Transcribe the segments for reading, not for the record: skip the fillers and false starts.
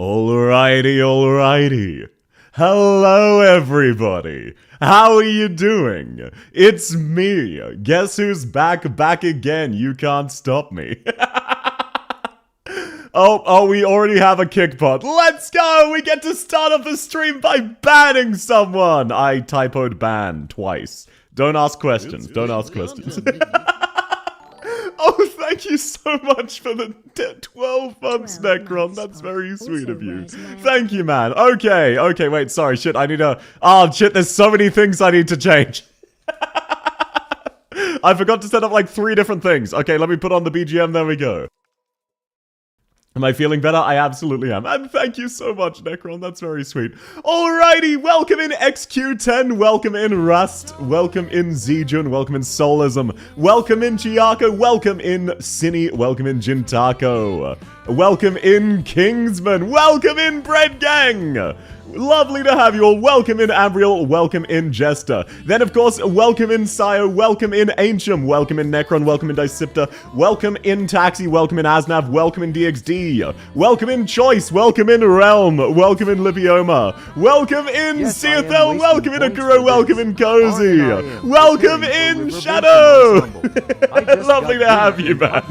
Alrighty, alrighty. Hello, everybody. How are you doing? It's me. Guess who's back again? You can't stop me. Oh, we already have a kick pod. Let's go! We get to start off the stream by banning someone! I typoed ban twice. Don't ask questions. Don't ask questions. Oh, thank you so much for the 12 months, Necron. That's very sweet of you. Thank you, man. Okay, wait, sorry, shit, I need to... Oh, shit, there's so many things I need to change. I forgot to set up like 3 different things. Okay, let me put on the BGM, there we go. Am I feeling better? I absolutely am. And thank you so much, Necron. That's very sweet. Alrighty, welcome in XQ10, welcome in Rust, welcome in Zijun, welcome in Solism, welcome in Chiako, welcome in Cine, welcome in Jintako, welcome in Kingsman, welcome in Bread Gang! Lovely to have you all. Welcome in Ambriel, welcome in Jester. Then, of course, welcome in Sio, welcome in Ancient, welcome in Necron, welcome in Dicipta, welcome in Taxi, welcome in Asnav, welcome in DXD, welcome in Choice, welcome in Realm, welcome in Lipioma, welcome in Seathel, welcome in Akuro, welcome in Cozy, welcome in Shadow! Lovely to have you, man.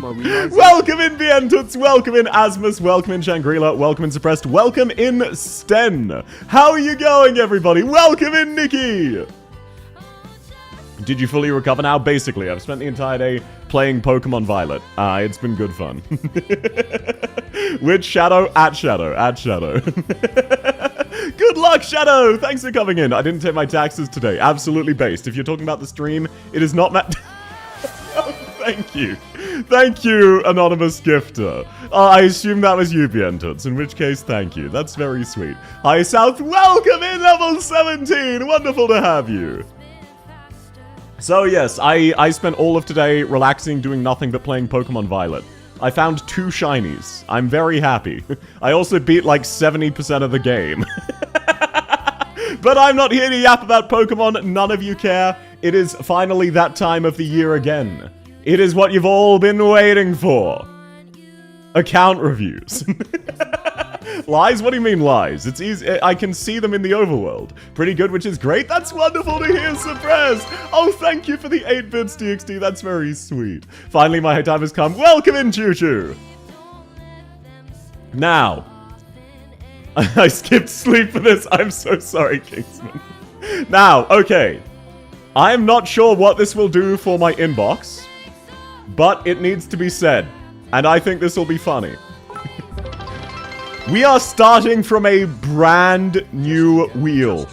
Welcome in Vientuts, welcome in Asmus, welcome in Shangri-La, welcome in Suppressed, welcome in Sten. How are you going, everybody? Welcome in, Nikki! Did you fully recover now? Basically, I've spent the entire day playing Pokemon Violet. It's been good fun. With Shadow, at Shadow, at Shadow. Good luck, Shadow! Thanks for coming in. I didn't take my taxes today. Absolutely based. If you're talking about the stream, it is not Thank you. Thank you, anonymous gifter. I assume that was you, Bientuts, in which case, thank you. That's very sweet. Hi, South. Welcome in, level 17. Wonderful to have you. So, yes, I spent all of today relaxing, doing nothing but playing Pokemon Violet. I found 2 shinies. I'm very happy. I also beat like 70% of the game. But I'm not here to yap about Pokemon. None of you care. It is finally that time of the year again. It is what you've all been waiting for. Account reviews. Lies? What do you mean lies? It's easy. I can see them in the overworld. Pretty good, which is great. That's wonderful to hear, Suppressed. Oh, thank you for the 8 bits, DXD. That's very sweet. Finally, my time has come. Welcome in, Choo Choo. Now, I skipped sleep for this. I'm so sorry, Kingsman. Now, okay. I'm not sure what this will do for my inbox. But it needs to be said, and I think this will be funny. We are starting from a brand new wheel.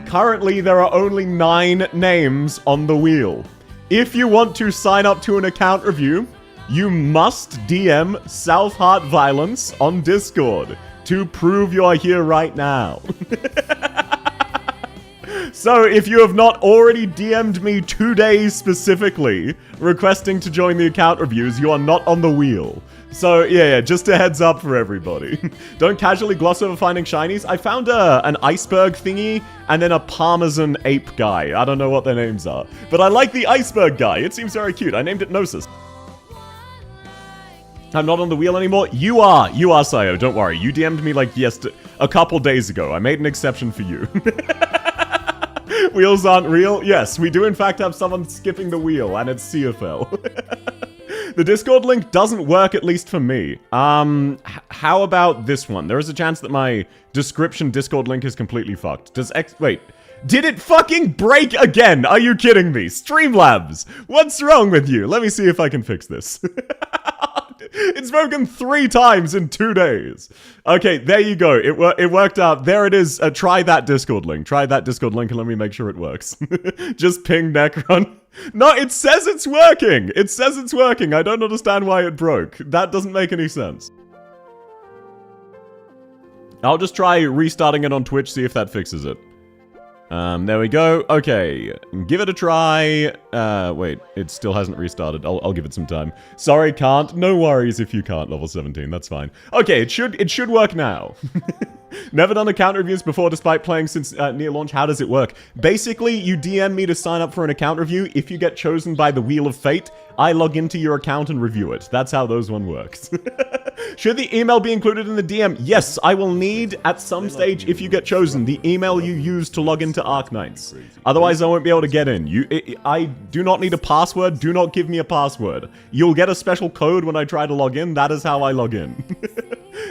Currently, there are only 9 names on the wheel. If you want to sign up to an account review, you must DM South Heart Violence on Discord to prove you are here right now. So, if you have not already DM'd me today specifically, requesting to join the account reviews, you are not on the wheel. So, yeah, just a heads up for everybody. Don't casually gloss over finding shinies. I found an iceberg thingy, and then a Parmesan ape guy. I don't know what their names are. But I like the iceberg guy. It seems very cute. I named it Gnosis. I'm not on the wheel anymore. You are, Sayo. Don't worry. You DM'd me like a couple days ago. I made an exception for you. Wheels aren't real? Yes, we do in fact have someone skipping the wheel, and it's CFL. The Discord link doesn't work, at least for me. How about this one? There is a chance that my description Discord link is completely fucked. Wait. Did it fucking break again? Are you kidding me? Streamlabs! What's wrong with you? Let me see if I can fix this. It's broken 3 times in 2 days. Okay, there you go. It worked out. There it is. Try that Discord link. Try that Discord link and let me make sure it works. Just ping Necron. No, it says it's working. It says it's working. I don't understand why it broke. That doesn't make any sense. I'll just try restarting it on Twitch, see if that fixes it. There we go. Okay, give it a try. Wait, it still hasn't restarted. I'll give it some time. Sorry, can't. No worries if you can't, level 17. That's fine. Okay, it should work now. Never done account reviews before despite playing since near launch. How does it work? Basically, you DM me to sign up for an account review. If you get chosen by the Wheel of Fate, I log into your account and review it. That's how those one works. Should the email be included in the DM? Yes, I will need, at some stage, if you get chosen, the email you use to log into Arknights. Otherwise, I won't be able to get in. I do not need a password. Do not give me a password. You'll get a special code when I try to log in. That is how I log in.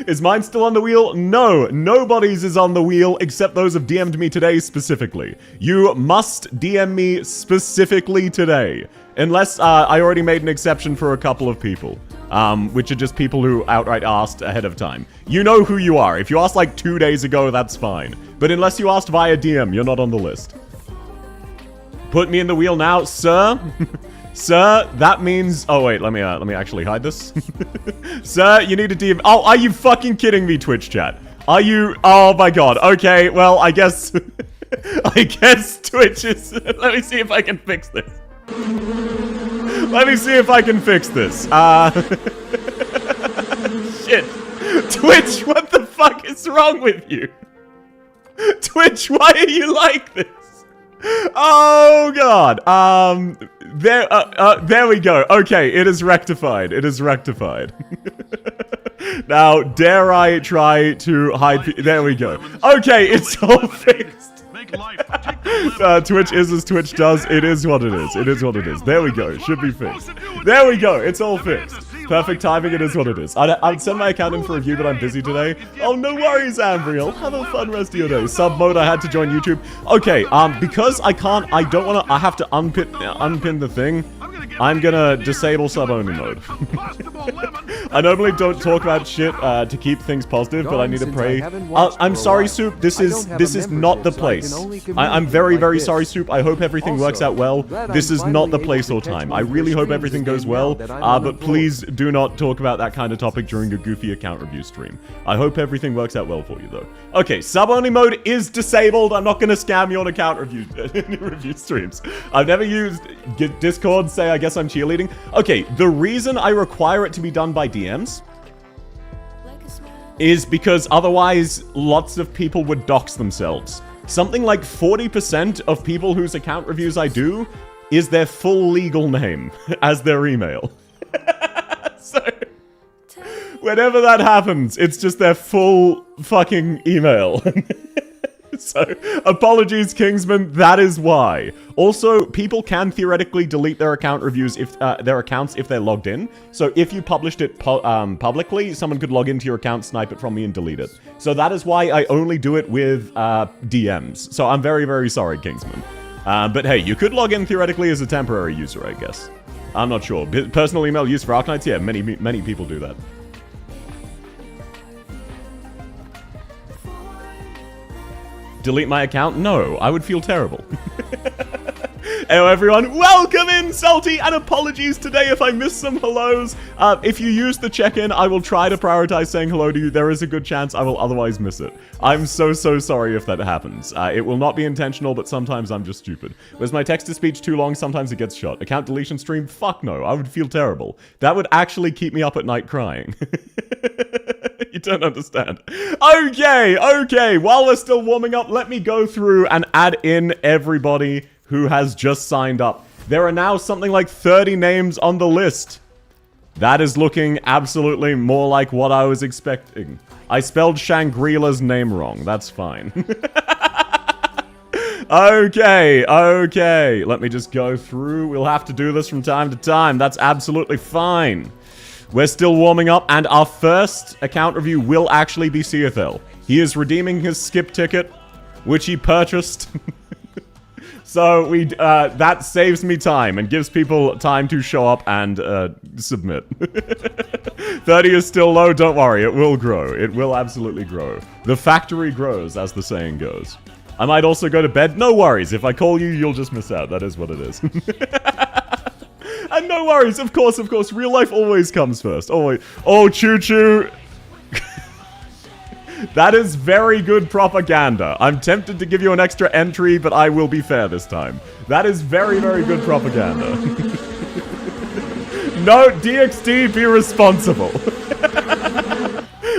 Is mine still on the wheel? No, nobody's is on the wheel except those have DM'd me today specifically. You must DM me specifically today. Unless I already made an exception for a couple of people. Which are just people who outright asked ahead of time. You know who you are. If you asked like 2 days ago, that's fine. But unless you asked via DM, you're not on the list. Put me in the wheel now, sir. Sir, that means... Oh, wait, let me actually hide this. Sir, you need a DM... Oh, are you fucking kidding me, Twitch chat? Are you... Oh, my God. Okay, well, I guess... I guess Twitch is... Let me see if I can fix this. Let me see if I can fix this. Shit. Twitch, what the fuck is wrong with you? Twitch, why are you like this? Oh, God. There we go. Okay, it is rectified. It is rectified. Now, dare I try to hide... There we go. Okay, it's all fixed. Twitch is as Twitch does. It is what it is. It is what it is. There we go. Should be fixed. There we go. It's all fixed. Perfect timing. It is what it is. I'd send my account in for review, but I'm busy today. Oh, no worries, Ambriel. Have a fun rest of your day. Sub mode. I had to join YouTube. Okay. Because I can't. I don't want to. I have to unpin the thing. I'm gonna disable sub-only mode. I normally don't talk about shit to keep things positive, but I need to pray. I'm sorry, Soup. This is not the place. I'm very, very sorry, Soup. I hope everything works out well. This is not the place or time. I really hope everything goes well, but please do not talk about that kind of topic during a goofy account review stream. I hope everything works out well for you, though. Okay, sub-only mode is disabled. I'm not gonna scam you on account review streams. I've never used Discord, say I guess I'm cheerleading. Okay, the reason I require it to be done by DMs is because otherwise lots of people would dox themselves. Something like 40% of people whose account reviews I do is their full legal name as their email. So, whenever that happens, it's just their full fucking email. So, apologies, Kingsman, that is why. Also, people can theoretically delete their account reviews if their accounts if they're logged in. So, if you published it publicly, someone could log into your account, snipe it from me, and delete it. So, that is why I only do it with DMs. So, I'm very, very sorry, Kingsman. But hey, you could log in theoretically as a temporary user, I guess. I'm not sure. Personal email used for Arknights? Yeah, many people do that. Delete my account? No, I would feel terrible. Hello everyone, welcome in Salty, and apologies today if I missed some hellos. If you use the check-in, I will try to prioritize saying hello to you. There is a good chance I will otherwise miss it. I'm so sorry if that happens. It will not be intentional, but sometimes I'm just stupid. Was my text-to-speech too long? Sometimes it gets shot. Account deletion stream? Fuck no, I would feel terrible. That would actually keep me up at night crying. You don't understand. Okay, while we're still warming up, let me go through and add in everybody who has just signed up. There are now something like 30 names on the list. That is looking absolutely more like what I was expecting. I spelled Shangri-La's name wrong. That's fine. Okay. Let me just go through. We'll have to do this from time to time. That's absolutely fine. We're still warming up, and our first account review will actually be Subathon. He is redeeming his skip ticket, which he purchased. So that saves me time and gives people time to show up and submit. 30 is still low, don't worry, it will grow. It will absolutely grow. The factory grows, as the saying goes. I might also go to bed, no worries. If I call you, you'll just miss out. That is what it is. And no worries, of course, real life always comes first. Always. Oh, choo-choo. That is very good propaganda. I'm tempted to give you an extra entry, but I will be fair this time. That is very, very good propaganda. No, DXD, be responsible.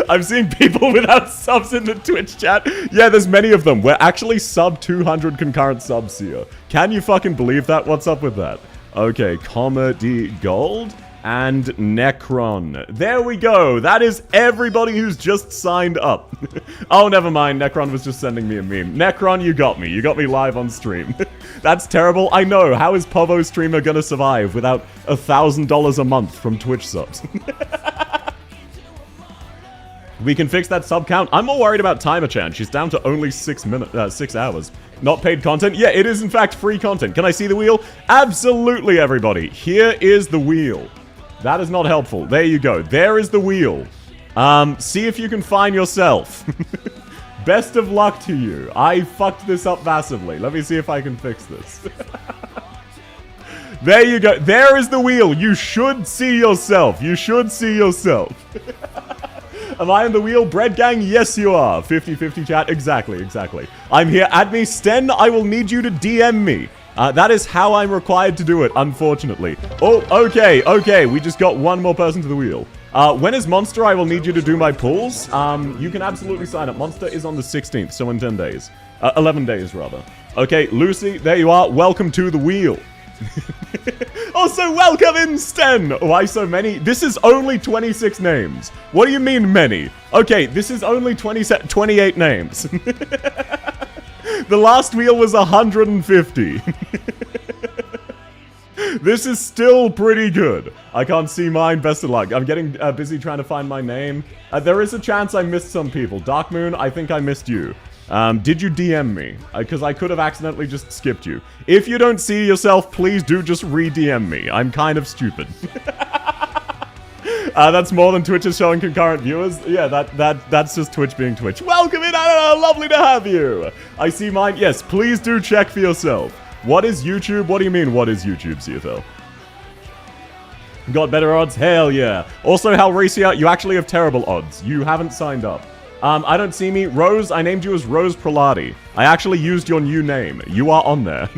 I'm seeing people without subs in the Twitch chat. Yeah, there's many of them. We're actually sub 200 concurrent subs here. Can you fucking believe that? What's up with that? Okay, comedy gold. and Necron. There we go. That is everybody who's just signed up. Oh, never mind. Necron was just sending me a meme. Necron, you got me. You got me live on stream. That's terrible. I know. How is Povo Streamer gonna survive without $1,000 a month from Twitch subs? We can fix that sub count. I'm more worried about Timer-chan. She's down to only 6 hours. Not paid content? Yeah, it is in fact free content. Can I see the wheel? Absolutely, everybody. Here is the wheel. That is not helpful. There you go. There is the wheel. See if you can find yourself. Best of luck to you. I fucked this up massively. Let me see if I can fix this. There you go. There is the wheel. You should see yourself. You should see yourself. Am I in the wheel? Bread Gang? Yes, you are. 50-50 chat. Exactly. I'm here. Add me. Sten, I will need you to DM me. That is how I'm required to do it, unfortunately. Oh, okay. We just got one more person to the wheel. When is Monster? I will need you to do my pulls. You can absolutely sign up. Monster is on the 16th, so in 10 days. 11 days, rather. Okay, Lucy, there you are. Welcome to the wheel. Also, welcome in, Sten! Why so many? This is only 26 names. What do you mean, many? Okay, this is only 28 names. The last wheel was 150. This is still pretty good. I can't see mine. Best of luck. I'm getting busy trying to find my name. There is a chance I missed some people. Dark Moon, I think I missed you. Did you DM me? Because I could have accidentally just skipped you. If you don't see yourself, please do just re-DM me. I'm kind of stupid. That's more than Twitch is showing concurrent viewers. Yeah, that's just Twitch being Twitch. Welcome in, Anna! Lovely to have you! I see mine. Yes, please do check for yourself. What is YouTube? What do you mean, what is YouTube, CFL? Got better odds? Hell yeah. Also, Halrecia, you actually have terrible odds. You haven't signed up. I don't see me. Rose, I named you as Rose Proladi. I actually used your new name. You are on there.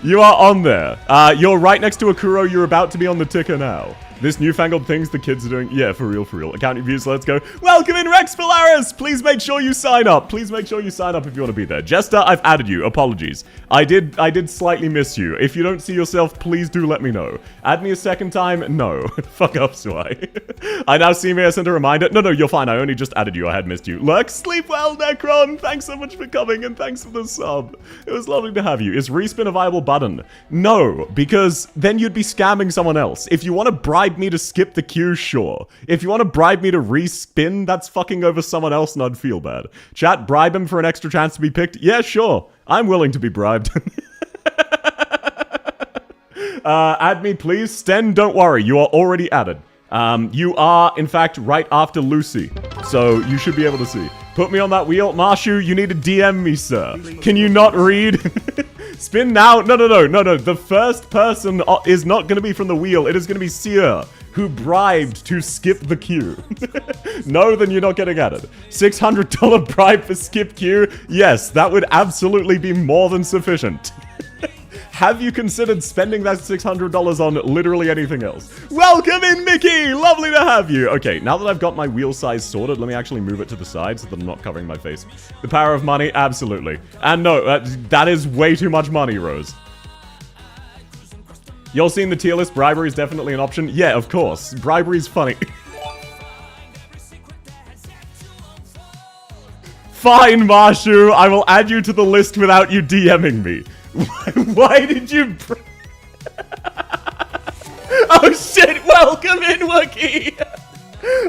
You are on there. You're right next to Akuro. You're about to be on the ticker now. This newfangled things the kids are doing. Yeah, for real. Account reviews, let's go. Welcome in, Rex Polaris! Please make sure you sign up. Please make sure you sign up if you want to be there. Jester, I've added you. Apologies. I did slightly miss you. If you don't see yourself, please do let me know. Add me a second time? No. Fuck off, Swai. I now see me. I sent a reminder. No, you're fine. I only just added you. I had missed you. Lurk, sleep well, Necron. Thanks so much for coming, and thanks for the sub. It was lovely to have you. Is respin a viable button? No, because then you'd be scamming someone else. If you want to bribe me to skip the queue, sure. If you want to bribe me to respin, that's fucking over someone else and I'd feel bad. Chat, bribe him for an extra chance to be picked? Yeah, sure. I'm willing to be bribed. Add me, please. Sten, don't worry. You are already added. You are, in fact, right after Lucy. So you should be able to see. Put me on that wheel. Marshu, you need to DM me, sir. Can you not read? Spin now. No. The first person is not going to be from the wheel. It is going to be Seer, who bribed to skip the queue. No, then you're not getting added. $600 bribe for skip queue? Yes, that would absolutely be more than sufficient. Have you considered spending that $600 on literally anything else? Welcome in, Mickey! Lovely to have you! Okay, now that I've got my wheel size sorted, let me actually move it to the side so that I'm not covering my face. The power of money? Absolutely. And no, that is way too much money, Rose. Y'all seen the tier list? Bribery is definitely an option? Yeah, of course. Bribery's funny. Fine, Marshu. I will add you to the list without you DMing me. Why did you... Oh shit, welcome in, Wookie!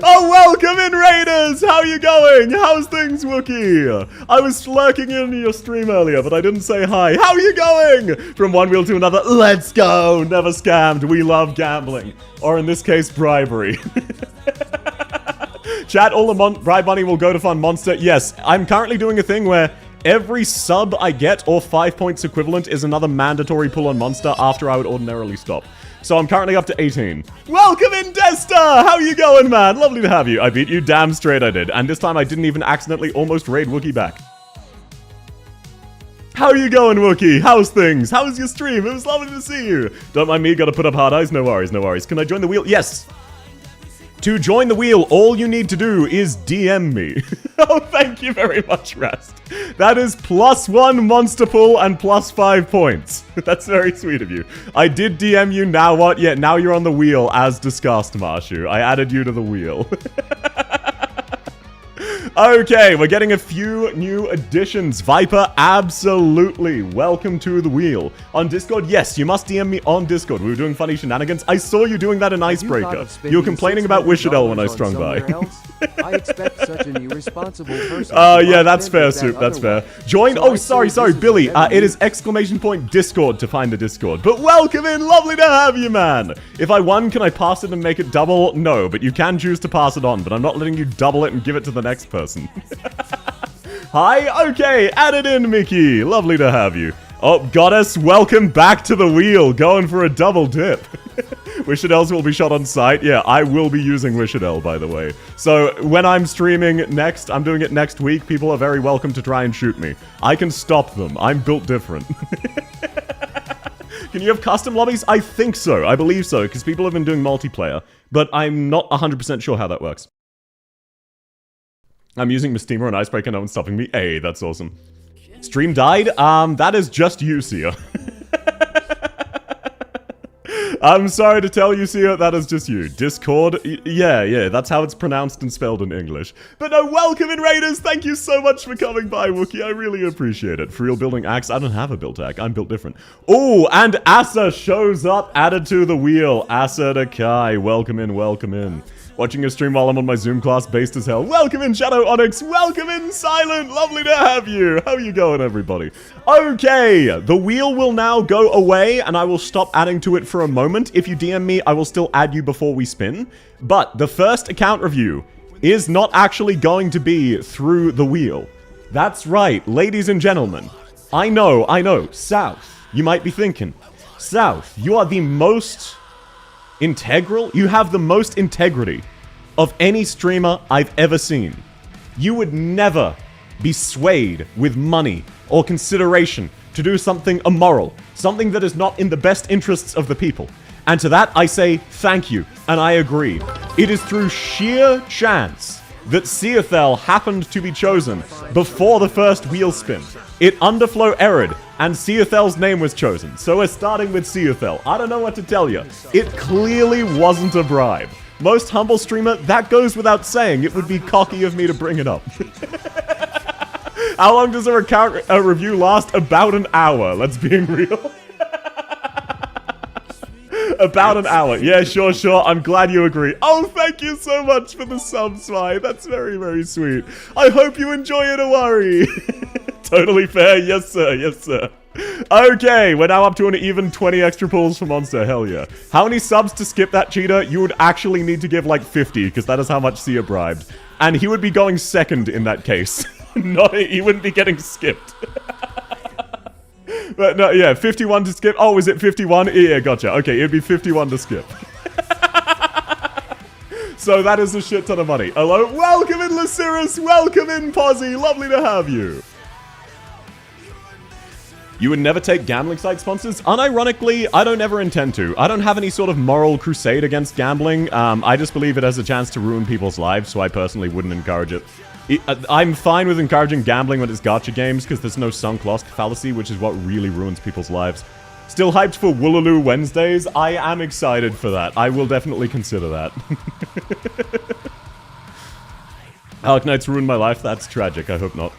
Oh, welcome in, Raiders! How you going? How's things, Wookie? I was lurking in your stream earlier, but I didn't say hi. How are you going? From one wheel to another, let's go! Never scammed, we love gambling. Or in this case, bribery. Chat, all the bribe money will go to fund Monster. Yes, I'm currently doing a thing where every sub I get, or 5 points equivalent, is another mandatory pull on Monster after I would ordinarily stop. So I'm currently up to 18. Welcome in, Desta! How you going, man? Lovely to have you. I beat you damn straight I did. And this time I didn't even accidentally almost raid Wookie back. How you going, Wookie? How's things? How was your stream? It was lovely to see you. Don't mind me, gotta put up hard eyes. No worries, no worries. Can I join the wheel? Yes! To join the wheel, all you need to do is DM me. Oh, thank you very much, Rest. That is +1 monster pull and +5 points. That's very sweet of you. I did DM you, now what? Yeah, now you're on the wheel, as discussed, Marshu. I added you to the wheel. Okay, we're getting a few new additions. Viper, absolutely. Welcome to the wheel. On Discord, yes, you must DM me on Discord. We were doing funny shenanigans. I saw you doing that in Icebreaker. You were complaining about Wishadel when I strung by. I expect such an irresponsible person. Yeah, that's fair, Soup. That's fair. Join. Oh, sorry, Billy. It is !Discord to find the Discord. But welcome in. Lovely to have you, man. If I won, can I pass it and make it double? No, but you can choose to pass it on. But I'm not letting you double it and give it to the next person. Hi, okay, add it in, Mickey. Lovely to have you. Oh, Goddess, welcome back to the wheel. Going for a double dip. Wishadels will be shot on sight. Yeah, I will be using Wishadel, by the way. So, when I'm streaming next, I'm doing it next week, people are very welcome to try and shoot me. I can stop them. I'm built different. Can you have custom lobbies? I think so. I believe so, because people have been doing multiplayer. But I'm not 100% sure how that works. I'm using Mysteamer and Icebreaker, no one's stopping me. Hey, that's awesome. Stream died? That is just you, Sia. I'm sorry to tell you, Sia, that is just you. Discord? Yeah, that's how it's pronounced and spelled in English. But no, welcome in, Raiders! Thank you so much for coming by, Wookie. I really appreciate it. For real building axe? I don't have a built axe. I'm built different. Oh, and Asa shows up, added to the wheel. Asa to Kai. Welcome in, welcome in. Watching a stream while I'm on my Zoom class, based as hell. Welcome in, Shadow Onyx. Welcome in, Silent. Lovely to have you. How are you going, everybody? Okay, the wheel will now go away, and I will stop adding to it for a moment. If you DM me, I will still add you before we spin. But the first account review is not actually going to be through the wheel. That's right, ladies and gentlemen. I know. South, you might be thinking. South, you are the most integral? You have the most integrity of any streamer I've ever seen. You would never be swayed with money or consideration to do something immoral, something that is not in the best interests of the people. And to that I say thank you, and I agree. It is through sheer chance that Seathel happened to be chosen before the first wheel spin. It underflow errored, and Seathel's name was chosen. So we're starting with Seathel. I don't know what to tell you. It clearly wasn't a bribe. Most humble streamer, that goes without saying. It would be cocky of me to bring it up. How long does a review last? About an hour, let's be real. About an hour. Yeah, sure. I'm glad you agree. Oh, thank you so much for the sub, Swy. That's very, very sweet. I hope you enjoy it, Awari. Totally fair. Yes, sir. Okay, we're now up to an even 20 extra pulls for Monster. Hell yeah. How many subs to skip that cheater? You would actually need to give like 50, because that is how much Sia bribed. And he would be going second in that case. He wouldn't be getting skipped. But no, yeah, 51 to skip. Oh, is it 51? Yeah, gotcha. Okay, it'd be 51 to skip. So that is a shit ton of money. Hello, welcome in, Lysiris. Welcome in, Posy. Lovely to have you. You would never take gambling site sponsors? Unironically, I don't ever intend to. I don't have any sort of moral crusade against gambling. I just believe it has a chance to ruin people's lives, so I personally wouldn't encourage it. I'm fine with encouraging gambling when it's gacha games, because there's no sunk lost fallacy, which is what really ruins people's lives. Still hyped for Woolaloo Wednesdays? I am excited for that. I will definitely consider that. Arknights ruined my life? That's tragic. I hope not.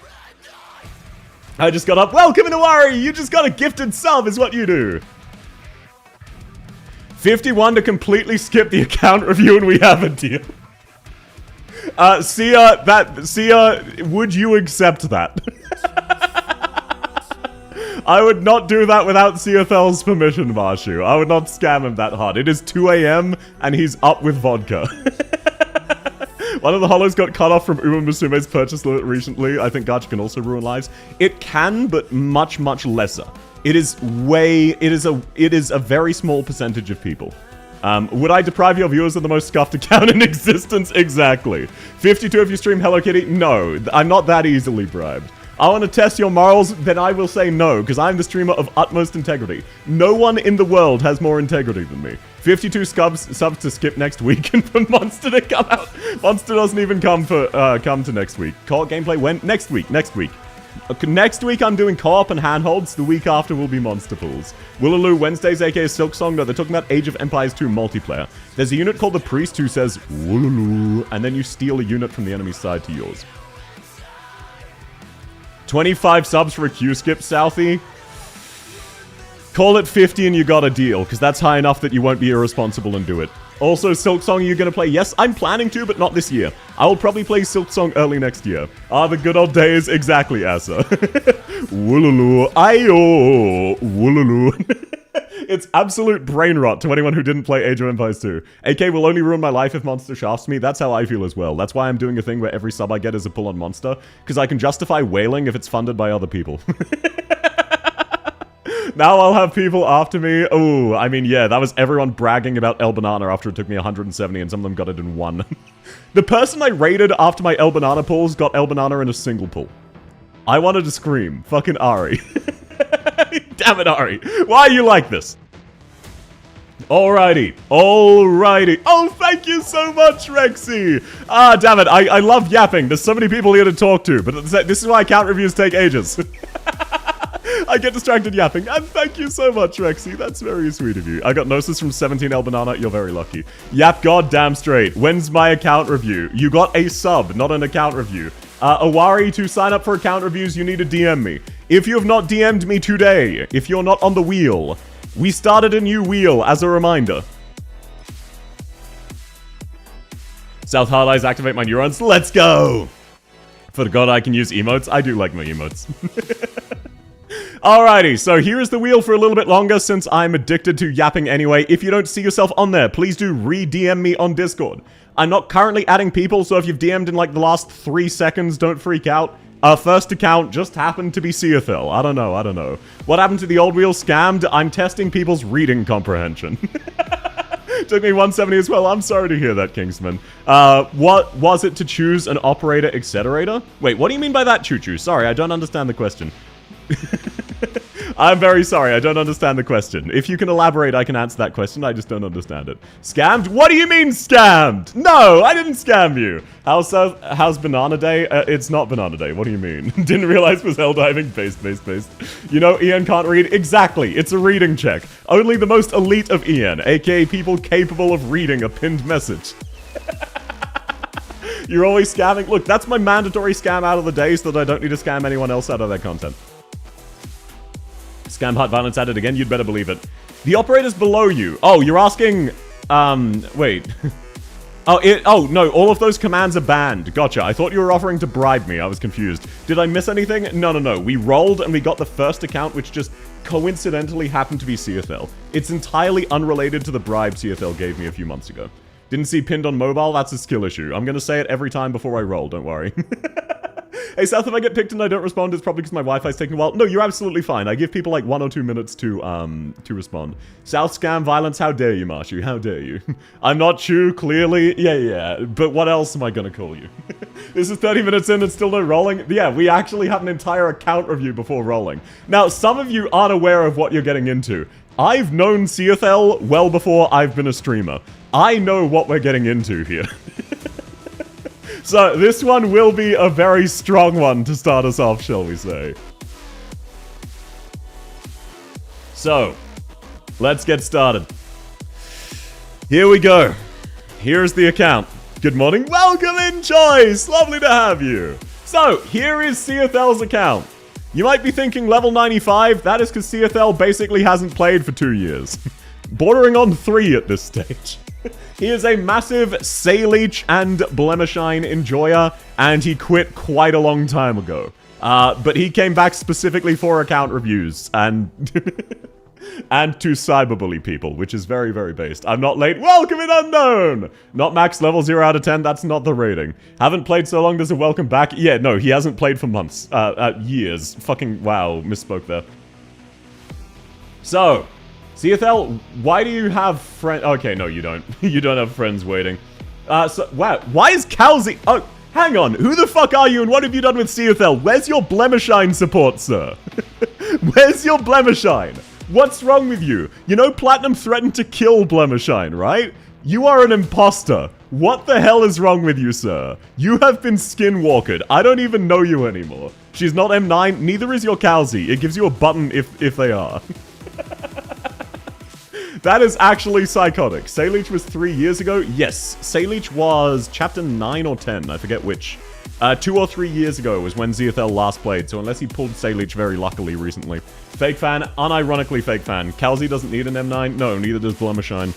I just got up. Welcome, Inawari! You just got a gifted sub, is what you do. 51 to completely skip the account review, and we have a deal. Sia, would you accept that? I would not do that without Seathel's permission, Marshu. I would not scam him that hard. It is 2 AM, and he's up with vodka. One of the hollows got cut off from Uma Musume's purchase limit recently. I think gacha can also ruin lives. It can, but much, much lesser. It is a very small percentage of people. Would I deprive your viewers of the most scuffed account in existence? Exactly. 52 if you stream Hello Kitty? No, I'm not that easily bribed. I want to test your morals, then I will say no, because I'm the streamer of utmost integrity. No one in the world has more integrity than me. 52 subs to skip next week, and for Monster to come out. Monster doesn't even come to next week. Co-op gameplay when? Next week. Next week I'm doing co-op and handholds. The week after will be Monster Pools. Willaloo Wednesdays, aka Silksong. No, they're talking about Age of Empires 2 multiplayer. There's a unit called the Priest who says, Willaloo, and then you steal a unit from the enemy side to yours. 25 subs for a Q-skip, Southie. Call it 50 and you got a deal, because that's high enough that you won't be irresponsible and do it. Also, Silksong, are you going to play? Yes, I'm planning to, but not this year. I will probably play Silksong early next year. Ah, the good old days. Exactly, Asa. Woolaloo. Ayo. Woolaloo. It's absolute brain rot to anyone who didn't play Age of Empires 2. AK will only ruin my life if Monster shafts me. That's how I feel as well. That's why I'm doing a thing where every sub I get is a pull on Monster, because I can justify whaling if it's funded by other people. Now I'll have people after me. Oh, I mean, yeah, that was everyone bragging about El Banana after it took me 170 and some of them got it in 1. The person I raided after my El Banana pulls got El Banana in a single pull. I wanted to scream. Fucking Ari. Damn it, Ari. Why are you like this? Alrighty. Alrighty. Oh, thank you so much, Rexy. Ah, damn it. I love yapping. There's so many people here to talk to, but this is why account reviews take ages. I get distracted yapping, and thank you so much, Rexy. That's very sweet of you. I got Gnosis from 17 El Banana. You're very lucky. Yap goddamn straight. When's my account review? You got a sub, not an account review. Awari, to sign up for account reviews, you need to DM me. If you have not DM'd me today, if you're not on the wheel, we started a new wheel as a reminder. South Hard Eyes, activate my neurons. Let's go! For God, I can use emotes. I do like my emotes. Alrighty, so here is the wheel for a little bit longer since I'm addicted to yapping anyway. If you don't see yourself on there, please do re-DM me on Discord. I'm not currently adding people, so if you've DM'd in like the last 3 seconds, don't freak out. First account just happened to be Subathon. I don't know. What happened to the old wheel? Scammed? I'm testing people's reading comprehension. Took me 170 as well. I'm sorry to hear that, Kingsman. What was it to choose an operator accelerator? Wait, what do you mean by that, Choo-Choo? Sorry, I don't understand the question. I'm very sorry, I don't understand the question. If you can elaborate, I can answer that question, I just don't understand it. Scammed? What do you mean scammed? No, I didn't scam you. How's Banana Day? It's not Banana Day, what do you mean? Didn't realize was hell diving? Based. You know, Ian can't read? Exactly, it's a reading check. Only the most elite of Ian, aka people capable of reading a pinned message. You're always scamming? Look, that's my mandatory scam out of the day so that I don't need to scam anyone else out of their content. Scam heart violence added again, you'd better believe it. The operator's below you. Oh, you're asking... wait. Oh, no, all of those commands are banned. Gotcha, I thought you were offering to bribe me, I was confused. Did I miss anything? No. We rolled and we got the first account, which just coincidentally happened to be CFL. It's entirely unrelated to the bribe CFL gave me a few months ago. Didn't see pinned on mobile? That's a skill issue. I'm gonna say it every time before I roll, don't worry. Hey, South, if I get picked and I don't respond, it's probably because my Wi-Fi's taking a while. No, you're absolutely fine. I give people like 1 or 2 minutes to respond. South scam violence, how dare you, Marshu? How dare you? I'm not Chew, clearly. Yeah. But what else am I gonna call you? This is 30 minutes in and still no rolling? Yeah, we actually have an entire account review before rolling. Now, some of you aren't aware of what you're getting into. I've known CFL well before I've been a streamer. I know what we're getting into here. So, this one will be a very strong one to start us off, shall we say. So, let's get started. Here we go. Here's the account. Good morning. Welcome in, Choice. Lovely to have you. So, here is CFL's account. You might be thinking level 95. That is because CFL basically hasn't played for 2 years. Bordering on 3 at this stage. He is a massive Sayleech and Blemishine enjoyer, and he quit quite a long time ago. But he came back specifically for account reviews, and and to cyberbully people, which is very, very based. I'm not late. Welcome in unknown! Not max level 0 out of 10, that's not the rating. Haven't played so long, does a welcome back? Yeah, no, he hasn't played for months. Years. Fucking wow, misspoke there. So... CFL, why do you have friends? Okay, no, you don't. You don't have friends waiting. Wow, why is Calzy? Oh, Hang on, who the fuck are you and what have you done with Subathon? Where's your Blemishine support, sir? Where's your Blemishine? What's wrong with you? You know Platinum threatened to kill Blemishine, right? You are an imposter. What the hell is wrong with you, sir? You have been skinwalkered. I don't even know you anymore. She's not M9, neither is your Calzi. It gives you a button if they are. That is actually psychotic. Sayleech was 3 years ago? Yes. Sayleech was chapter 9 or 10, I forget which. 2 or 3 years ago was when Zeothel last played, so unless he pulled Sayleech very luckily recently. Fake fan, unironically fake fan. Calzi doesn't need an M9? No, neither does Blemishine.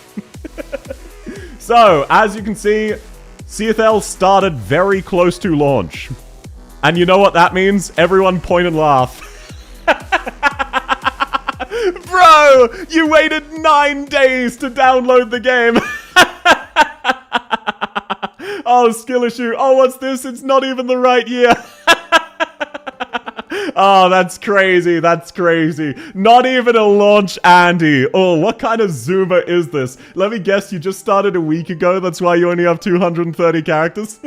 So, as you can see, Zeothel started very close to launch. And you know what that means? Everyone point and laugh. Bro, you waited 9 days to download the game. Oh, skill issue. Oh, what's this? It's not even the right year. Oh, that's crazy. That's crazy. Not even a launch Andy. Oh, what kind of Zoomer is this? Let me guess, you just started a week ago. That's why you only have 230 characters.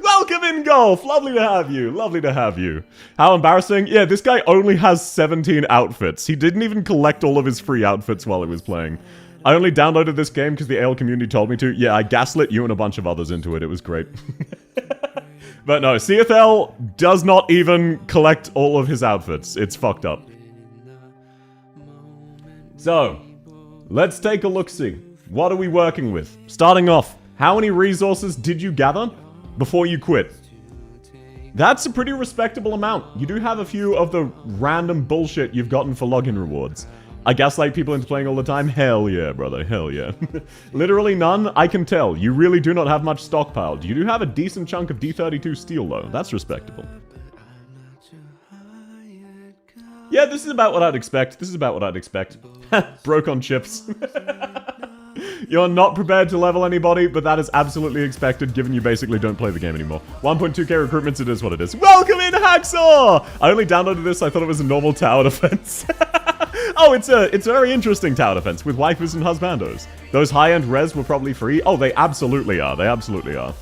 Welcome in, Golf. Lovely to have you. Lovely to have you. How embarrassing. Yeah, this guy only has 17 outfits. He didn't even collect all of his free outfits while he was playing. I only downloaded this game because the AL community told me to. Yeah, I gaslit you and a bunch of others into it. It was great. But no, Zeothel does not even collect all of his outfits. It's fucked up. So, let's take a look-see. What are we working with? Starting off, how many resources did you gather before you quit? That's a pretty respectable amount. You do have a few of the random bullshit you've gotten for login rewards. I gaslight people into playing all the time? Hell yeah, brother, hell yeah. Literally none? I can tell. You really do not have much stockpiled. You do have a decent chunk of D32 steel, though. That's respectable. Yeah, this is about what I'd expect. This is about what I'd expect. Broke on chips. You're not prepared to level anybody, but that is absolutely expected, given you basically don't play the game anymore. 1.2k recruitments, it is what it is. Welcome in, Hacksaw! I only downloaded this, I thought it was a normal tower defense. Oh, it's a very interesting tower defense with waifus and husbandos. Those high-end res were probably free. Oh, they absolutely are. They absolutely are.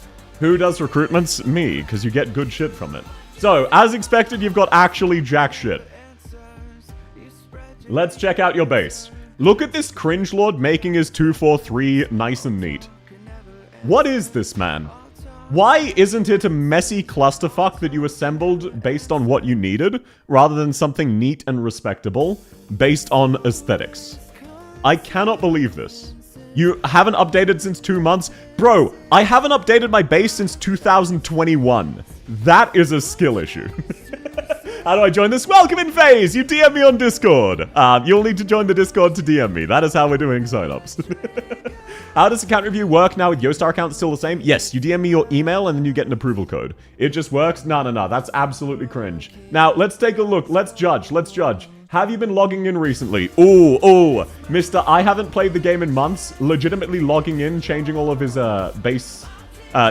Who does recruitments? Me, because you get good shit from it. So, as expected, you've got actually jack shit. Let's check out your base. Look at this cringe lord making his 243 nice and neat. What is this, man? Why isn't it a messy clusterfuck that you assembled based on what you needed, rather than something neat and respectable, based on aesthetics? I cannot believe this. You haven't updated since 2 months? Bro, I haven't updated my base since 2021. That is a skill issue. How do I join this? Welcome in, FaZe! You DM me on Discord. You'll need to join the Discord to DM me. That is how we're doing signups. How does account review work now with Yostar account still the same? Yes, you DM me your email and then you get an approval code. It just works? No. That's absolutely cringe. Now, let's take a look. Let's judge. Have you been logging in recently? Ooh, Mister, I haven't played the game in months. Legitimately logging in, changing all of his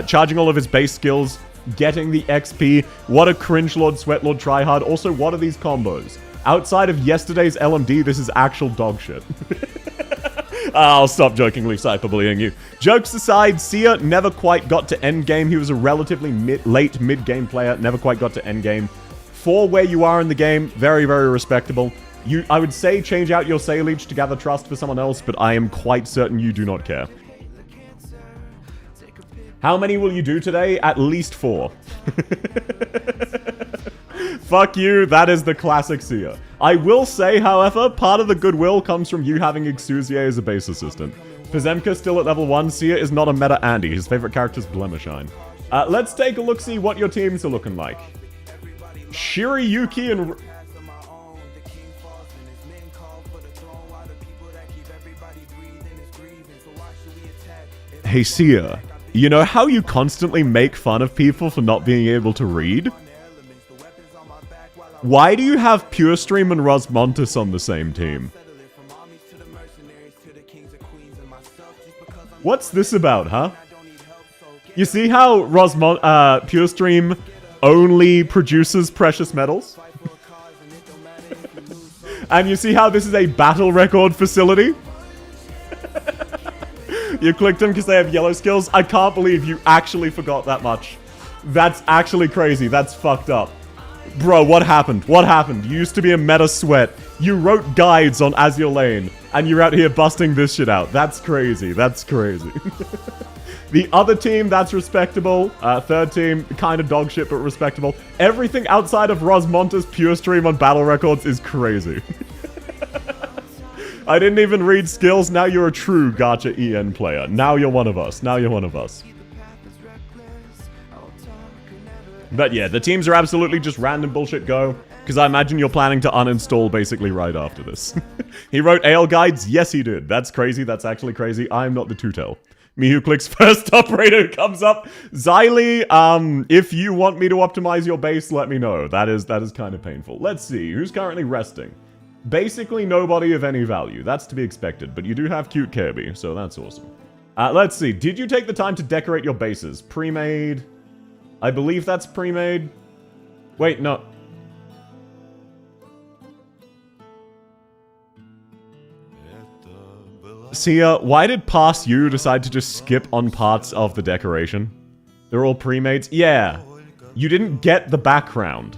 charging all of his base skills, getting the XP. What a cringe lord, sweat lord, tryhard. Also, what are these combos? Outside of yesterday's LMD, this is actual dog shit. I'll stop jokingly cyberbullying you. Jokes aside, Sia never quite got to endgame. He was a relatively late mid-game player, never quite got to endgame. For where you are in the game, very, very respectable. I would say change out your Sayleech to gather trust for someone else, but I am quite certain you do not care. How many will you do today? At least 4. Fuck you, that is the classic Sia. I will say, however, part of the goodwill comes from you having Exusier as a base assistant. Fizemka still at level 1, Sia is not a meta Andy. His favorite character is Blemishine. Let's take a look, see what your teams are looking like. Shiriyuki and... Hey Sia, you know how you constantly make fun of people for not being able to read? Why do you have PureStream and Rosmontis on the same team? What's this about, huh? You see how PureStream only produces precious metals? And you see how this is a battle record facility? You clicked them because they have yellow skills? I can't believe you actually forgot that much. That's actually crazy. That's fucked up. Bro, what happened? What happened? You used to be a meta sweat. You wrote guides on Azure Lane, and you're out here busting this shit out. That's crazy. That's crazy. The other team, that's respectable. Third team, kind of dog shit, but respectable. Everything outside of Rosmonta's pure stream on battle records is crazy. I didn't even read skills. Now you're a true gacha EN player. Now you're one of us. Now you're one of us. But yeah, the teams are absolutely just random bullshit go. Because I imagine you're planning to uninstall basically right after this. He wrote AL guides? Yes, he did. That's crazy. That's actually crazy. I'm not the tutel. Me who clicks first operator comes up. Xylee, if you want me to optimize your base, let me know. That is kind of painful. Let's see. Who's currently resting? Basically nobody of any value. That's to be expected. But you do have cute Kirby, so that's awesome. Let's see. Did you take the time to decorate your bases? Pre-made? I believe that's pre-made. Wait, no. Sia, why did Pass You decide to just skip on parts of the decoration? They're all pre-mades? Yeah. You didn't get the background.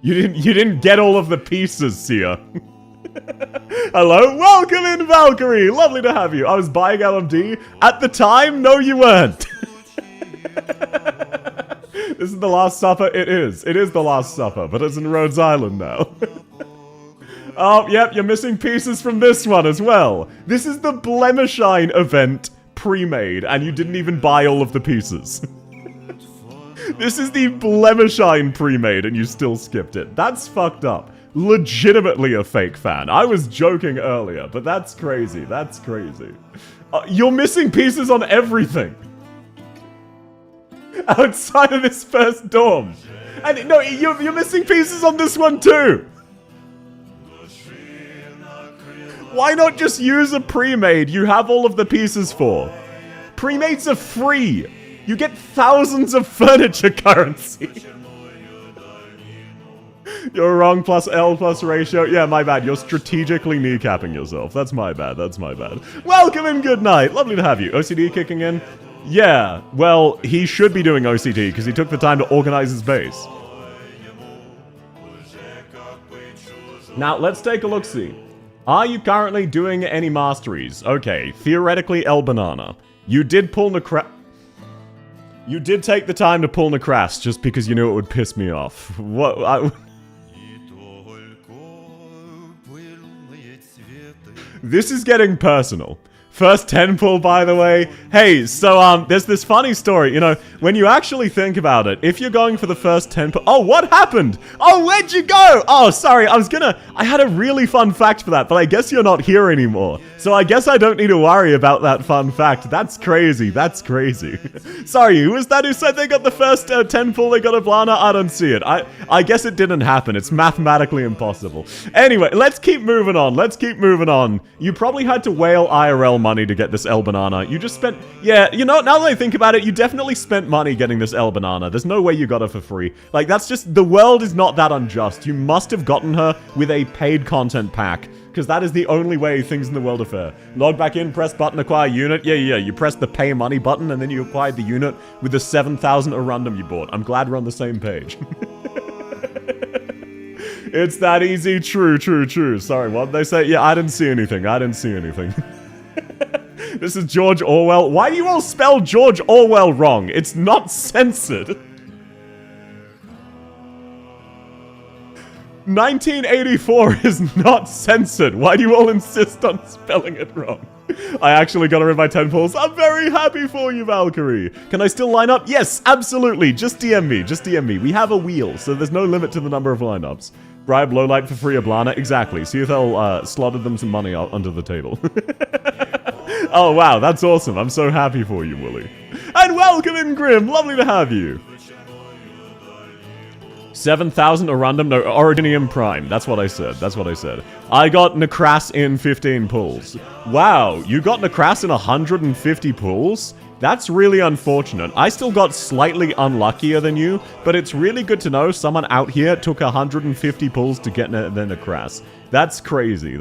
You didn't get all of the pieces, Sia. Hello? Welcome in, Valkyrie! Lovely to have you. I was buying LMD. At the time, no you weren't. This is the Last Supper? It is. It is the Last Supper, but it's in Rhodes Island now. Oh, yep, you're missing pieces from this one as well. This is the Blemishine event pre-made, and you didn't even buy all of the pieces. This is the Blemishine pre-made, and you still skipped it. That's fucked up. Legitimately a fake fan. I was joking earlier, but that's crazy. That's crazy. You're missing pieces on everything. Outside of this first dorm. And no, you're missing pieces on this one too. Why not just use a pre-made you have all of the pieces for? Pre-mades are free. You get thousands of furniture currency. You're wrong, plus L plus ratio. Yeah, my bad. You're strategically kneecapping yourself. That's my bad. That's my bad. Welcome and good night. Lovely to have you. OCD kicking in? Yeah, well, he should be doing OCD because he took the time to organize his base. Now, let's take a look-see. Are you currently doing any masteries? Okay, theoretically El Banana. You did pull You did take the time to pull Necras just because you knew it would piss me off. What? This is getting personal. First 10 pull, by the way. Hey, so, there's this funny story, you know, when you actually think about it, if you're going for the first 10 pull... Oh, what happened? Oh, where'd you go? Oh, sorry, I had a really fun fact for that, but I guess you're not here anymore. So I guess I don't need to worry about that fun fact. That's crazy, that's crazy. Sorry, who was that who said they got the first 10 pull, they got a Blana? I don't see it. I guess it didn't happen. It's mathematically impossible. Anyway, let's keep moving on. Let's keep moving on. You probably had to whale IRL money to get this El Banana. You just spent... Yeah, you know, now that I think about it, you definitely spent money getting this El Banana. There's no way you got her for free. Like, that's just... The world is not that unjust. You must have gotten her with a paid content pack, because that is the only way things in the world are fair. Log back in, press button, acquire unit. Yeah, you press the pay money button, and then you acquired the unit with the 7,000 Arundum you bought. I'm glad we're on the same page. It's that easy. True. Sorry, what did they say? Yeah, I didn't see anything. This is George Orwell. Why do you all spell George Orwell wrong? It's not censored. 1984 is not censored. Why do you all insist on spelling it wrong? I actually got her in my 10 pulls. I'm very happy for you, Valkyrie. Can I still line up? Yes, absolutely. Just DM me. We have a wheel, so there's no limit to the number of lineups. Bribe Lowlight for free Ablana? Exactly. See if they'll slotted them some money under the table. Oh, wow, that's awesome. I'm so happy for you, Wooly. And welcome in, Grim. Lovely to have you. 7,000 Arundum, no, Originium Prime. That's what I said. I got Necras in 15 pulls. Wow, you got Necras in 150 pulls? That's really unfortunate. I still got slightly unluckier than you, but it's really good to know someone out here took 150 pulls to get the Necras. That's crazy.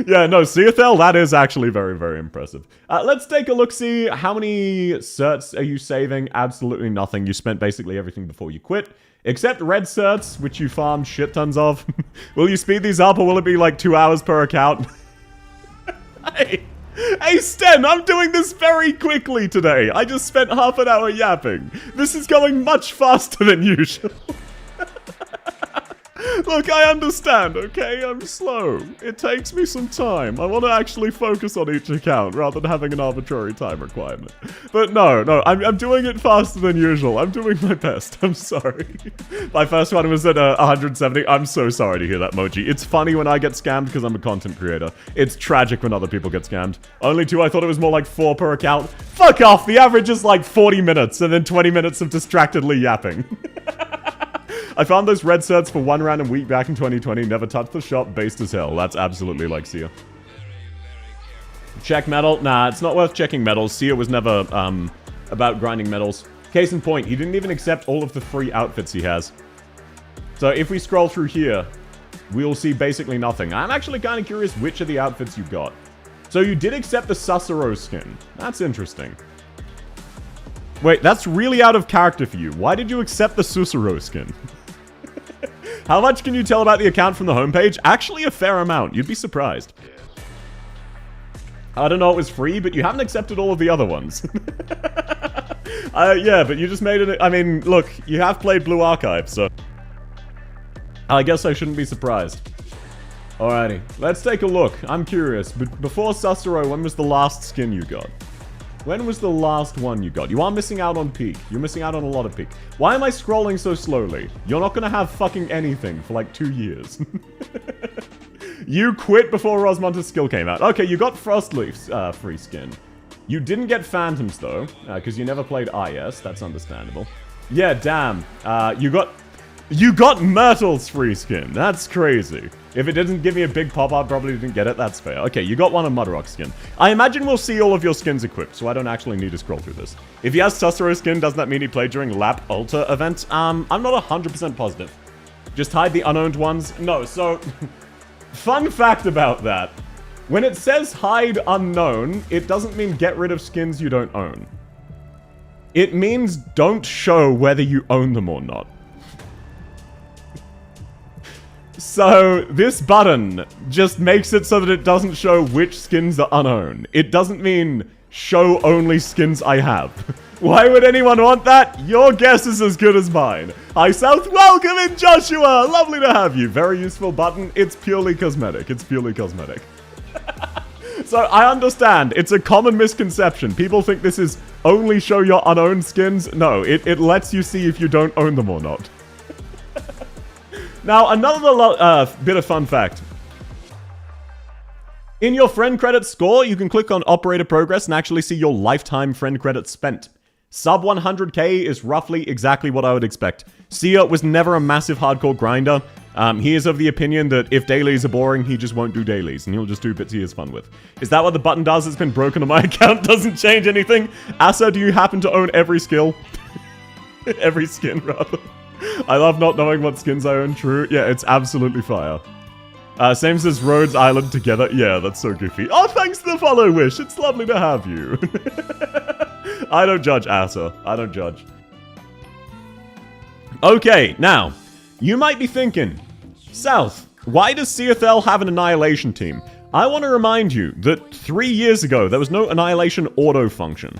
Yeah, no, Subathon, that is actually very, very impressive. Let's take a look, see how many certs are you saving? Absolutely nothing. You spent basically everything before you quit. Except red certs, which you farmed shit tons of. Will you speed these up, or will it be like 2 hours per account? Hey, Sten, I'm doing this very quickly today. I just spent half an hour yapping. This is going much faster than usual. Look, I understand, okay? I'm slow. It takes me some time. I want to actually focus on each account rather than having an arbitrary time requirement. But no, I'm doing it faster than usual. I'm doing my best. I'm sorry. My first one was at 170. I'm so sorry to hear that, Moji. It's funny when I get scammed because I'm a content creator. It's tragic when other people get scammed. Only 2, I thought it was more like 4 per account. Fuck off! The average is like 40 minutes and then 20 minutes of distractedly yapping. I found those red certs for 1 random week back in 2020. Never touched the shop. Based as hell. That's absolutely like Sia. Check metal? Nah, it's not worth checking metals. Sia was never, about grinding metals. Case in point, he didn't even accept all of the free outfits he has. So if we scroll through here, we'll see basically nothing. I'm actually kind of curious which of the outfits you got. So you did accept the Subathon skin. That's interesting. Wait, that's really out of character for you. Why did you accept the Subathon skin? How much can you tell about the account from the homepage? Actually, a fair amount. You'd be surprised. I don't know it was free, but you haven't accepted all of the other ones. Yeah, but you just made it... I mean, look, you have played Blue Archive, so... I guess I shouldn't be surprised. Alrighty, let's take a look. I'm curious. But before Subathon, when was the last skin you got? When was the last one you got? You are missing out on peak. You're missing out on a lot of peak. Why am I scrolling so slowly? You're not gonna have fucking anything for like 2 years. You quit before Rosmonta's skill came out. Okay, you got Frostleaf's free skin. You didn't get Phantoms though, because you never played IS. That's understandable. Yeah, damn. You got Myrtle's free skin. That's crazy. If it didn't give me a big pop-up, probably didn't get it. That's fair. Okay, you got one of Mudrock's skin. I imagine we'll see all of your skins equipped, so I don't actually need to scroll through this. If he has Subathon skin, doesn't that mean he played during Lap Ultra event? I'm not 100% positive. Just hide the unowned ones? No, so... Fun fact about that. When it says hide unknown, it doesn't mean get rid of skins you don't own. It means don't show whether you own them or not. So, this button just makes it so that it doesn't show which skins are unowned. It doesn't mean show only skins I have. Why would anyone want that? Your guess is as good as mine. Hi South, welcome in Joshua! Lovely to have you. Very useful button. It's purely cosmetic. It's purely cosmetic. So, I understand. It's a common misconception. People think this is only show your unowned skins. No, it lets you see if you don't own them or not. Now, another bit of fun fact. In your friend credit score, you can click on operator progress and actually see your lifetime friend credits spent. Sub 100k is roughly exactly what I would expect. Sia was never a massive hardcore grinder. He is of the opinion that if dailies are boring, he just won't do dailies, and he'll just do bits he has fun with. Is that what the button does? It's been broken on my account, doesn't change anything? Asa, do you happen to own every skill? Every skin, rather. I love not knowing what skins I own, true. Yeah, it's absolutely fire. Same as Rhodes Island together. Yeah, that's so goofy. Oh, thanks to the follow, Wish. It's lovely to have you. I don't judge, Asa. I don't judge. Okay, now, you might be thinking, South, why does Subathon have an Annihilation team? I want to remind you that 3 years ago, there was no Annihilation auto function.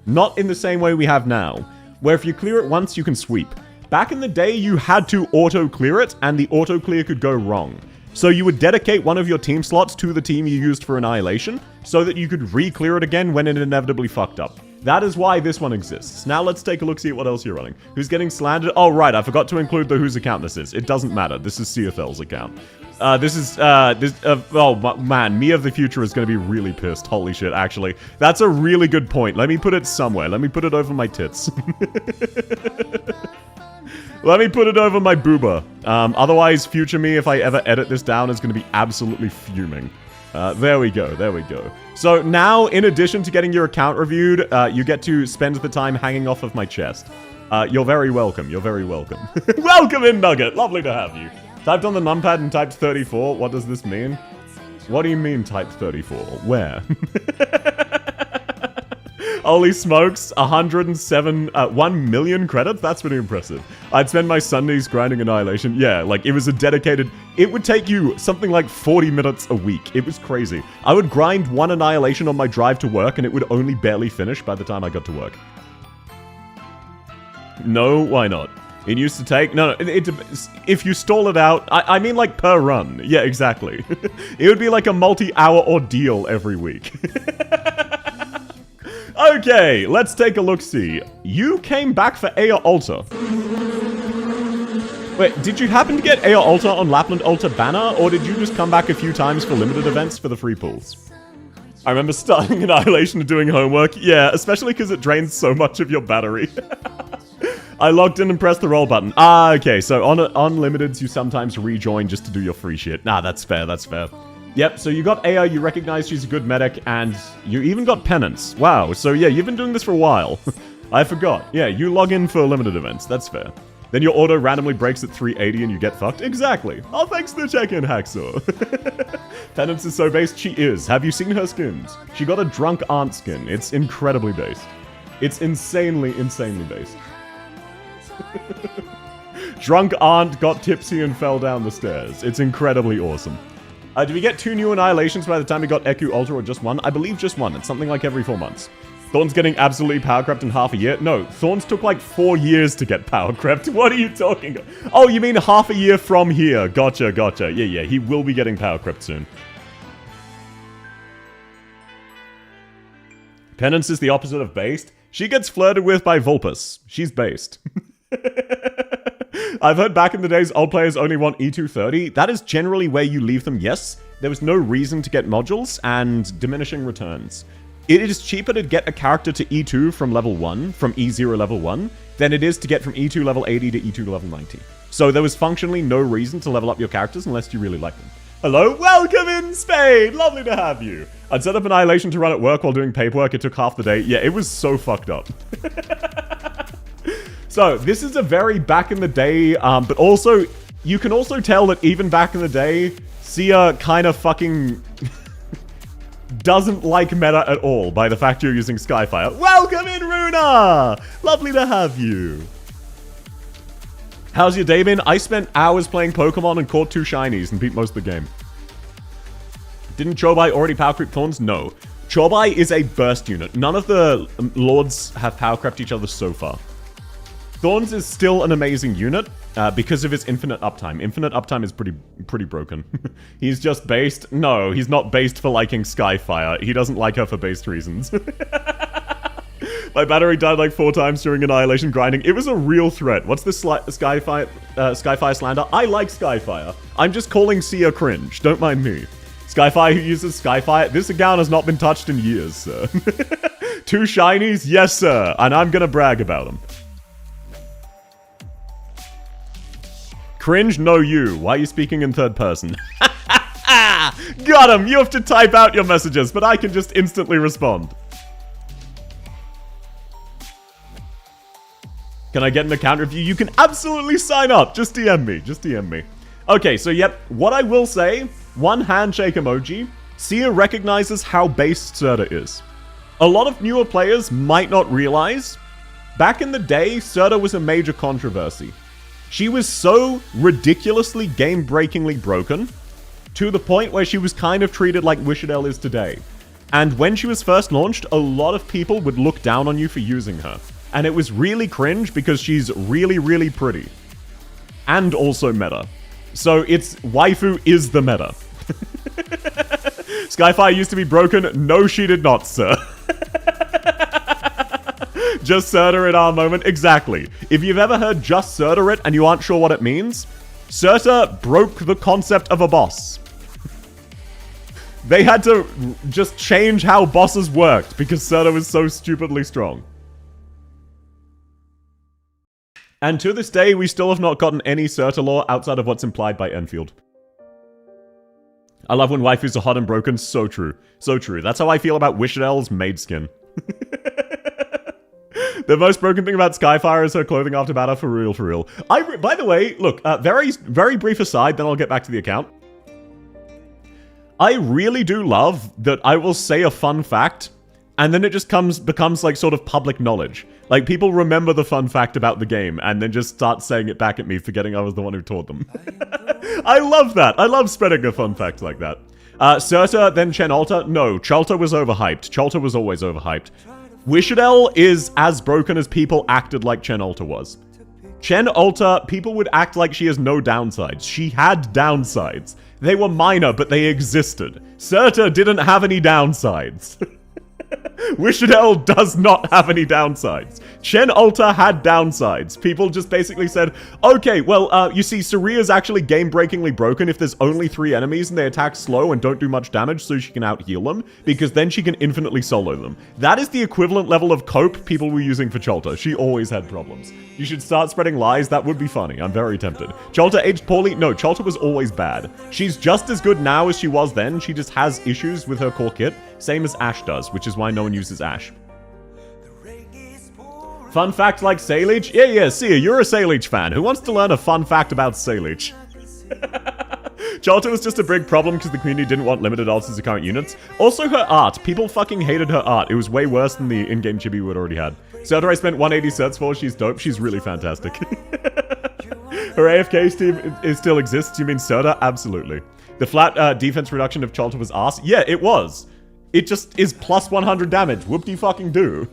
Not in the same way we have now, where if you clear it once, you can sweep. Back in the day, you had to auto-clear it, and the auto-clear could go wrong. So you would dedicate one of your team slots to the team you used for Annihilation, so that you could re-clear it again when it inevitably fucked up. That is why this one exists. Now let's take a look, see at what else you're running. Who's getting slandered? Oh, right, I forgot to include whose account this is. It doesn't matter. This is Subathl's account. Oh, man, me of the future is going to be really pissed. Holy shit, actually. That's a really good point. Let me put it somewhere. Let me put it over my tits. Let me put it over my booba. Otherwise, future me, if I ever edit this down, is going to be absolutely fuming. There we go, there we go. So now, in addition to getting your account reviewed, you get to spend the time hanging off of my chest. You're very welcome, you're very welcome. Welcome in, Nugget, lovely to have you. Typed on the numpad and typed 34, what does this mean? What do you mean type 34? Where? Holy smokes, 1 million credits? That's pretty impressive. I'd spend my Sundays grinding Annihilation. Yeah, like, it was a dedicated... It would take you something like 40 minutes a week. It was crazy. I would grind 1 Annihilation on my drive to work, and it would only barely finish by the time I got to work. No, why not? It used to take... No, if you stall it out... I mean, like, per run. Yeah, exactly. It would be like a multi-hour ordeal every week. Okay, let's take a look-see. You came back for Ea Alta. Wait, did you happen to get Ea Alta on Lapland Alta banner, or did you just come back a few times for limited events for the free pools? I remember starting Annihilation and doing homework. Yeah, especially because it drains so much of your battery. I logged in and pressed the roll button. Ah, okay, so on limiteds, you sometimes rejoin just to do your free shit. Nah, that's fair, that's fair. Yep, so you got Ea, you recognize she's a good medic, and you even got Penance. Wow, so yeah, you've been doing this for a while. I forgot. Yeah, you log in for limited events, that's fair. Then your auto randomly breaks at 380 and you get fucked? Exactly. Oh, thanks for the check-in, Hacksaw. Penance is so based, she is. Have you seen her skins? She got a drunk aunt skin. It's incredibly based. It's insanely, insanely based. Drunk aunt got tipsy and fell down the stairs. It's incredibly awesome. Did we get 2 new Annihilations by the time we got Eku Ultra, or just 1? I believe just 1. It's something like every 4 months. Thorn's getting absolutely power crept in half a year? No, Thorn's took like 4 years to get power crept. What are you talking about? Oh, you mean half a year from here. Gotcha, gotcha. Yeah, he will be getting power crept soon. Penance is the opposite of based. She gets flirted with by Vulpus. She's based. I've heard back in the days old players only want E230. That is generally where you leave them, yes. There was no reason to get modules and diminishing returns. It is cheaper to get a character to E2 from level 1, from E0 level 1, than it is to get from E2 level 80 to E2 level 90. So there was functionally no reason to level up your characters unless you really like them. Hello, welcome in, Spade! Lovely to have you. I'd set up Annihilation to run at work while doing paperwork. It took half the day. Yeah, it was so fucked up. So, this is a very back in the day, but also, you can also tell that even back in the day, Sia kind of fucking doesn't like meta at all by the fact you're using Skyfire. Welcome in, Runa! Lovely to have you. How's your day been? I spent hours playing Pokemon and caught 2 shinies and beat most of the game. Didn't Chobai already power creep Thorns? No. Chobai is a burst unit. None of the lords have power crept each other so far. Thorns is still an amazing unit because of his infinite uptime. Infinite uptime is pretty broken. He's just based. No, he's not based for liking Skyfire. He doesn't like her for based reasons. My battery died like 4 times during Annihilation grinding. It was a real threat. What's this Skyfire slander? I like Skyfire. I'm just calling Sia cringe. Don't mind me. Skyfire who uses Skyfire. This account has not been touched in years, sir. 2 shinies? Yes, sir. And I'm gonna brag about them. Cringe? No, you. Why are you speaking in third person? Got him! You have to type out your messages, but I can just instantly respond. Can I get an account review? You can absolutely sign up. Just DM me. Just DM me. Okay, so yep. What I will say, 1 handshake emoji. Sia recognizes how based Serta is. A lot of newer players might not realize, back in the day, Serta was a major controversy. She was so ridiculously game-breakingly broken, to the point where she was kind of treated like Wishadel is today. And when she was first launched, a lot of people would look down on you for using her. And it was really cringe because she's really, really pretty. And also meta. So it's waifu is the meta. Skyfire used to be broken. No, she did not, sir. Just Serta it our moment. Exactly. If you've ever heard just Serta it and you aren't sure what it means, Serta broke the concept of a boss. They had to just change how bosses worked because Serta was so stupidly strong. And to this day, we still have not gotten any Serta lore outside of what's implied by Enfield. I love when waifus are hot and broken. So true. So true. That's how I feel about Wishadel's maid skin. The most broken thing about Skyfire is her clothing after battle, for real, for real. By the way, look, very brief aside, then I'll get back to the account. I really do love that I will say a fun fact, and then it just becomes like sort of public knowledge. Like, people remember the fun fact about the game, and then just start saying it back at me, forgetting I was the one who taught them. I love that. I love spreading a fun fact like that. Surta, then Chen Alta. No, Chalta was overhyped. Chalta was always overhyped. Wishadel is as broken as people acted like Chen Alta was. Chen Alta, people would act like she has no downsides. She had downsides. They were minor, but they existed. Surta didn't have any downsides. Wishadel does not have any downsides. Chen Alta had downsides. People just basically said, okay, well, you see, Saria's actually game-breakingly broken if there's only 3 enemies and they attack slow and don't do much damage, so she can out-heal them, because then she can infinitely solo them. That is the equivalent level of cope people were using for Chalta. She always had problems. You should start spreading lies. That would be funny. I'm very tempted. Chalta aged poorly? No, Chalta was always bad. She's just as good now as she was then. She just has issues with her core kit, same as Ashe does, which is why no one uses Ashe. Fun fact like Saleech? Yeah, Sia, you're a Saleech fan. Who wants to learn a fun fact about Saleech? Chalta was just a big problem because the community didn't want limited ults as the current units. Also her art. People fucking hated her art. It was way worse than the in-game chibi we had already had. Surta I spent 180 certs for. She's dope. She's really fantastic. Her AFK team still exists. You mean Surta? Absolutely. The flat defense reduction of Chalta was arse. Yeah, it was. It just is plus 100 damage. Whoop-de-fucking-do.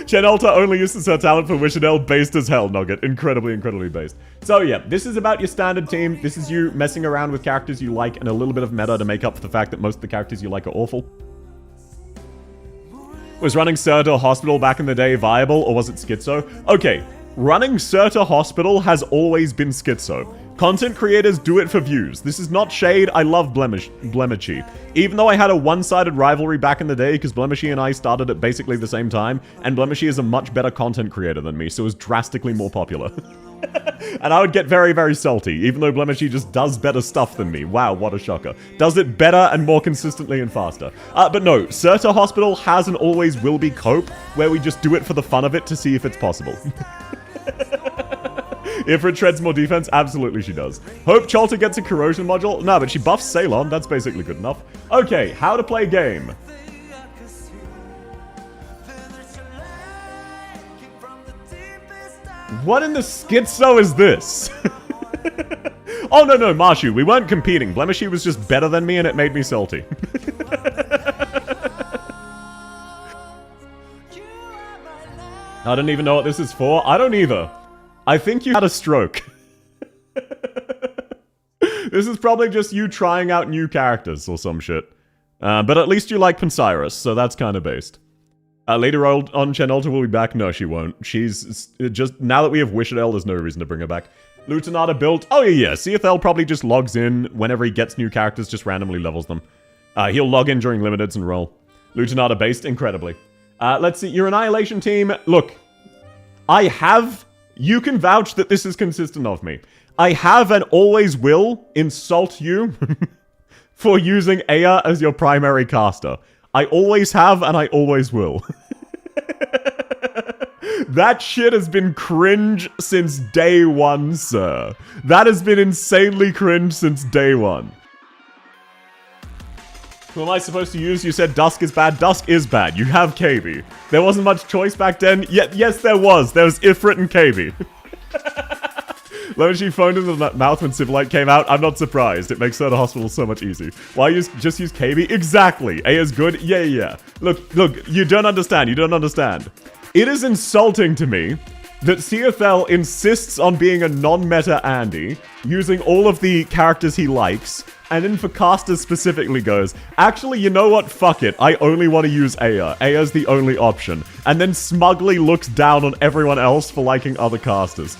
Chen Alta only uses her talent for Wishadel, based as hell, Nugget. Incredibly based. So yeah, this is about your standard team. This is you messing around with characters you like and a little bit of meta to make up for the fact that most of the characters you like are awful. Was running Surta Hospital back in the day viable, or was it schizo? Okay, running Surta Hospital has always been schizo. Content creators do it for views. This is not shade. I love Blemishy. Even though I had a one-sided rivalry back in the day because Blemishy and I started at basically the same time, and Blemishy is a much better content creator than me, so is drastically more popular. And I would get very salty, even though Blemishy just does better stuff than me. Wow, what a shocker. Does it better and more consistently and faster. But no, Surta Hospital has and always will be cope, where we just do it for the fun of it to see if it's possible. Ifrit treads more defense? Absolutely she does. Hope Chalta gets a corrosion module? No, but she buffs Ceylon. That's basically good enough. Okay, how to play game. What in the schizo is this? Oh, no, Marshu, we weren't competing. Blemishy was just better than me and it made me salty. I don't even know what this is for. I don't either. I think you had a stroke. This is probably just you trying out new characters or some shit. But at least you like Pancyrus, so that's kind of based. Later on, Chen Alta will be back. No, she won't. She's just... Now that we have Wishadel, there's no reason to bring her back. Lutanata built... Oh, yeah. CFL probably just logs in whenever he gets new characters, just randomly levels them. He'll log in during limiteds and roll. Lutanata based, incredibly. Let's see. Your Annihilation team... Look. I have... You can vouch that this is consistent of me. I have and always will insult you for using Aya as your primary caster. I always have and I always will. That shit has been cringe since day one, sir. That has been insanely cringe since day one. Who am I supposed to use? You said Dusk is bad. Dusk is bad. You have KB. There wasn't much choice back then. Yes, there was. There was Ifrit and KB. When she phoned in the mouth when Civilite came out, I'm not surprised. It makes Surta Hospital so much easy. Why just use KB? Exactly. A is good? Yeah. Look, you don't understand. You don't understand. It is insulting to me that CFL insists on being a non-meta Andy, using all of the characters he likes, and then for casters specifically goes, actually, you know what? Fuck it. I only want to use Aya. Aya's the only option. And then smugly looks down on everyone else for liking other casters.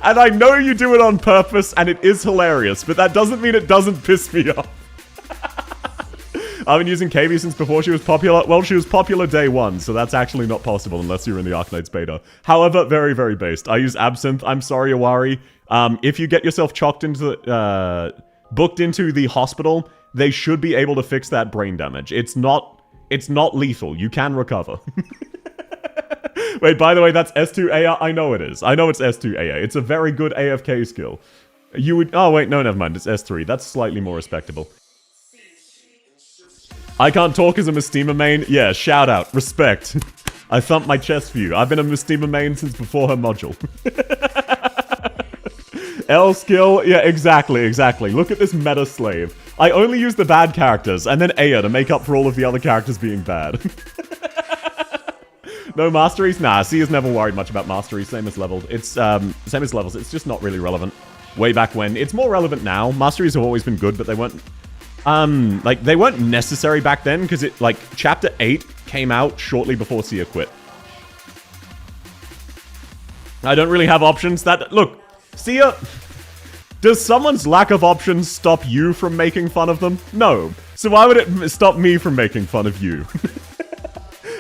And I know you do it on purpose, and it is hilarious, but that doesn't mean it doesn't piss me off. I've been using KB since before she was popular. Well, she was popular day one, so that's actually not possible unless you're in the Arknights beta. However, very based. I use Absinthe. I'm sorry, Awari. If you get yourself booked into the hospital, they should be able to fix that brain damage. It's not lethal. You can recover. Wait, by the way, that's S2 Aya? I know it is. I know it's S2 Aya. It's a very good AFK skill. You would... Oh, wait, no, never mind. It's S3. That's slightly more respectable. I can't talk as a Mystima main. Yeah, shout out. Respect. I thumped my chest for you. I've been a Mystima main since before her module. L skill. Yeah, exactly. Look at this meta slave. I only use the bad characters, and then Aya to make up for all of the other characters being bad. No masteries? Nah, Sia's never worried much about masteries. Same as leveled. It's, same as levels. It's just not really relevant. Way back when. It's more relevant now. Masteries have always been good, but they weren't... like, they weren't necessary back then, because it, like, Chapter 8 came out shortly before Sia quit. I don't really have options. Look, Sia... Does someone's lack of options stop you from making fun of them? No. So why would it stop me from making fun of you?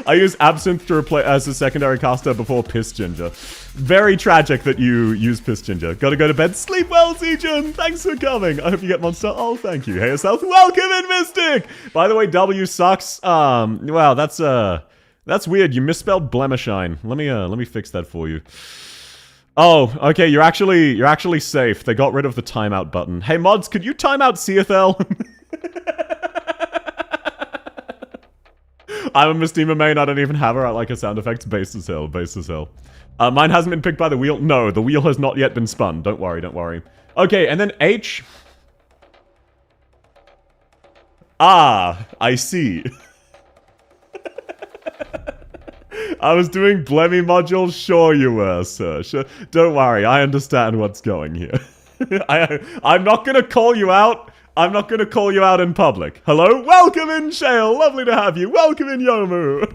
I use Absinthe to replace as a secondary caster before Piss Ginger. Very tragic that you use Piss Ginger. Gotta go to bed. Sleep well, Sejun! Thanks for coming. I hope you get Monster. Oh, thank you. Hey yourself. Welcome in, Mystic! By the way, W sucks. Wow, that's weird. You misspelled Blemishine. Let me fix that for you. Oh, okay, you're actually safe. They got rid of the timeout button. Hey mods, could you time out CFL? I'm a Mystima main, I don't even have her. I like her sound effects. Base as hell, base as hell. Mine hasn't been picked by the wheel. No, the wheel has not yet been spun. Don't worry, don't worry. Okay, and then H. Ah, I see. I was doing Blemmy modules? Sure you were, sir. Sure. Don't worry, I understand what's going here. I'm not gonna call you out. I'm not gonna call you out in public. Hello? Welcome in, Shale! Lovely to have you. Welcome in, Yomu!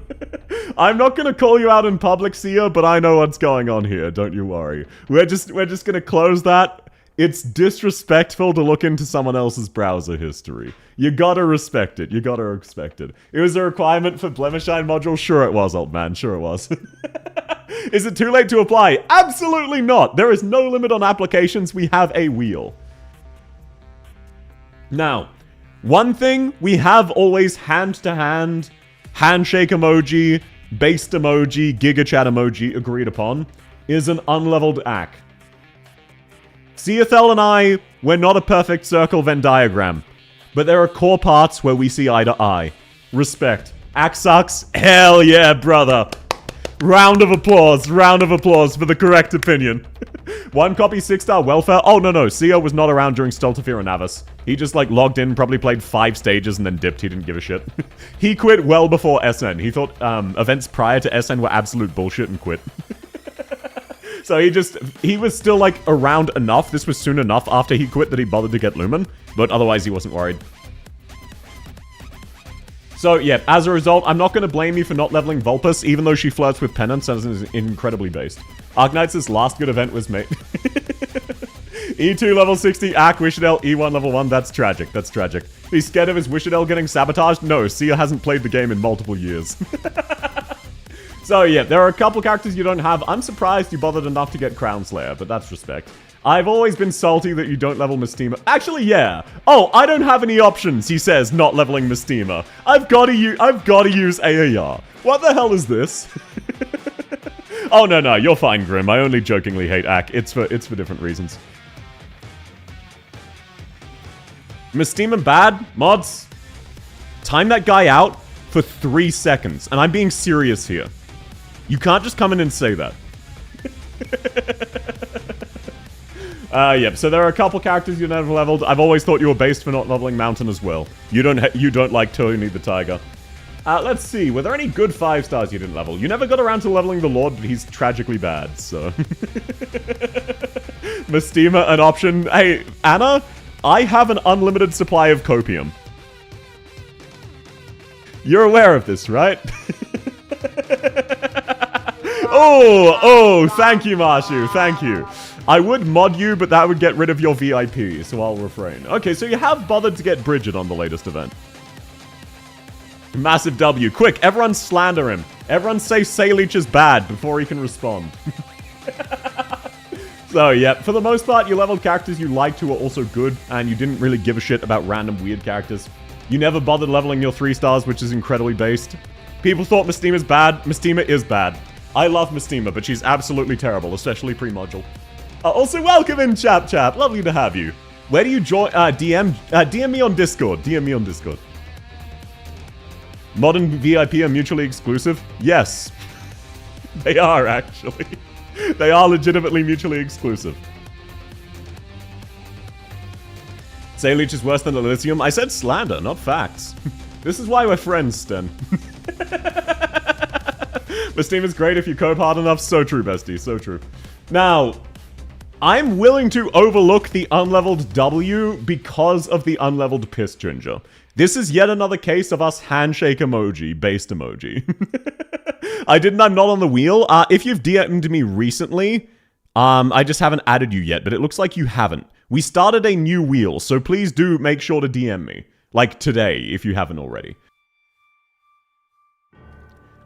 I'm not gonna call you out in public, Sia, but I know what's going on here, don't you worry. We're just gonna close that. It's disrespectful to look into someone else's browser history. You gotta respect it. You gotta respect it. It was a requirement for Blemishine module? Sure it was, old man. Sure it was. Is it too late to apply? Absolutely not! There is no limit on applications. We have a wheel. Now, one thing we have always hand-to-hand, handshake emoji, based emoji, gigachat emoji agreed upon is an unleveled ACK. CFL and I, we're not a perfect circle Venn diagram, but there are core parts where we see eye to eye. Respect. ACK sucks? Hell yeah, brother. Round of applause for the correct opinion. 1 copy, 6-star welfare. Oh, no. Sia was not around during Stultifere and Navis. He just, like, logged in, probably played 5 stages, and then dipped. He didn't give a shit. He quit well before SN. He thought events prior to SN were absolute bullshit and quit. So he was still, like, around enough. This was soon enough after he quit that he bothered to get Lumen. But otherwise, he wasn't worried. So, yeah, as a result, I'm not going to blame you for not leveling Vulpus, even though she flirts with Penance and is incredibly based. Arknights' last good event was made. E2 level 60, Ak, Wishadel, E1 level 1, that's tragic, that's tragic. He's scared of his Wishadel getting sabotaged? No, Sia hasn't played the game in multiple years. So, yeah, there are a couple characters you don't have. I'm surprised you bothered enough to get Crown Slayer, but that's respect. I've always been salty that you don't level Mystima. Actually, yeah. Oh, I don't have any options, he says, not leveling Mystima. I've got to use AAR. What the hell is this? Oh, no, you're fine, Grim. I only jokingly hate Ak. It's for different reasons. Mystima bad? Mods? Time that guy out for 3 seconds. And I'm being serious here. You can't just come in and say that. Yep, so there are a couple characters you never leveled. I've always thought you were based for not leveling Mountain as well. You don't like Tony the Tiger. Let's see, were there any good 5-stars you didn't level? You never got around to leveling the Lord, but he's tragically bad, so... Mystima, an option. Hey, Anna, I have an unlimited supply of copium. You're aware of this, right? Oh, thank you, Marshu, thank you. I would mod you, but that would get rid of your VIP, so I'll refrain. Okay, so you have bothered to get Bridget on the latest event. Massive W. Quick, everyone slander him. Everyone say Sayleech is bad before he can respond. So, yeah, for the most part, you leveled characters you liked who were also good, and you didn't really give a shit about random weird characters. You never bothered leveling your 3-stars, which is incredibly based. People thought Mystima's bad. Mystima is bad. I love Mystima, but she's absolutely terrible, especially pre-module. Also, welcome in, Chap. Lovely to have you. Where do you join? DM me on Discord. DM me on Discord. Modern VIP are mutually exclusive? Yes. They are, actually. They are legitimately mutually exclusive. Say Leech is worse than Elysium? I said slander, not facts. This is why we're friends, Sten. The Steam is great if you cope hard enough. So true, bestie. So true. Now, I'm willing to overlook the unleveled W because of the unleveled Piss Ginger. This is yet another case of us handshake emoji, based emoji. I'm not on the wheel. If you've DM'd me recently, I just haven't added you yet, but it looks like you haven't. We started a new wheel, so please do make sure to DM me. Like today, if you haven't already.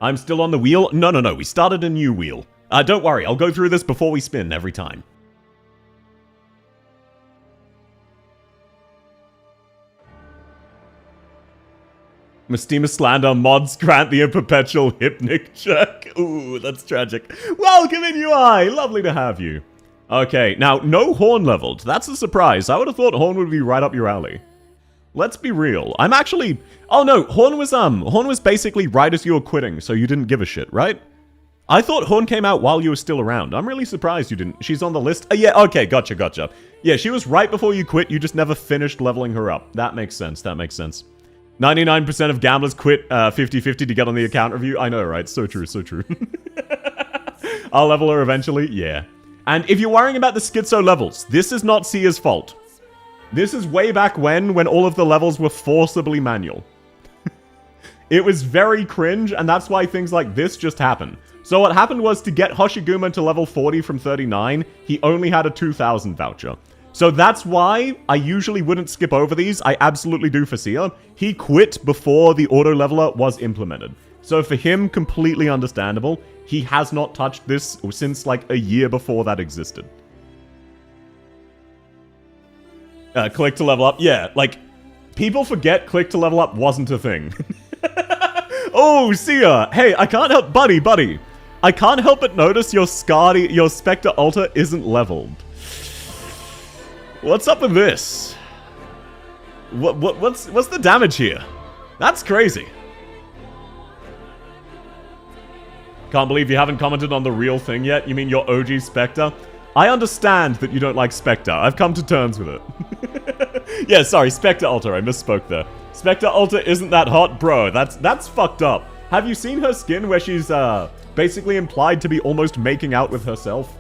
I'm still on the wheel? No, we started a new wheel. Don't worry, I'll go through this before we spin every time. Mystima slander mods grant the perpetual hypnic check. Ooh, that's tragic. Welcome in, UI! Lovely to have you. Okay, now, no Horn leveled. That's a surprise. I would have thought Horn would be right up your alley. Let's be real. I'm actually... Oh no, Horn was basically right as you were quitting, so you didn't give a shit, right? I thought Horn came out while you were still around. I'm really surprised you didn't. She's on the list. Yeah, okay, gotcha. Yeah, she was right before you quit, you just never finished leveling her up. That makes sense. 99% of gamblers quit 50-50 to get on the account review. I know, right? So true. I'll level her eventually. Yeah. And if you're worrying about the schizo levels, this is not Sia's fault. This is way back when all of the levels were forcibly manual. It was very cringe, and that's why things like this just happen. So what happened was, to get Hoshiguma to level 40 from 39, he only had a 2,000 voucher. So that's why I usually wouldn't skip over these. I absolutely do for Sia. He quit before the auto leveler was implemented. So for him, completely understandable. He has not touched this since like a year before that existed. Click to level up. Yeah, like, people forget click to level up wasn't a thing. Oh, Sia! Hey, I can't help... Buddy. I can't help but notice your Spectre Altar isn't leveled. What's up with this? What's the damage here? That's crazy. Can't believe you haven't commented on the real thing yet. You mean your OG Spectre? I understand that you don't like Spectre. I've come to terms with it. Yeah, sorry, Spectre Altar. I misspoke there. Spectre Altar isn't that hot? Bro, that's fucked up. Have you seen her skin where she's basically implied to be almost making out with herself?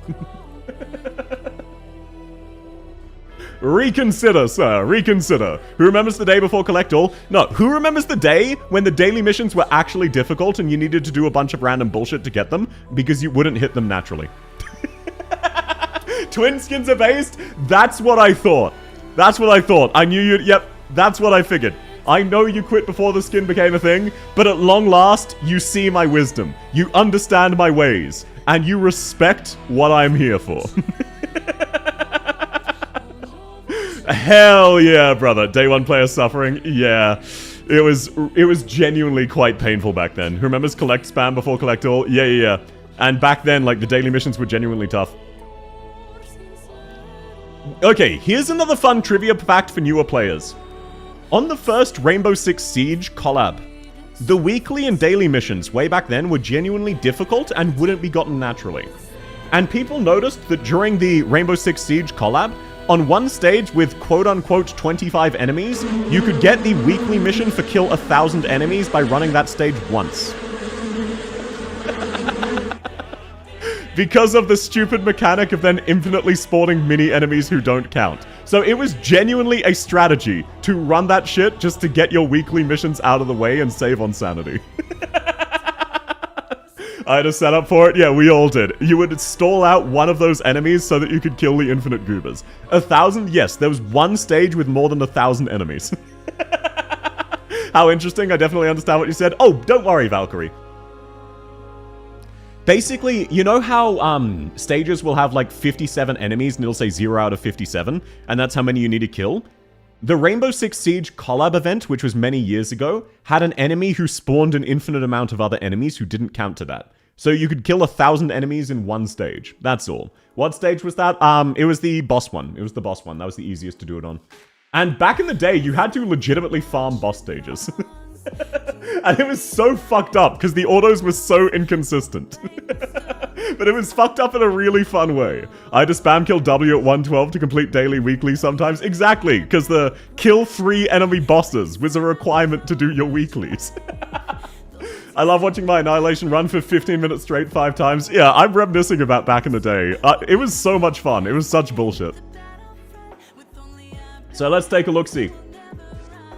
Reconsider, sir. Reconsider. Who remembers the day before Collect All? No, who remembers the day when the daily missions were actually difficult and you needed to do a bunch of random bullshit to get them because you wouldn't hit them naturally? Twin skins are based? That's what I thought. I knew you'd... Yep, that's what I figured. I know you quit before the skin became a thing, but at long last, you see my wisdom. You understand my ways. And you respect what I'm here for. Hell yeah, brother. Day one player suffering? Yeah. It was genuinely quite painful back then. Who remembers Collect Spam before Collect All? Yeah. And back then, like, the daily missions were genuinely tough. Okay, here's another fun trivia fact for newer players. On the first Rainbow Six Siege collab, the weekly and daily missions way back then were genuinely difficult and wouldn't be gotten naturally. And people noticed that during the Rainbow Six Siege collab, on one stage with quote-unquote 25 enemies, you could get the weekly mission for kill 1,000 enemies by running that stage once. Because of the stupid mechanic of then infinitely spawning mini-enemies who don't count. So it was genuinely a strategy to run that shit just to get your weekly missions out of the way and save on sanity. I had a setup for it? Yeah, we all did. You would stall out one of those enemies so that you could kill the infinite goobers. 1,000? Yes, there was one stage with more than 1,000 enemies. How interesting, I definitely understand what you said. Oh, don't worry, Valkyrie. Basically, you know how stages will have like 57 enemies and it'll say 0 out of 57, and that's how many you need to kill? The Rainbow Six Siege collab event, which was many years ago, had an enemy who spawned an infinite amount of other enemies who didn't count to that. So you could kill 1,000 enemies in one stage. That's all. What stage was that? It was the boss one. It was the boss one. That was the easiest to do it on. And back in the day, you had to legitimately farm boss stages. And it was so fucked up because the autos were so inconsistent. But it was fucked up in a really fun way. I had to spam kill W at 112 to complete daily, weekly sometimes. Exactly, because the kill 3 enemy bosses was a requirement to do your weeklies. I love watching my Annihilation run for 15 minutes straight 5 times. Yeah, I'm reminiscing about back in the day. It was so much fun. It was such bullshit. So let's take a look-see.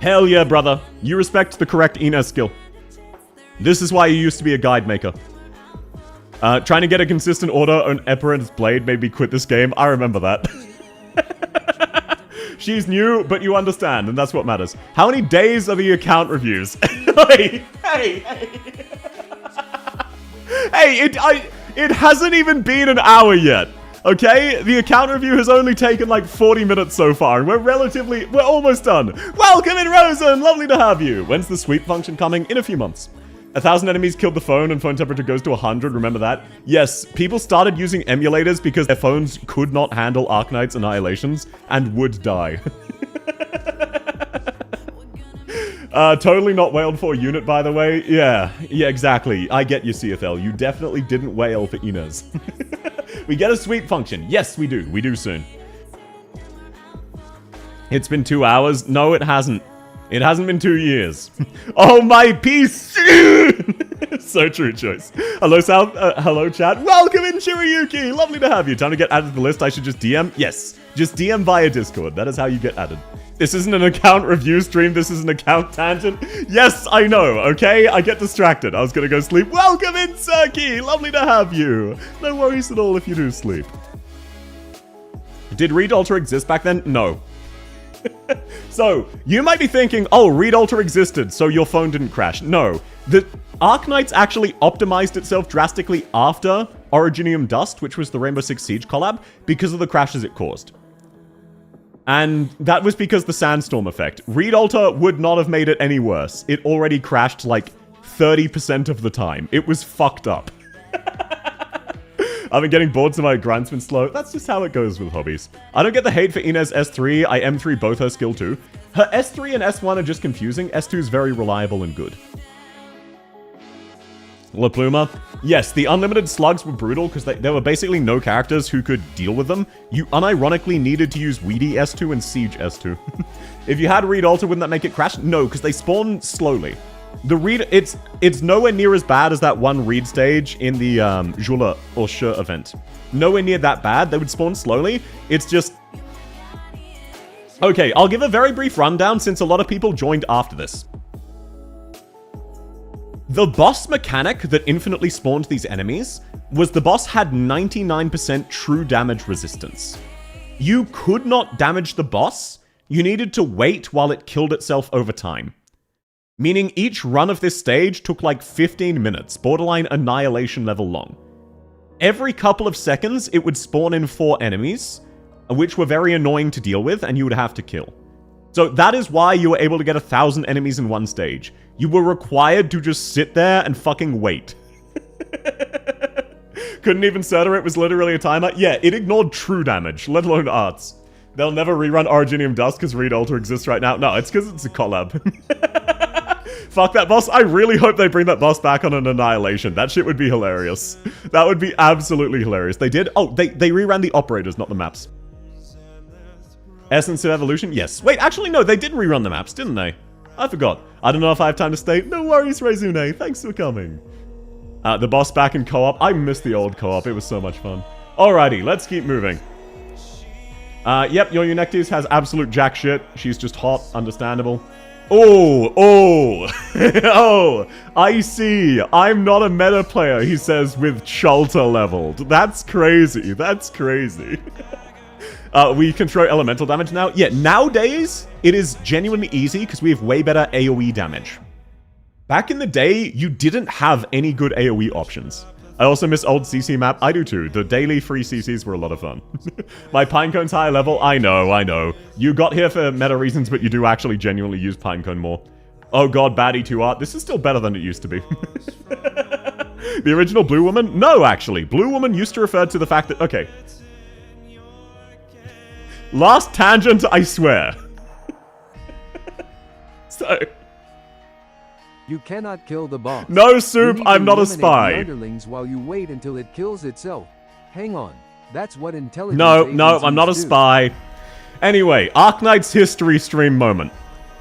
Hell yeah, brother. You respect the correct Inez skill. This is why you used to be a guide maker. Trying to get a consistent order on Eperon's blade made me quit this game. I remember that. She's new, but you understand, and that's what matters. How many days are the account reviews? Hey! Hey, it hasn't even been an hour yet. Okay? The account review has only taken like 40 minutes so far, and we're almost done. Welcome in, Rosen! Lovely to have you. When's the sweep function coming? In a few months. 1,000 enemies killed the phone and phone temperature goes to 100, remember that? Yes, people started using emulators because their phones could not handle Arknights annihilations and would die. Totally not wailed for unit, by the way. Yeah, exactly. I get you, CFL. You definitely didn't wail for Inez. We get a sweep function. Yes, we do. We do soon. It's been 2 hours. No, it hasn't. It hasn't been 2 years. Oh, my PC! So true, Choice. Hello, South. Hello, chat. Welcome in, Shirayuki. Lovely to have you. Time to get added to the list. I should just DM? Yes. Just DM via Discord. That is how you get added. This isn't an account review stream. This is an account tangent. Yes, I know, okay? I get distracted. I was gonna go sleep. Welcome in, Serki. Lovely to have you. No worries at all if you do sleep. Did Read Alter exist back then? No. So, you might be thinking, oh, Read Alter existed, so your phone didn't crash. No. The Arknights actually optimized itself drastically after Originium Dust, which was the Rainbow Six Siege collab, because of the crashes it caused. And that was because the Sandstorm effect. Read Alter would not have made it any worse. It already crashed like 30% of the time. It was fucked up. I've been getting bored, so my grind's been slow. That's just how it goes with hobbies. I don't get the hate for Inez S3. I M3 both her skill too. Her S3 and S1 are just confusing. S2 is very reliable and good. La Pluma. Yes, the unlimited slugs were brutal because there were basically no characters who could deal with them. You unironically needed to use Weedy S2 and Siege S2. If you had Read Alter, wouldn't that make it crash? No, because they spawn slowly. The Read, it's nowhere near as bad as that one Read stage in the Jula or Sure event. Nowhere near that bad. They would spawn slowly. It's just... Okay, I'll give a very brief rundown since a lot of people joined after this. The boss mechanic that infinitely spawned these enemies was the boss had 99% true damage resistance. You could not damage the boss. You needed to wait while it killed itself over time. Meaning each run of this stage took like 15 minutes, borderline annihilation level long. Every couple of seconds, it would spawn in 4 enemies, which were very annoying to deal with, and you would have to kill. So that is why you were able to get 1,000 enemies in one stage. You were required to just sit there and fucking wait. Couldn't even stutter, it was literally a timer. Yeah, it ignored true damage, let alone arts. They'll never rerun Originium Dust because Read Alter exists right now. No, it's because it's a collab. Fuck that boss. I really hope they bring that boss back on an Annihilation. That shit would be hilarious. That would be absolutely hilarious. They did? Oh, they reran the operators, not the maps. Essence of Evolution? Yes. Wait, actually, no, they did rerun the maps, didn't they? I forgot. I don't know if I have time to stay. No worries, Rezune. Thanks for coming. The boss back in co-op. I miss the old co-op. It was so much fun. Alrighty, let's keep moving. Yep, your Eunectes has absolute jack shit. She's just hot. Understandable. Oh, oh, I see. I'm not a meta player, he says, with Shelter leveled. That's crazy. That's crazy. We control elemental damage now. Yeah, nowadays, it is genuinely easy because we have way better AoE damage. Back in the day, you didn't have any good AoE options. I also miss old CC map. I do too. The daily free CCs were a lot of fun. My Pinecone's high level. I know. You got here for meta reasons, but you do actually genuinely use Pinecone more. Oh god, baddie 2 art. This is still better than it used to be. The original Blue Woman? No, actually. Blue Woman used to refer to the fact that... Okay. Last tangent, I swear. So... You cannot kill the boss. No, You Soup, need to I'm not a eliminate spy. the underlings while you wait until it kills itself. Hang on. That's what intelligence No, I'm agencies not a do. spy. Anyway, Arknights history stream moment.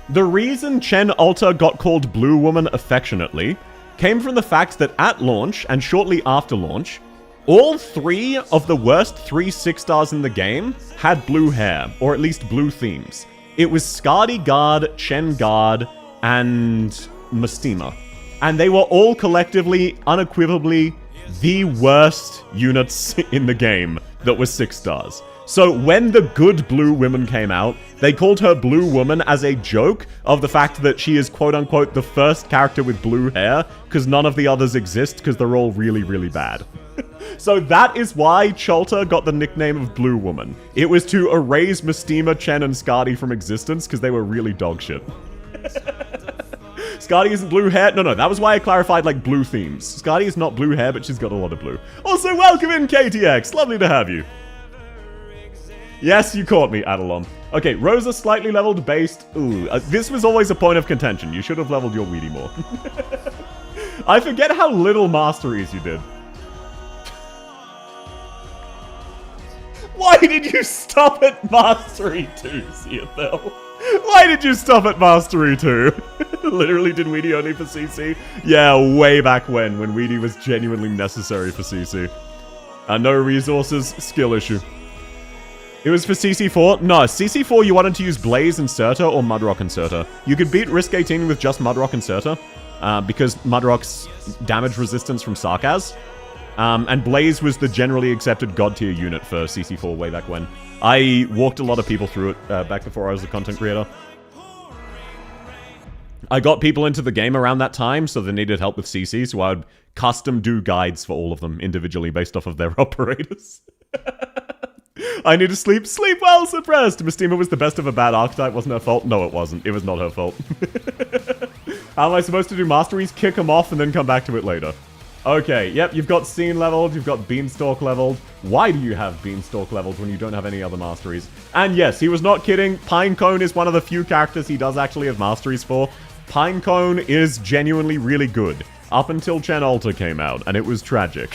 The reason Chen Alta got called Blue Woman affectionately came from the fact that at launch and shortly after launch, all 3 of the worst 3 6-stars in the game had blue hair, or at least blue themes. It was Skadi Guard, Chen Guard, and Mystima. And they were all collectively, unequivocally, the worst units in the game that were 6 stars. So when the good Blue Woman came out, they called her Blue Woman as a joke of the fact that she is quote-unquote the first character with blue hair, because none of the others exist because they're all really, really bad. So that is why Cholta got the nickname of Blue Woman. It was to erase Mystima, Chen, and Skadi from existence because they were really dog shit. Skadi isn't blue hair. No, that was why I clarified, like, blue themes. Skadi is not blue hair, but she's got a lot of blue. Also, welcome in, KTX. Lovely to have you. Yes, you caught me, Adelon. Okay, Rosa slightly leveled based. Ooh, this was always a point of contention. You should have leveled your Weedy more. I forget how little masteries you did. Why did you stop at Mastery 2, Seathel? Why did you stop at Mastery 2? Literally, did Weedy only for CC? Yeah, way back when Weedy was genuinely necessary for CC. No resources, skill issue. It was for CC4? No, CC4 you wanted to use Blaze Inserter or Mudrock Inserter. You could beat Risk 18 with just Mudrock Inserter, because Mudrock's damage resistance from Sarkaz. And Blaze was the generally accepted god tier unit for CC4 way back when. I walked a lot of people through it back before I was a content creator. I got people into the game around that time, so they needed help with CC, so I would custom do guides for all of them individually based off of their operators. I need to sleep. Sleep well, suppressed. Mystima was the best of a bad archetype. Wasn't her fault? No, it wasn't. It was not her fault. How am I supposed to do masteries? Kick them off and then come back to it later. Okay, yep, you've got Scene leveled, you've got Beanstalk leveled. Why do you have Beanstalk leveled when you don't have any other masteries? And yes, he was not kidding. Pinecone is one of the few characters he does actually have masteries for. Pinecone is genuinely really good. Up until Chen Alta came out, and it was tragic.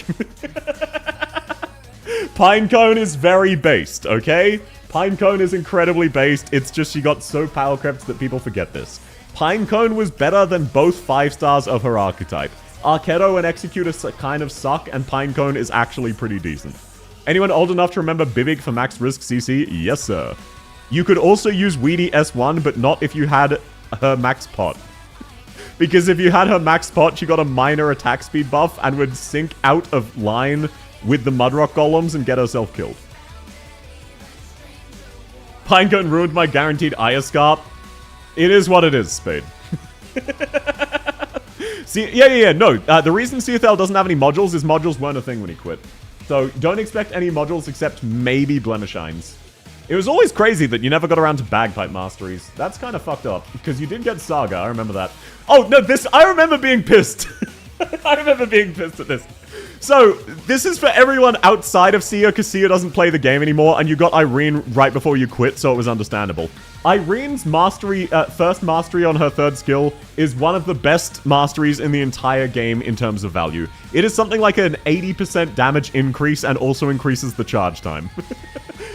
Pinecone is very based, okay? Pinecone is incredibly based, it's just she got so power crept that people forget this. Pinecone was better than both 5 stars of her archetype. Arketo and Executor kind of suck, and Pinecone is actually pretty decent. Anyone old enough to remember Bibig for max risk CC? Yes, sir. You could also use Weedy S1, but not if you had her max pot. Because if you had her max pot, she got a minor attack speed buff and would sink out of line with the Mudrock Golems and get herself killed. Pinecone ruined my guaranteed Ioscarp. It is what it is, Spade. See, no. The reason CFL doesn't have any modules is modules weren't a thing when he quit. So don't expect any modules except maybe Blemishines. It was always crazy that you never got around to Bagpipe Masteries. That's kind of fucked up, because you did get Saga, I remember that. Oh, no, I remember being pissed. I remember being pissed at this. So, this is for everyone outside of Sia, because Sia doesn't play the game anymore, and you got Irene right before you quit, so it was understandable. Irene's mastery, first mastery on her third skill is one of the best masteries in the entire game in terms of value. It is something like an 80% damage increase and also increases the charge time.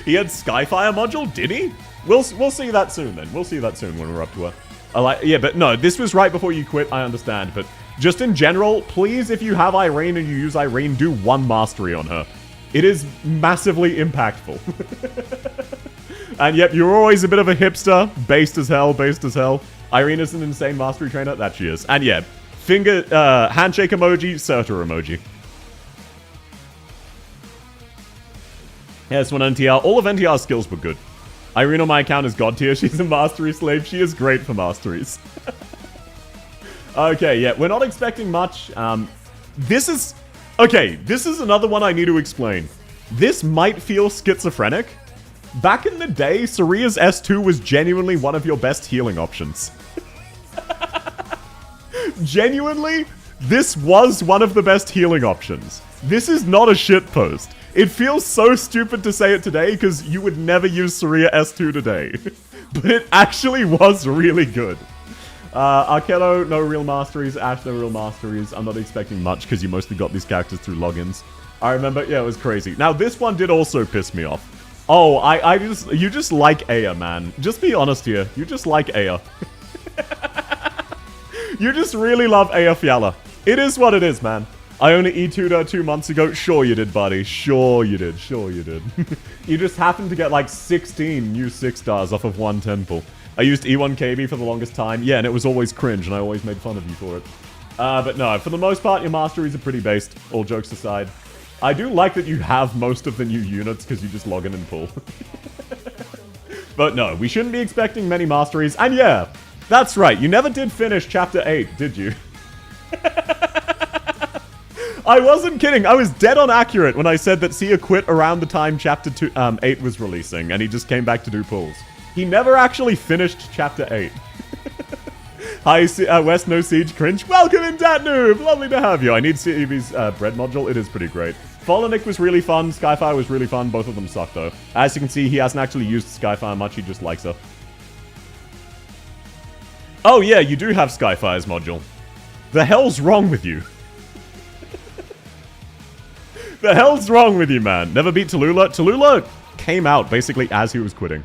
He had Skyfire module, did he? We'll see that soon then. We'll see that soon when we're up to her. Yeah, but no, this was right before you quit, I understand, but just in general, please, if you have Irene and you use Irene, do one mastery on her. It is massively impactful. And yep, you're always a bit of a hipster. Based as hell, based as hell. Irene is an insane mastery trainer. That she is. And yeah, handshake emoji, Surtur emoji. Yes, one NTR. All of NTR's skills were good. Irene on my account is god tier. She's a mastery slave. She is great for masteries. Okay, yeah, we're not expecting much. This is another one I need to explain. This might feel schizophrenic. Back in the day, Saria's S2 was genuinely one of your best healing options. Genuinely, This was one of the best healing options. This is not a shitpost. It feels so stupid to say it today because you would never use Saria S2 today. But it actually was really good. Arkello, no real masteries. Ash, no real masteries. I'm not expecting much because you mostly got these characters through logins. I remember, yeah, it was crazy. Now, this one did also piss me off. Oh, you just like Aya, man. Just be honest here. You just like Aya. You just really love Aya Fiala. It is what it is, man. I only E2'd her 2 months ago. Sure you did, buddy. Sure you did. Sure you did. You just happened to get like 16 new 6-stars off of one temple. I used E1KB for the longest time. Yeah, and it was always cringe, and I always made fun of you for it. But no, for the most part, your masteries are pretty based, all jokes aside. I do like that you have most of the new units, because you just log in and pull. But no, we shouldn't be expecting many masteries. And yeah, that's right, you never did finish Chapter 8, did you? I wasn't kidding. I was dead on accurate when I said that Sia quit around the time Chapter 8 was releasing, and he just came back to do pulls. He never actually finished Chapter 8. Hi, West No Siege cringe. Welcome in, Dat Noob! Lovely to have you. I need CEV's bread module. It is pretty great. Fallenik was really fun. Skyfire was really fun. Both of them suck, though. As you can see, he hasn't actually used Skyfire much. He just likes her. Oh, yeah, you do have Skyfire's module. The hell's wrong with you? The hell's wrong with you, man? Never beat Tallulah? Tallulah came out basically as he was quitting.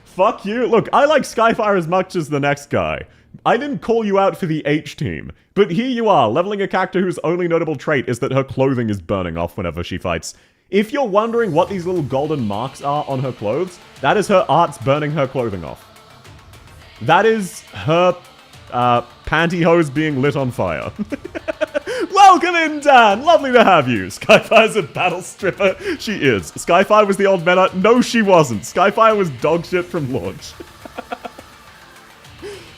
Fuck you. Look, I like Skyfire as much as the next guy. I didn't call you out for the H team. But here you are, leveling a character whose only notable trait is that her clothing is burning off whenever she fights. If you're wondering what these little golden marks are on her clothes, that is her arts burning her clothing off. That is her pantyhose being lit on fire. Welcome in, Dan! Lovely to have you. Skyfire's a battle stripper. She is. Skyfire was the old meta. No, she wasn't. Skyfire was dog shit from launch.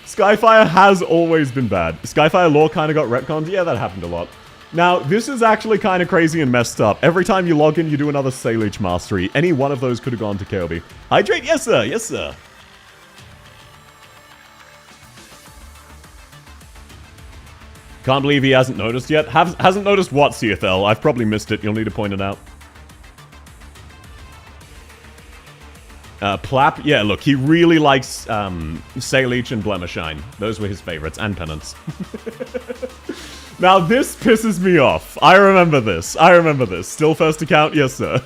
Skyfire has always been bad. Skyfire lore kind of got retconned. Yeah, that happened a lot. Now, this is actually kind of crazy and messed up. Every time you log in, you do another Salish mastery. Any one of those could have gone to Kirby. Hydrate? Yes, sir. Yes, sir. Can't believe he hasn't noticed yet. Hasn't noticed what, CFL? I've probably missed it. You'll need to point it out. Plap? Yeah, look, he really likes Saleech and Blemishine. Those were his favorites, and Penance. Now, this pisses me off. I remember this. I remember this. Still first account? Yes, sir.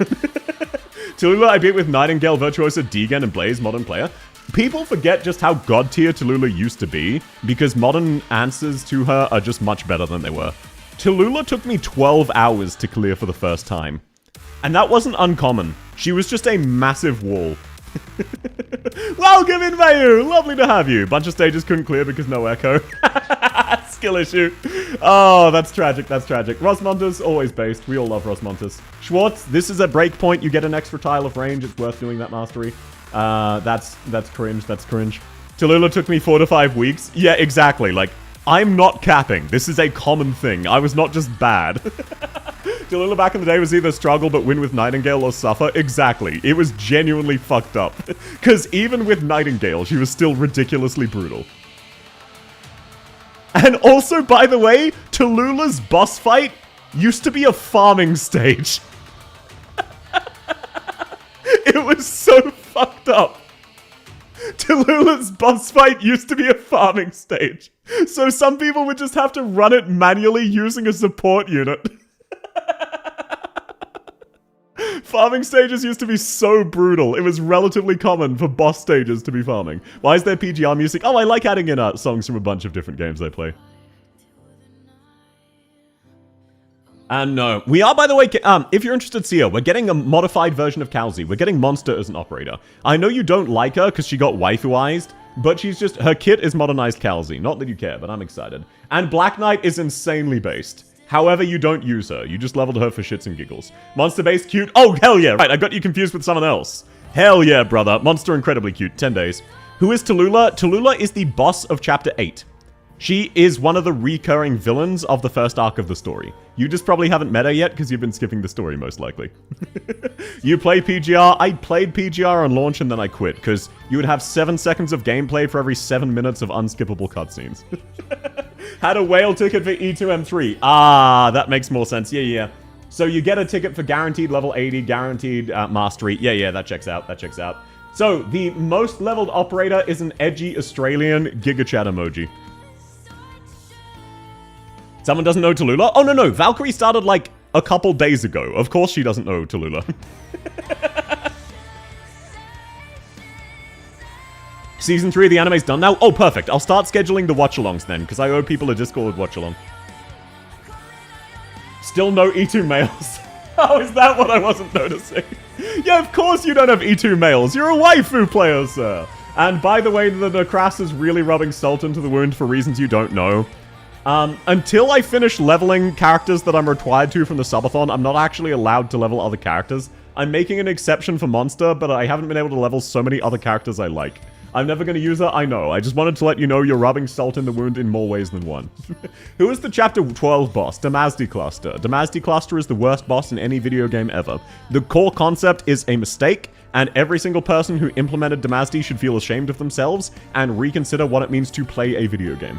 Tallulah I beat with Nightingale, Virtuosa, Degen, and Blaze, modern player. People forget just how god tier Tallulah used to be, because modern answers to her are just much better than they were. Tallulah took me 12 hours to clear for the first time. And that wasn't uncommon. She was just a massive wall. Welcome in, Mayu! Lovely to have you. Bunch of stages couldn't clear because no echo. Skill issue. Oh, that's tragic, that's tragic. Rosmontas, always based. We all love Rosmontas. Schwartz, this is a breakpoint. You get an extra tile of range. It's worth doing that mastery. That's cringe, that's cringe. Tallulah took me 4 to 5 weeks. Yeah, exactly. Like, I'm not capping. This is a common thing. I was not just bad. Tallulah back in the day was either struggle but win with Nightingale or suffer. Exactly. It was genuinely fucked up. Because even with Nightingale, she was still ridiculously brutal. And also, by the way, Tallulah's boss fight used to be a farming stage. It was so fucked up. Tallulah's boss fight used to be a farming stage. So some people would just have to run it manually using a support unit. Farming stages used to be so brutal. It was relatively common for boss stages to be farming. Why is there PGR music? Oh, I like adding in songs from a bunch of different games I play. And no, we are, by the way, if you're interested, Sia, we're getting a modified version of Kalzi. We're getting Monster as an operator. I know you don't like her because she got waifuized, but she's just, her kit is modernized Kalzi. Not that you care, but I'm excited. And Black Knight is insanely based. However, you don't use her. You just leveled her for shits and giggles. Monster-based cute? Oh, hell yeah. Right, I got you confused with someone else. Hell yeah, brother. Monster incredibly cute. 10 days. Who is Tallulah? Tallulah is the boss of Chapter 8. She is one of the recurring villains of the first arc of the story. You just probably haven't met her yet because you've been skipping the story, most likely. You play PGR? I played PGR on launch and then I quit because you would have 7 seconds of gameplay for every 7 minutes of unskippable cutscenes. Had a whale ticket for E2M3. Ah, that makes more sense. Yeah. So you get a ticket for guaranteed level 80, guaranteed mastery. Yeah, that checks out. So the most leveled operator is an edgy Australian GigaChat emoji. Someone doesn't know Tallulah? Oh, no. Valkyrie started like a couple days ago. Of course she doesn't know Tallulah. Season 3 of the anime's done now? Oh, perfect. I'll start scheduling the watch-alongs then, because I owe people a Discord watch-along. Still no E2 males. Oh, is that what I wasn't noticing? Yeah, of course you don't have E2 males. You're a waifu player, sir. And by the way, the Necras is really rubbing salt into the wound for reasons you don't know. Until I finish leveling characters that I'm required to from the Subathon, I'm not actually allowed to level other characters. I'm making an exception for Monster, but I haven't been able to level so many other characters I like. I'm never going to use her, I know. I just wanted to let you know you're rubbing salt in the wound in more ways than one. Who is the Chapter 12 boss? Damazdi Cluster. Damazdi Cluster is the worst boss in any video game ever. The core concept is a mistake, and every single person who implemented Damazdi should feel ashamed of themselves and reconsider what it means to play a video game.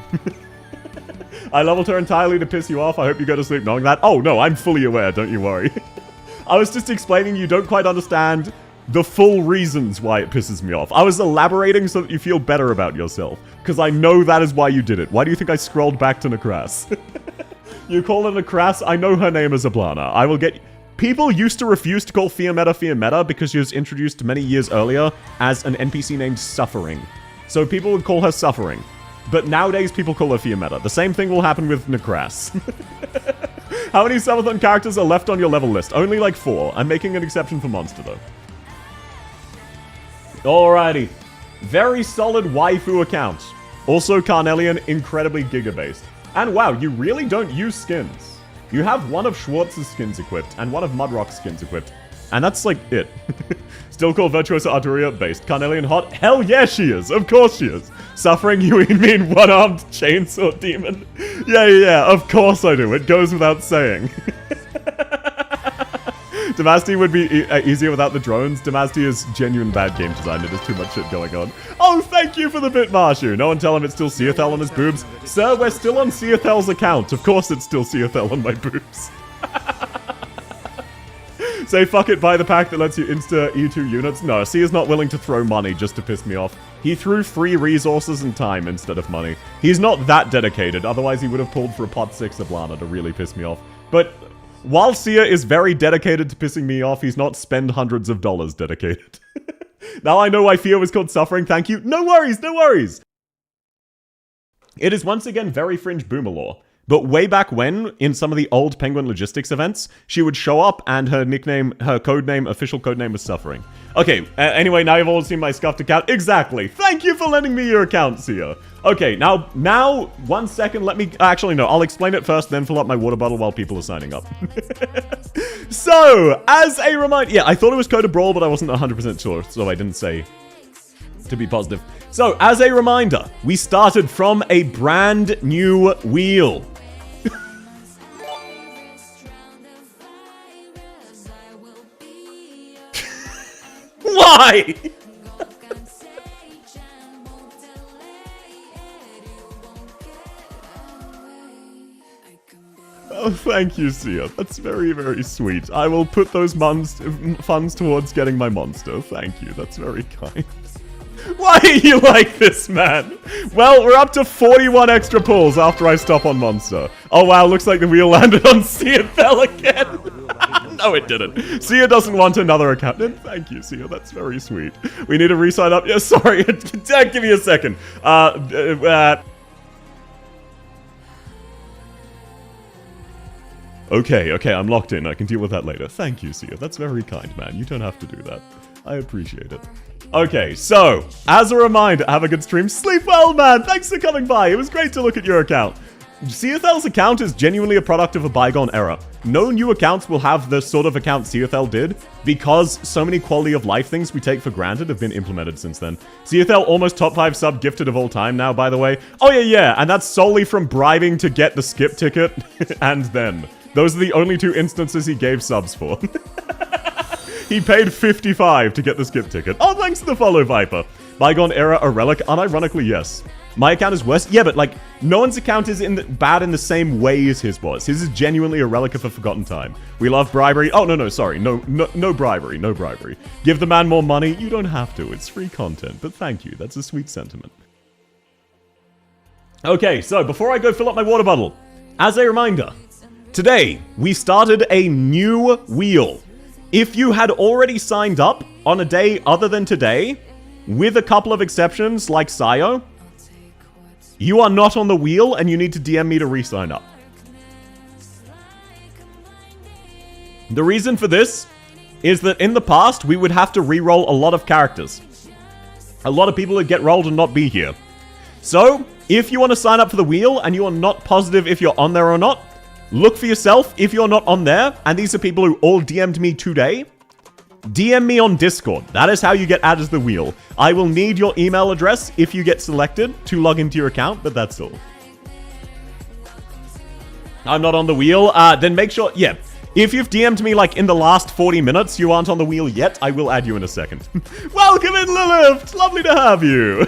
I leveled her entirely to piss you off. I hope you go to sleep knowing that. Oh, no, I'm fully aware, don't you worry. I was just explaining you don't quite understand the full reasons why it pisses me off. I was elaborating so that you feel better about yourself, because I know that is why you did it. Why do you think I scrolled back to Necras? You call her Necras? I know her name is Ablana. I will get... People used to refuse to call Fiametta because she was introduced many years earlier as an NPC named Suffering. So people would call her Suffering. But nowadays people call her Fiametta. The same thing will happen with Necras. How many Subathon characters are left on your level list? Only like 4. I'm making an exception for Monster though. Alrighty. Very solid waifu account. Also Carnelian, incredibly giga-based. And wow, you really don't use skins. You have one of Schwartz's skins equipped, and one of Mudrock's skins equipped. And that's like it. Still called Virtuosa Arturia based. Carnelian hot? Hell yeah she is! Of course she is! Suffering, you mean one-armed chainsaw demon? Yeah, of course I do. It goes without saying. Damazdi would be easier without the drones. Damazdi is genuine bad game design. There's too much shit going on. Oh, thank you for the bit, Marshu. No one tell him it's still Seathel on his boobs. Sir, we're still on Seathel's account. Of course it's still Seathel on my boobs. Say fuck it, buy the pack that lets you insta E2 units. No, C is not willing to throw money just to piss me off. He threw free resources and time instead of money. He's not that dedicated, otherwise he would have pulled for a pot 6 of Lana to really piss me off. But while Sia is very dedicated to pissing me off, he's not spend hundreds of dollars dedicated. Now I know why Fia was called Suffering, thank you. No worries! It is once again very fringe boomer lore. But way back when, in some of the old Penguin Logistics events, she would show up and her nickname, her codename, official codename was Suffering. Okay, anyway, now you've all seen my scuffed account. Exactly! Thank you for lending me your account, Sia. Okay, now, 1 second, let me... Actually, no, I'll explain it first, then fill up my water bottle while people are signing up. So, as a reminder... Yeah, I thought it was Code of Brawl, but I wasn't 100% sure, so I didn't say to be positive. So, as a reminder, we started from a brand new wheel. Why? Oh, thank you, Sia. That's very, very sweet. I will put those funds towards getting my monster. Thank you. That's very kind. Why are you like this, man? Well, we're up to 41 extra pulls after I stop on monster. Oh, wow. Looks like the wheel landed on Sia Bell again. No, it didn't. Sia doesn't want another account. Thank you, Sia. That's very sweet. We need to re-sign up. Yeah, sorry. Give me a second. Okay, I'm locked in. I can deal with that later. Thank you, Sia. That's very kind, man. You don't have to do that. I appreciate it. Okay, so, as a reminder, have a good stream. Sleep well, man! Thanks for coming by. It was great to look at your account. Seathel's account is genuinely a product of a bygone era. No new accounts will have the sort of account Seathel did, because so many quality of life things we take for granted have been implemented since then. Seathel almost top 5 sub gifted of all time now, by the way. Oh yeah, and that's solely from bribing to get the skip ticket, and then. Those are the only 2 instances he gave subs for. He paid 55 to get the skip ticket. Oh, thanks to the follow, Viper. Bygone era a relic? Unironically, yes. My account is worse. Yeah, but like, no one's account is bad in the same way as his was. His is genuinely a relic of a forgotten time. We love bribery. Oh, no, sorry. No bribery. No bribery. Give the man more money. You don't have to. It's free content. But thank you. That's a sweet sentiment. Okay, so before I go fill up my water bottle, as a reminder, today we started a new wheel. If you had already signed up on a day other than today, with a couple of exceptions like Sayo, you are not on the wheel and you need to DM me to re-sign up. The reason for this is that in the past, we would have to re-roll a lot of characters. A lot of people would get rolled and not be here. So, if you want to sign up for the wheel and you are not positive if you're on there or not, look for yourself if you're not on there, and these are people who all DM'd me today. DM me on Discord. That is how you get added to the wheel. I will need your email address if you get selected to log into your account, but that's all. I'm not on the wheel. Then make sure, yeah. If you've DM'd me like in the last 40 minutes, you aren't on the wheel yet, I will add you in a second. Welcome in, Lilith! Lovely to have you!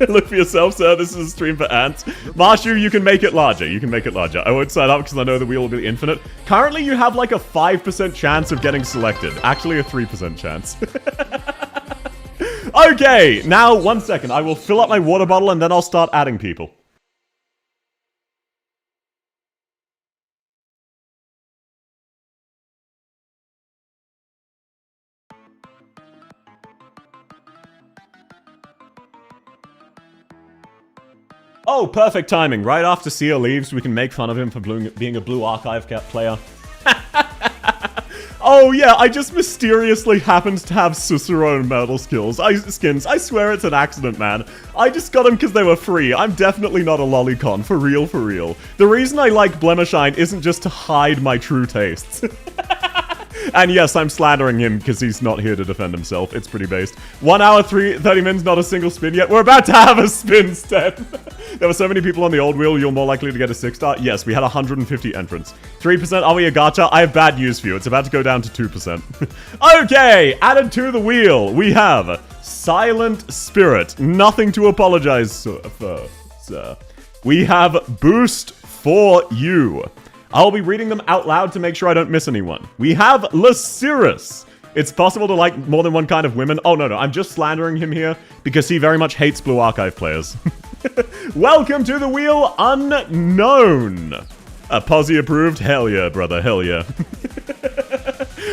Look for yourself, sir. This is a stream for ants. Marshu, you can make it larger. You can make it larger. I won't sign up because I know the wheel will be infinite. Currently, you have like a 5% chance of getting selected. Actually, a 3% chance. Okay, now, 1 second. I will fill up my water bottle and then I'll start adding people. Oh, perfect timing. Right after Sia leaves, we can make fun of him for being a Blue Archive player. Oh yeah, I just mysteriously happened to have Cicero medal skins. I swear it's an accident, man. I just got them because they were free. I'm definitely not a lolicon, for real, for real. The reason I like Blemishine isn't just to hide my true tastes. And yes, I'm slandering him because he's not here to defend himself. It's pretty based. 1 hour, 30 minutes, not a single spin yet. We're about to have a spin, Stan. There were so many people on the old wheel, you're more likely to get a 6-star. Yes, we had 150 entrants. 3%, are we a gacha? I have bad news for you. It's about to go down to 2%. Okay, added to the wheel, we have Silent Spirit. Nothing to apologize for, sir. We have Boost for You. I'll be reading them out loud to make sure I don't miss anyone. We have Lacirus. It's possible to like more than one kind of women. Oh, no. I'm just slandering him here because he very much hates Blue Archive players. Welcome to the wheel, Unknown. A posse approved? Hell yeah, brother. Hell yeah.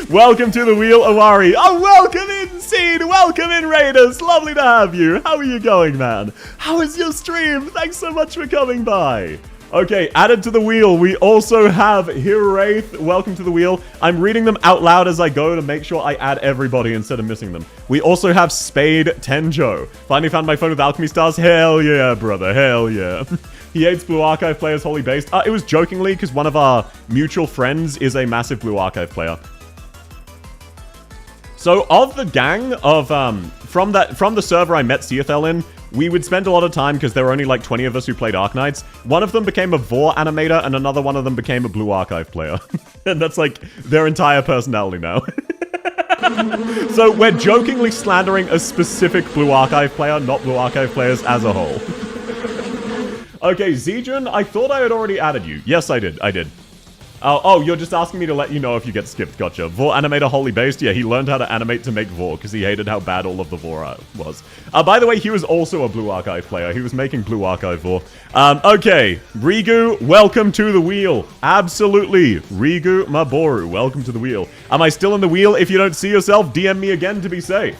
Welcome to the wheel, Awari. Oh, welcome in, Seed. Welcome in, Raiders. Lovely to have you. How are you going, man? How is your stream? Thanks so much for coming by. Okay, added to the wheel, we also have Hiraeth. Welcome to the wheel. I'm reading them out loud as I go to make sure I add everybody instead of missing them. We also have Spade Tenjo. Finally found my phone with alchemy stars. Hell yeah, brother. Hell yeah. He hates Blue Archive players wholly based. It was jokingly because one of our mutual friends is a massive Blue Archive player. So of the gang of, from the server I met Subathon in, we would spend a lot of time because there were only like 20 of us who played Arknights. One of them became a Vor animator and another one of them became a Blue Archive player. And that's like their entire personality now. So we're jokingly slandering a specific Blue Archive player, not Blue Archive players as a whole. Okay, Zijun, I thought I had already added you. Yes, I did. Oh, you're just asking me to let you know if you get skipped. Gotcha. Vor animator wholly based. Yeah, he learned how to animate to make Vor because he hated how bad all of the Vor was. By the way, he was also a Blue Archive player. He was making Blue Archive Vor. Okay. Rigu, welcome to the wheel. Absolutely. Rigu Maboru, welcome to the wheel. Am I still in the wheel? If you don't see yourself, DM me again to be safe.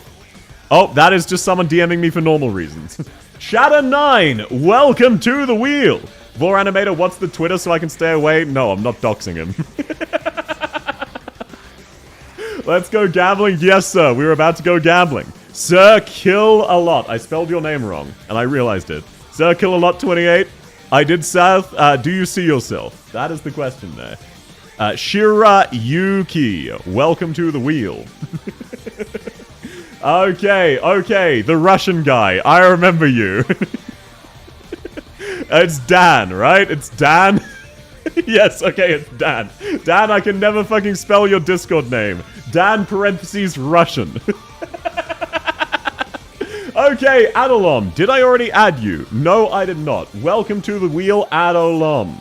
Oh, that is just someone DMing me for normal reasons. Shadow9, welcome to the wheel. Vor animator, what's the Twitter so I can stay away? No, I'm not doxing him. Let's go gambling. Yes, sir. We were about to go gambling. Sir Kill a Lot. I spelled your name wrong, and I realized it. Sir Kill a Lot 28. I did south. Do you see yourself? That is the question there. Shira Yuki. Welcome to the wheel. Okay. The Russian guy. I remember you. It's Dan, right? It's Dan? Yes, okay, it's Dan. Dan, I can never fucking spell your Discord name. Dan parentheses Russian. Okay, Adolom, did I already add you? No, I did not. Welcome to the wheel, Adolom.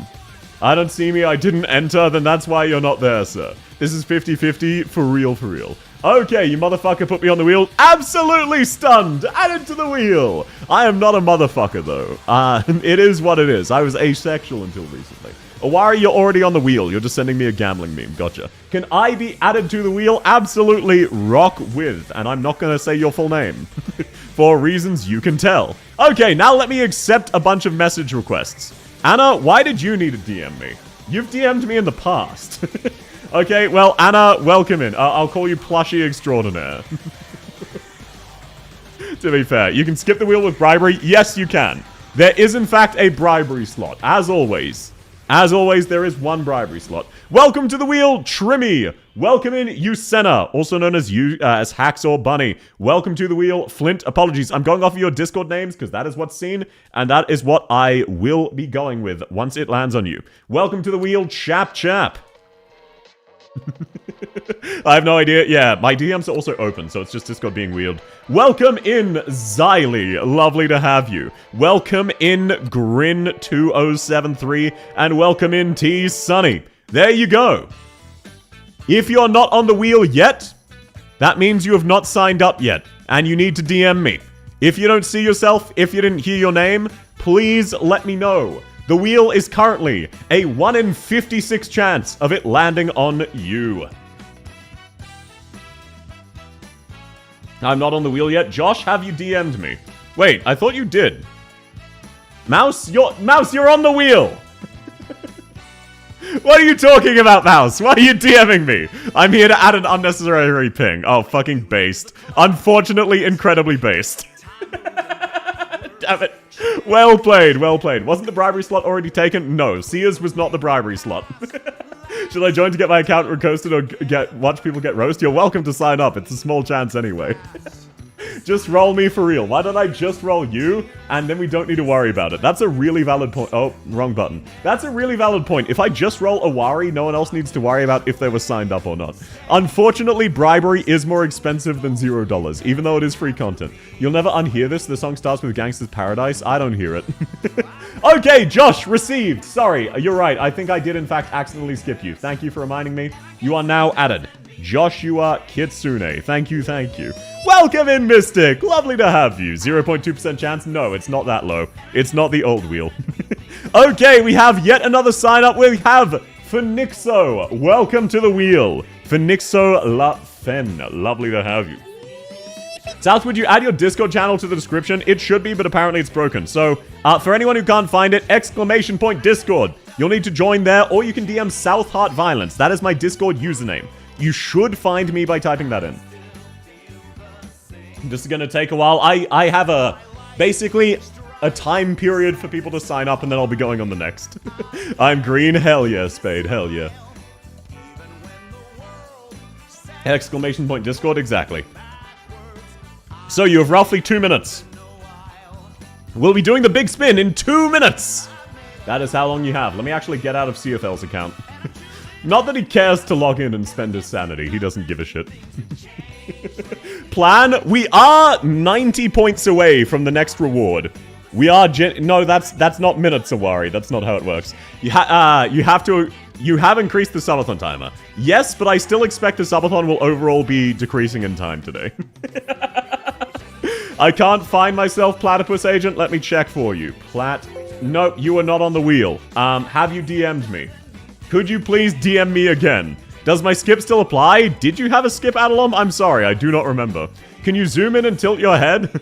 I don't see me, I didn't enter, then that's why you're not there, sir. This is 50-50, for real, for real. Okay, you motherfucker put me on the wheel. Absolutely stunned! Added to the wheel! I am not a motherfucker, though. It is what it is. I was asexual until recently. Awari, you're already on the wheel. You're just sending me a gambling meme. Gotcha. Can I be added to the wheel? Absolutely rock with. And I'm not going to say your full name. For reasons you can tell. Okay, now let me accept a bunch of message requests. Anna, why did you need to DM me? You've DM'd me in the past. Okay, well, Anna, welcome in. I'll call you Plushie Extraordinaire. To be fair, you can skip the wheel with bribery. Yes, you can. There is, in fact, a bribery slot, as always. As always, there is one bribery slot. Welcome to the wheel, Trimmy. Welcome in, Usena, also known as Hacksaw Bunny. Welcome to the wheel, Flint. Apologies, I'm going off of your Discord names because that is what's seen, and that is what I will be going with once it lands on you. Welcome to the wheel, Chap Chap. I have no idea. Yeah, my DMs are also open, so it's just Discord being weird. Welcome in, Xylee. Lovely to have you. Welcome in, Grin2073. And welcome in, T Sunny. There you go. If you're not on the wheel yet, that means you have not signed up yet. And you need to DM me. If you don't see yourself, if you didn't hear your name, please let me know. The wheel is currently a 1 in 56 chance of it landing on you. I'm not on the wheel yet. Josh, have you DM'd me? Wait, I thought you did. Mouse, you're on the wheel! What are you talking about, Mouse? Why are you DMing me? I'm here to add an unnecessary ping. Oh, fucking based. Unfortunately, incredibly based. Damn it. Well played, well played. Wasn't the bribery slot already taken? No, Sears was not the bribery slot. Should I join to get my account roasted or watch people get roast? You're welcome to sign up. It's a small chance anyway. Just roll me for real. Why don't I just roll you, and then we don't need to worry about it? That's a really valid point. Oh, wrong button. That's a really valid point. If I just roll Awari, no one else needs to worry about if they were signed up or not. Unfortunately, bribery is more expensive than $0, even though it is free content. You'll never unhear this. The song starts with Gangsta's Paradise. I don't hear it. Okay, Josh, received. Sorry, you're right. I think I did, in fact, accidentally skip you. Thank you for reminding me. You are now added. Joshua Kitsune. Thank you, thank you. Welcome in, Mystic. Lovely to have you. 0.2% chance? No, it's not that low. It's not the old wheel. Okay, we have yet another sign up. We have Phoenixo. Welcome to the wheel. Phoenixo La Fen. Lovely to have you. South, would you add your Discord channel to the description? It should be, but apparently it's broken. So, for anyone who can't find it, !Discord. You'll need to join there, or you can DM South Heart Violence. That is my Discord username. You should find me by typing that in. This is going to take a while. I have basically a time period for people to sign up, and then I'll be going on the next. I'm green. Hell yeah, Spade. Hell yeah. !Discord. Exactly. So you have roughly 2 minutes. We'll be doing the big spin in 2 minutes. That is how long you have. Let me actually get out of CFL's account. Not that he cares to log in and spend his sanity. He doesn't give a shit. Plan? We are 90 points away from the next reward. We are no, that's not minutes, Awari. That's not how it works. You have increased the subathon timer. Yes, but I still expect the subathon will overall be decreasing in time today. I can't find myself, Platypus Agent. Let me check for you. Nope, you are not on the wheel. Have you DM'd me? Could you please DM me again? Does my skip still apply? Did you have a skip, Adalom? I'm sorry, I do not remember. Can you zoom in and tilt your head?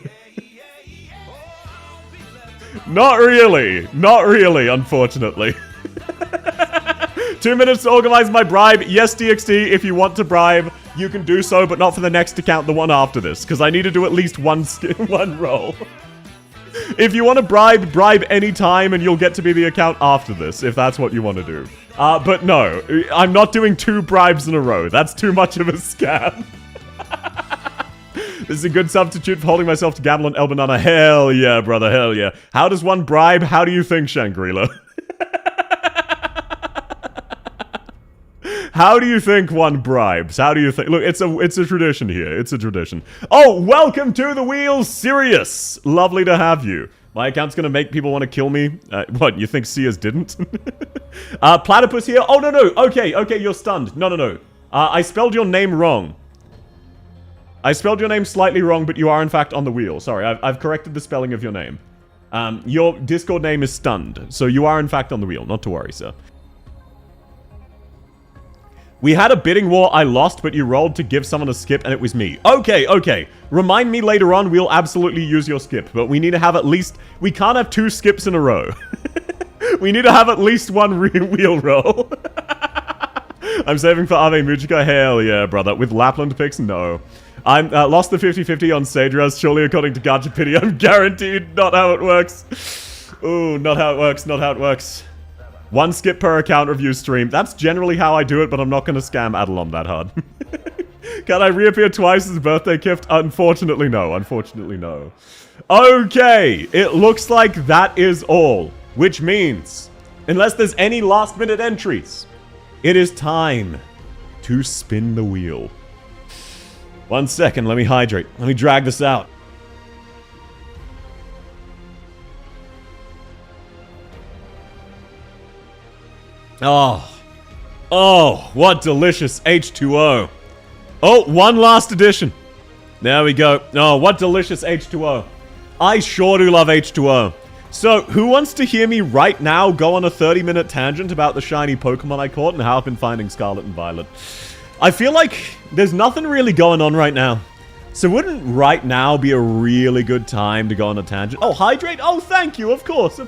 Not really. Not really, unfortunately. 2 minutes to organize my bribe. Yes, DXD, if you want to bribe, you can do so, but not for the next account, the one after this, because I need to do at least one roll. If you want to bribe any time, and you'll get to be the account after this, if that's what you want to do. But no, I'm not doing 2 bribes in a row. That's too much of a scam. This is a good substitute for holding myself to Gabble and El Banana. Hell yeah, brother, hell yeah. How does one bribe? How do you think, Shangri-La? How do you think one bribes? How do you think? Look, it's a tradition here. It's a tradition. Oh, welcome to the wheel, Sirius. Lovely to have you. My account's gonna make people want to kill me. What, you think Sears didn't? Platypus here. Oh, no. Okay, you're stunned. No. I spelled your name wrong. I spelled your name slightly wrong, but you are in fact on the wheel. Sorry, I've corrected the spelling of your name. Your Discord name is stunned, so you are in fact on the wheel. Not to worry, sir. We had a bidding war, I lost, but you rolled to give someone a skip, and it was me. Okay. Remind me later on, we'll absolutely use your skip, but we need to have at least... We can't have 2 skips in a row. We need to have at least 1 wheel roll. I'm saving for Ave Mujica. Hell yeah, brother. With Lapland picks? No. I'm lost the 50-50 on Sadras. Surely according to Gacha Pity, I'm guaranteed. Not how it works. Ooh, not how it works. 1 skip per account review stream. That's generally how I do it, but I'm not going to scam Adalom that hard. Can I reappear twice as a birthday gift? Unfortunately, no. Okay, it looks like that is all. Which means, unless there's any last-minute entries, it is time to spin the wheel. 1 second, let me hydrate. Let me drag this out. Oh, what delicious H2O. Oh, 1 last edition. There we go. Oh, what delicious H2O. I sure do love H2O. So, who wants to hear me right now go on a 30-minute tangent about the shiny Pokemon I caught and how I've been finding Scarlet and Violet? I feel like there's nothing really going on right now. So wouldn't right now be a really good time to go on a tangent? Oh, hydrate? Oh, thank you. Of course.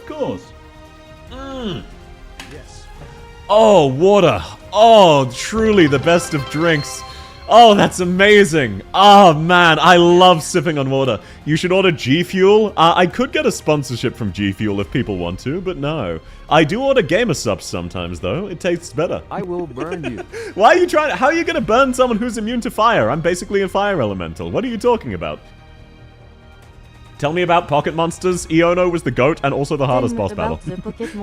Yes. Oh, water. Oh, truly the best of drinks. Oh, that's amazing. Oh, man, I love sipping on water. You should order G Fuel. I could get a sponsorship from G Fuel if people want to, but no. I do order Gamer Subs sometimes, though. It tastes better. I will burn you. Why are you trying? How are you going to burn someone who's immune to fire? I'm basically a fire elemental. What are you talking about? Tell me about Pocket Monsters. Iono was the GOAT and also the hardest boss battle.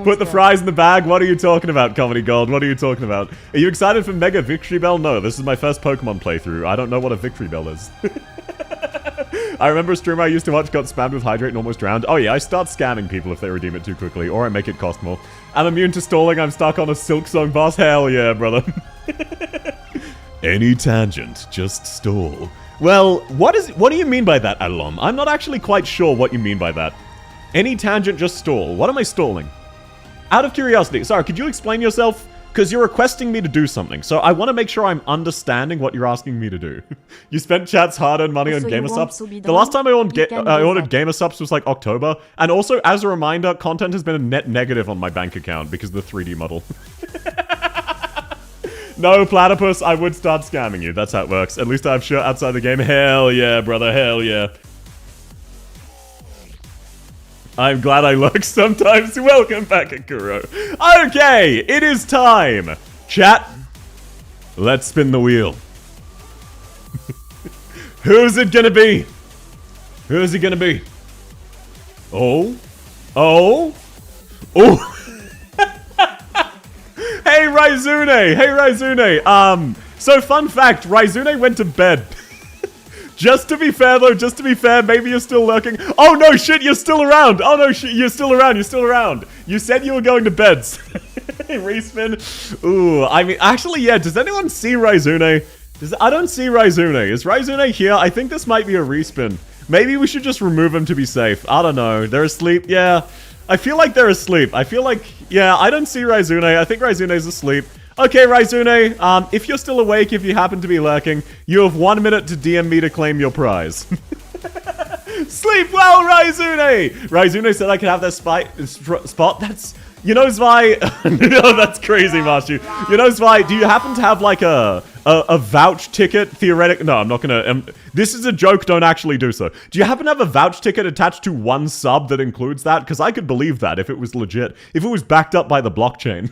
Put the fries in the bag. What are you talking about, Comedy Gold? What are you talking about? Are you excited for Mega Victory Bell? No, this is my first Pokemon playthrough. I don't know what a Victory Bell is. I remember a streamer I used to watch got spammed with Hydrate and almost drowned. Oh yeah, I start scamming people if they redeem it too quickly, or I make it cost more. I'm immune to stalling. I'm stuck on a Silk Song boss. Hell yeah, brother. Any tangent, just stall. Well, what do you mean by that, Adalom? I'm not actually quite sure what you mean by that. Any tangent, just stall. What am I stalling? Out of curiosity, sorry, could you explain yourself? Because you're requesting me to do something, so I want to make sure I'm understanding what you're asking me to do. You spent chat's hard-earned money on Gamer Subs. The last time I ordered Gamer Subs was like October, and also, as a reminder, content has been a net negative on my bank account because of the 3D model. No, Platypus, I would start scamming you. That's how it works. At least I have shirt outside the game. Hell yeah, brother. Hell yeah. I'm glad I lurk sometimes. Welcome back, Akuro. Okay, it is time. Chat, let's spin the wheel. Who's it gonna be? Who's it gonna be? Oh. Hey, Raizune! So fun fact, Raizune went to bed. Just to be fair, maybe you're still lurking. Oh no, shit, you're still around! Oh no, shit, you're still around. You said you were going to bed. Respin. Ooh, I mean, actually, yeah, does anyone see Raizune? I don't see Raizune. Is Raizune here? I think this might be a respin. Maybe we should just remove him to be safe. I don't know. They're asleep, yeah. I feel like they're asleep. I feel like, yeah, I don't see Raizune. I think Raizune's asleep. Okay, Raizune, if you're still awake, if you happen to be lurking, you have 1 minute to DM me to claim your prize. Sleep well, Raizune! Raizune said I could have that spot. That's, you know, Zwei. No, that's crazy, Marshu. You know, Zwei, do you happen to have like a vouch ticket, theoretic? No, I'm not gonna, this is a joke, don't actually do so. Do you happen to have a vouch ticket attached to one sub that includes that? Because I could believe that if it was legit. If it was backed up by the blockchain.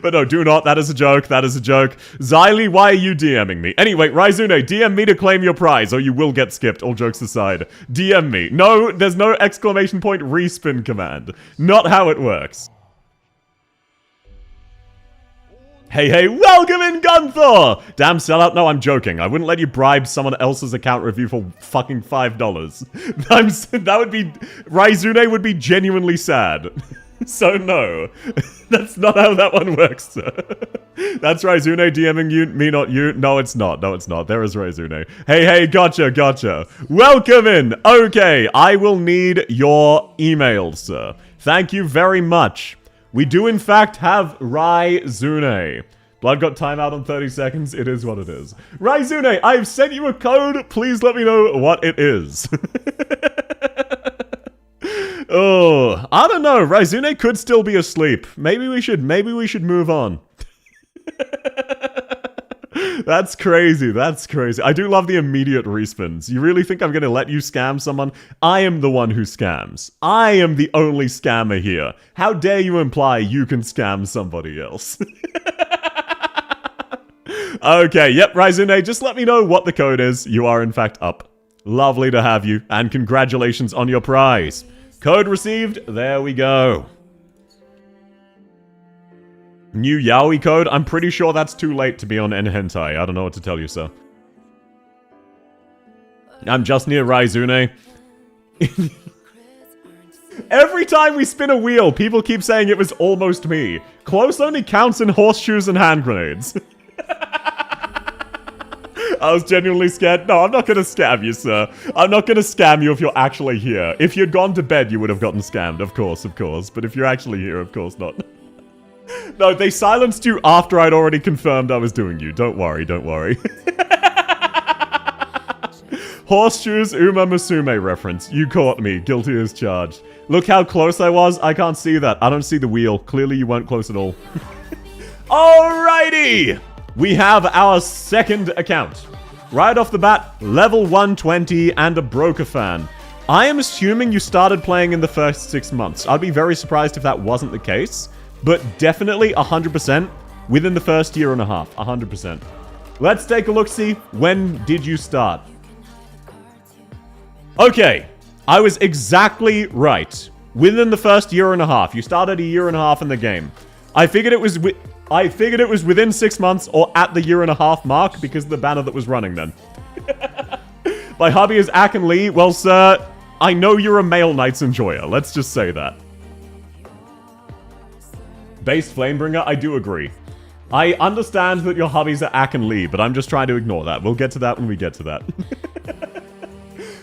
But no, do not. That is a joke. Xylee, why are you DMing me? Anyway, Raizune, DM me to claim your prize, or you will get skipped, all jokes aside. DM me. No, there's no exclamation point respin command. Not how it works. Hey, hey, welcome in, Gunthor! Damn sellout. No, I'm joking. I wouldn't let you bribe someone else's account review for fucking $5. That would be... Raizune would be genuinely sad. So no. That's not how that one works, sir. That's Raizune DMing you, me not you. No, it's not. No, it's not. There is Raizune. Hey, hey, gotcha, gotcha. Welcome in. Okay, I will need your email, sir. Thank you very much. We do, in fact, have Raizune. Blood got timeout on 30 seconds. It is what it is. Raizune, I've sent you a code. Please let me know what it is. Oh, I don't know. Raizune could still be asleep. Maybe we should move on. That's crazy. That's crazy. I do love the immediate respins. You really think I'm going to let you scam someone? I am the one who scams. I am the only scammer here. How dare you imply you can scam somebody else? Okay, yep, Raizune, just let me know what the code is. You are in fact up. Lovely to have you, and congratulations on your prize. Code received. There we go. New yaoi code? I'm pretty sure that's too late to be on N-Hentai. I don't know what to tell you, sir. I'm just near Raizune. Every time we spin a wheel, people keep saying it was almost me. Close only counts in horseshoes and hand grenades. I was genuinely scared. No, I'm not gonna scam you, sir. I'm not gonna scam you if you're actually here. If you'd gone to bed, you would have gotten scammed, of course. But if you're actually here, of course not. No, they silenced you after I'd already confirmed I was doing you. Don't worry, don't worry. Horseshoes, Uma Musume reference. You caught me. Guilty as charged. Look how close I was. I can't see that. I don't see the wheel. Clearly you weren't close at all. Alrighty! We have our second account. Right off the bat, level 120 and a broker fan. I am assuming you started playing in the first 6 months. I'd be very surprised if that wasn't the case. But definitely 100% within the first year and a half. 100%. Let's take a look-see. When did you start? Okay. I was exactly right. Within the first year and a half. You started a year and a half in the game. I figured it was within 6 months or at the year and a half mark because of the banner that was running then. My hobby is Akin Lee. Well, sir, I know you're a male Knights enjoyer. Let's just say that. Based Flamebringer, I do agree. I understand that your hobbies are Akin Lee, but I'm just trying to ignore that. We'll get to that when we get to that.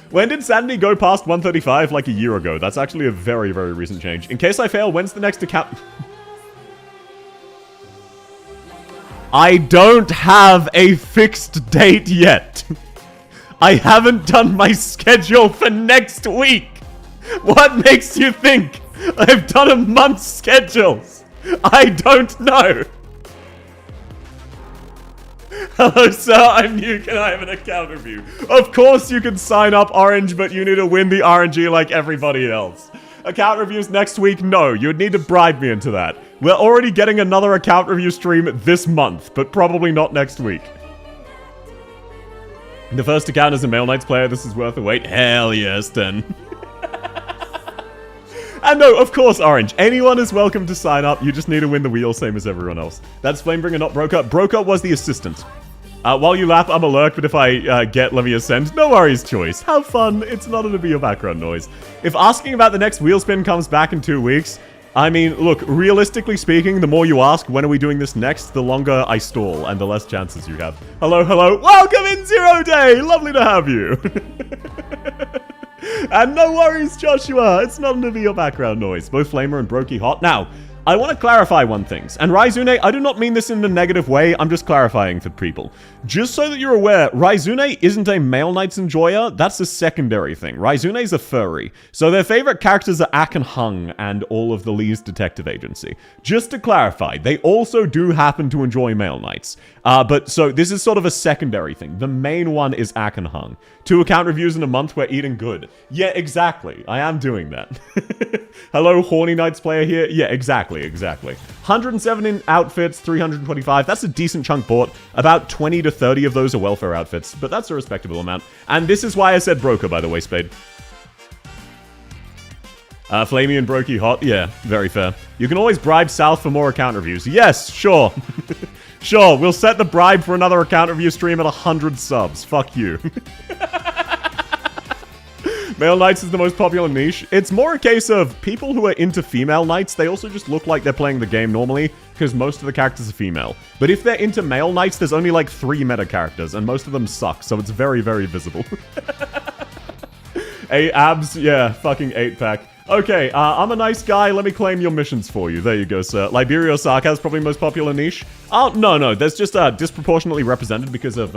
When did Sanity go past 135? Like a year ago. That's actually a very, very recent change. In case I fail, when's the next account? I don't have a fixed date yet. I haven't done my schedule for next week. What makes you think I've done a month's schedules? I don't know. Hello, sir. I'm new. Can I have an account review? Of course you can sign up, Orange, but you need to win the RNG like everybody else. Account reviews next week? No, you'd need to bribe me into that. We're already getting another account review stream this month, but probably not next week. The first account as a Male Knights player, this is worth the wait. Hell yes, then. And no, of course, Orange. Anyone is welcome to sign up. You just need to win the wheel, same as everyone else. That's Flamebringer, not Broker. Broker was the assistant. While you laugh, I'm a lurk, but if I get, let me ascend. No worries, choice. Have fun. It's not going to be your background noise. If asking about the next wheel spin comes back in 2 weeks, I mean, look, realistically speaking, the more you ask, when are we doing this next, the longer I stall, and the less chances you have. Hello, hello. Welcome in, Zero Day. Lovely to have you. And no worries, Joshua. It's not going to be your background noise. Both Flamer and Brokey hot. Now, I want to clarify one thing. And Raizune, I do not mean this in a negative way. I'm just clarifying for people. Just so that you're aware, Raizune isn't a Male Knights enjoyer. That's a secondary thing. Raizune's a furry. So their favorite characters are Ak and Hung and all of the Lee's detective agency. Just to clarify, they also do happen to enjoy Male Knights. But so this is sort of a secondary thing. The main one is Ak and Hung. 2 account reviews in a month, we're eating good. Yeah, exactly. I am doing that. Hello, Horny Knights player here. Yeah, exactly. 107 in outfits, 325. That's a decent chunk bought. About 20 to 30 of those are welfare outfits, but that's a respectable amount. And this is why I said Broker, by the way, Spade. Flamey and Brokey hot. Yeah, very fair. You can always bribe South for more account reviews. Yes, sure. Sure, we'll set the bribe for another account review stream at 100 subs. Fuck you. Male knights is the most popular niche. It's more a case of people who are into female knights, they also just look like they're playing the game normally, because most of the characters are female. But if they're into male knights, there's only like 3 meta characters, and most of them suck, so it's very, very visible. Hey, abs, yeah, fucking 8-pack. Okay, I'm a nice guy, let me claim your missions for you. There you go, sir. Liberia Sarkaz, probably most popular niche. Oh, no, there's just disproportionately represented because of,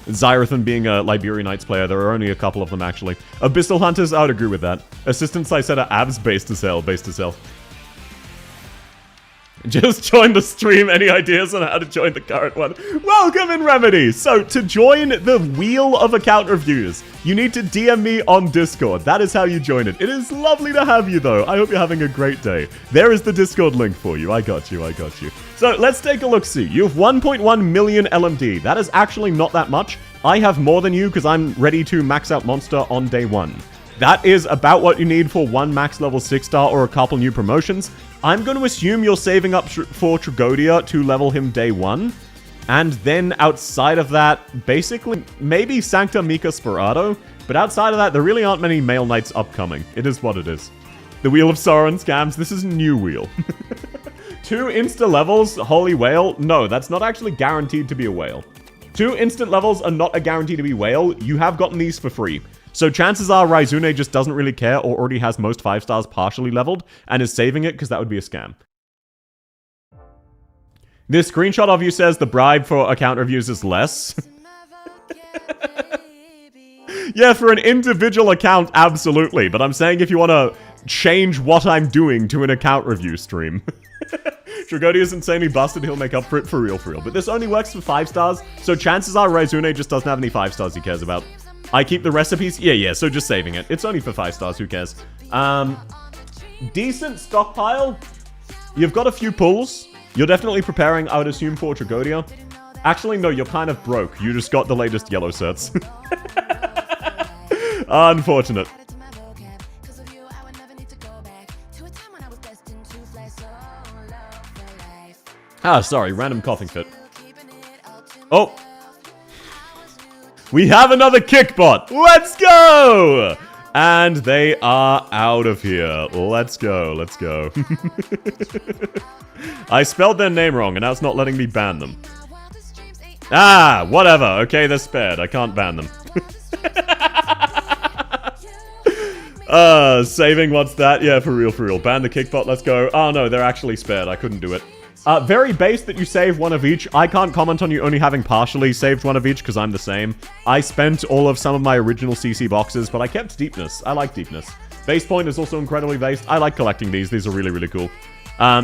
Zyrathan being a Liberian Knights player. There are only a couple of them, actually. Abyssal Hunters, I would agree with that. Assistants, I said, are abs based as hell. Just join the stream. Any ideas on how to join the current one? Welcome in Remedy! So, to join the wheel of account reviews, you need to DM me on Discord. That is how you join it. It is lovely to have you, though. I hope you're having a great day. There is the Discord link for you. I got you. So, let's take a look-see. You have 1.1 million LMD. That is actually not that much. I have more than you because I'm ready to max out Monster on day 1. That is about what you need for 1 max level 6-star or a couple new promotions. I'm going to assume you're saving up for Tragodia to level him day 1. And then outside of that, basically, maybe Sancta Mika Sperado. But outside of that, there really aren't many male knights upcoming. It is what it is. The Wheel of Sorrow and Scams, this is a new wheel. 2 insta levels, Holy Whale. No, that's not actually guaranteed to be a whale. 2 instant levels are not a guarantee to be whale. You have gotten these for free. So chances are Raizune just doesn't really care or already has most 5 stars partially leveled and is saving it because that would be a scam. This screenshot of you says the bribe for account reviews is less. Yeah, for an individual account, absolutely. But I'm saying if you want to change what I'm doing to an account review stream. Tragodia is insanely busted, he'll make up for it for real. But this only works for 5 stars, so chances are Raizune just doesn't have any 5 stars he cares about. I keep the recipes? Yeah, so just saving it. It's only for 5 stars, who cares? Decent stockpile. You've got a few pulls. You're definitely preparing, I would assume, for Tragodia. Actually, no, you're kind of broke. You just got the latest yellow sets. Unfortunate. Ah, sorry, random coughing fit. Oh! We have another kickbot! Let's go! And they are out of here. Let's go. I spelled their name wrong, and now it's not letting me ban them. Ah, whatever. Okay, they're spared. I can't ban them. Saving, what's that? Yeah, for real. Ban the kickbot, let's go. Oh no, they're actually spared. I couldn't do it. Very base that you save one of each. I can't comment on you only having partially saved one of each, because I'm the same. I spent all of some of my original CC boxes, but I kept deepness. I like deepness. Base point is also incredibly based. I like collecting these. These are really cool.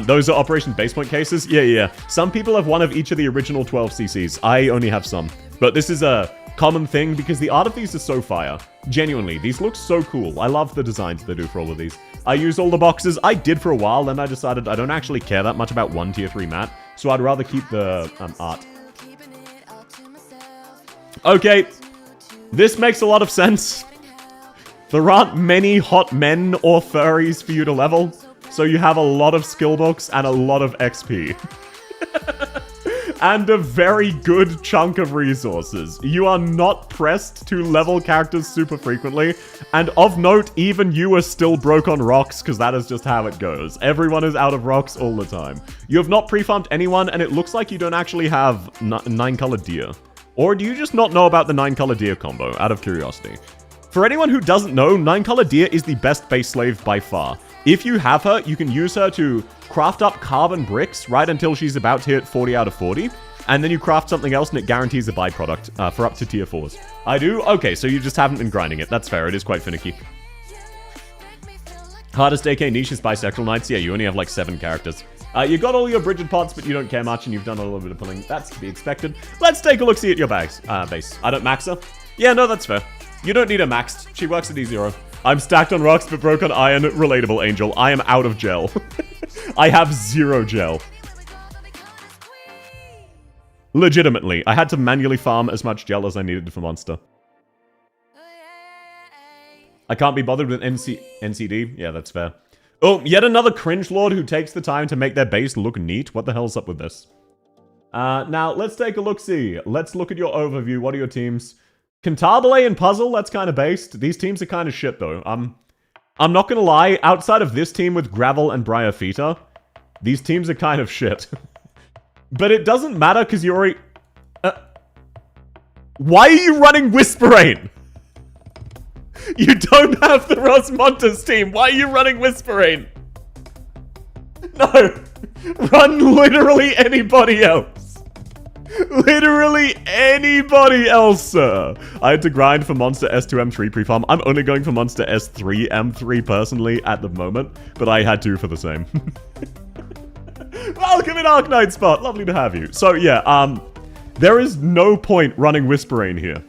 Those are Operation Base Point cases. Yeah. Some people have one of each of the original 12 CCs. I only have some. But this is a common thing, because the art of these is so fire. Genuinely, these look so cool. I love the designs they do for all of these. I use all the boxes. I did for a while, then I decided I don't actually care that much about 1 tier 3 mat, so I'd rather keep the art. Okay, this makes a lot of sense. There aren't many hot men or furries for you to level, so you have a lot of skill books and a lot of XP. And a very good chunk of resources. You are not pressed to level characters super frequently. And of note, even you are still broke on rocks, because that is just how it goes. Everyone is out of rocks all the time. You have not pre-farmed anyone, and it looks like you don't actually have 9-colored deer. Or do you just not know about the 9-colored deer combo, out of curiosity? For anyone who doesn't know, 9-colored deer is the best base slave by far. If you have her, you can use her to craft up carbon bricks right until she's about to hit 40 out of 40. And then you craft something else and it guarantees a byproduct for up to tier 4s. I do? Okay, so you just haven't been grinding it. That's fair. It is quite finicky. Hardest AK niche is bisexual knights. Yeah, you only have like 7 characters. You got all your Bridget pots, but you don't care much and you've done a little bit of pulling. That's to be expected. Let's take a look-see at your base. I don't max her. Yeah, no, that's fair. You don't need her maxed. She works at E0. I'm stacked on rocks but broke on iron. Relatable, Angel. I am out of gel. I have 0 gel. Legitimately. I had to manually farm as much gel as I needed for Monster. I can't be bothered with NCD. Yeah, that's fair. Oh, yet another cringe lord who takes the time to make their base look neat. What the hell's up with this? Now, let's take a look-see. Let's look at your overview. What are your teams? Cantabile and Puzzle, that's kind of based. These teams are kind of shit, though. I'm not gonna lie, outside of this team with Gravel and Bryophyta, these teams are kind of shit. But it doesn't matter, because you already... why are you running Whisperrain? You don't have the Rosmontas team. Why are you running Whisperrain? No. Run literally anybody else. Literally anybody else, sir. I had to grind for Monster S2 M3 pre-farm. I'm only going for Monster S3 M3 personally at the moment, but I had to for the same. Welcome in Arknights spot. Lovely to have you. So yeah, there is no point running Whisperrain here.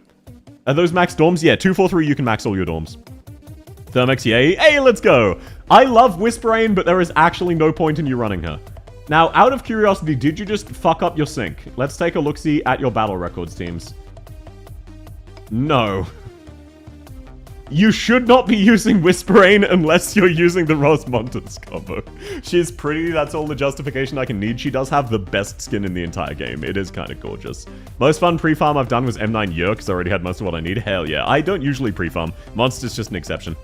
Are those max dorms? Yeah, 243, you can max all your dorms. Thermix, yay. Hey, let's go. I love Whisperrain, but there is actually no point in you running her. Now, out of curiosity, did you just fuck up your sync? Let's take a look-see at your battle records teams. No. You should not be using Whisperrain unless you're using the Rosmontas combo. She's pretty, that's all the justification I can need. She does have the best skin in the entire game. It is kind of gorgeous. Most fun pre-farm I've done was M9 Year, because I already had most of what I need. Hell yeah. I don't usually pre-farm. Monster's just an exception.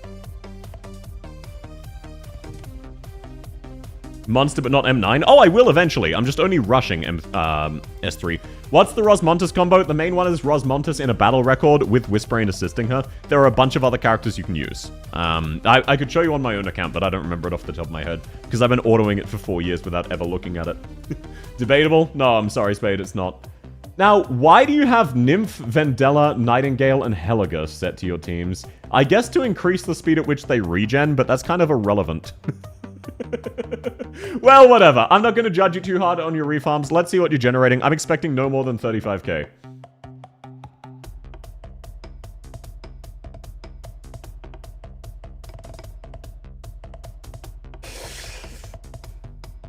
Monster, but not M9. Oh, I will eventually. I'm just only rushing S3. What's the Rosmontas combo? The main one is Rosmontas in a battle record with Whisperrain assisting her. There are a bunch of other characters you can use. I could show you on my own account, but I don't remember it off the top of my head, because I've been autoing it for 4 years without ever looking at it. Debatable? No, I'm sorry, Spade, it's not. Now, why do you have Nymph, Vendella, Nightingale, and Heliga set to your teams? I guess to increase the speed at which they regen, but that's kind of irrelevant. Well, whatever. I'm not going to judge you too hard on your refarms. Let's see what you're generating. I'm expecting no more than 35k.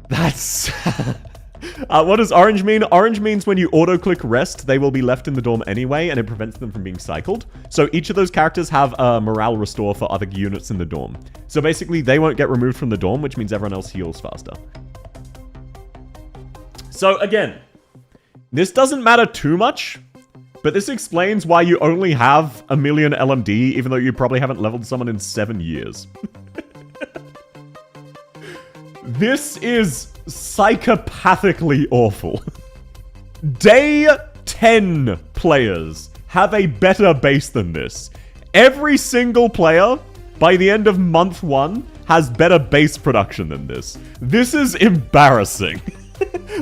That's... what does orange mean? Orange means when you auto-click rest, they will be left in the dorm anyway, and it prevents them from being cycled. So each of those characters have a morale restore for other units in the dorm. So basically, they won't get removed from the dorm, which means everyone else heals faster. So again, this doesn't matter too much, but this explains why you only have 1 million LMD, even though you probably haven't leveled someone in 7 years. This is psychopathically awful. Day 10 players have a better base than this. Every single player, by the end of month 1, has better base production than this. This is embarrassing.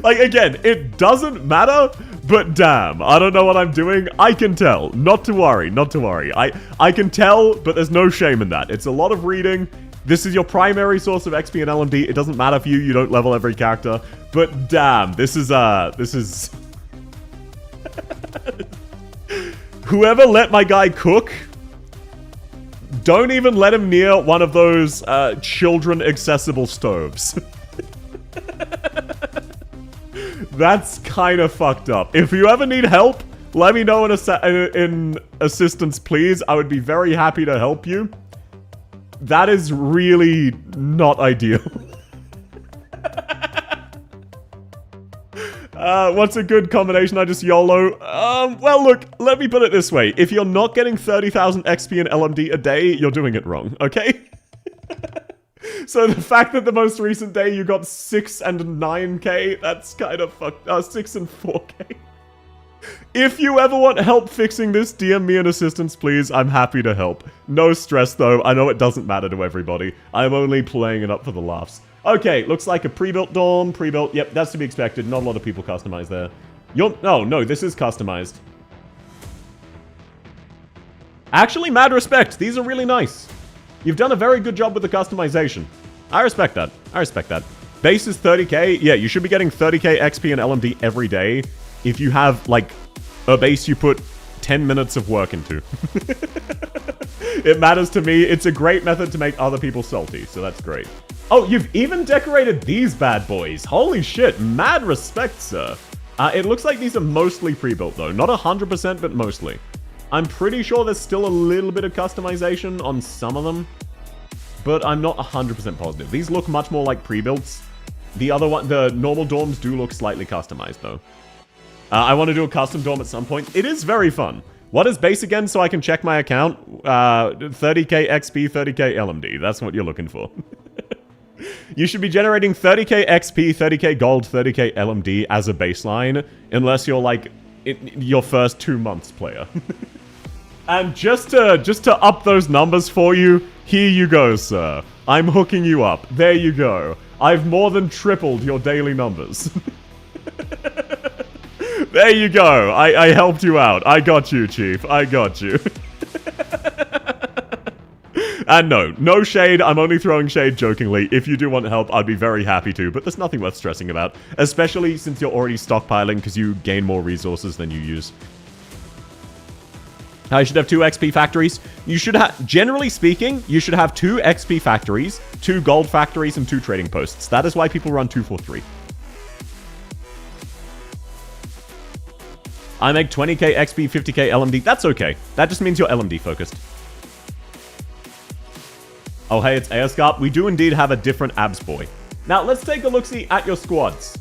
Like, again, it doesn't matter, but damn, I don't know what I'm doing. I can tell. Not to worry, not to worry. I can tell, but there's no shame in that. It's a lot of reading. This is your primary source of XP and LMD. It doesn't matter for you. You don't level every character. But damn, this is... Whoever let my guy cook, don't even let him near one of those children-accessible stoves. That's kind of fucked up. If you ever need help, let me know in assistance, please. I would be very happy to help you. That is really not ideal. What's a good combination? I just YOLO. Well, look, let me put it this way. If you're not getting 30,000 XP and LMD a day, you're doing it wrong, okay? So the fact that the most recent day you got 6 and 9k, that's kind of fucked. 6 and 4k. If you ever want help fixing this, DM me an assistance, please. I'm happy to help. No stress, though. I know it doesn't matter to everybody. I'm only playing it up for the laughs. Okay, looks like a pre-built dorm. Pre-built. Yep, that's to be expected. Not a lot of people customize there. No, this is customized. Actually, mad respect. These are really nice. You've done a very good job with the customization. I respect that. I respect that. Base is 30k. Yeah, you should be getting 30k XP and LMD every day if you have, like, a base you put 10 minutes of work into. It matters to me. It's a great method to make other people salty, so that's great. Oh, you've even decorated these bad boys. Holy shit. Mad respect, sir. It looks like these are mostly pre-built, though. Not 100%, but mostly. I'm pretty sure there's still a little bit of customization on some of them, but I'm not 100% positive. These look much more like pre-builts. The other one, the normal dorms do look slightly customized, though. I want to do a custom dorm at some point. It is very fun. What is base again so I can check my account? 30k XP, 30k LMD. That's what you're looking for. You should be generating 30k XP, 30k gold, 30k LMD as a baseline, unless you're like your first 2 months player. And just to up those numbers for you, here you go, sir. I'm hooking you up. There you go. I've more than tripled your daily numbers. There you go. I helped you out. I got you, Chief. I got you. And no shade. I'm only throwing shade jokingly. If you do want help, I'd be very happy to, but there's nothing worth stressing about, especially since you're already stockpiling because you gain more resources than you use. I should have 2 XP factories. You should have, generally speaking, you should have 2 XP factories, 2 gold factories, and 2 trading posts. That is why people run 243. I make 20k XP, 50k LMD. That's okay. That just means you're LMD focused. Oh, hey, it's Aerscarp. We do indeed have a different abs boy. Now, let's take a look-see at your squads.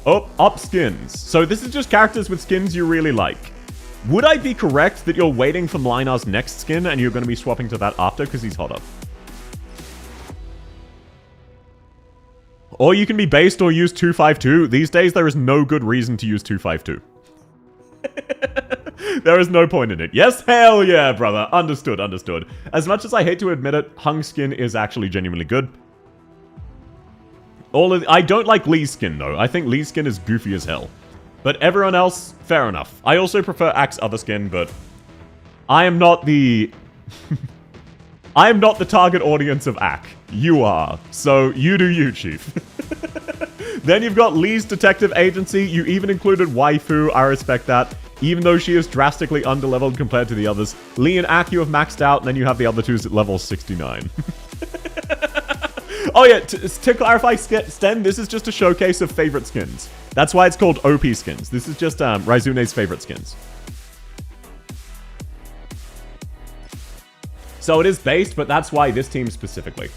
Oh, up skins. So this is just characters with skins you really like. Would I be correct that you're waiting for Mlinar's next skin and you're going to be swapping to that after because he's hotter? Or you can be based or use 252. These days, there is no good reason to use 252. There is no point in it. Yes, hell yeah, brother. Understood, understood. As much as I hate to admit it, Hung skin is actually genuinely good. I don't like Lee's skin, though. I think Lee's skin is goofy as hell. But everyone else, fair enough. I also prefer Axe other skin, but I am not the... I am not the target audience of Ack. You are. So you do you, Chief. Then you've got Lee's detective agency. You even included waifu. I respect that. Even though she is drastically underleveled compared to the others. Lee and Ak you have maxed out, and then you have the other twos at level 69. Oh yeah, to clarify, Sten, this is just a showcase of favorite skins. That's why it's called OP skins. This is just Raizune's favorite skins. So it is based, but that's why this team specifically.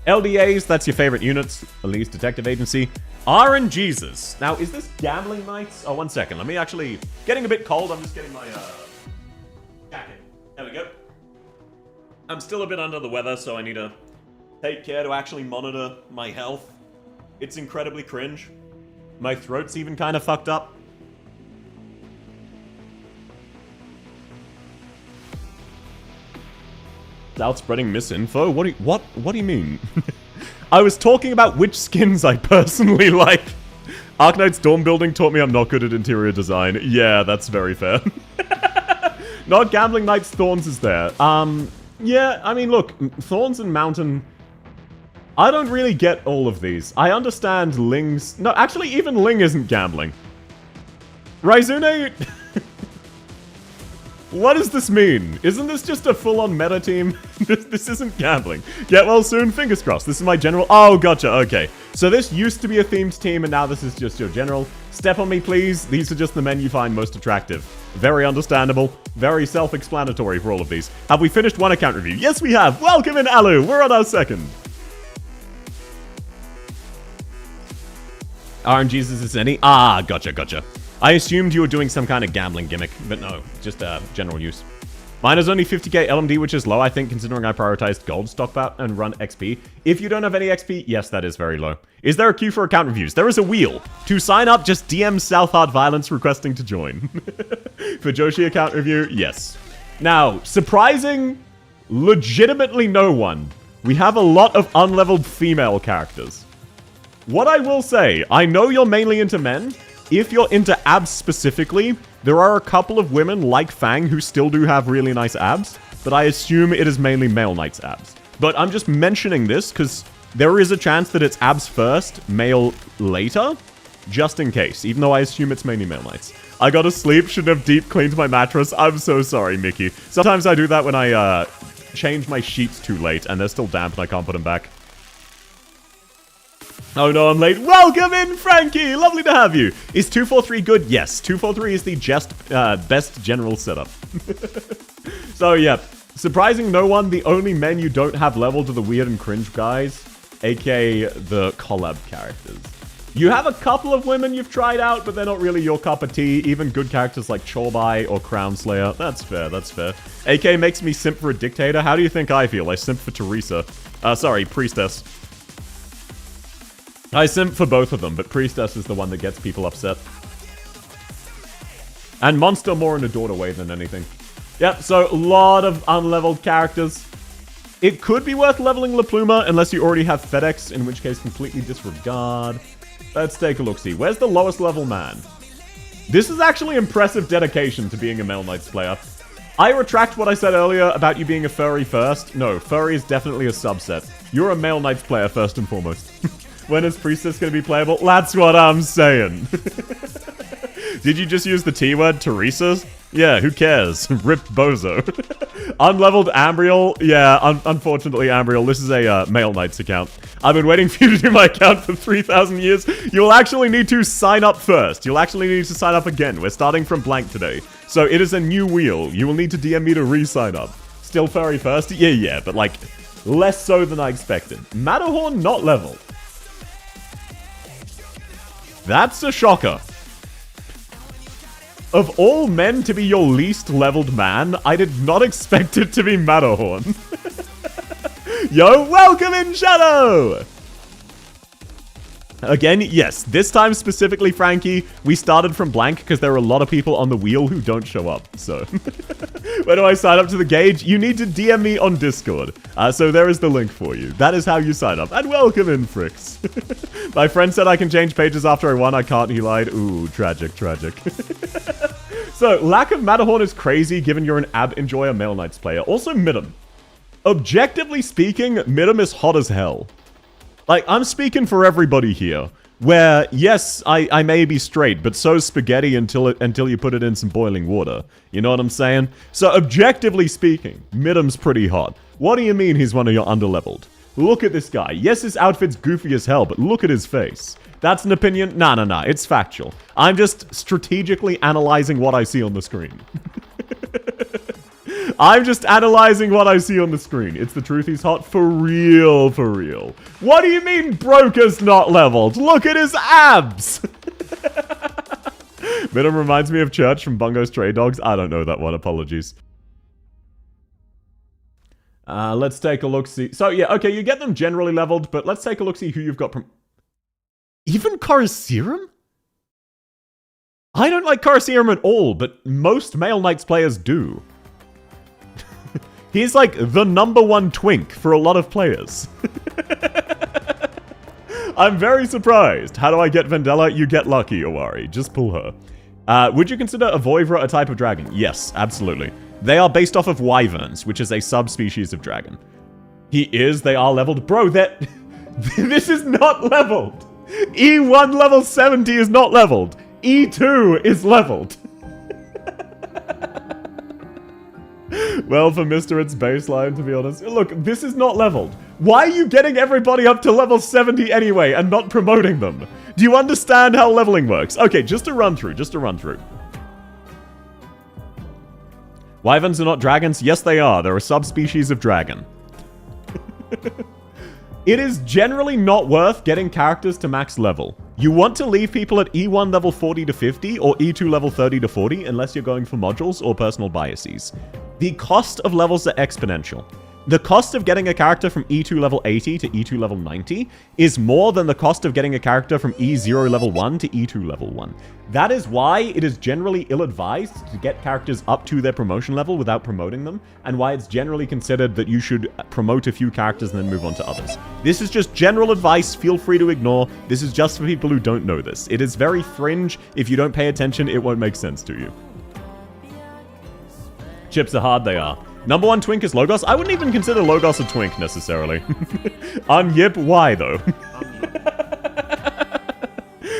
LDAs, that's your favorite units. Lee's detective agency. RNGesus. Now, is this Gambling Knights? Oh, 1 second. Let me actually... Getting a bit cold. I'm just getting my jacket. There we go. I'm still a bit under the weather, so I need to take care to actually monitor my health. It's incredibly cringe. My throat's even kind of fucked up. Out spreading misinfo? What do you mean? I was talking about which skins I personally like. Arknights dorm building taught me I'm not good at interior design. Yeah, that's very fair. Not Gambling Knights, Thorns is there. Yeah, I mean, look, Thorns and Mountain... I don't really get all of these. I understand Ling's... No, actually, even Ling isn't gambling. Raizune... What does this mean? Isn't this just a full-on meta team? This isn't gambling. Get well soon, fingers crossed. This is my general... Oh, gotcha, okay. So this used to be a themed team, and now this is just your general. Step on me, please. These are just the men you find most attractive. Very understandable. Very self-explanatory for all of these. Have we finished one account review? Yes, we have. Welcome in, Alu. We're on our second. RNGesus is any? Ah, gotcha. I assumed you were doing some kind of gambling gimmick, but no, just general use. Mine is only 50k LMD, which is low, I think, considering I prioritized gold stockpile and run XP. If you don't have any XP, yes, that is very low. Is there a queue for account reviews? There is a wheel. To sign up, just DM South Hard Violence requesting to join. For Joshi account review, yes. Now, surprising, legitimately no one. We have a lot of unleveled female characters. What I will say, I know you're mainly into men. If you're into abs specifically, there are a couple of women like Fang who still do have really nice abs, but I assume it is mainly male Knights abs. But I'm just mentioning this because there is a chance that it's abs first, male later, just in case, even though I assume it's mainly male Knights. I gotta sleep, shouldn't have deep cleaned my mattress. I'm so sorry, Mickey. Sometimes I do that when I change my sheets too late and they're still damp and I can't put them back. Oh no, I'm late. Welcome in, Frankie! Lovely to have you. Is 243 good? Yes, 243 is the best general setup. So yeah, surprising no one, the only men you don't have leveled are the weird and cringe guys, aka the collab characters. You have a couple of women you've tried out, but they're not really your cup of tea. Even good characters like Chorbai or Crown Slayer. That's fair, that's fair. AK makes me simp for a dictator. How do you think I feel? I simp for Teresa. Sorry, Priestess. I simp for both of them, but Priestess is the one that gets people upset. And Monster more in a daughter way than anything. Yep, so a lot of unleveled characters. It could be worth leveling La Pluma unless you already have FedEx, in which case completely disregard. Let's take a look-see. Where's the lowest level man? This is actually impressive dedication to being a Male Knights player. I retract what I said earlier about you being a furry first. No, furry is definitely a subset. You're a Male Knights player first and foremost. When is Priestess going to be playable? That's what I'm saying. Did you just use the T-word, Teresa's? Yeah, who cares? Rip Bozo. Unleveled Ambriel? Yeah, unfortunately, Ambriel, this is a Male Knights account. I've been waiting for you to do my account for 3,000 years. You'll actually need to sign up first. You'll actually need to sign up again. We're starting from blank today. So it is a new wheel. You will need to DM me to re-sign up. Still furry first? Yeah, but like, less so than I expected. Matterhorn not leveled. That's a shocker. Of all men to be your least leveled man, I did not expect it to be Matterhorn. Yo, welcome in Shadow! Again, yes, this time specifically, Frankie, we started from blank because there are a lot of people on the wheel who don't show up, so. Where do I sign up to the gauge? You need to DM me on Discord. So there is the link for you. That is how you sign up. And welcome in, Fricks. My friend said I can change pages after I won. I can't, he lied. Ooh, tragic. So, lack of Matterhorn is crazy given you're an ab enjoyer Male Knights player. Also, Midam. Objectively speaking, Midam is hot as hell. Like, I'm speaking for everybody here. Where, yes, I may be straight, but so's spaghetti until you put it in some boiling water. You know what I'm saying? So, objectively speaking, Midam's pretty hot. What do you mean he's one of your underleveled? Look at this guy. Yes, his outfit's goofy as hell, but look at his face. That's an opinion? Nah, it's factual. I'm just strategically analyzing what I see on the screen. I'm just analyzing what I see on the screen. It's the truth, he's hot for real. What do you mean Broker's not leveled? Look at his abs! Midam reminds me of Church from Bungo Stray Dogs. I don't know that one, apologies. Let's take a look-see. So yeah, okay, you get them generally leveled, but let's take a look-see who you've got from... Even Karaserum? I don't like Karaserum at all, but most Male Knights players do. He's like the #1 twink for a lot of players. I'm very surprised. How do I get Vendella? You get lucky, Owari. Just pull her. Would you consider a Voivra a type of dragon? Yes, absolutely. They are based off of wyverns, which is a subspecies of dragon. They are leveled. Bro, this is not leveled. E1 level 70 is not leveled. E2 is leveled. Well, for Mr. It's baseline, to be honest. Look, this is not leveled. Why are you getting everybody up to level 70 anyway and not promoting them? Do you understand how leveling works? Okay, just a run through. Wyverns are not dragons? Yes, they are. They're a subspecies of dragon. It is generally not worth getting characters to max level. You want to leave people at E1 level 40 to 50 or E2 level 30 to 40 unless you're going for modules or personal biases. The cost of levels are exponential. The cost of getting a character from E2 level 80 to E2 level 90 is more than the cost of getting a character from E0 level 1 to E2 level 1. That is why it is generally ill-advised to get characters up to their promotion level without promoting them, and why it's generally considered that you should promote a few characters and then move on to others. This is just general advice, feel free to ignore. This is just for people who don't know this. It is very fringe. If you don't pay attention, it won't make sense to you. Chips are hard, they are. #1 twink is Logos. I wouldn't even consider Logos a twink, necessarily. Unyip, why, though?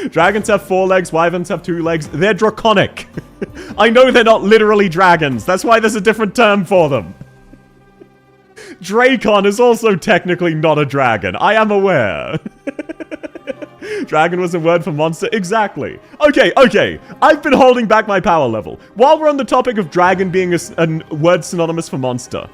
Dragons have 4 legs, wyverns have 2 legs. They're draconic. I know they're not literally dragons. That's why there's a different term for them. Dracon is also technically not a dragon. I am aware. Dragon was a word for monster? Exactly. Okay. I've been holding back my power level. While we're on the topic of dragon being a word synonymous for monster,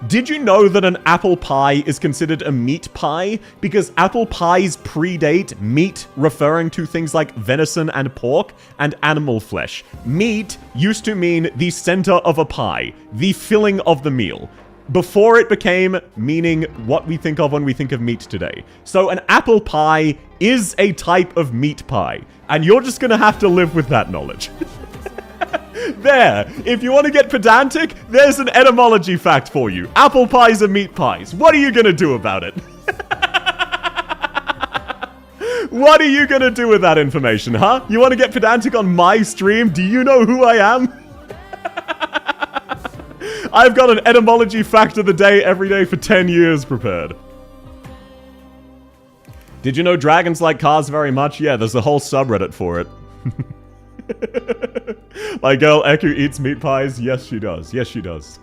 Did you know that an apple pie is considered a meat pie? Because apple pies predate meat, referring to things like venison and pork and animal flesh. Meat used to mean the center of a pie, the filling of the meal, before it became meaning what we think of when we think of meat today. So an apple pie is a type of meat pie, and you're just gonna have to live with that knowledge. There, if you want to get pedantic, there's an etymology fact for you. Apple pies are meat pies. What are you gonna do about it? What are you gonna do with that information, huh? You want to get pedantic on my stream? Do you know who I am? I've got an etymology fact of the day every day for 10 years prepared. Did you know dragons like cars very much? Yeah, there's a whole subreddit for it. My girl Eku eats meat pies. Yes, she does. Yes, she does.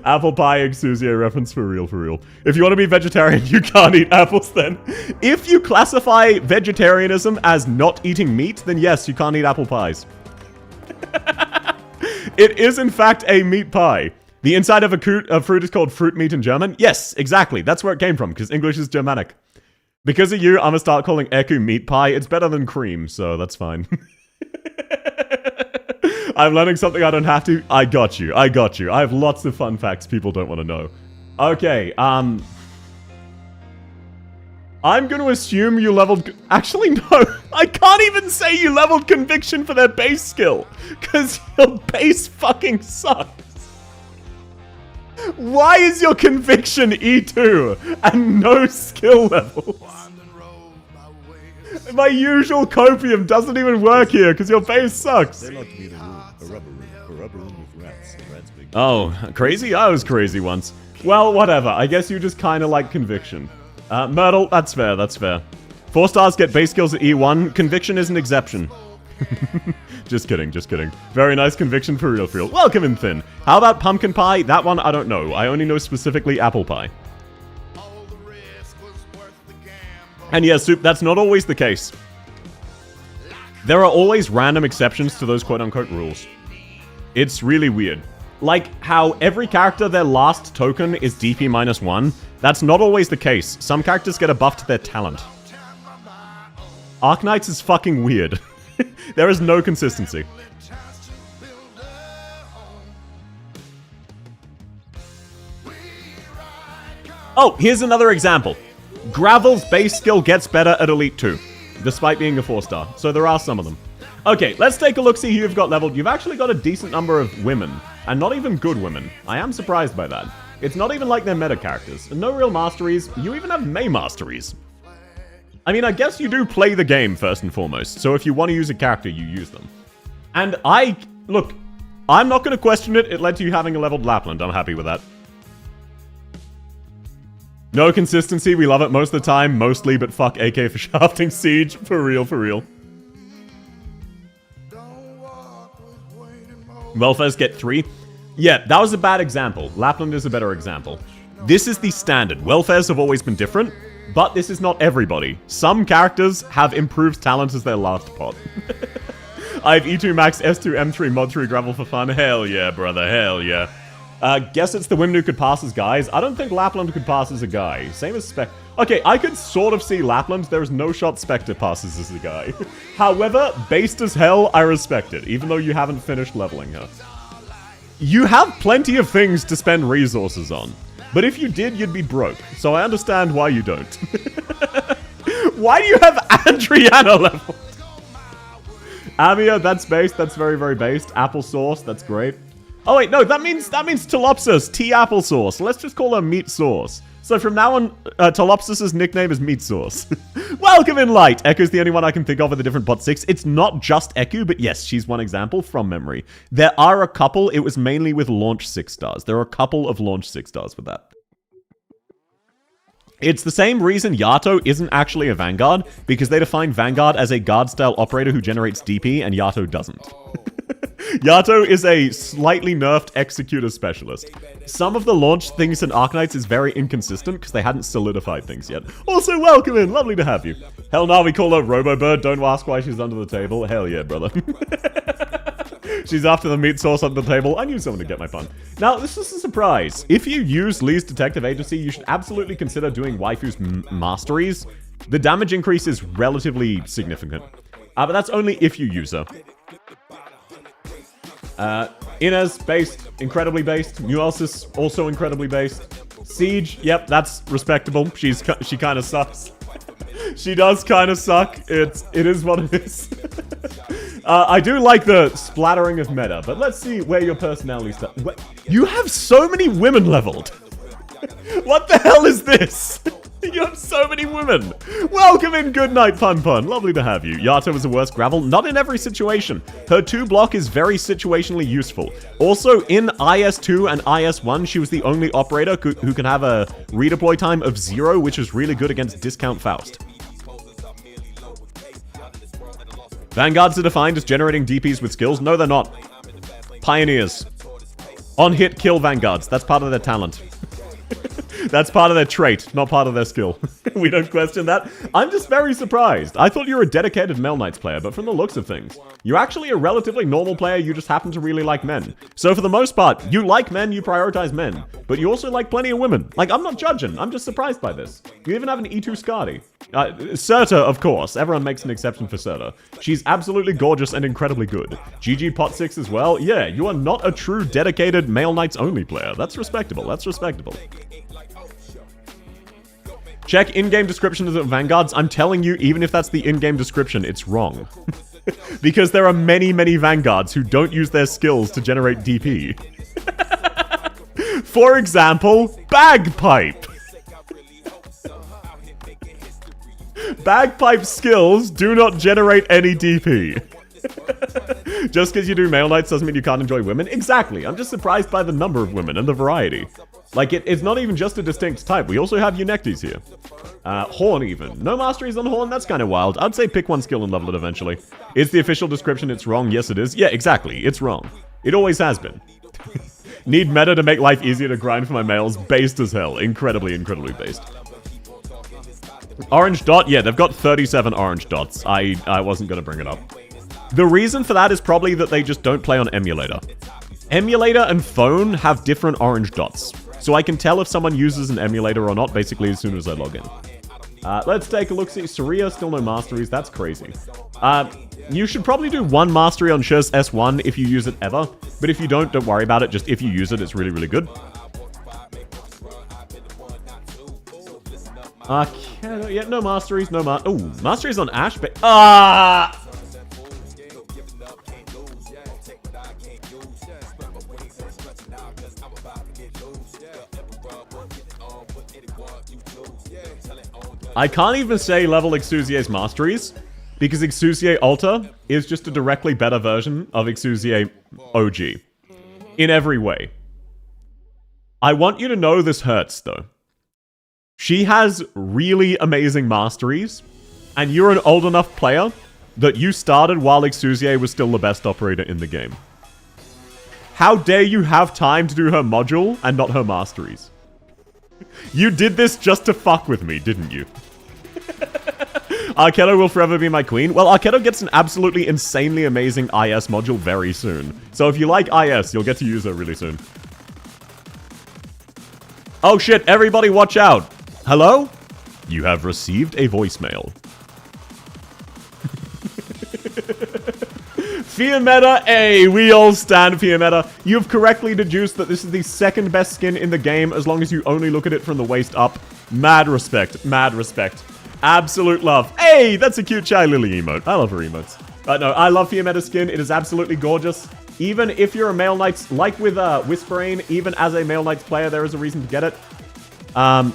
Apple pie exusio reference for real, for real. If you want to be vegetarian, you can't eat apples then. If you classify vegetarianism as not eating meat, then yes, you can't eat apple pies. It is in fact a meat pie. The inside of a fruit is called fruit meat in German. Yes, exactly. That's where it came from, because English is Germanic. Because of you, I'm gonna start calling Eku meat pie. It's better than cream, so that's fine. I'm learning something I don't have to. I got you. I got you. I have lots of fun facts people don't want to know. Okay, I'm gonna assume you leveled... Actually, no. I can't even say you leveled conviction for their base skill. Because your base fucking sucks. Why is your conviction E2 and no skill level? My usual copium doesn't even work here because your base sucks. They like to be in a room, a rubber room with rats. And rats big. Oh, crazy? I was crazy once. Well, whatever. I guess you just kind of like conviction. Myrtle, that's fair, that's fair. 4 stars get base skills at E1. Conviction is an exception. Just kidding, just kidding. Very nice conviction for real, for real. Welcome in, Thin. How about pumpkin pie? That one, I don't know. I only know specifically apple pie. And yes, Soup, that's not always the case. There are always random exceptions to those quote-unquote rules. It's really weird. Like how every character, their last token is DP -1. That's not always the case. Some characters get a buff to their talent. Arknights is fucking weird. There is no consistency. Oh, here's another example. Gravel's base skill gets better at Elite 2, despite being a 4-star, so there are some of them. Okay, let's take a look, see who you've got leveled. You've actually got a decent number of women, and not even good women. I am surprised by that. It's not even like they're meta characters. No real masteries. You even have May masteries. I mean, I guess you do play the game first and foremost, so if you want to use a character, you use them. And look, I'm not going to question it. It led to you having a leveled Lapland. I'm happy with that. No consistency, we love it most of the time, mostly, but fuck AK for shafting Siege. For real, for real. Welfares get 3. Yeah, that was a bad example. Lapland is a better example. This is the standard. Welfares have always been different, but this is not everybody. Some characters have improved talent as their last pot. I have E2 max, S2, M3, Mod 3 Gravel for fun. Hell yeah, brother, hell yeah. Guess it's the women who could pass as guys. I don't think Lapland could pass as a guy. Same as Spec... Okay, I could sort of see Lapland. There is no shot Spectre passes as a guy. However, based as hell, I respect it, even though you haven't finished leveling her. You have plenty of things to spend resources on. But if you did, you'd be broke. So I understand why you don't. Why do you have Adriana leveled? Amia, that's based. That's very, very based. Applesauce, that's great. Oh wait, no, that means Telopsis, tea applesauce. Let's just call her Meat Sauce. So from now on, Telopsis' nickname is Meat Sauce. Welcome in, Light. Eku's the only one I can think of with a different bot 6. It's not just Eku, but yes, she's one example from memory. There are a couple. It was mainly with launch 6 stars. There are a couple of launch 6 stars with that. It's the same reason Yato isn't actually a Vanguard, because they define Vanguard as a guard-style operator who generates DP, and Yato doesn't. Yato is a slightly nerfed executor specialist. Some of the launch things in Arknights is very inconsistent because they hadn't solidified things yet. Also, welcome in. Lovely to have you. Hell no, we call her Robobird. Don't ask why she's under the table. Hell yeah, brother. She's after the meat sauce on the table. I knew someone would get my pun. Now, this is a surprise. If you use Lee's Detective Agency, you should absolutely consider doing Waifu's masteries. The damage increase is relatively significant. But that's only if you use her. Inez, based. Incredibly based. Nuelsis, also incredibly based. Siege, yep, that's respectable. She kind of sucks. She does kind of suck. It is what it is. I do like the splattering of meta, but let's see where your personality starts. You have so many women leveled. What the hell is this? You have so many women. Welcome in, good night, Pun Pun. Lovely to have you. Yato is the worst gravel. Not in every situation. Her 2 block is very situationally useful. Also, in IS2 and IS1, she was the only operator who can have a redeploy time of 0, which is really good against Discount Faust. Vanguards are defined as generating DPs with skills. No, they're not. Pioneers. On-hit kill Vanguards. That's part of their talent. That's part of their trait, not part of their skill. We don't question that. I'm just very surprised. I thought you were a dedicated Male Knights player, but from the looks of things, you're actually a relatively normal player, you just happen to really like men. So for the most part, you like men, you prioritize men. But you also like plenty of women. Like, I'm not judging, I'm just surprised by this. You even have an E2 Skadi. Serta, of course. Everyone makes an exception for Serta. She's absolutely gorgeous and incredibly good. GG Pot6 as well. Yeah, you are not a true dedicated Male Knights only player. That's respectable, that's respectable. Check in-game descriptions of Vanguards. I'm telling you, even if that's the in-game description, it's wrong. Because there are many, many Vanguards who don't use their skills to generate DP. For example, Bagpipe. Bagpipe skills do not generate any DP. Just because you do Male Knights doesn't mean you can't enjoy women? Exactly. I'm just surprised by the number of women and the variety. Like, it's not even just a distinct type. We also have Eunectes here. Horn even. No masteries on Horn? That's kind of wild. I'd say pick one skill and level it eventually. Is the official description it's wrong? Yes, it is. Yeah, exactly. It's wrong. It always has been. Need meta to make life easier to grind for my males? Based as hell. Incredibly, incredibly based. Orange dot? Yeah, they've got 37 orange dots. I wasn't going to bring it up. The reason for that is probably that they just don't play on emulator. Emulator and phone have different orange dots. So I can tell if someone uses an emulator or not basically as soon as I log in. Let's take a look. See, Saria, still no masteries. That's crazy. You should probably do 1 mastery on Shiz S1 if you use it ever. But if you don't worry about it. Just if you use it, it's really, really good. Yeah, no masteries, no masteries on Ash, but I can't even say level Exusier's masteries, because Exusier Alta is just a directly better version of Exusier OG. In every way. I want you to know this hurts, though. She has really amazing masteries, and you're an old enough player that you started while Exusier was still the best operator in the game. How dare you have time to do her module and not her masteries? You did this just to fuck with me, didn't you? Arketo will forever be my queen. Well, Arketo gets an absolutely insanely amazing IS module very soon. So if you like IS, you'll get to use her really soon. Oh shit, everybody watch out. Hello? You have received a voicemail. Fiametta, hey, we all stand Fiametta. You've correctly deduced that this is the second best skin in the game as long as you only look at it from the waist up. Mad respect, mad respect. Absolute love. Hey, that's a cute Chai Lily emote. I love her emotes. No, I love Fiametta's skin. It is absolutely gorgeous. Even if you're a Male Knights, like with Whisperain, even as a Male Knights player, there is a reason to get it.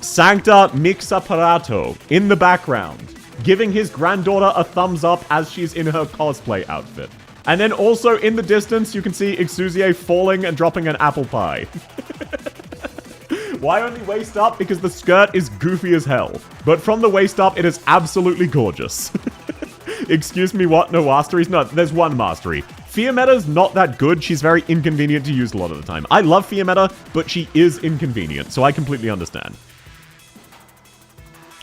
Sancta Mixaparato in the background, giving his granddaughter a thumbs up as she's in her cosplay outfit. And then also in the distance, you can see Exusier falling and dropping an apple pie. Why only waist up? Because the skirt is goofy as hell. But from the waist up, it is absolutely gorgeous. Excuse me, what? No masteries? No, there's 1 mastery. Fiametta's not that good. She's very inconvenient to use a lot of the time. I love Fiametta, but she is inconvenient, so I completely understand.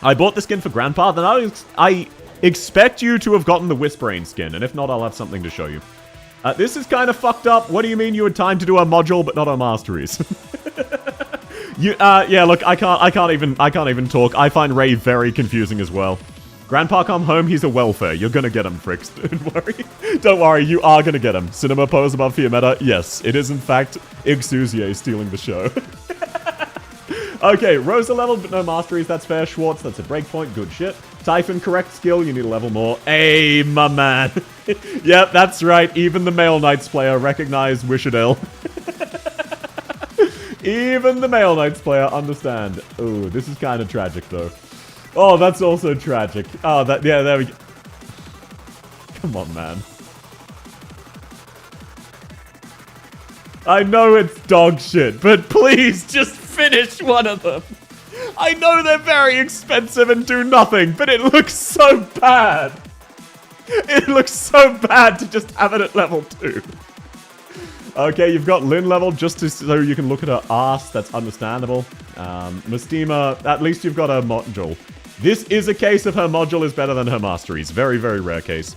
I bought the skin for Grandpa, then I expect you to have gotten the Whisperain skin, and if not, I'll have something to show you. This is kind of fucked up. What do you mean you had time to do a module but not a masteries? Yeah, look, I can't even talk. I find Ray very confusing as well. Grandpa come home, he's a welfare. You're gonna get him, Fricks. Don't worry. Don't worry, you are gonna get him. Cinema pose above Fiametta. Yes, it is in fact Ixuzier stealing the show. Okay, Rosa level, but no masteries. That's fair. Schwartz, that's a breakpoint. Good shit. Typhon, correct skill. You need a level more. Hey, my man. Yep, that's right. Even the Male Knights player recognized Wishadale. Even the Male Knights player understand. Ooh, this is kind of tragic, though. Oh, that's also tragic. Oh, yeah, there we go. Come on, man. I know it's dog shit, but please just finish one of them. I know they're very expensive and do nothing, but it looks so bad. It looks so bad to just have it at level 2. Okay, you've got Lynn level just so you can look at her ass. That's understandable. Mystima, at least you've got her module. This is a case of her module is better than her masteries. Very, very rare case.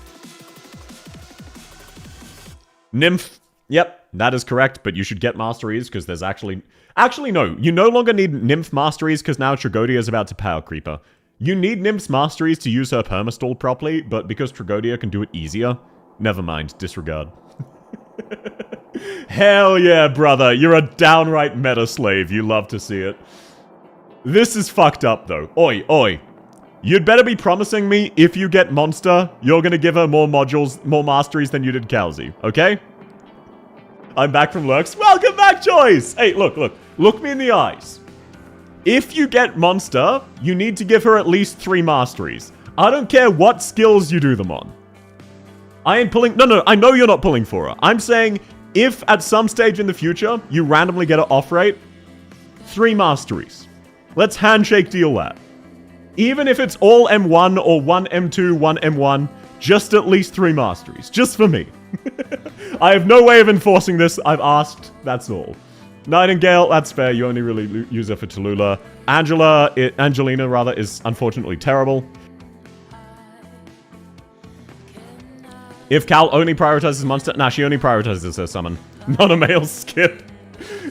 Nymph. Yep, that is correct, but you should get masteries because there's actually... Actually, no. You no longer need Nymph masteries because now Tragodia is about to power creeper. You need Nymph's masteries to use her permastall properly, but because Tragodia can do it easier... Never mind. Disregard. Hell yeah, brother. You're a downright meta slave. You love to see it. This is fucked up, though. Oi, oi. You'd better be promising me, if you get Monster, you're gonna give her more modules, more masteries than you did Kelsey, okay? I'm back from Lurks. Welcome back, Joyce! Hey, look. Look me in the eyes. If you get Monster, you need to give her at least 3 masteries. I don't care what skills you do them on. I ain't pulling... No, I know you're not pulling for her. I'm saying, if at some stage in the future, you randomly get an off rate, 3 masteries. Let's handshake deal that. Even if it's all M1 or 1 M2, 1 M1, just at least 3 masteries. Just for me. I have no way of enforcing this. I've asked. That's all. Nightingale, that's fair. You only really use her for Tallulah. Angelina, rather, is unfortunately terrible. If Cal only prioritizes Monster... Nah, she only prioritizes her summon. Not a male skip.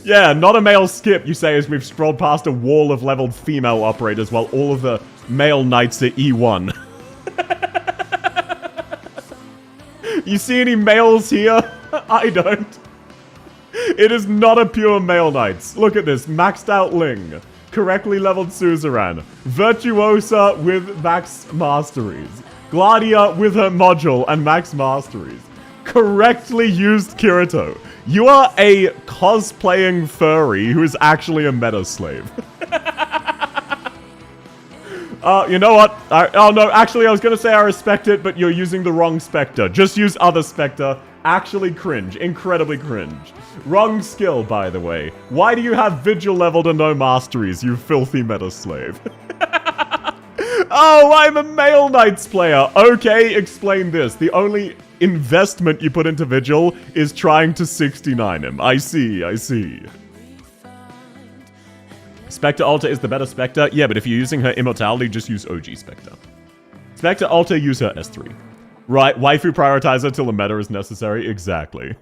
Yeah, not a male skip, you say, as we've strolled past a wall of leveled female operators while all of the male knights are E1. You see any males here? I don't. It is not a pure male knights. Look at this. Maxed out Ling. Correctly leveled Suzerain. Virtuosa with max masteries. Gladia with her module and max masteries. Correctly used Kirito. You are a cosplaying furry who is actually a meta slave. You know what? Oh no, actually I was gonna say I respect it, but you're using the wrong Spectre. Just use other Spectre. Actually cringe. Incredibly cringe. Wrong skill, by the way. Why do you have Vigil leveled and no masteries, you filthy meta slave? Oh, I'm a male Knights player. Okay, explain this. The only investment you put into Vigil is trying to 69 him. I see. Spectre Alter is the better Spectre. Yeah, but if you're using her Immortality, just use OG Spectre. Spectre Alter, use her S3. Right, waifu prioritizer till the meta is necessary. Exactly.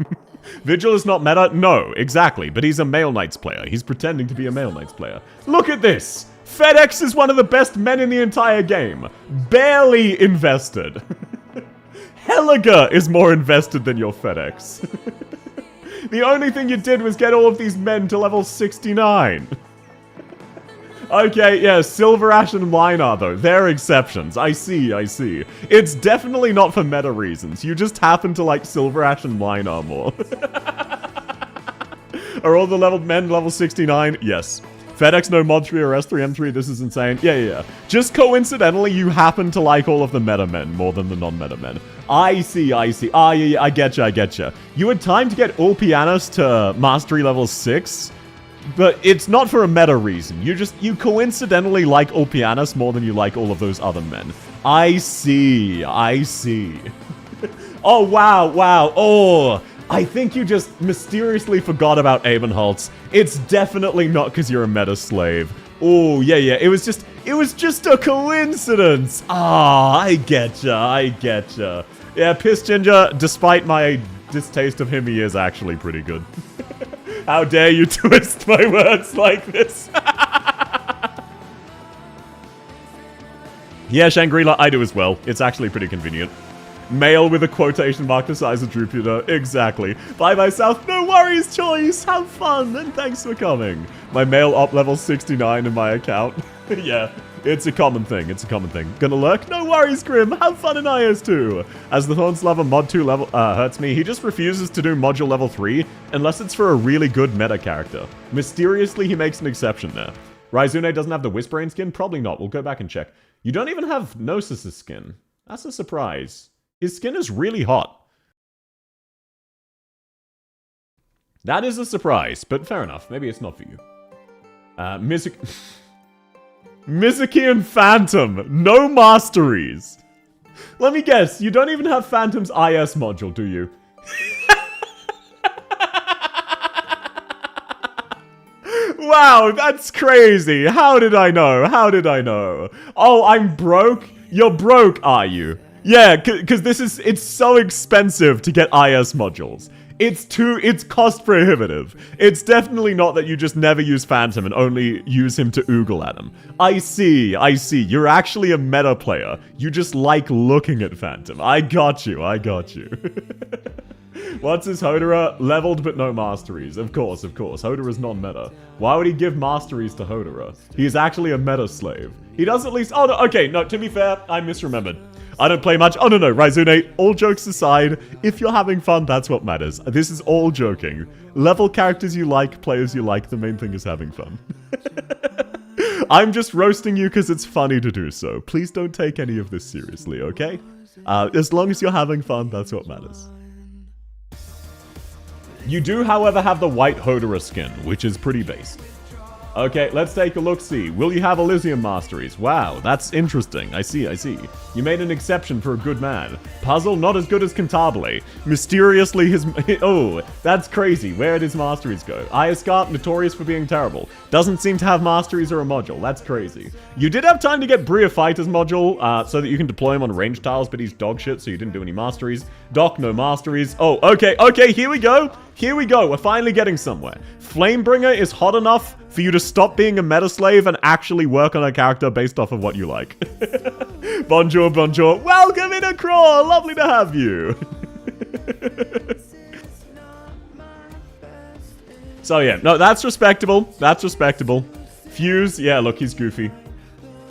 Vigil is not meta? No, exactly. But he's a male Knights player. He's pretending to be a male Knights player. Look at this! FedEx is one of the best men in the entire game. Barely invested. Helliger is more invested than your FedEx. The only thing you did was get all of these men to level 69. Okay, yeah, Silver Ash and Linar, though. They're exceptions. I see. It's definitely not for meta reasons. You just happen to like Silver Ash and Linar more. Are all the leveled men level 69? Yes. FedEx no mod 3 or S3 M3, this is insane. Yeah. Just coincidentally, you happen to like all of the meta men more than the non-meta men. I see. Ah, yeah, I getcha. You had time to get Ulpianus to mastery level 6, but it's not for a meta reason. You coincidentally like Ulpianus more than you like all of those other men. I see. Oh, wow. Oh, I think you just mysteriously forgot about Abenholtz. It's definitely not because you're a meta slave. Oh, yeah. It was just a coincidence. Ah, I getcha. Yeah, Piss Ginger, despite my distaste of him, he is actually pretty good. How dare you twist my words like this? Yeah, Shangri-La, I do as well. It's actually pretty convenient. Male with a quotation mark the size of Jupiter. Exactly. By myself, no worries, Choice. Have fun, and thanks for coming. My male op level 69 in my account. Yeah, it's a common thing. It's a common thing. Gonna lurk? No worries, Grim. Have fun in IS2. As the Thorns Lover mod 2 level hurts me, he just refuses to do module level 3 unless it's for a really good meta character. Mysteriously, he makes an exception there. Raizune doesn't have the Whispering skin? Probably not. We'll go back and check. You don't even have Gnosis' skin. That's a surprise. His skin is really hot. That is a surprise, but fair enough. Maybe it's not for you. Mizuki and Phantom. No masteries. Let me guess. You don't even have Phantom's IS module, do you? Wow, that's crazy. How did I know? How did I know? Oh, I'm broke? You're broke, are you? Yeah, because it's so expensive to get IS modules. It's cost prohibitive. It's definitely not that you just never use Phantom and only use him to oogle at him. I see. You're actually a meta player. You just like looking at Phantom. I got you. What's his Hodora? Leveled but no masteries. Of course. Hodora's non-meta. Why would he give masteries to Hodora? He's actually a meta slave. He does at least... Oh, no, okay, no, to be fair, I misremembered. I don't play much. Oh, no, Raizune, all jokes aside, if you're having fun, that's what matters. This is all joking. Level characters you like, players you like, the main thing is having fun. I'm just roasting you because it's funny to do so. Please don't take any of this seriously, okay? As long as you're having fun, that's what matters. You do, however, have the white Hodora skin, which is pretty basic. Okay, let's take a look-see. Will you have Elysium Masteries? Wow, that's interesting. I see. You made an exception for a good man. Puzzle, not as good as Cantabile. Mysteriously, his... Oh, that's crazy. Where did his Masteries go? Iascarp, notorious for being terrible. Doesn't seem to have Masteries or a module. That's crazy. You did have time to get Bria Fighter's module, so that you can deploy him on range tiles, but he's dog shit, so you didn't do any Masteries. Doc, no Masteries. Oh, okay, here we go. We're finally getting somewhere. Flamebringer is hot enough for you to stop being a meta slave and actually work on a character based off of what you like. Bonjour. Welcome in, Acraw! Lovely to have you. So yeah, no, that's respectable. Fuse, yeah, look, he's goofy.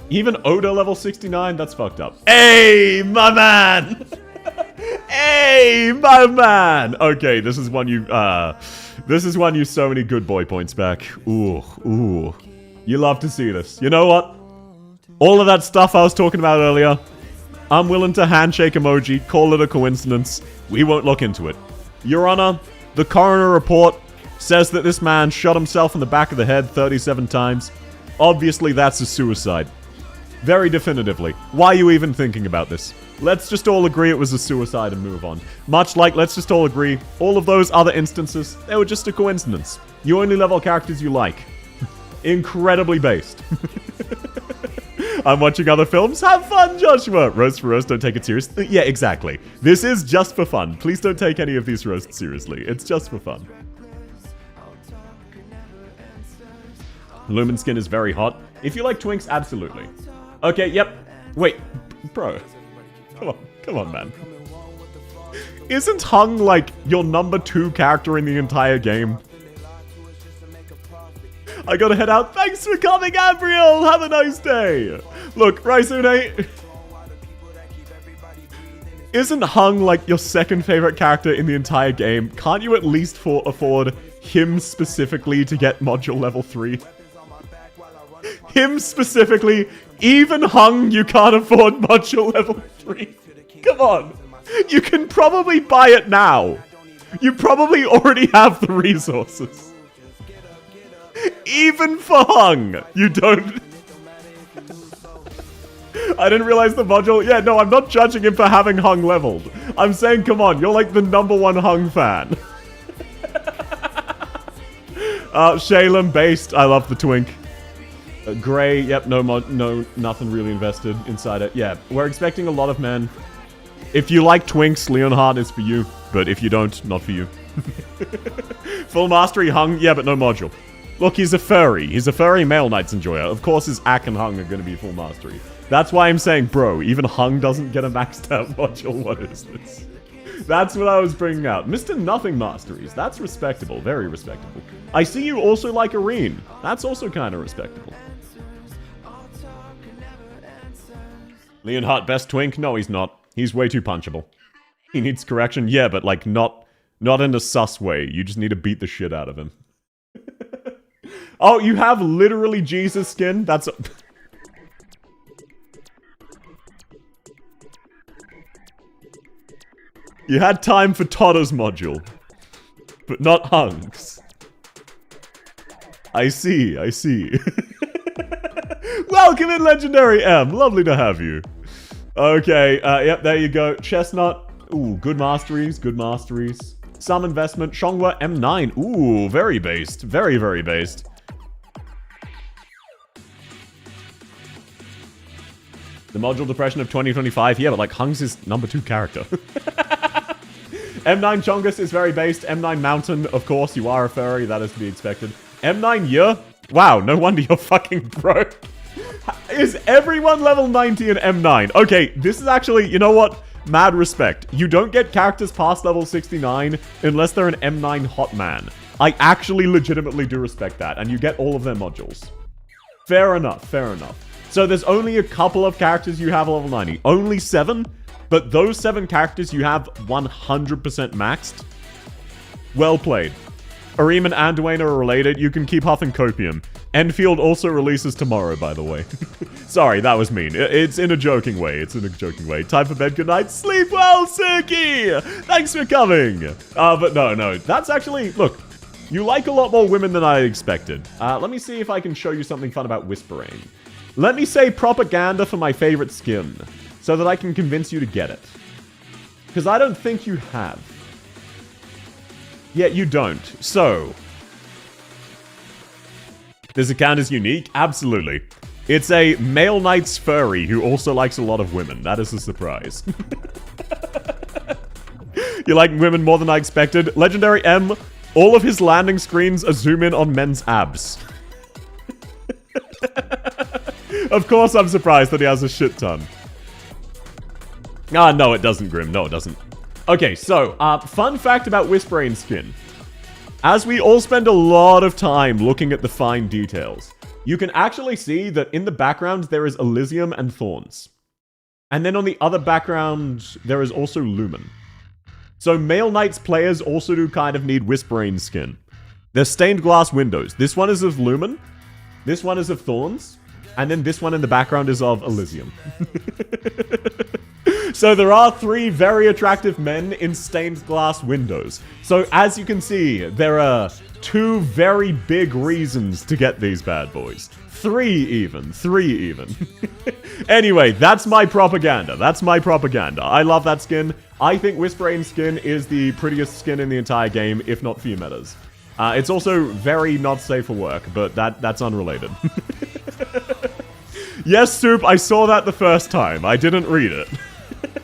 Even Oda level 69, that's fucked up. Hey, my man! Hey, my man! Okay, this is one you so many good boy points back. Ooh. You love to see this. You know what? All of that stuff I was talking about earlier, I'm willing to handshake emoji, call it a coincidence. We won't look into it. Your Honor, the coroner report says that this man shot himself in the back of the head 37 times. Obviously, that's a suicide. Very definitively. Why are you even thinking about this? Let's just all agree it was a suicide and move on. Much like, let's just all agree, all of those other instances, they were just a coincidence. You only level characters you like. Incredibly based. I'm watching other films. Have fun, Joshua! Roast for roast, don't take it seriously. Yeah, exactly. This is just for fun. Please don't take any of these roasts seriously. It's just for fun. Lumen skin is very hot. If you like Twinks, absolutely. Okay, yep. Wait, bro. Come on, man. Isn't Hung, like, your number 2 character in the entire game? I gotta head out. Thanks for coming, Gabriel! Have a nice day! Look, Raizune... Isn't Hung, like, your second favorite character in the entire game? Can't you at least afford him specifically to get module level 3? Him specifically, even Hung, you can't afford module level 3. Come on. You can probably buy it now. You probably already have the resources. Even for Hung, you don't... I didn't realize the module... Yeah, no, I'm not judging him for having Hung leveled. I'm saying, come on, you're like the #1 Hung fan. Shalem based, I love the twink. Gray, yep, no, nothing really invested inside it. Yeah, we're expecting a lot of men. If you like twinks, Leonhard is for you. But if you don't, not for you. Full mastery, Hung, yeah, but no module. Look, he's a furry. He's a furry male Knights Enjoyer. Of course his Ak and Hung are going to be full mastery. That's why I'm saying, bro, even Hung doesn't get a maxed out module. What is this? That's what I was bringing out. Mr. Nothing Masteries. That's respectable. Very respectable. I see you also like Arene. That's also kind of respectable. Leonhardt, best twink? No, he's not. He's way too punchable. He needs correction, yeah, but like not in a sus way. You just need to beat the shit out of him. Oh, you have literally Jesus skin? That's... You had time for Totter's module. But not Hung's. I see, I see. Welcome in, Legendary M. Lovely to have you. Okay, yep, there you go. Chestnut. Ooh, good masteries, good masteries. Some investment. Shongwa M9. Ooh, very based. Very, very based. The module depression of 2025. Yeah, but like Hung's is number 2 character. M9 Chongus is very based. M9 Mountain, of course, you are a furry. That is to be expected. M9 Year? Wow, no wonder you're fucking broke. Is everyone level 90 in M9? Okay, this is actually, you know what? Mad respect. You don't get characters past level 69 unless they're an M9 hot man. I actually legitimately do respect that, and you get all of their modules. Fair enough, fair enough. So there's only a couple of characters you have level 90. Only 7? But those 7 characters you have 100% maxed. Well played. Areem and Anduin are related. You can keep huffing copium. Enfield also releases tomorrow, by the way. Sorry, that was mean. It's in a joking way. It's in a joking way. Time for bed. Good night. Sleep well, Suki! Thanks for coming! But no. That's actually... Look, you like a lot more women than I expected. Let me see if I can show you something fun about whispering. Let me say propaganda for my favorite skin, so that I can convince you to get it. Because I don't think you have. Yeah, you don't. So... This account is unique? Absolutely. It's a male Knights furry who also likes a lot of women. That is a surprise. You like women more than I expected? Legendary M, all of his landing screens are zoom in on men's abs. Of course I'm surprised that he has a shit ton. Ah, no, it doesn't, Grim. No, it doesn't. Okay, so, fun fact about Whispering skin. As we all spend a lot of time looking at the fine details, you can actually see that in the background there is Elysium and Thorns. And then on the other background, there is also Lumen. So male Knights players also do kind of need Whispering skin. They're stained glass windows. This one is of Lumen, this one is of Thorns, and then this one in the background is of Elysium. So there are 3 very attractive men in stained glass windows. So as you can see, there are 2 very big reasons to get these bad boys. 3 even. Anyway, that's my propaganda. That's my propaganda. I love that skin. I think Whispering skin is the prettiest skin in the entire game, if not few metas. It's also very not safe for work, but that's unrelated. Yes, Soup, I saw that the first time. I didn't read it.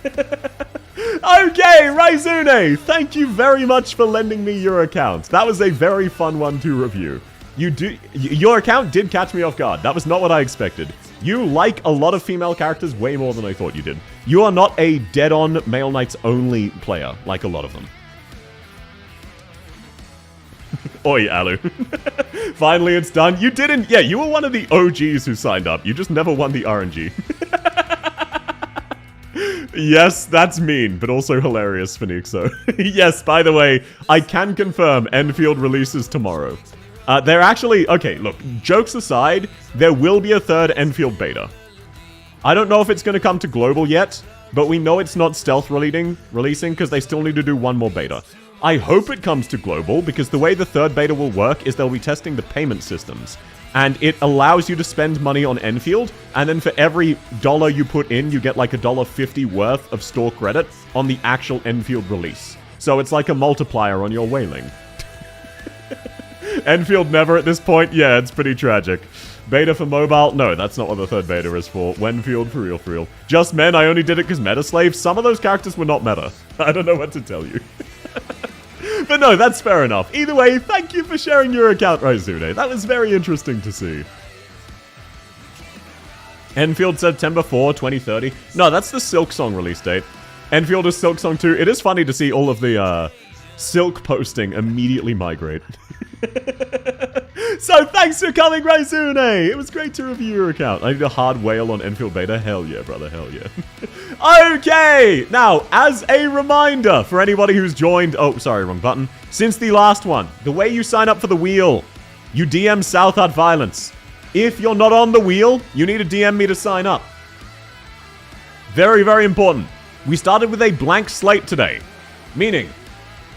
Okay, Raizune, thank you very much for lending me your account. That was a very fun one to review. Your account did catch me off guard. That was not what I expected. You like a lot of female characters way more than I thought you did. You are not a dead-on male Knights only player, like a lot of them. Oi, Alu. Finally, it's done. You didn't... Yeah, you were one of the OGs who signed up. You just never won the RNG. Yes, that's mean, but also hilarious, Phoenixo. Yes, by the way, I can confirm Enfield releases tomorrow. They're actually... Okay, look, jokes aside, there will be a 3rd Enfield beta. I don't know if it's going to come to global yet, but we know it's not stealth releasing because they still need to do 1 more beta. I hope it comes to global, because the way the 3rd beta will work is they'll be testing the payment systems. And it allows you to spend money on Enfield, and then for every dollar you put in, you get like $1.50 worth of store credit on the actual Enfield release. So it's like a multiplier on your whaling. Enfield never at this point? Yeah, it's pretty tragic. Beta for mobile? No, that's not what the 3rd beta is for. Wenfield, for real. Just men, I only did it because Meta Slave. Some of those characters were not meta. I don't know what to tell you. But no, that's fair enough. Either way, thank you for sharing your account, Raizune. That was very interesting to see. Enfield September 4, 2030. No, that's the Silk Song release date. Enfield is Silk Song 2. It is funny to see all of the Silk posting immediately migrate. So thanks for coming, Raizune! It was great to review your account. I need a hard whale on Enfield Beta. Hell yeah, brother, hell yeah. Okay! Now, as a reminder for anybody who's joined... Oh, sorry, wrong button. Since the last one, the way you sign up for the wheel, you DM Southard Violence. If you're not on the wheel, you need to DM me to sign up. Very, very important. We started with a blank slate today. Meaning,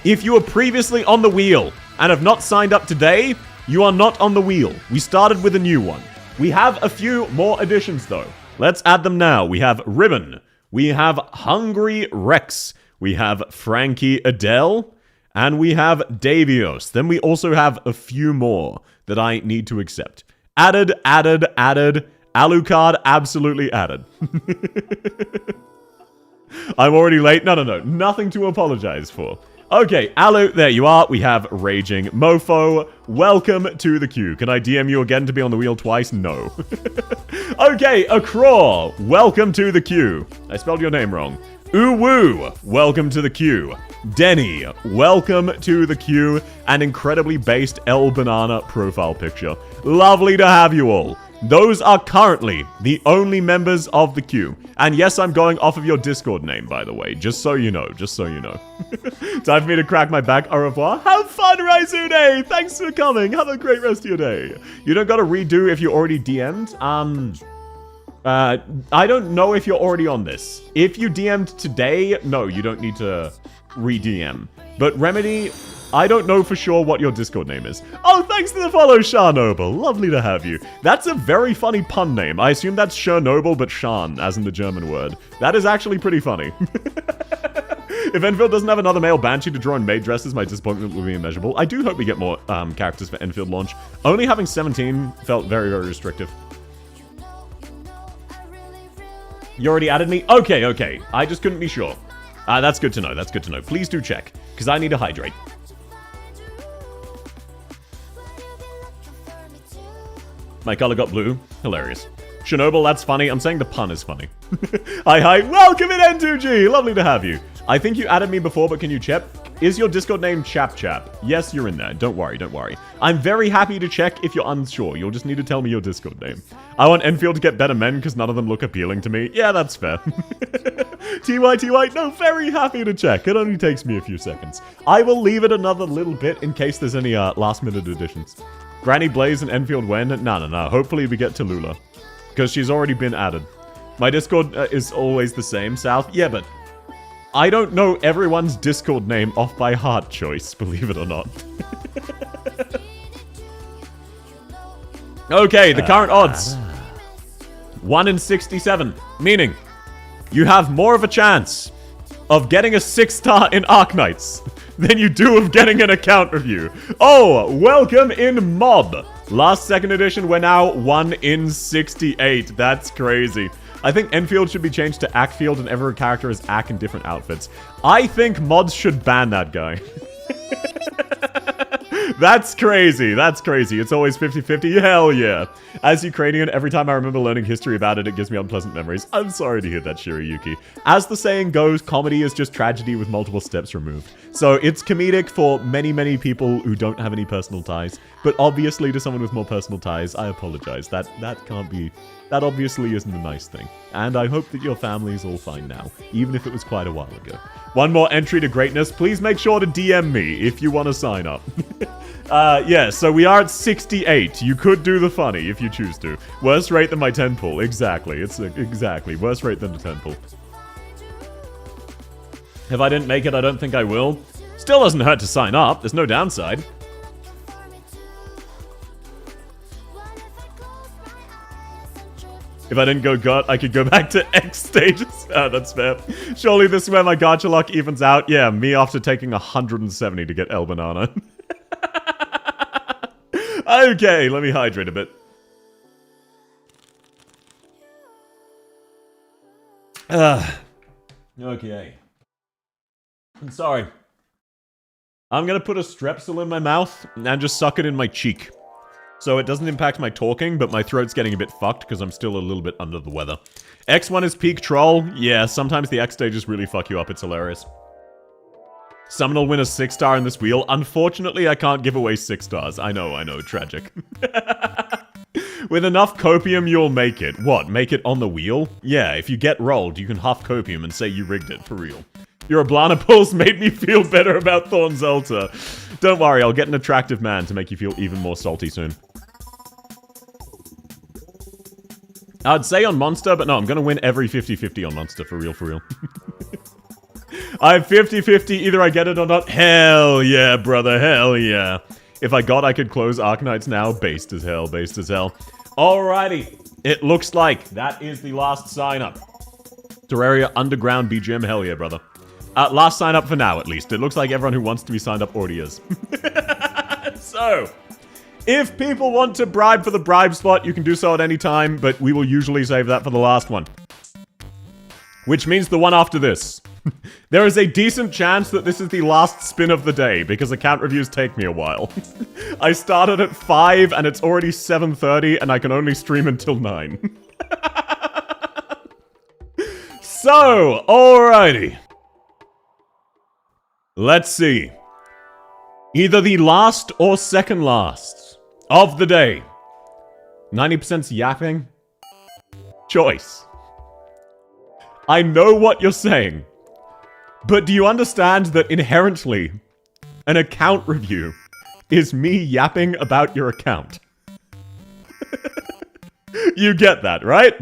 if you were previously on the wheel and have not signed up today, you are not on the wheel. We started with a new one. We have a few more additions though. Let's add them now. We have Ribbon. We have Hungry Rex. We have Frankie Adele. And we have Davios. Then we also have a few more that I need to accept. Added. Alucard, absolutely added. I'm already late. No. Nothing to apologize for. Okay, Alu, there you are. We have Raging Mofo. Welcome to the queue. Can I DM you again to be on the wheel twice? No. Okay, Akraw. Welcome to the queue. I spelled your name wrong. Uwu. Welcome to the queue. Denny. Welcome to the queue. And incredibly based El Banana profile picture. Lovely to have you all. Those are currently the only members of the queue. And yes, I'm going off of your Discord name, by the way. Just so you know. Time for me to crack my back. Au revoir. Have fun, Raizune! Thanks for coming. Have a great rest of your day. You don't gotta redo if you already DM'd. I don't know if you're already on this. If you DM'd today, no, you don't need to re-DM. But Remedy... I don't know for sure what your Discord name is. Oh, thanks for the follow, Chernobyl. Lovely to have you. That's a very funny pun name. I assume that's Chernobyl, but Schan, as in the German word. That is actually pretty funny. If Enfield doesn't have another male Banshee to draw in maid dresses, my disappointment will be immeasurable. I do hope we get more characters for Enfield launch. Only having 17 felt very, very restrictive. You already added me? Okay. I just couldn't be sure. That's good to know. Please do check, because I need to hydrate. My color got blue. Hilarious. Chernobyl, that's funny. I'm saying the pun is funny. Hi. Welcome in, N2G. Lovely to have you. I think you added me before, but can you check? Is your Discord name Chap? Yes, you're in there. Don't worry. I'm very happy to check if you're unsure. You'll just need to tell me your Discord name. I want Enfield to get better men because none of them look appealing to me. Yeah, that's fair. TY, no, very happy to check. It only takes me a few seconds. I will leave it another little bit in case there's any last minute additions. Granny Blaze and Enfield when? No. Hopefully we get to Lula. Because she's already been added. My Discord is always the same, South. Yeah, but I don't know everyone's Discord name off by heart choice, believe it or not. Okay, the current odds. 1 in 67. Meaning, you have more of a chance of getting a 6-star in Arknights than you do of getting an account review. Oh, welcome in Mob. Last 2nd edition, we're now 1 in 68. That's crazy. I think Enfield should be changed to Ackfield and every character is Ack in different outfits. I think mods should ban that guy. That's crazy. It's always 50-50. Hell yeah. As Ukrainian, every time I remember learning history about it, it gives me unpleasant memories. I'm sorry to hear that, Shirayuki. As the saying goes, comedy is just tragedy with multiple steps removed. So it's comedic for many, many people who don't have any personal ties. But obviously, to someone with more personal ties, I apologize. That can't be... That obviously isn't a nice thing. And I hope that your family's all fine now, even if it was quite a while ago. One more entry to greatness. Please make sure to DM me if you want to sign up. Yeah, so we are at 68. You could do the funny if you choose to. Worse rate than my 10 pull. Exactly. It's exactly. Worse rate than the 10 pull. If I didn't make it, I don't think I will. Still doesn't hurt to sign up. There's no downside. If I didn't go gut, I could go back to X stages. That's fair. Surely this is where my gacha luck evens out. Yeah, me after taking 170 to get El Banana. Okay, let me hydrate a bit. Okay. I'm sorry. I'm gonna put a strepsil in my mouth and just suck it in my cheek. So it doesn't impact my talking, but my throat's getting a bit fucked because I'm still a little bit under the weather. X1 is peak troll. Yeah, sometimes the X stages really fuck you up. It's hilarious. Someone will win a 6-star in this wheel. Unfortunately, I can't give away 6 stars. I know, tragic. With enough copium, you'll make it. What, make it on the wheel? Yeah, if you get rolled, you can huff copium and say you rigged it, for real. Your Ablana pulse made me feel better about Thorn's Altar. Don't worry, I'll get an attractive man to make you feel even more salty soon. I'd say on Monster, but no, I'm gonna win every 50-50 on Monster, for real, for real. I have 50-50, either I get it or not. Hell yeah, brother, hell yeah. If I could close Arknights now. Based as hell, based as hell. Alrighty, it looks like that is the last sign-up. Terraria Underground BGM, hell yeah, brother. Last sign-up for now, at least. It looks like everyone who wants to be signed up already is. So, if people want to bribe for the bribe slot, you can do so at any time, but we will usually save that for the last one. Which means the one after this. There is a decent chance that this is the last spin of the day, because account reviews take me a while. I started at 5, and it's already 7:30, and I can only stream until 9. So, alrighty. Let's see. Either the last or second last of the day. 90%'s yapping? Choice. I know what you're saying. But do you understand that inherently, an account review is me yapping about your account? You get that, right?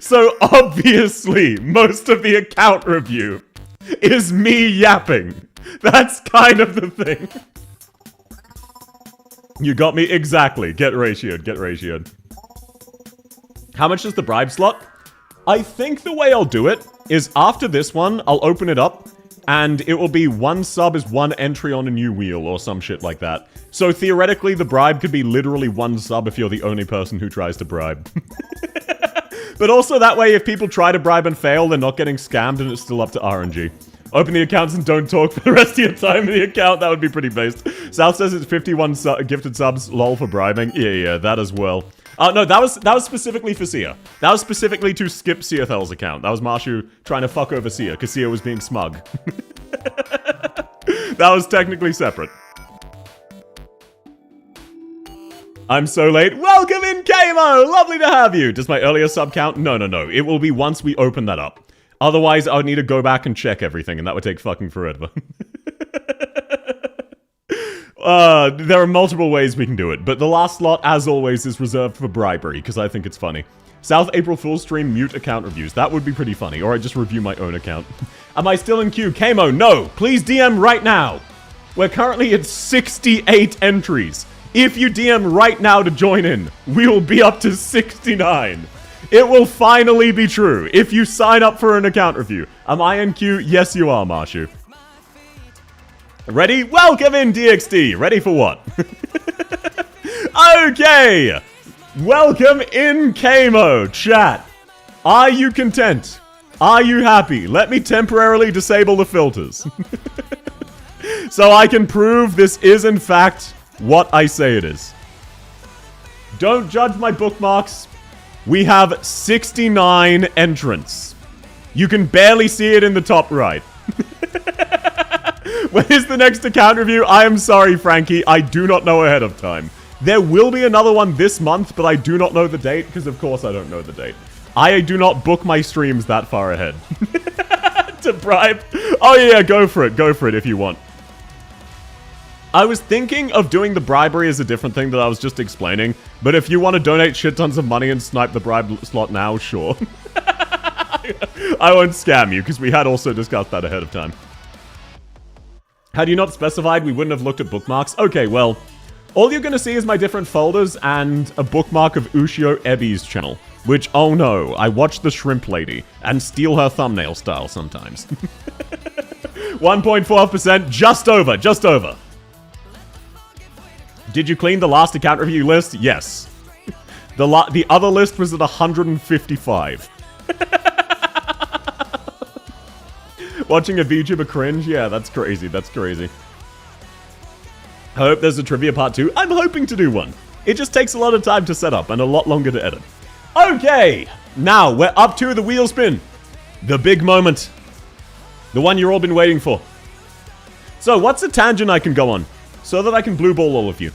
So obviously, most of the account review is me yapping. That's kind of the thing. You got me exactly. Get ratioed, get ratioed. How much is the bribe slot? I think the way I'll do it is after this one, I'll open it up, and it will be 1 sub is 1 entry on a new wheel, or some shit like that. So theoretically, the bribe could be literally 1 sub if you're the only person who tries to bribe. But also that way, if people try to bribe and fail, they're not getting scammed and it's still up to RNG. Open the accounts and don't talk for the rest of your time in the account, that would be pretty based. South says it's 51 gifted subs, lol for bribing. Yeah, that as well. No, that was specifically for Sia. That was specifically to skip Siathel's account. That was Marshu trying to fuck over Sia, because Sia was being smug. That was technically separate. I'm so late. Welcome in, Kamo! Lovely to have you! Does my earlier sub count? No. It will be once we open that up. Otherwise, I would need to go back and check everything, and that would take fucking forever. There are multiple ways we can do it, but the last slot, as always, is reserved for bribery, because I think it's funny. South April Fool's stream mute account reviews. That would be pretty funny, or I just review my own account. Am I still in queue? Kamo, no! Please DM right now! We're currently at 68 entries. If you DM right now to join in, we will be up to 69. It will finally be true if you sign up for an account review. Am I in queue? Yes, you are, Marshu. Ready? Welcome in, DXD. Ready for what? Okay. Welcome in, Kamo. Chat. Are you content? Are you happy? Let me temporarily disable the filters. So I can prove this is, in fact, what I say it is. Don't judge my bookmarks. We have 69 entrants. You can barely see it in the top right. When is the next account review? I am sorry, Frankie. I do not know ahead of time. There will be another one this month, but I do not know the date, because of course I don't know the date. I do not book my streams that far ahead. To bribe? Oh yeah, go for it if you want. I was thinking of doing the bribery as a different thing that I was just explaining, but if you want to donate shit tons of money and snipe the bribe slot now, sure. I won't scam you, because we had also discussed that ahead of time. Had you not specified, we wouldn't have looked at bookmarks. Okay, well, all you're gonna see is my different folders and a bookmark of Ushio Ebi's channel. Which, oh no, I watch the Shrimp Lady and steal her thumbnail style sometimes. 1.4%, just over. Did you clean the last account review list? Yes. The other list was at 155. Watching a VTuber cringe? Yeah, that's crazy. That's crazy. I hope there's a trivia part 2. I'm hoping to do one. It just takes a lot of time to set up and a lot longer to edit. Okay, now we're up to the wheel spin. The big moment. The one you've all been waiting for. So what's a tangent I can go on so that I can blue ball all of you?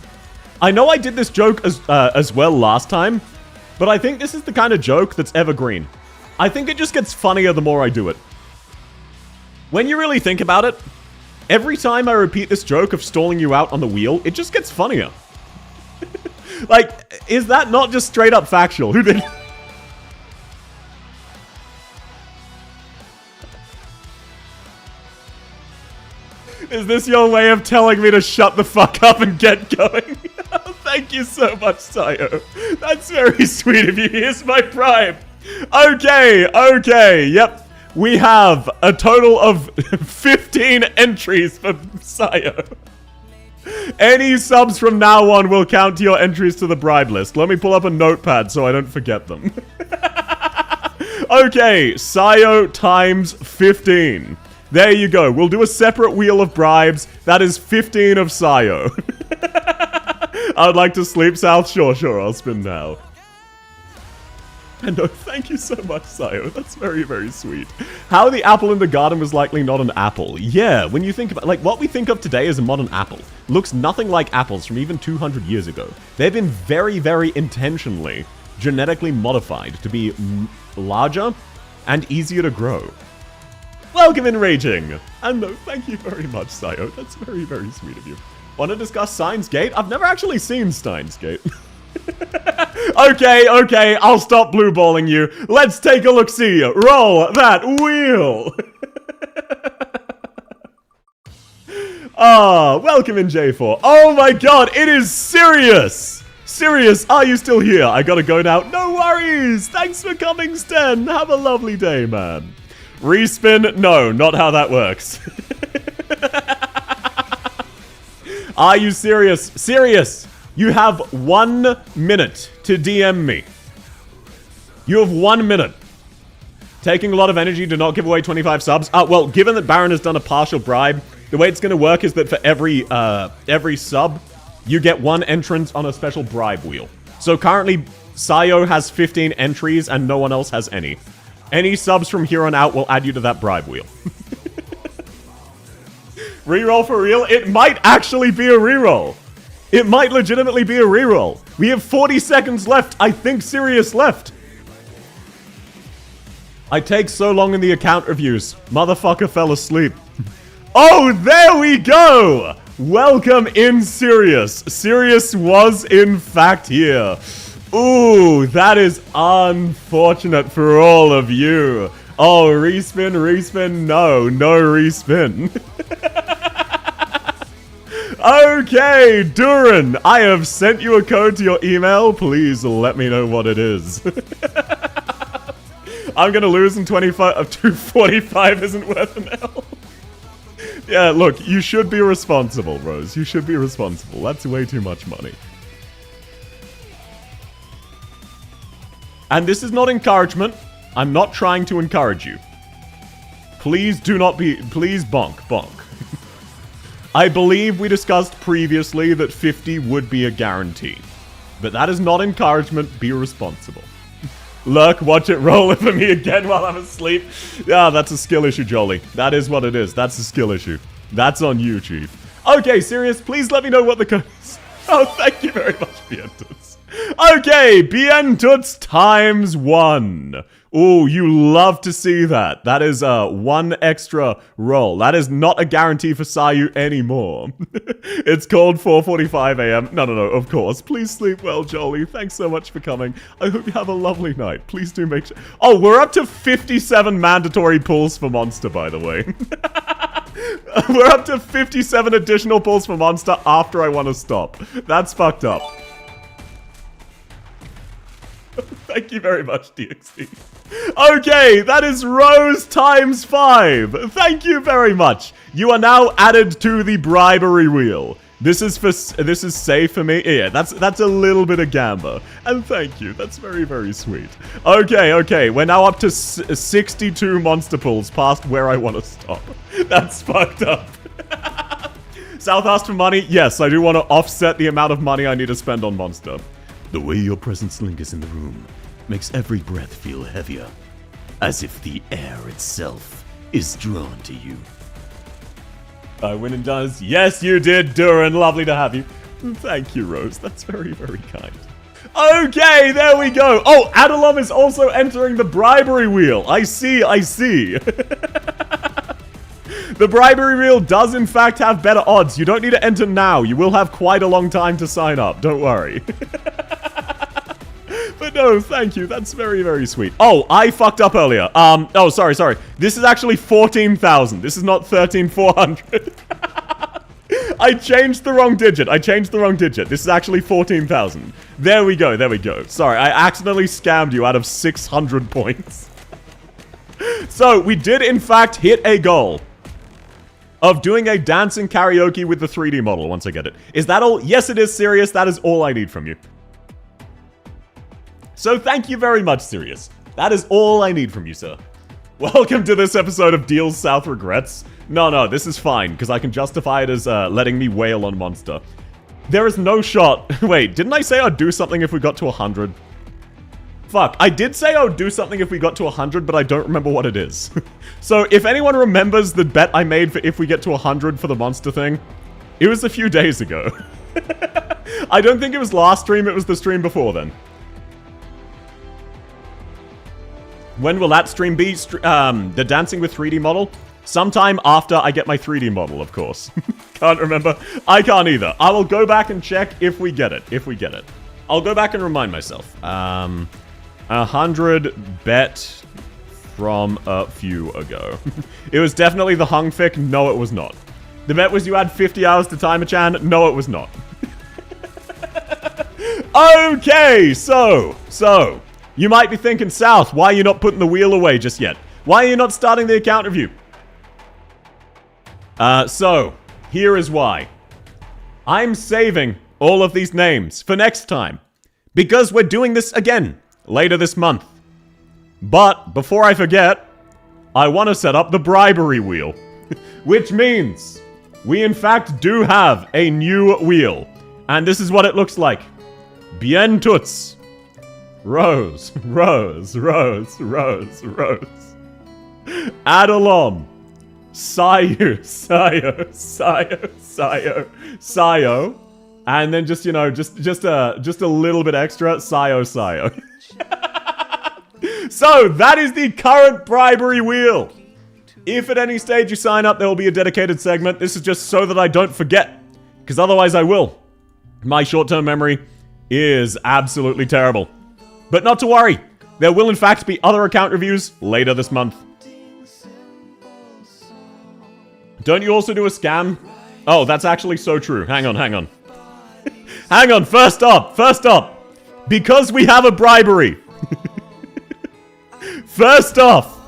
I know I did this joke as well last time, but I think this is the kind of joke that's evergreen. I think it just gets funnier the more I do it. When you really think about it, every time I repeat this joke of stalling you out on the wheel, it just gets funnier. Like, is that not just straight up factual? Who did? Is this your way of telling me to shut the fuck up and get going? Thank you so much, Sayo. That's very sweet of you. Here's my prime. Okay, yep. We have a total of 15 entries for Sayo. Any subs from now on will count to your entries to the bribe list. Let me pull up a notepad so I don't forget them. Okay, Sayo times 15. There you go. We'll do a separate wheel of bribes. That is 15 of Sayo. I would like to sleep south. Sure, I'll spin now. And no, thank you so much, Sayo. That's very, very sweet. How the apple in the garden was likely not an apple. Yeah, when you think about, like, what we think of today as a modern apple looks nothing like apples from even 200 years ago. They've been very, very intentionally genetically modified to be larger and easier to grow. Welcome in Raging! And no, thank you very much, Sayo. That's very, very sweet of you. Want to discuss Steins Gate? I've never actually seen Steins Gate. Okay, I'll stop blue balling you. Let's take a look-see. Roll that wheel! Welcome in J4. Oh my god, it is Sirius! Sirius, are you still here? I gotta go now. No worries! Thanks for coming, Sten. Have a lovely day, man. Respin? No, not how that works. Are you serious? Serious! You have 1 minute to DM me. You have 1 minute. Taking a lot of energy to not give away 25 subs. Well, given that Baron has done a partial bribe, the way it's going to work is that for every sub, you get 1 entrant on a special bribe wheel. So currently, Sayo has 15 entries and no one else has any. Any subs from here on out will add you to that bribe wheel. Reroll for real? It might actually be a reroll. It might legitimately be a reroll. We have 40 seconds left. I think Sirius left. I take so long in the account reviews. Motherfucker fell asleep. Oh, there we go! Welcome in, Sirius. Sirius was, in fact, here. Ooh, that is unfortunate for all of you. Oh, respin, no respin. Okay, Duran, I have sent you a code to your email. Please let me know what it is. I'm gonna lose in 245 isn't worth an L. Yeah, look, you should be responsible, Rose. You should be responsible. That's way too much money. And this is not encouragement. I'm not trying to encourage you. Please do not be... Please bonk. I believe we discussed previously that 50 would be a guarantee. But that is not encouragement. Be responsible. Lurk, watch it roll for me again while I'm asleep. Yeah, that's a skill issue, Jolly. That is what it is. That's a skill issue. That's on you, Chief. Okay, Sirius, please let me know what the code is. Oh, thank you very much, Bientoots. Okay, Bientoots times 1. Ooh, you love to see that. That is 1 extra roll. That is not a guarantee for Sayu anymore. It's called 4:45 a.m. No, of course. Please sleep well, Jolie. Thanks so much for coming. I hope you have a lovely night. Please do make sure... Oh, we're up to 57 mandatory pulls for Monster, by the way. We're up to 57 additional pulls for Monster after I want to stop. That's fucked up. Thank you very much, DXD. Okay, that is Rose times 5. Thank you very much. You are now added to the bribery wheel. This is safe for me. Yeah, that's a little bit of gamba. And thank you. That's very, very sweet. Okay. We're now up to 62 monster pulls past where I want to stop. That's fucked up. South asked for money. Yes, I do want to offset the amount of money I need to spend on monster. The way your presence lingers in the room makes every breath feel heavier, as if the air itself is drawn to you. I win and does. Yes, you did, Duran. Lovely to have you. Thank you, Rose. That's very, very kind. Okay, there we go. Oh, Adalom is also entering the bribery wheel. I see. The bribery wheel does, in fact, have better odds. You don't need to enter now. You will have quite a long time to sign up. Don't worry. But no, thank you. That's very, very sweet. Oh, I fucked up earlier. Oh, sorry. This is actually 14,000. This is not 13,400. I changed the wrong digit. This is actually 14,000. There we go. Sorry, I accidentally scammed you out of 600 points. So, we did, in fact, hit a goal of doing a dancing karaoke with the 3D model once I get it. Is that all? Yes, it is, Sirius. That is all I need from you. So thank you very much, Sirius. That is all I need from you, sir. Welcome to this episode of Deals South Regrets. No, this is fine, because I can justify it as letting me wail on Monster. There is no shot. Wait, didn't I say I'd do something if we got to 100? Fuck, I did say I would do something if we got to 100, but I don't remember what it is. So if anyone remembers the bet I made for if we get to 100 for the monster thing, it was a few days ago. I don't think it was last stream, it was the stream before then. When will that stream be? The Dancing with 3D model? Sometime after I get my 3D model, of course. Can't remember. I can't either. I will go back and check if we get it. I'll go back and remind myself. 100 bet from a few ago. It was definitely the hung fic. No, it was not. The bet was you had 50 hours to time a chan. No, it was not. Okay, so. You might be thinking, South, why are you not putting the wheel away just yet? Why are you not starting the account review? So, here is why. I'm saving all of these names for next time. Because we're doing this again later this month. But, before I forget, I want to set up the bribery wheel. Which means, we in fact do have a new wheel. And this is what it looks like. Bien tuts. Rose. Adalom. Sayo. And then just, you know, just a little bit extra. Sayo. So, that is the current bribery wheel. If at any stage you sign up, there will be a dedicated segment. This is just so that I don't forget. Because otherwise I will. My short-term memory is absolutely terrible. But not to worry, there will in fact be other account reviews later this month. Don't you also do a scam? Oh, that's actually so true. Hang on. Hang on, first up. Because we have a bribery. First off,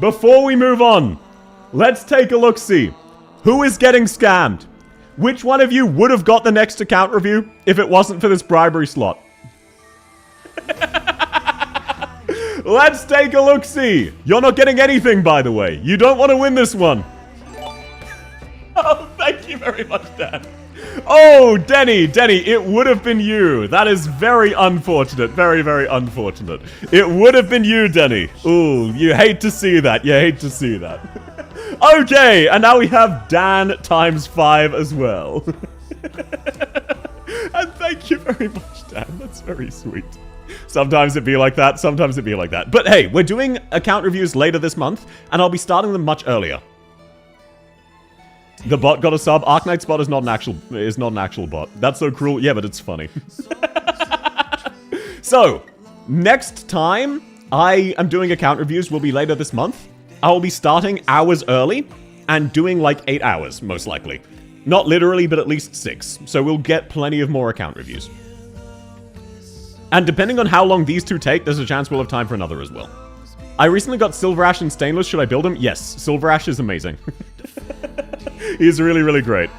before we move on, let's take a look-see. Who is getting scammed? Which one of you would have got the next account review if it wasn't for this bribery slot? Let's take a look-see. You're not getting anything, by the way. You don't want to win this one. Oh, thank you very much, Dan. Oh, Denny, it would have been you. That is very unfortunate. Very, very unfortunate. It would have been you, Denny. Ooh, you hate to see that. Okay, and now we have Dan ×5 as well. And thank you very much, Dan. That's very sweet. Sometimes it be like that, But hey, we're doing account reviews later this month, and I'll be starting them much earlier. The bot got a sub. Arknights bot is not an actual bot. That's so cruel. Yeah, but it's funny. So, next time I am doing account reviews will be later this month. I will be starting hours early and doing like 8 hours, most likely. Not literally, but at least 6. So we'll get plenty of more account reviews. And depending on how long these two take, there's a chance we'll have time for another as well. I recently got Silver Ash and Stainless. Should I build him? Yes, Silver Ash is amazing. He's really, really great.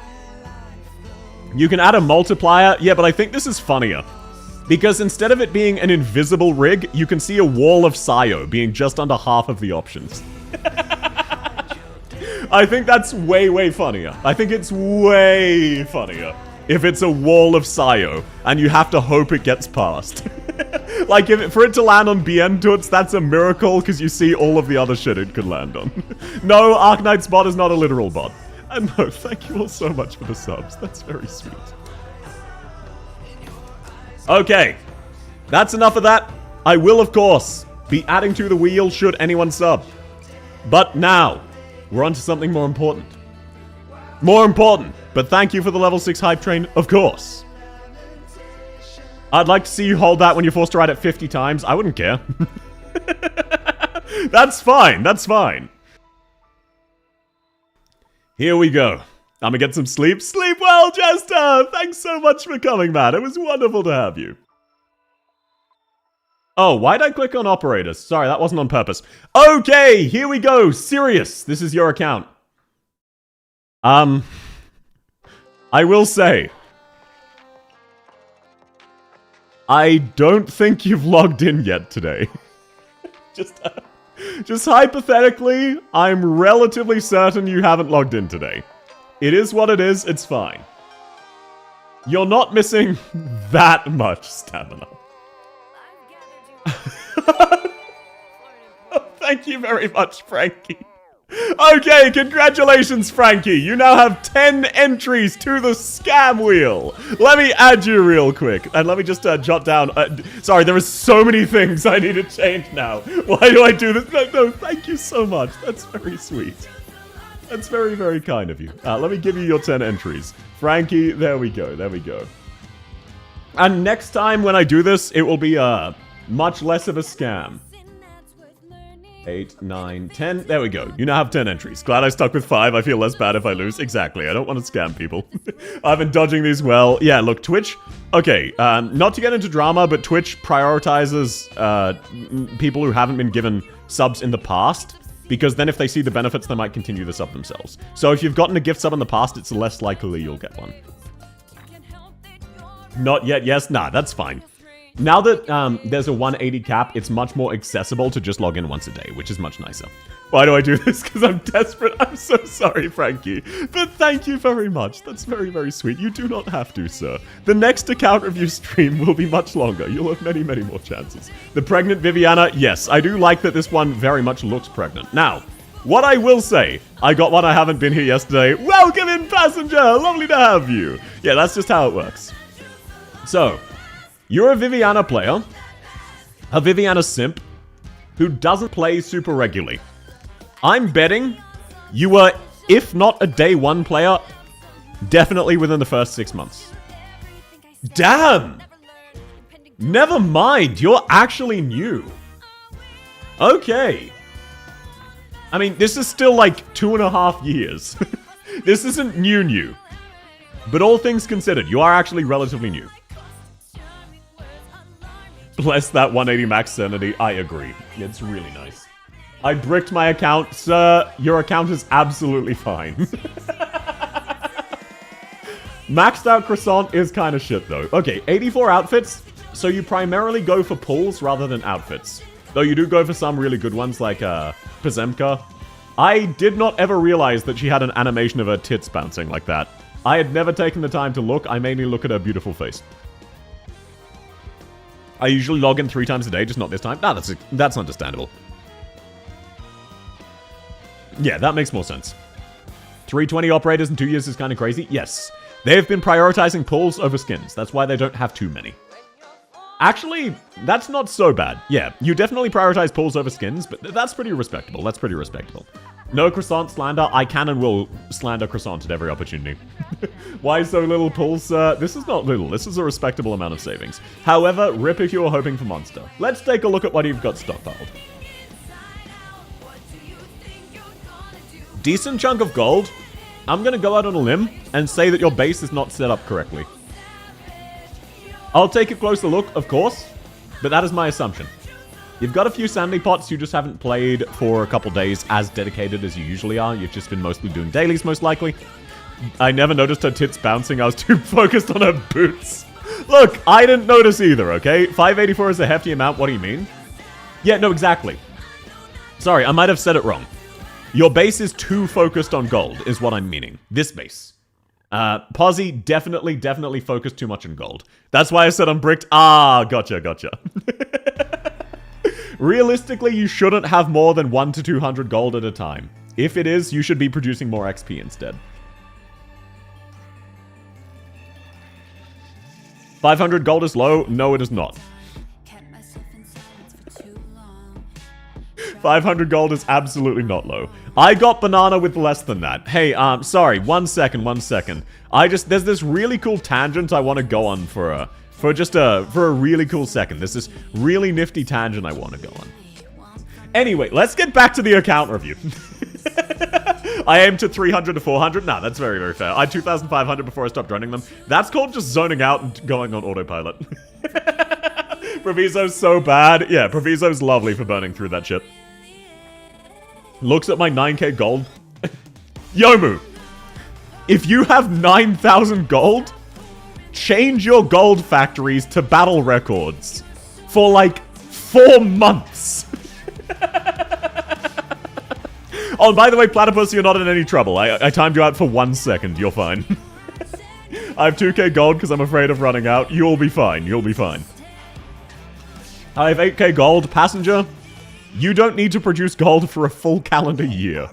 You can add a multiplier. Yeah, but I think this is funnier. Because instead of it being an invisible rig, you can see a wall of Sio being just under half of the options. I think that's way, way funnier. I think it's way funnier if it's a wall of Sio and you have to hope it gets past. Like, for it to land on BN Toots, that's a miracle because you see all of the other shit it could land on. No, Arknights bot is not a literal bot. And no, thank you all so much for the subs. That's very sweet. Okay, that's enough of that. I will, of course, be adding to the wheel should anyone sub. But now, we're on to something more important. More important, but thank you for the level 6 hype train, of course. I'd like to see you hold that when you're forced to ride it 50 times. I wouldn't care. That's fine, that's fine. Here we go. I'm gonna get some sleep. Sleep well, Jester! Thanks so much for coming, man. It was wonderful to have you. Oh, why'd I click on operators? Sorry, that wasn't on purpose. Okay, here we go. Sirius, this is your account. I will say, I don't think you've logged in yet today. Just hypothetically, I'm relatively certain you haven't logged in today. It is what it is, it's fine. You're not missing that much stamina. Thank you very much, Frankie. Okay, congratulations, Frankie. You now have 10 entries to the scam wheel. Let me add you real quick. And let me just jot down. Sorry, there are so many things I need to change now. Why do I do this? No, thank you so much. That's very sweet. That's very, very kind of you. Let me give you your 10 entries. Frankie, there we go. There we go. And next time when I do this, it will be much less of a scam. 8, 9, 10. There we go. You now have 10 entries. Glad I stuck with 5. I feel less bad if I lose. Exactly. I don't want to scam people. I've been dodging these well. Yeah, look, Twitch. Okay, not to get into drama, but Twitch prioritizes people who haven't been given subs in the past. Because then if they see the benefits, they might continue the sub themselves. So if you've gotten a gift sub in the past, it's less likely you'll get one. Not yet, yes? Nah, that's fine. Now that there's a 180 cap, it's much more accessible to just log in once a day, which is much nicer. Why do I do this? Because I'm desperate. I'm so sorry, Frankie. But thank you very much. That's very, very sweet. You do not have to, sir. The next account review stream will be much longer. You'll have many, many more chances. The pregnant Viviana, yes. I do like that this one very much looks pregnant. Now, what I will say, I got one I haven't been here yesterday. Welcome in, passenger. Lovely to have you. Yeah, that's just how it works. So, you're a Viviana player, a Viviana simp, who doesn't play super regularly. I'm betting you were, if not a day 1 player, definitely within the first 6 months. Damn! Never mind, you're actually new. Okay. I mean, this is still like 2.5 years. This isn't new. But all things considered, you are actually relatively new. Bless that 180 max sanity. I agree. It's really nice. I bricked my account. Sir, your account is absolutely fine. Maxed out croissant is kind of shit, though. Okay, 84 outfits. So you primarily go for pulls rather than outfits. Though you do go for some really good ones, like Pazemka. I did not ever realize that she had an animation of her tits bouncing like that. I had never taken the time to look. I mainly look at her beautiful face. I usually log in 3 times a day, just not this time. Nah, that's understandable. Yeah, that makes more sense. 320 operators in 2 years is kind of crazy. Yes, they've been prioritizing pulls over skins. That's why they don't have too many. Actually, that's not so bad. Yeah, you definitely prioritize pulls over skins, but that's pretty respectable. That's pretty respectable. No croissant slander. I can and will slander croissant at every opportunity. Why so little pulls? This is not little. This is a respectable amount of savings. However, rip if you are hoping for monster. Let's take a look at what you've got stockpiled. Decent chunk of gold. I'm going to go out on a limb and say that your base is not set up correctly. I'll take a closer look, of course, but that is my assumption. You've got a few sanity pots, you just haven't played for a couple days as dedicated as you usually are. You've just been mostly doing dailies, most likely. I never noticed her tits bouncing. I was too focused on her boots. Look, I didn't notice either, okay? 584 is a hefty amount. What do you mean? Yeah, no, exactly. Sorry, I might have said it wrong. Your base is too focused on gold, is what I'm meaning. This base. Posy definitely focused too much on gold. That's why I said I'm bricked. Ah, gotcha. Realistically, you shouldn't have more than 1 to 200 gold at a time. If it is, you should be producing more XP instead. 500 gold is low? No, it is not. 500 gold is absolutely not low. I got banana with less than that. Hey, sorry, one second. There's this really cool tangent I want to go on for a really cool second. There's this really nifty tangent I want to go on. Anyway, let's get back to the account review. I aimed to 300 to 400. Nah, that's very fair. I had 2,500 before I stopped running them. That's called just zoning out and going on autopilot. Proviso's so bad. Yeah, Proviso's lovely for burning through that shit. Looks at my 9k gold. Yomu, if you have 9,000 gold, change your gold factories to battle records for like 4 months. Oh, and by the way, Platypus, you're not in any trouble. I timed you out for 1 second. You're fine. I have 2k gold because I'm afraid of running out. You'll be fine. I have 8k gold. Passenger, you don't need to produce gold for a full calendar year.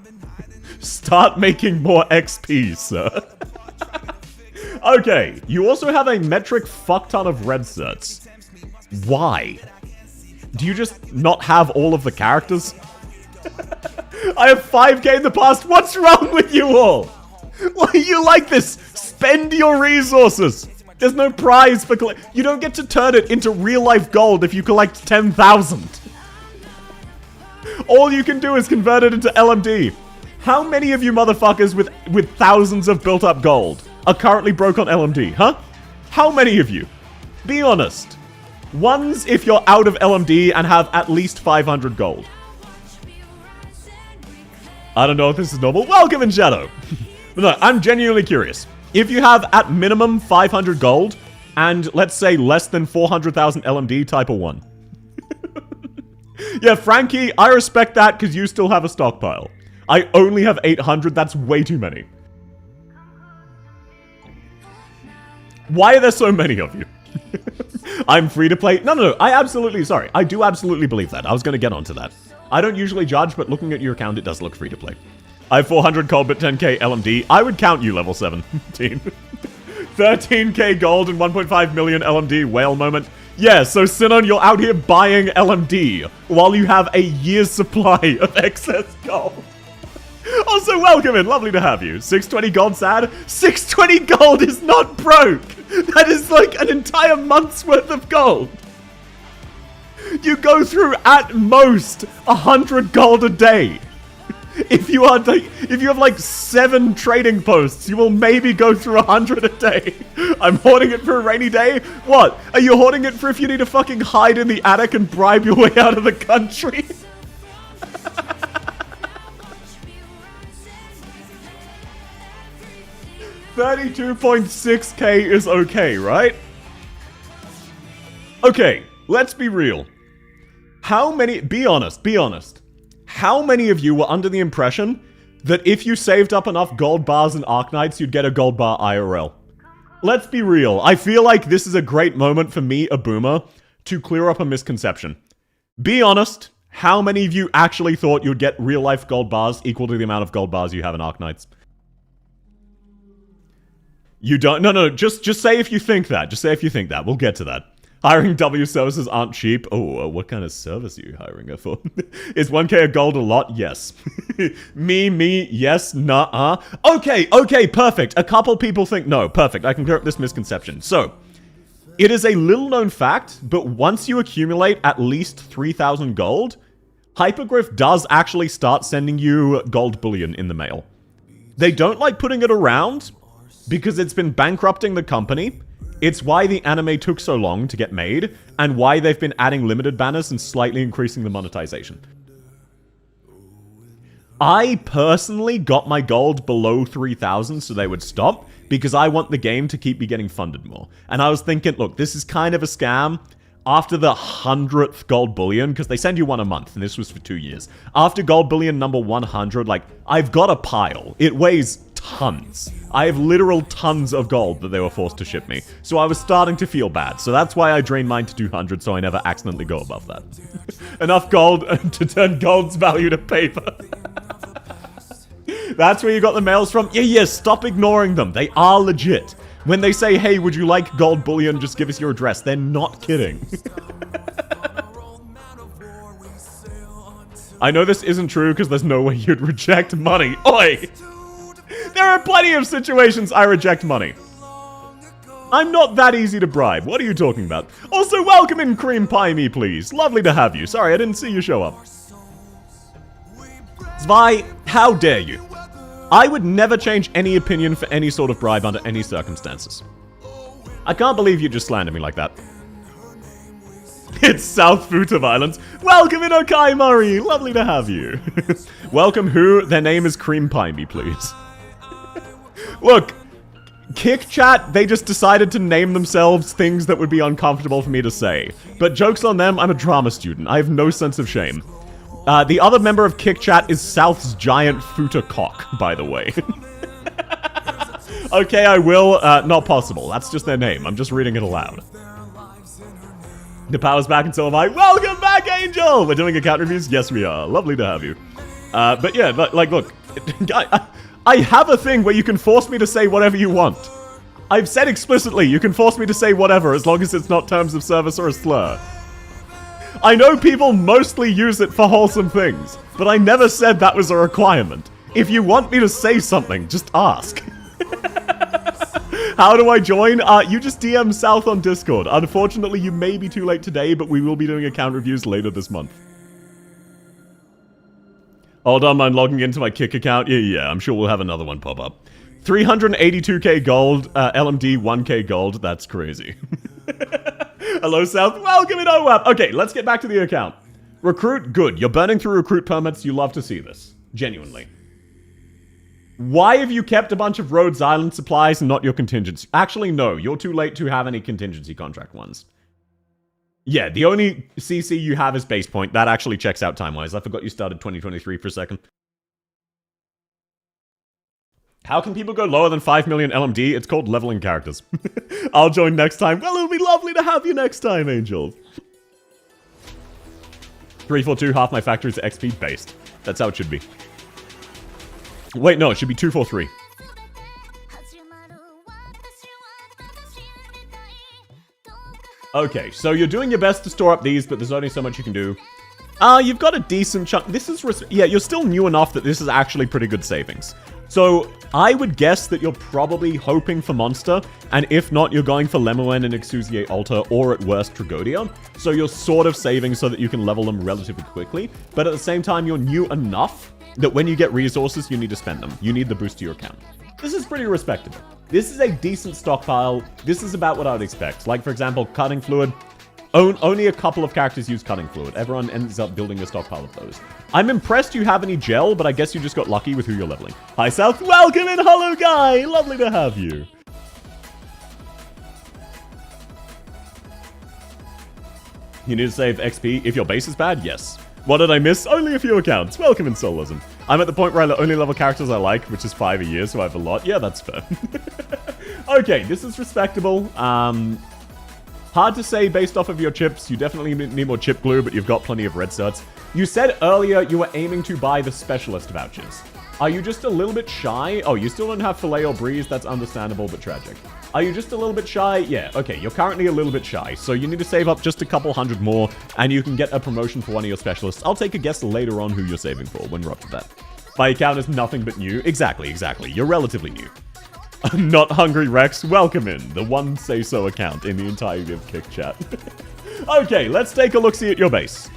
Start making more XP, sir. Okay, you also have a metric fuckton of red certs. Why? Do you just not have all of the characters? I have 5k in the past. What's wrong with you all? Why are you like this? Spend your resources. There's no prize for you don't get to turn it into real-life gold if you collect 10,000. All you can do is convert it into LMD. How many of you motherfuckers with thousands of built-up gold are currently broke on LMD, huh? How many of you? Be honest. Ones if you're out of LMD and have at least 500 gold. I don't know if this is normal. Welcome in Shadow. But no, I'm genuinely curious. If you have at minimum 500 gold and let's say less than 400,000 LMD, type a 1. Yeah, Frankie, I respect that because you still have a stockpile. I only have 800. That's way too many. Why are there so many of you? I'm free to play. No. I do absolutely believe that. I was going to get onto that. I don't usually judge, but looking at your account, it does look free to play. I have 400 gold, but 10k LMD. I would count you level 17. 13k gold and 1.5 million LMD. Whale moment. Yeah, so Sinon, you're out here buying LMD while you have a year's supply of excess gold. Also, welcome in. Lovely to have you. 620 gold sad. 620 gold is not broke. That is like an entire month's worth of gold. You go through at most 100 gold a day. If you have like 7 trading posts, you will maybe go through 100 a day. I'm hoarding it for a rainy day. What? Are you hoarding it for if you need to fucking hide in the attic and bribe your way out of the country? $32.6k is okay, right? Okay, let's be real. Be honest. How many of you were under the impression that if you saved up enough gold bars in Arknights, you'd get a gold bar IRL? Let's be real. I feel like this is a great moment for me, a boomer, to clear up a misconception. Be honest. How many of you actually thought you'd get real-life gold bars equal to the amount of gold bars you have in Arknights? You don't? No. Just say if you think that. Just say if you think that. We'll get to that. Hiring W services aren't cheap. Oh, what kind of service are you hiring her for? Is 1k of gold a lot? Yes. me, yes, nah. Okay, perfect. A couple people think no. Perfect. I can clear up this misconception. So, it is a little known fact, but once you accumulate at least 3,000 gold, Hypergriff does actually start sending you gold bullion in the mail. They don't like putting it around because it's been bankrupting the company. It's why the anime took so long to get made, and why they've been adding limited banners and slightly increasing the monetization. I personally got my gold below 3,000 so they would stop, because I want the game to keep me getting funded more. And I was thinking, look, this is kind of a scam. After the 100th gold bullion, because they send you one a month, and this was for 2 years. After gold bullion number 100, like, I've got a pile. It weighs tons. I have literal tons of gold that they were forced to ship me. So I was starting to feel bad. So that's why I drained mine to 200, so I never accidentally go above that. Enough gold to turn gold's value to paper. That's where you got the mails from? Yeah, stop ignoring them. They are legit. When they say, hey, would you like gold bullion, just give us your address, they're not kidding. I know this isn't true because there's no way you'd reject money. Oi! There are plenty of situations I reject money. I'm not that easy to bribe. What are you talking about? Also, welcome in Cream Pie Me, please. Lovely to have you. Sorry, I didn't see you show up. Zwei, how dare you? I would never change any opinion for any sort of bribe under any circumstances. I can't believe you just slandered me like that. It's South Futa violence. Welcome in, Okai Murray. Lovely to have you. Welcome who? Their name is Cream Pie Me, please. Look, Kick Chat, they just decided to name themselves things that would be uncomfortable for me to say. But joke's on them, I'm a drama student. I have no sense of shame. The other member of Kick Chat is South's giant Futa cock, by the way. Okay, I will. Not possible. That's just their name. I'm just reading it aloud. The power's back and so am I. Welcome back, Angel! We're doing account reviews? Yes, we are. Lovely to have you. But yeah, like, look. I have a thing where you can force me to say whatever you want. I've said explicitly, you can force me to say whatever as long as it's not terms of service or a slur. I know people mostly use it for wholesome things, but I never said that was a requirement. If you want me to say something, just ask. How do I join? You just DM South on Discord. Unfortunately, you may be too late today, but we will be doing account reviews later this month. Hold on, I'm logging into my Kick account. Yeah, I'm sure we'll have another one pop up. 382k gold, LMD 1k gold. That's crazy. Hello, South. Welcome in OWAP. Okay, let's get back to the account. Recruit, good. You're burning through recruit permits. You love to see this. Genuinely. Why have you kept a bunch of Rhodes Island supplies and not your contingency? Actually, no. You're too late to have any contingency contract ones. Yeah, the only CC you have is base point. That actually checks out time-wise. I forgot you started 2023 for a second. How can people go lower than 5 million LMD? It's called leveling characters. I'll join next time. Well, it'll be lovely to have you next time, Angel. 342, half my factories are XP based. That's how it should be. Wait, no, it should be 243. Okay, so you're doing your best to store up these, but there's only so much you can do. You've got a decent chunk. This is... Yeah, you're still new enough that this is actually pretty good savings. So, I would guess that you're probably hoping for Monster, and if not, you're going for Lemoen and Exusiate Altar, or at worst, Tragodia. So you're sort of saving so that you can level them relatively quickly, but at the same time, you're new enough that when you get resources, you need to spend them. You need the boost to your account. This is pretty respectable. This is a decent stockpile. This is about what I would expect. Like, for example, Cutting Fluid. Only a couple of characters use Cutting Fluid. Everyone ends up building a stockpile of those. I'm impressed you have any gel, but I guess you just got lucky with who you're leveling. Hi, South. Welcome in, hello, guy. Lovely to have you. You need to save XP if your base is bad? Yes. What did I miss? Only a few accounts. Welcome in, Solism. I'm at the point where I only level characters I like, which is 5 a year, so I have a lot. Yeah, that's fair. Okay, this is respectable. Hard to say based off of your chips. You definitely need more chip glue, but you've got plenty of red certs. You said earlier you were aiming to buy the specialist vouchers. Are you just a little bit shy? Oh, you still don't have Filet or Breeze. That's understandable, but tragic. Are you just a little bit shy? Yeah, okay, you're currently a little bit shy. So you need to save up just a couple hundred more, and you can get a promotion for one of your specialists. I'll take a guess later on who you're saving for when we're up to that. My account is nothing but new. Exactly. You're relatively new. Not Hungry Rex, welcome in. The one say-so account in the entirety of Kick Chat. Okay, let's take a look-see at your base.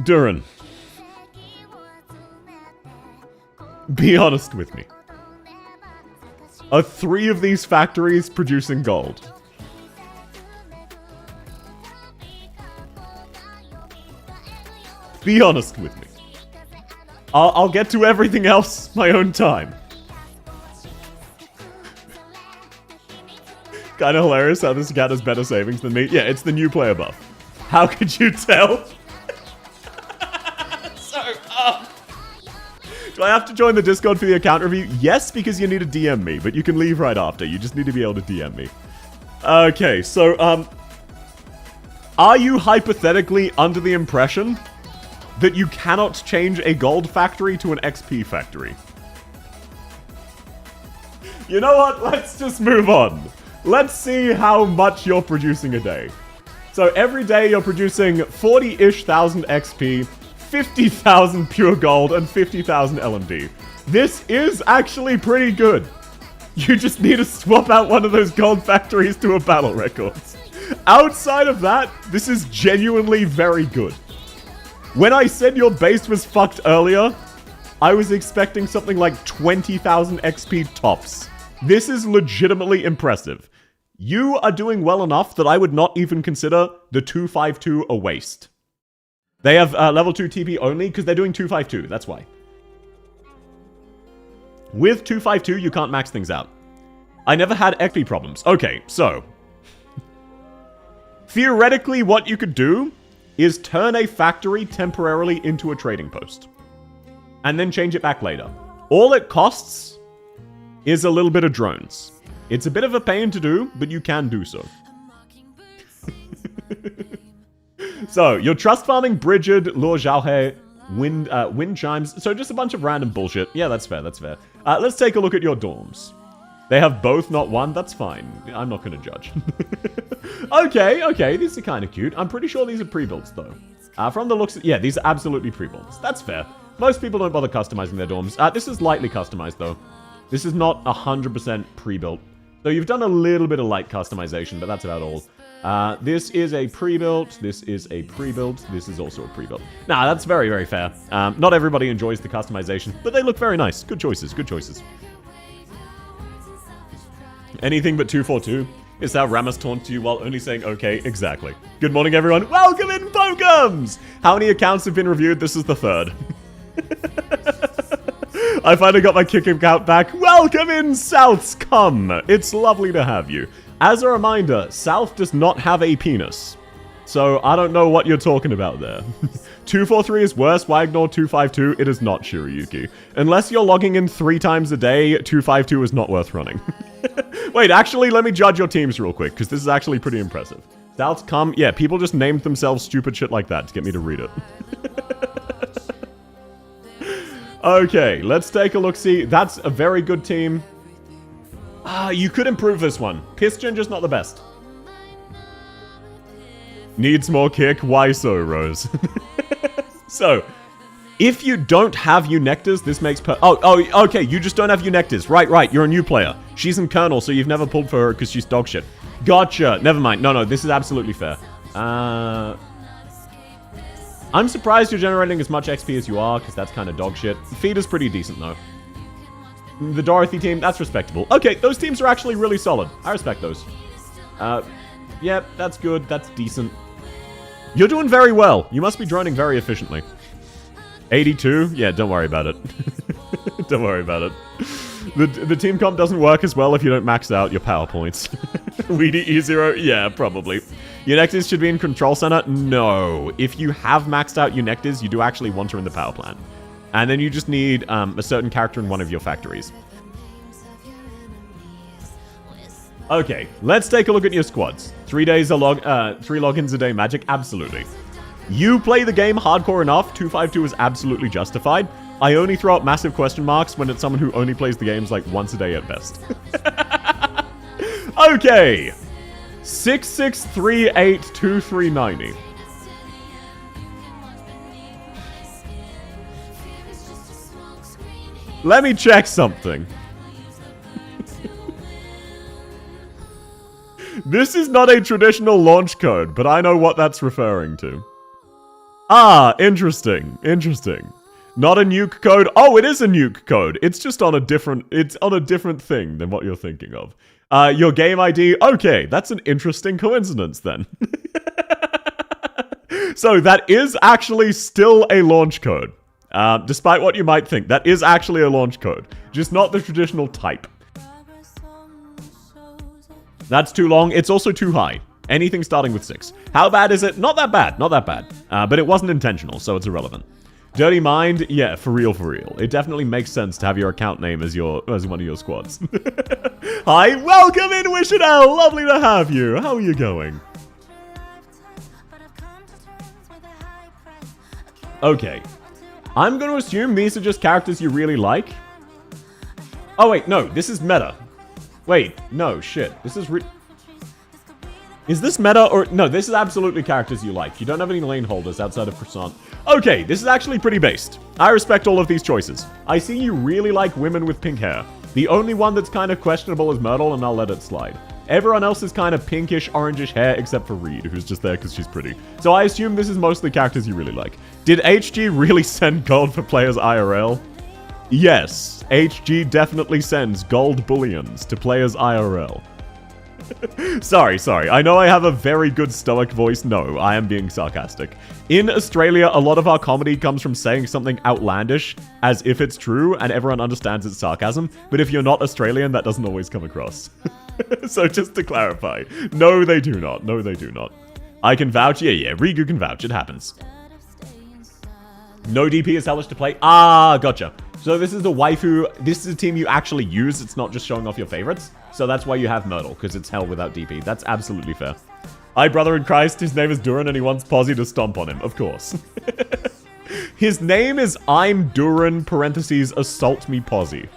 Duran. Be honest with me. Are 3 of these factories producing gold? Be honest with me. I'll get to everything else my own time. Kinda hilarious how this cat has better savings than me. Yeah, it's the new player buff. How could you tell? Do I have to join the Discord for the account review? Yes, because you need to DM me, but you can leave right after. You just need to be able to DM me. Okay, so, are you hypothetically under the impression that you cannot change a gold factory to an XP factory? You know what? Let's just move on. Let's see how much you're producing a day. So every day you're producing 40-ish thousand XP, 50,000 pure gold, and 50,000 LMD. This is actually pretty good. You just need to swap out one of those gold factories to a battle records. Outside of that, this is genuinely very good. When I said your base was fucked earlier, I was expecting something like 20,000 XP tops. This is legitimately impressive. You are doing well enough that I would not even consider the 252 a waste. They have level 2 TP only because they're doing 252, that's why. With 252, you can't max things out. I never had XP problems. Okay, so. Theoretically, what you could do is turn a factory temporarily into a trading post. And then change it back later. All it costs is a little bit of drones. It's a bit of a pain to do, but you can do so. So, you're trust farming Brigid, Lure Xiaohe, wind chimes. So just a bunch of random bullshit. Yeah, that's fair, that's fair. Let's take a look at your dorms. They have both, not one. That's fine. I'm not going to judge. Okay, these are kind of cute. I'm pretty sure these are pre-builds, though. From the looks... Yeah, these are absolutely pre-builds. That's fair. Most people don't bother customizing their dorms. This is lightly customized, though. This is not 100% pre-built. So you've done a little bit of light customization, but that's about all. This is a pre-built. This is a pre-built. This is also a pre-built. Nah, that's very, very fair. Not everybody enjoys the customization, but they look very nice. Good choices, good choices. Anything but 242 is how Ramus taunts you while only saying okay. Exactly. Good morning, everyone. Welcome in, Pokums! How many accounts have been reviewed? This is the 3rd. I finally got my kick account back. Welcome in, Souths. Come. It's lovely to have you. As a reminder, South does not have a penis. So I don't know what you're talking about there. 243 is worse. Why ignore 252? It is not, Shirayuki. Unless you're logging in 3 times a day, 252 is not worth running. Wait, actually, let me judge your teams real quick, because this is actually pretty impressive. Souths come. Yeah, people just named themselves stupid shit like that to get me to read it. Okay, let's take a look-see. That's a very good team. You could improve this one. Piston, just not the best. Needs more kick? Why so, Rose? So, if you don't have Eunectas, this makes Oh, okay, you just don't have Eunectas. Right, you're a new player. She's in Colonel, so you've never pulled for her because she's dog shit. Gotcha. Never mind. No, this is absolutely fair. I'm surprised you're generating as much XP as you are, because that's kind of dog shit. Feeder's pretty decent, though. The Dorothy team, that's respectable. Okay, those teams are actually really solid. I respect those. Yep, that's good. That's decent. You're doing very well. You must be droning very efficiently. 82? Yeah, don't worry about it. Don't worry about it. The team comp doesn't work as well if you don't max out your power points. Weedy E0? Yeah, probably. Eunectas should be in Control Center? No. If you have maxed out Eunectas, you do actually want her in the power plant. And then you just need a certain character in one of your factories. Okay, let's take a look at your squads. 3 logins a day magic? Absolutely. You play the game hardcore enough, 252 is absolutely justified. I only throw up massive question marks when it's someone who only plays the games like once a day at best. Okay. 66382390. Let me check something. This is not a traditional launch code, but I know what that's referring to. Ah, interesting. Not a nuke code. Oh, it is a nuke code. It's just on a different, it's on a different thing than what you're thinking of. Your game ID. Okay, that's an interesting coincidence then. So that is actually still a launch code. Despite what you might think, that is actually a launch code. Just not the traditional type. That's too long. It's also too high. Anything starting with 6. How bad is it? Not that bad. Not that bad. But it wasn't intentional, so it's irrelevant. Dirty Mind? Yeah, for real, for real. It definitely makes sense to have your account name as one of your squads. Hi, welcome in, Wishinel! Lovely to have you. How are you going? Okay. I'm going to assume these are just characters you really like. Oh, wait, no. This is meta. Wait, no, shit. This is Is this meta or... No, this is absolutely characters you like. You don't have any lane holders outside of Croissant. Okay, this is actually pretty based. I respect all of these choices. I see you really like women with pink hair. The only one that's kind of questionable is Myrtle, and I'll let it slide. Everyone else is kind of pinkish, orangish hair, except for Reed, who's just there because she's pretty. So I assume this is mostly characters you really like. Did HG really send gold for players IRL? Yes, HG definitely sends gold bullions to players IRL. Sorry. I know I have a very good stoic voice. No, I am being sarcastic. In Australia, a lot of our comedy comes from saying something outlandish as if it's true and everyone understands it's sarcasm. But if you're not Australian, that doesn't always come across. So just to clarify, no, they do not. No, they do not. I can vouch. Yeah, Rigu can vouch. It happens. No DP is hellish to play. Ah, gotcha. So this is the waifu. This is a team you actually use. It's not just showing off your favorites. So that's why you have Myrtle, because it's hell without DP. That's absolutely fair. Hi, brother in Christ. His name is Duran, and he wants Posy to stomp on him. Of course. His name is I'm Duran, parentheses, assault me Posy.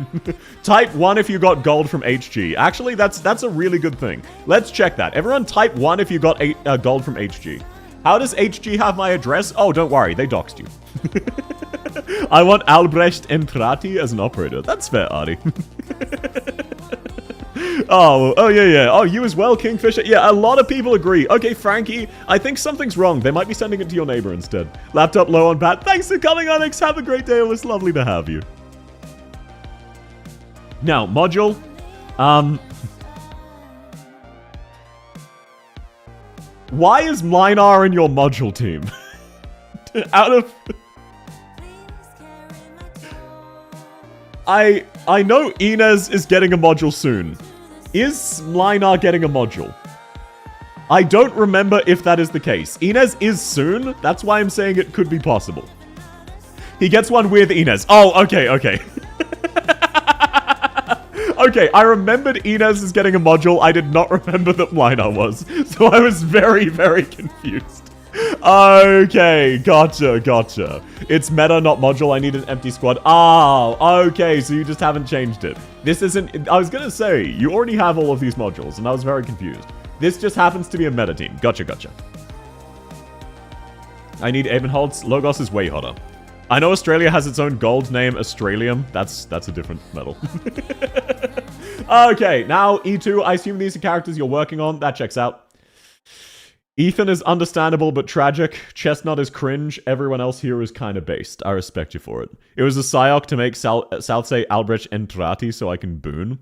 Type 1 if you got gold from HG. Actually, that's a really good thing. Let's check that. Everyone type 1 if you got gold from HG. How does HG have my address? Oh, don't worry. They doxed you. I want Albrecht Entrati as an operator. That's fair, Artie. Oh, yeah. Oh, you as well, Kingfisher? Yeah, a lot of people agree. Okay, Frankie, I think something's wrong. They might be sending it to your neighbor instead. Laptop low on bat. Thanks for coming, Onyx. Have a great day. It was lovely to have you. Now, module. Why is Mlinar in your module team? Out of... I know Inez is getting a module soon. Is Mlinar getting a module? I don't remember if that is the case. Inez is soon. That's why I'm saying it could be possible. He gets one with Inez. Oh, okay. Okay, I remembered Inez is getting a module. I did not remember that Mlinar was. So I was very, very confused. Okay, gotcha. It's meta, not module. I need an empty squad. Oh, okay, so you just haven't changed it. This isn't... I was gonna say, you already have all of these modules, and I was very confused. This just happens to be a meta team. Gotcha. I need Abenholtz. Logos is way hotter. I know Australia has its own gold name, Australium. That's a different medal. Okay, now E2. I assume these are characters you're working on. That checks out. Ethan is understandable but tragic. Chestnut is cringe. Everyone else here is kind of based. I respect you for it. It was a psyop to make South say Albrecht Entrati so I can boon.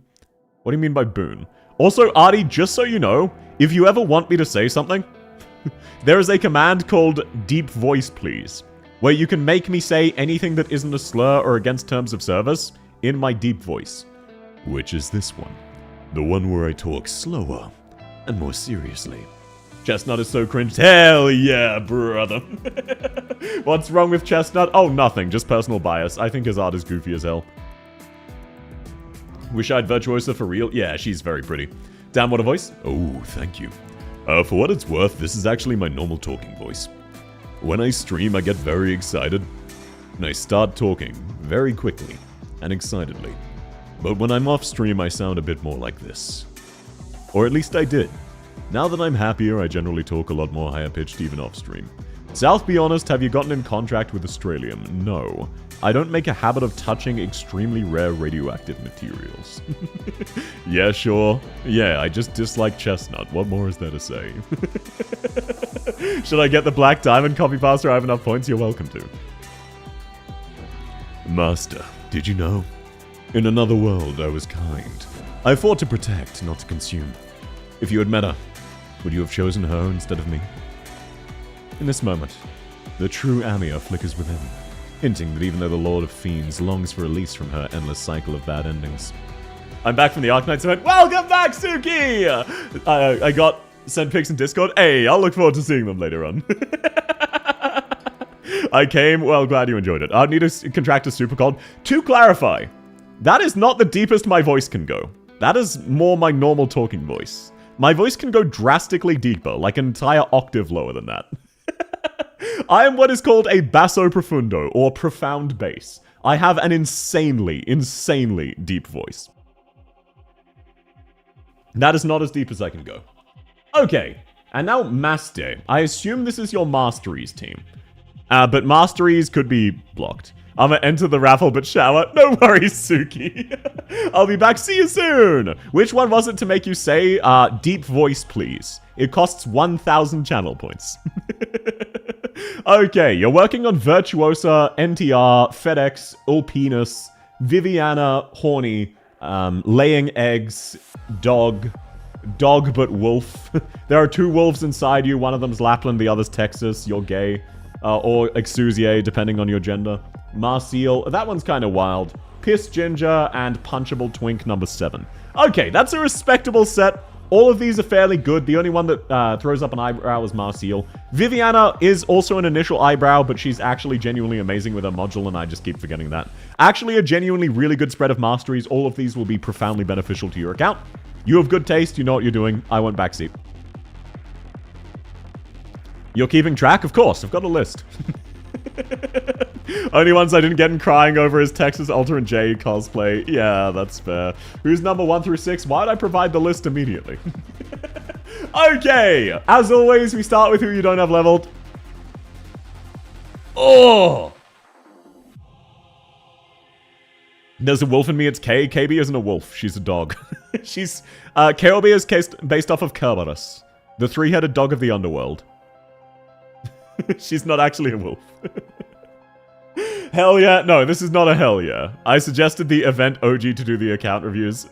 What do you mean by boon? Also, Artie, just so you know, if you ever want me to say something, there is a command called Deep Voice Please, where you can make me say anything that isn't a slur or against terms of service in my deep voice. Which is this one? The one where I talk slower and more seriously. Chestnut is so cringe. Hell yeah, brother. What's wrong with Chestnut? Oh, nothing. Just personal bias. I think his art is goofy as hell. Wish I'd Virtuosa for real. Yeah, she's very pretty. Damn, what a voice. Oh, thank you. For what it's worth, this is actually my normal talking voice. When I stream, I get very excited, and I start talking very quickly and excitedly. But when I'm off stream, I sound a bit more like this. Or at least I did. Now that I'm happier, I generally talk a lot more higher pitched even off stream. South, be honest, have you gotten in contract with Australium? No. I don't make a habit of touching extremely rare radioactive materials. Yeah, sure. Yeah, I just dislike Chestnut. What more is there to say? Should I get the Black Diamond copy faster? I have enough points. You're welcome to. Master, did you know? In another world, I was kind. I fought to protect, not to consume. If you had met her, would you have chosen her instead of me? In this moment, the true Amia flickers within, hinting that even though the Lord of Fiends longs for release from her endless cycle of bad endings. I'm back from the Arknights event. Welcome back, Suki! I got sent pics in Discord. Hey, I'll look forward to seeing them later on. I came, well, glad you enjoyed it. I'd need to contract a super cold. To clarify, that is not the deepest my voice can go. That is more my normal talking voice. My voice can go drastically deeper, like an entire octave lower than that. I am what is called a basso profundo, or profound bass. I have an insanely, insanely deep voice. That is not as deep as I can go. Okay, and now Master. I assume this is your Masteries team. But Masteries could be blocked. I'm gonna enter the raffle but shower. No worries, Suki. I'll be back. See you soon. Which one was it to make you say, deep voice, please? It costs 1,000 channel points. Okay, you're working on Virtuosa, NTR, FedEx, Ulpinus, Viviana, Horny, laying eggs, dog but wolf. There are 2 wolves inside you. One of them's Lapland, the other's Texas. You're gay. Or exusier, depending on your gender. Marseille, that one's kind of wild. Piss Ginger, and Punchable Twink number 7. Okay, that's a respectable set. All of these are fairly good. The only one that throws up an eyebrow is Marseille. Viviana is also an initial eyebrow, but she's actually genuinely amazing with her module, and I just keep forgetting that. Actually, a genuinely really good spread of masteries. All of these will be profoundly beneficial to your account. You have good taste. You know what you're doing. I want backseat. You're keeping track? Of course. I've got a list. Only ones I didn't get in crying over is Texas Ultra and J cosplay. Yeah, that's fair. Who's number 1 through 6? Why'd I provide the list immediately? Okay. As always, we start with who you don't have leveled. Oh! There's a wolf in me, it's K. KB isn't a wolf, she's a dog. She's, KOB is based off of Kerberos, the 3-headed dog of the underworld. She's not actually a wolf. Hell yeah. No, this is not a hell yeah. I suggested the event OG to do the account reviews.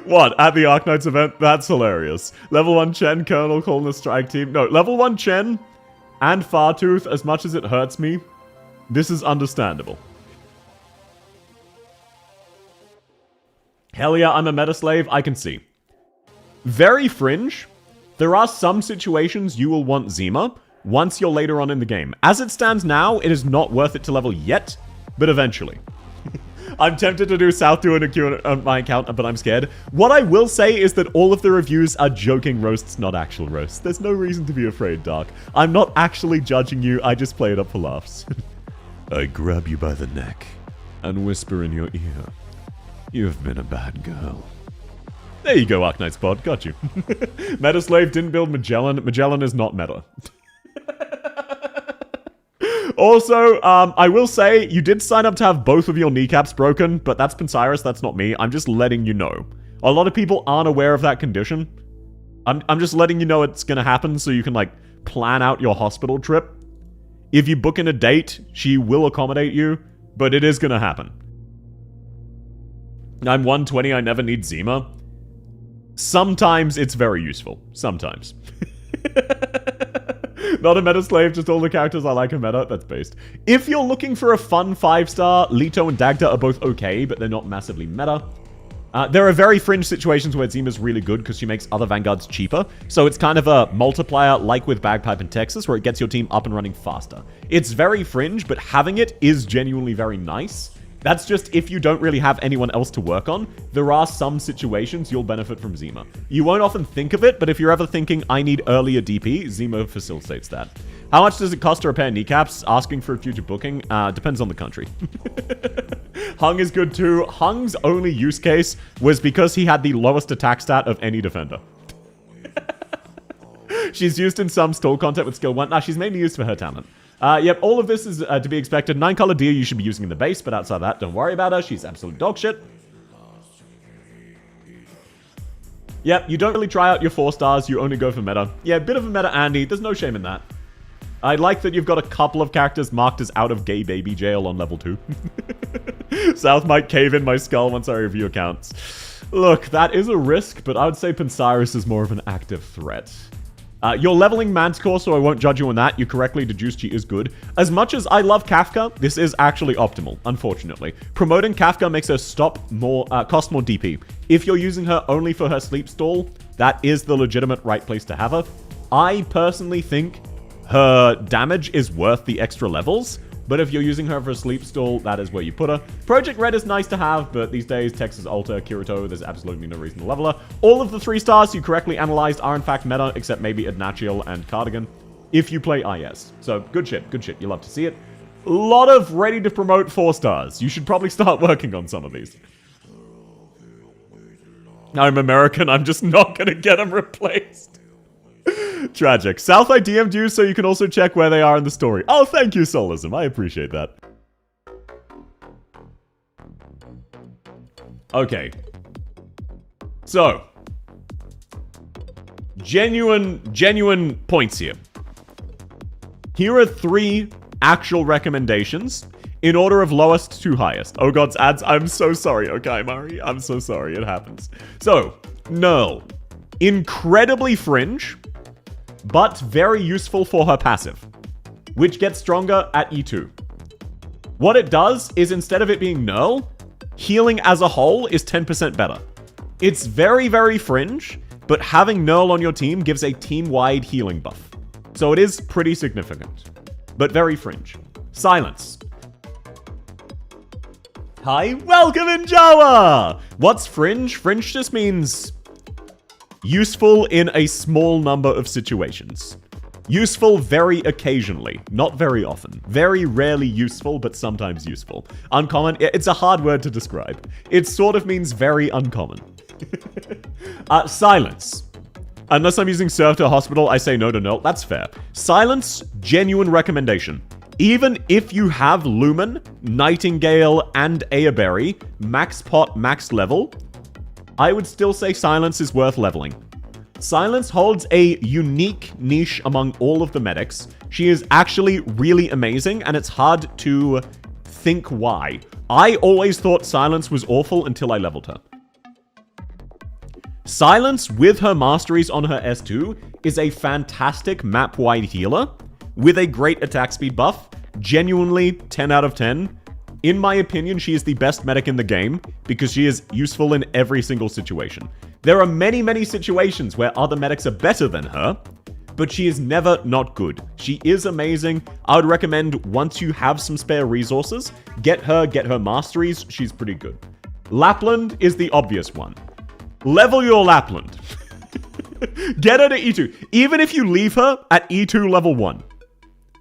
What? At the Arknights event? That's hilarious. Level 1 Chen, Colonel, calling the strike team. No, level 1 Chen and Fartooth, as much as it hurts me, this is understandable. Hell yeah, I'm a meta slave. I can see. Very fringe. There are some situations you will want Zima once you're later on in the game. As it stands now, it is not worth it to level yet, but eventually. I'm tempted to do South to an Q on my account, but I'm scared. What I will say is that all of the reviews are joking roasts, not actual roasts. There's no reason to be afraid, Dark. I'm not actually judging you, I just play it up for laughs. I grab you by the neck and whisper in your ear, "You've been a bad girl." There you go, Arknights pod. Got you. Meta Slave didn't build Magellan. Magellan is not meta. Also, I will say, you did sign up to have both of your kneecaps broken, but that's Pensyrus, that's not me. I'm just letting you know. A lot of people aren't aware of that condition. I'm just letting you know it's gonna happen so you can, like, plan out your hospital trip. If you book in a date, she will accommodate you, but it is gonna happen. I'm 120, I never need Zima. Sometimes it's very useful. Sometimes. Not a meta slave, just all the characters I like are meta. That's based. If you're looking for a fun 5-star, Leto and Dagda are both okay, but they're not massively meta. There are very fringe situations where Zima's really good because she makes other Vanguards cheaper. So it's kind of a multiplier like with Bagpipe and Texas where it gets your team up and running faster. It's very fringe, but having it is genuinely very nice. That's just if you don't really have anyone else to work on. There are some situations you'll benefit from Zima. You won't often think of it, but if you're ever thinking, I need earlier DP, Zima facilitates that. How much does it cost to repair kneecaps? Asking for a future booking? Depends on the country. Hung is good too. Hung's only use case was because he had the lowest attack stat of any defender. She's used in some stall content with skill 1. Nah, she's mainly used for her talent. Yep, all of this is to be expected. 9-color deer you should be using in the base, but outside that, don't worry about her. She's absolute dog shit. Yep, you don't really try out your 4 stars. You only go for meta. Yeah, bit of a meta Andy. There's no shame in that. I like that you've got a couple of characters marked as out of gay baby jail on level 2. South might cave in my skull once I review accounts. Look, that is a risk, but I would say Pansaris is more of an active threat. You're leveling Manticore, so I won't judge you on that. You correctly deduced she is good. As much as I love Kafka, this is actually optimal, unfortunately. Promoting Kafka makes her cost more DP. If you're using her only for her sleep stall, that is the legitimate right place to have her. I personally think her damage is worth the extra levels, but if you're using her for a sleep stall, that is where you put her. Project Red is nice to have, but these days, Texas Alta, Kirito, there's absolutely no reason to level her. All of the 3 stars you correctly analyzed are in fact meta, except maybe Adnachiel and Cardigan, if you play IS. So, good shit, good shit. You love to see it. A lot of ready to promote 4 stars. You should probably start working on some of these. I'm American, I'm just not gonna get them replaced. Tragic. South, I DM'd you so you can also check where they are in the story. Oh, thank you, Solism. I appreciate that. Okay. So. Genuine points here. Here are 3 actual recommendations in order of lowest to highest. Oh God's ads, I'm so sorry, okay, Mari? I'm so sorry, it happens. So, Nerl. Incredibly fringe, but very useful for her passive, which gets stronger at E2. What it does is, instead of it being Nerl, healing as a whole is 10% better. It's very, very fringe, but having Nerl on your team gives a team-wide healing buff. So it is pretty significant, but very fringe. Silence. Hi, welcome in Java! What's fringe? Fringe just means useful in a small number of situations. Useful very occasionally, not very often. Very rarely useful, but sometimes useful. Uncommon, it's a hard word to describe. It sort of means very uncommon. Silence. Unless I'm using Serve to Hospital, I say no to Nerl. That's fair. Silence, genuine recommendation. Even if you have Lumen, Nightingale, and Ayaberry, max pot, max level, I would still say Silence is worth leveling. Silence holds a unique niche among all of the medics. She is actually really amazing, and it's hard to think why. I always thought Silence was awful until I leveled her. Silence, with her masteries on her S2, is a fantastic map-wide healer with a great attack speed buff. Genuinely 10 out of 10. In my opinion, she is the best medic in the game because she is useful in every single situation. There are many, many situations where other medics are better than her, but she is never not good. She is amazing. I would recommend, once you have some spare resources, get her masteries. She's pretty good. Lapland is the obvious one. Level your Lapland. Get her to E2. Even if you leave her at E2 level 1,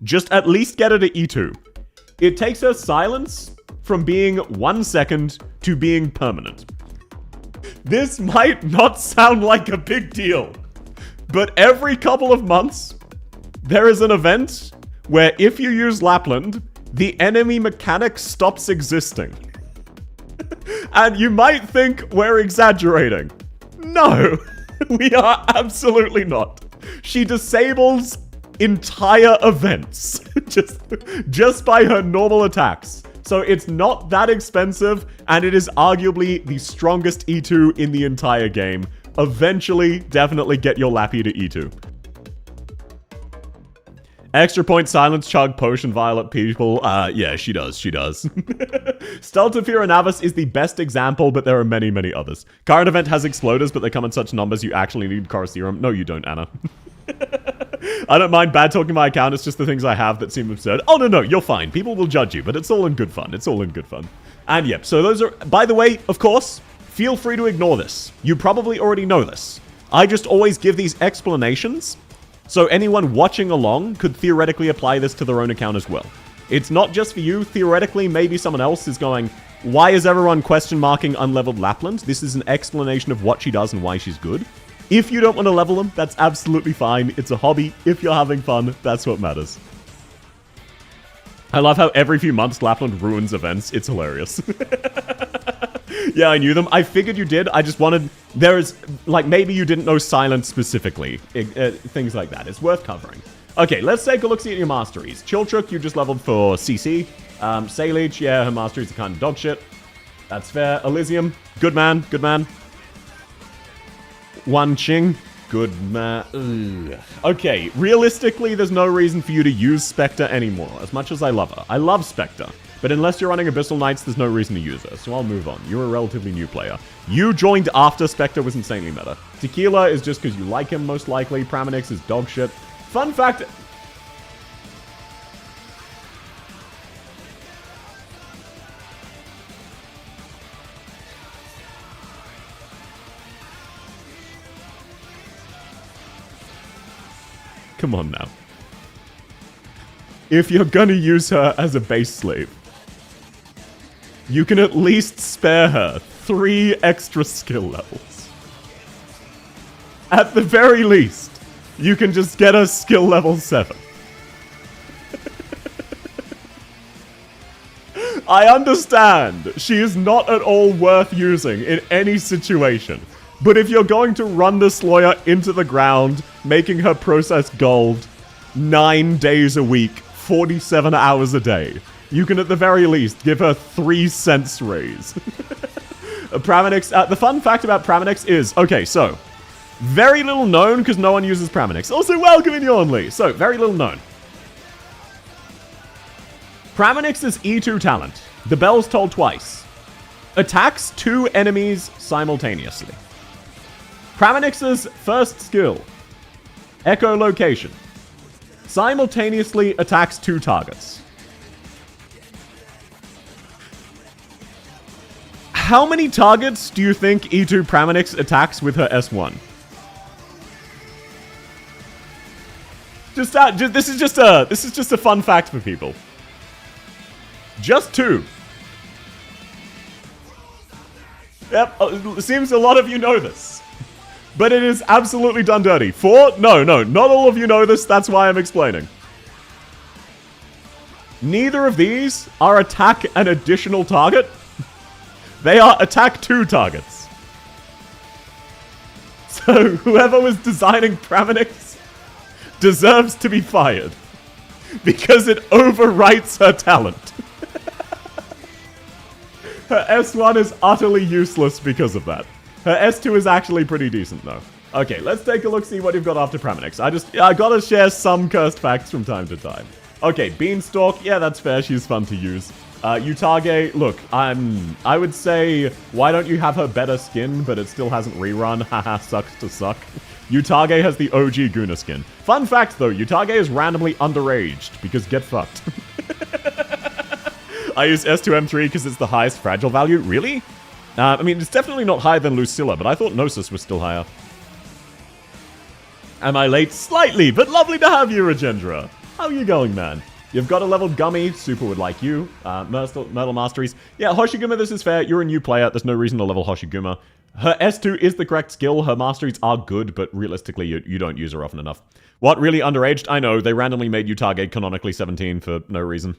just at least get her to E2. It takes her Silence from being 1 second to being permanent. This might not sound like a big deal, but every couple of months, there is an event where if you use Lapland, the enemy mechanic stops existing. And you might think we're exaggerating. No, we are absolutely not. She disables entire events just by her normal attacks. So it's not that expensive, and it is arguably the strongest E2 in the entire game. Eventually, definitely get your Lappy to E2. Extra point, Silence, Chug, Potion, Violet, people. Yeah, she does. Steltafira Navis is the best example, but there are many, many others. Current event has Exploders, but they come in such numbers you actually need Choroserum. No, you don't, Anna. I don't mind bad talking my account, it's just the things I have that seem absurd. Oh, no, you're fine. People will judge you, but it's all in good fun. And yep, so those are... By the way, of course, feel free to ignore this. You probably already know this. I just always give these explanations, so anyone watching along could theoretically apply this to their own account as well. It's not just for you. Theoretically, maybe someone else is going, why is everyone question marking unleveled Lapland? This is an explanation of what she does and why she's good. If you don't want to level them, that's absolutely fine. It's a hobby. If you're having fun, that's what matters. I love how every few months Lapland ruins events. It's hilarious. Yeah, I knew them. I figured you did. I just wanted... There's... Like, maybe you didn't know Silence specifically. Things like that. It's worth covering. Okay, let's take a look at your masteries. Chilchuk, you just leveled for CC. Sayleech, yeah, her masteries are kind of dog shit. That's fair. Elysium, good man, good man. Wan Qing, good man. Ugh. Okay, realistically, there's no reason for you to use Spectre anymore, as much as I love her. I love Spectre, but unless you're running Abyssal Knights, there's no reason to use her, so I'll move on. You're a relatively new player. You joined after Spectre was insanely meta. Tequila is just because you like him, most likely. Praminix is dog shit. Fun fact... Come on now. If you're gonna use her as a base slave, you can at least spare her 3 extra skill levels. At the very least, you can just get her skill level 7. I understand she is not at all worth using in any situation. But if you're going to run this lawyer into the ground, making her process gold 9 days a week, 47 hours a day, you can at the very least give her 3 cents raise. Praminix, the fun fact about Praminix is, okay, so, very little known because no one uses Praminix. Also, welcome in Yornley. So, very little known. Praminix's E2 talent, the bell's tolled twice, attacks 2 enemies simultaneously. Praminix's first skill, echolocation, simultaneously attacks 2 targets. How many targets do you think E2 Praminix attacks with her S1? This is just a fun fact for people. Just 2. Yep, it seems a lot of you know this. But it is absolutely done dirty. 4? No, not all of you know this, that's why I'm explaining. Neither of these are attack an additional target. They are attack 2 targets. So, whoever was designing Praminix deserves to be fired. Because it overwrites her talent. Her S1 is utterly useless because of that. Her S2 is actually pretty decent, though. Okay, let's take a look, see what you've got after Praminix. I gotta share some cursed facts from time to time. Okay, Beanstalk, yeah, that's fair, she's fun to use. Utage, look, I would say, why don't you have her better skin, but it still hasn't rerun, haha, sucks to suck. Utage has the OG Guna skin. Fun fact, though, Utage is randomly underaged, because get fucked. I use S2M3 because it's the highest fragile value, really? I mean, it's definitely not higher than Lucilla, but I thought Gnosis was still higher. Am I late? Slightly, but lovely to have you, Regendra. How are you going, man? You've got a leveled Gummy. Super would like you. Myrtle Masteries. Yeah, Hoshiguma, this is fair. You're a new player. There's no reason to level Hoshiguma. Her S2 is the correct skill. Her Masteries are good, but realistically, you don't use her often enough. What, really underaged? I know, they randomly made Utage canonically 17 for no reason.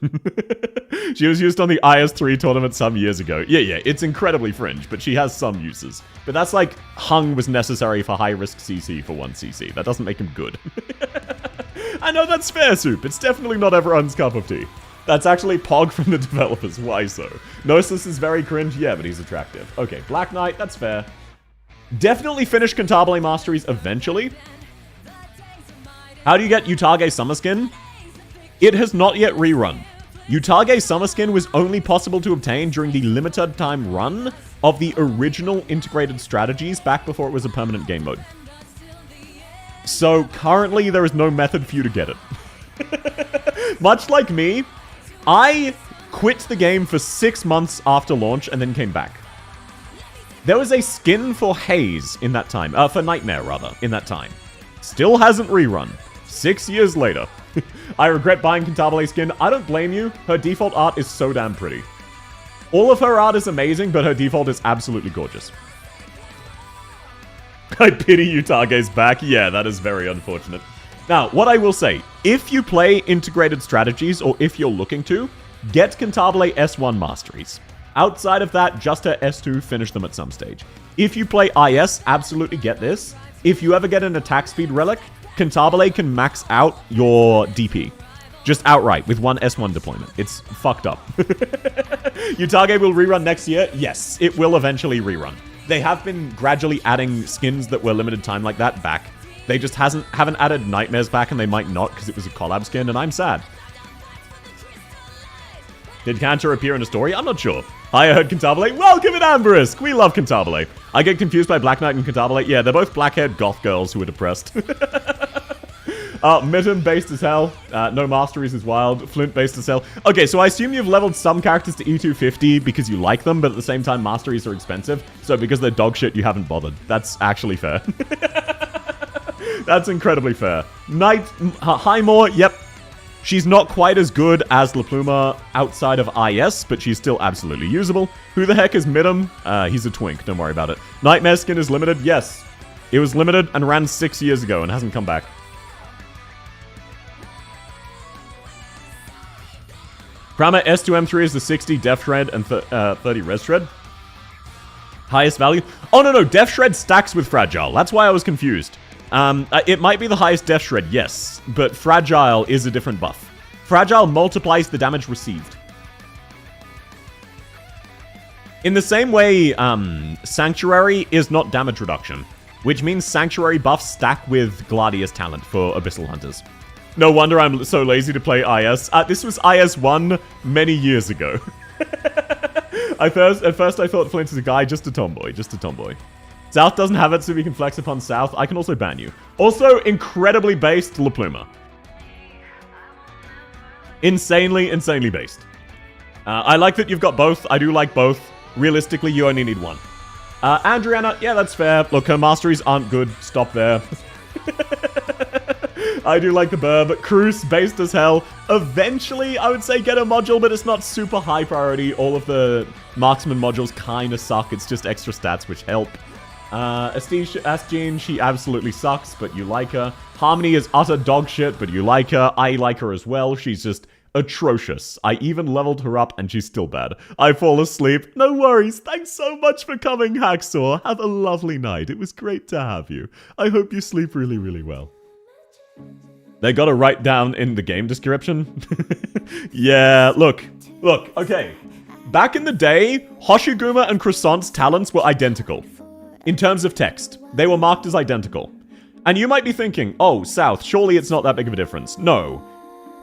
She was used on the IS3 tournament some years ago. Yeah, it's incredibly fringe, but she has some uses. But that's like, Hung was necessary for high-risk CC for 1 CC. That doesn't make him good. I know that's fair, Soup. It's definitely not everyone's cup of tea. That's actually Pog from the developers. Why so? Gnosis is very cringe. Yeah, but he's attractive. Okay, Black Knight. That's fair. Definitely finish Cantabile Masteries eventually. How do you get Utage Summer Skin? It has not yet rerun. Utage Summer Skin was only possible to obtain during the limited time run of the original integrated strategies back before it was a permanent game mode. So currently there is no method for you to get it. Much like me, I quit the game for 6 months after launch and then came back. There was a skin for Haze in that time. For Nightmare, rather, in that time. Still hasn't rerun. 6 years later. I regret buying Cantabile skin. I don't blame you. Her default art is so damn pretty. All of her art is amazing, but her default is absolutely gorgeous. I pity Utage's back. Yeah, that is very unfortunate. Now, what I will say, if you play integrated strategies, or if you're looking to, get Cantabile S1 Masteries. Outside of that, just her S2, finish them at some stage. If you play IS, absolutely get this. If you ever get an attack speed relic, Cantabile can max out your DP. Just outright, with one S1 deployment. It's fucked up. Utage will rerun next year? Yes, it will eventually rerun. They have been gradually adding skins that were limited time like that back. They just haven't added Nightmares back, and they might not because it was a collab skin, and I'm sad. Did Cantor appear in a story? I'm not sure. I heard Cantabile. Welcome in Amberisk! We love Cantabile. I get confused by Black Knight and Cantabile. Yeah, they're both black-haired goth girls who are depressed. Mitten based as hell. No masteries is wild. Flint based as hell. Okay, so I assume you've leveled some characters to E250 because you like them, but at the same time, masteries are expensive. So because they're dog shit, you haven't bothered. That's actually fair. That's incredibly fair. Knight, Highmore, yep. She's not quite as good as La Pluma outside of IS, but she's still absolutely usable. Who the heck is Midham? He's a twink, don't worry about it. Nightmare skin is limited? Yes. It was limited and ran 6 years ago and hasn't come back. Prama S2M3 is the 60 Def Shred and 30 Res Shred. Highest value? Oh, no, Def Shred stacks with Fragile. That's why I was confused. It might be the highest Def Shred, yes, but Fragile is a different buff. Fragile multiplies the damage received. In the same way, Sanctuary is not damage reduction, which means Sanctuary buffs stack with Gladius talent for Abyssal Hunters. No wonder I'm so lazy to play IS. This was IS 1 many years ago. At first I thought Flint is a guy, just a tomboy. South doesn't have it, so we can flex upon South. I can also ban you. Also, incredibly based La Pluma. Insanely based. I like that you've got both. I do like both. Realistically, you only need one. Andriana, yeah, that's fair. Look, her masteries aren't good. Stop there. I do like the Burb. Cruise, based as hell. Eventually, I would say get a module, but it's not super high priority. All of the marksman modules kind of suck. It's just extra stats which help. Asjean, she absolutely sucks, but you like her. Harmony is utter dog shit, but you like her. I like her as well. She's just atrocious. I even leveled her up, and she's still bad. I fall asleep. No worries. Thanks so much for coming, Hacksaw. Have a lovely night. It was great to have you. I hope you sleep really, really well. They gotta write down in the game description. Yeah, look, okay. Back in the day, Hoshiguma and Croissant's talents were identical. In terms of text, they were marked as identical. And you might be thinking, oh, South, surely it's not that big of a difference. No.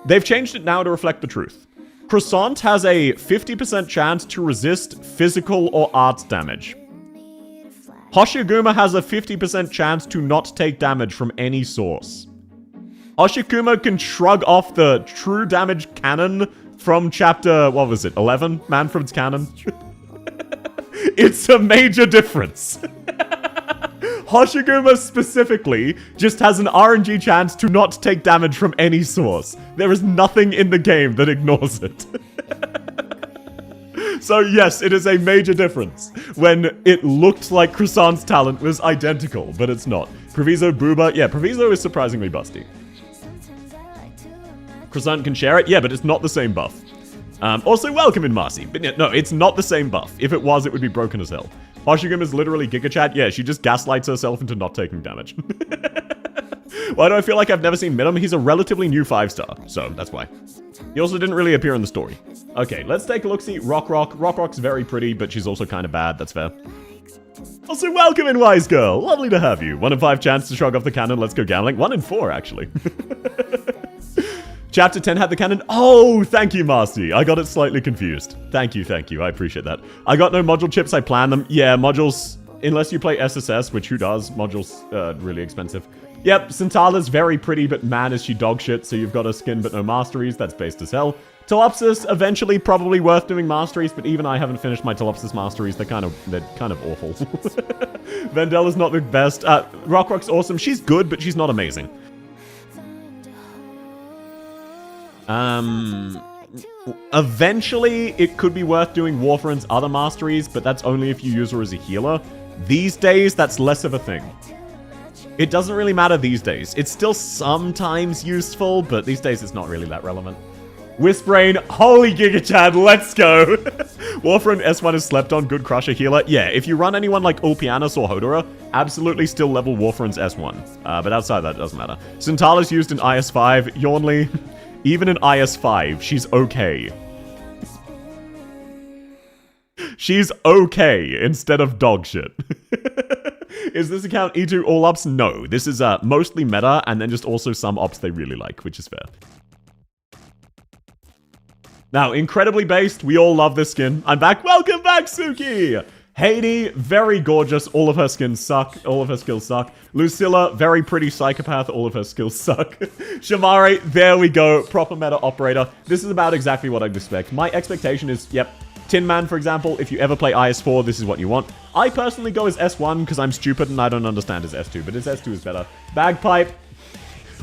They've changed it now to reflect the truth. Croissant has a 50% chance to resist physical or art damage. Hoshiguma has a 50% chance to not take damage from any source. Hoshiguma can shrug off the true damage canon from chapter, what was it, 11? Manfred's canon? It's a major difference. Hoshiguma specifically just has an RNG chance to not take damage from any source. There is nothing in the game that ignores it. So yes, it is a major difference when it looked like Croissant's talent was identical, but it's not. Proviso Booba, yeah, Proviso is surprisingly busty. Croissant can share it, yeah, but it's not the same buff. Also, welcome in Marcy. But no, it's not the same buff. If it was, it would be broken as hell. Hoshiguma is literally Giga Chat. Yeah, she just gaslights herself into not taking damage. Why do I feel like I've never seen Midham? He's a relatively new 5-star, so that's why. He also didn't really appear in the story. Okay, let's take a look-see. Rock. Rock's very pretty, but she's also kind of bad. That's fair. Also, welcome in, Wise Girl. Lovely to have you. 1 in 5 chance to shrug off the cannon. Let's go gambling. 1 in 4, actually. Chapter 10 had the cannon. Oh, thank you, Marcy. I got it slightly confused. Thank you. I appreciate that. I got no module chips. I planned them. Yeah, modules, unless you play SSS, which who does? Modules, really expensive. Yep, Centala's very pretty, but man, is she dog shit, so you've got a skin but no masteries. That's based as hell. Telopsis, eventually probably worth doing masteries, but even I haven't finished my Telopsis masteries. They're kind of awful. Vendella's not the best. Rock's awesome. She's good, but she's not amazing. Eventually, it could be worth doing Warfarin's other masteries, but that's only if you use her as a healer. These days, that's less of a thing. It doesn't really matter these days. It's still sometimes useful, but these days it's not really that relevant. Whisbrain, holy Giga Chad, let's go! Warframe S1 is slept on, good crusher healer. Yeah, if you run anyone like Ulpianus or Hodora, absolutely still level Warframe's S1. But outside that, it doesn't matter. Centala's used in IS5. Yornley, even in IS5, she's okay. She's okay instead of dog shit. Is this account E2 all ups? No. This is mostly meta and then just also some ops they really like, which is fair. Now, incredibly based, we all love this skin. I'm back. Welcome back, Suki! Haiti, very gorgeous. All of her skins suck. All of her skills suck. Lucilla, very pretty psychopath. All of her skills suck. Shamari, there we go. Proper meta operator. This is about exactly what I'd expect. My expectation is, yep, Tin Man, for example, if you ever play IS4, this is what you want. I personally go as S1 because I'm stupid and I don't understand his S2, but his S2 is better. Bagpipe,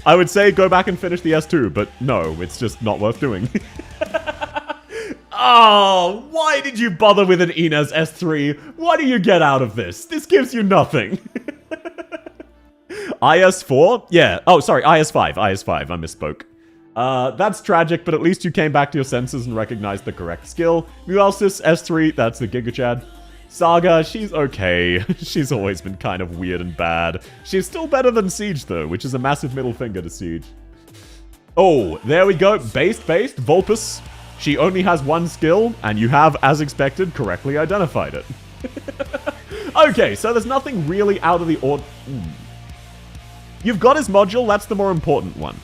I would say go back and finish the S2, but no, it's just not worth doing. Oh, why did you bother with an Inez S3? What do you get out of this? This gives you nothing. IS4? Yeah. Oh, sorry, IS5. IS5. I misspoke. That's tragic, but at least you came back to your senses and recognized the correct skill. Muelsis S3, that's the Giga Chad. Saga, she's okay. She's always been kind of weird and bad. She's still better than Siege, though, which is a massive middle finger to Siege. Oh, there we go. Based. Vulpus. She only has one skill, and you have, as expected, correctly identified it. Okay, so there's nothing really out of the ordinary. You've got his module, that's the more important one.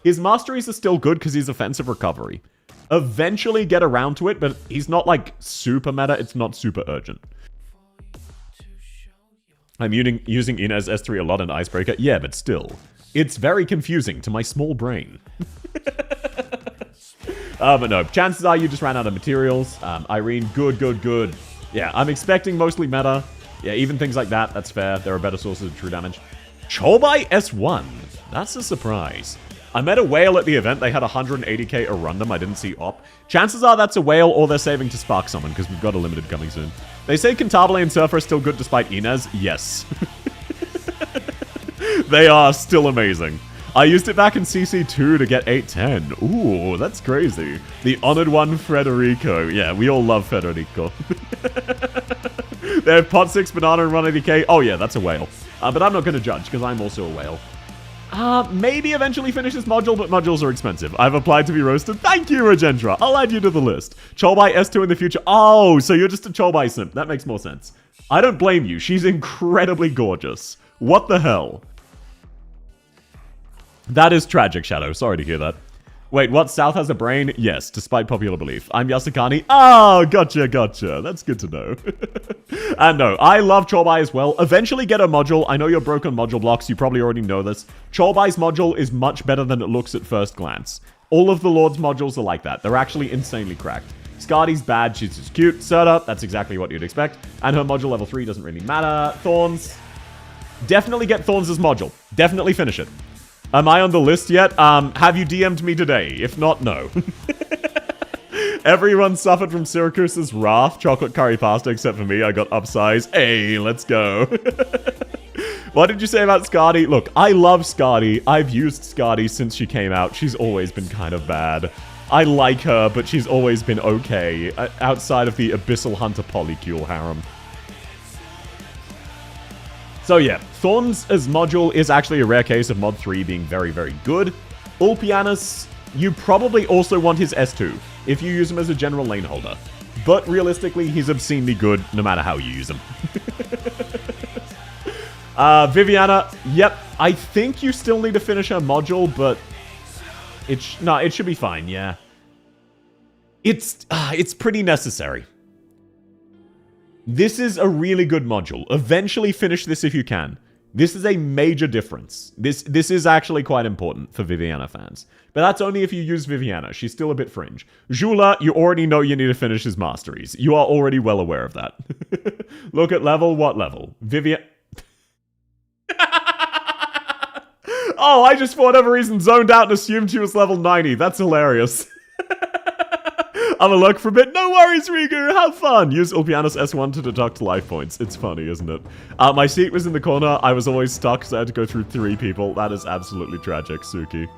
His masteries are still good because he's offensive recovery. Eventually get around to it, but he's not like super meta, it's not super urgent. I'm using Inez S3 a lot in Icebreaker. Yeah, but still. It's very confusing to my small brain. But no, chances are you just ran out of materials. Irene, good. Yeah, I'm expecting mostly meta. Yeah, even things like that, that's fair. There are better sources of true damage. Chobai S1. That's a surprise. I met a whale at the event. They had 180k Arundum. I didn't see op. Chances are that's a whale or they're saving to spark someone because we've got a limited coming soon. They say Cantabile and Surfer are still good despite Inez. Yes. They are still amazing. I used it back in CC2 to get 810. Ooh, that's crazy. The honored one, Federico. Yeah, we all love Federico. They have pot 6 banana and 180k. Oh yeah, that's a whale. But I'm not going to judge because I'm also a whale. Maybe eventually finish this module, but modules are expensive. I've applied to be roasted. Thank you, Regendra. I'll add you to the list. Cholbai S2 in the future. Oh, so you're just a Cholbai simp. That makes more sense. I don't blame you. She's incredibly gorgeous. What the hell? That is tragic, Shadow. Sorry to hear that. Wait, what? South has a brain? Yes, despite popular belief. I'm Yasukani. Oh, gotcha. That's good to know. And no, I love Cholbai as well. Eventually get a module. I know you're broke on module blocks. You probably already know this. Cholbai's module is much better than it looks at first glance. All of the Lord's modules are like that. They're actually insanely cracked. Scardy's bad. She's just cute. Serta, that's exactly what you'd expect. And her module level 3 doesn't really matter. Thorns. Definitely get Thorns' module. Definitely finish it. Am I on the list yet? Have you DM'd me today? If not, no. Everyone suffered from Syracuse's wrath, chocolate curry pasta, except for me. I got upsized. Hey, let's go. What did you say about Scardy? Look, I love Scardy. I've used Scardy since she came out. She's always been kind of bad. I like her, but she's always been okay, outside of the Abyssal Hunter Polycule harem. So yeah, Thorns as module is actually a rare case of mod 3 being very, very good. Ulpianus, you probably also want his S2, if you use him as a general lane holder. But realistically, he's obscenely good no matter how you use him. Viviana, yep, I think you still need to finish her module, but it should be fine, yeah. It's pretty necessary. This is a really good module. Eventually finish this if you can. This is a major difference. This is actually quite important for Viviana fans. But that's only if you use Viviana. She's still a bit fringe. Jula, you already know you need to finish his masteries. You are already well aware of that. Look at level. What level? Oh, I just for whatever reason zoned out and assumed she was level 90. That's hilarious. I'm a look for a bit. No worries, Riku. Have fun. Use Ulpianus S1 to deduct life points. It's funny, isn't it? My seat was in the corner. I was always stuck, so I had to go through 3 people. That is absolutely tragic, Suki.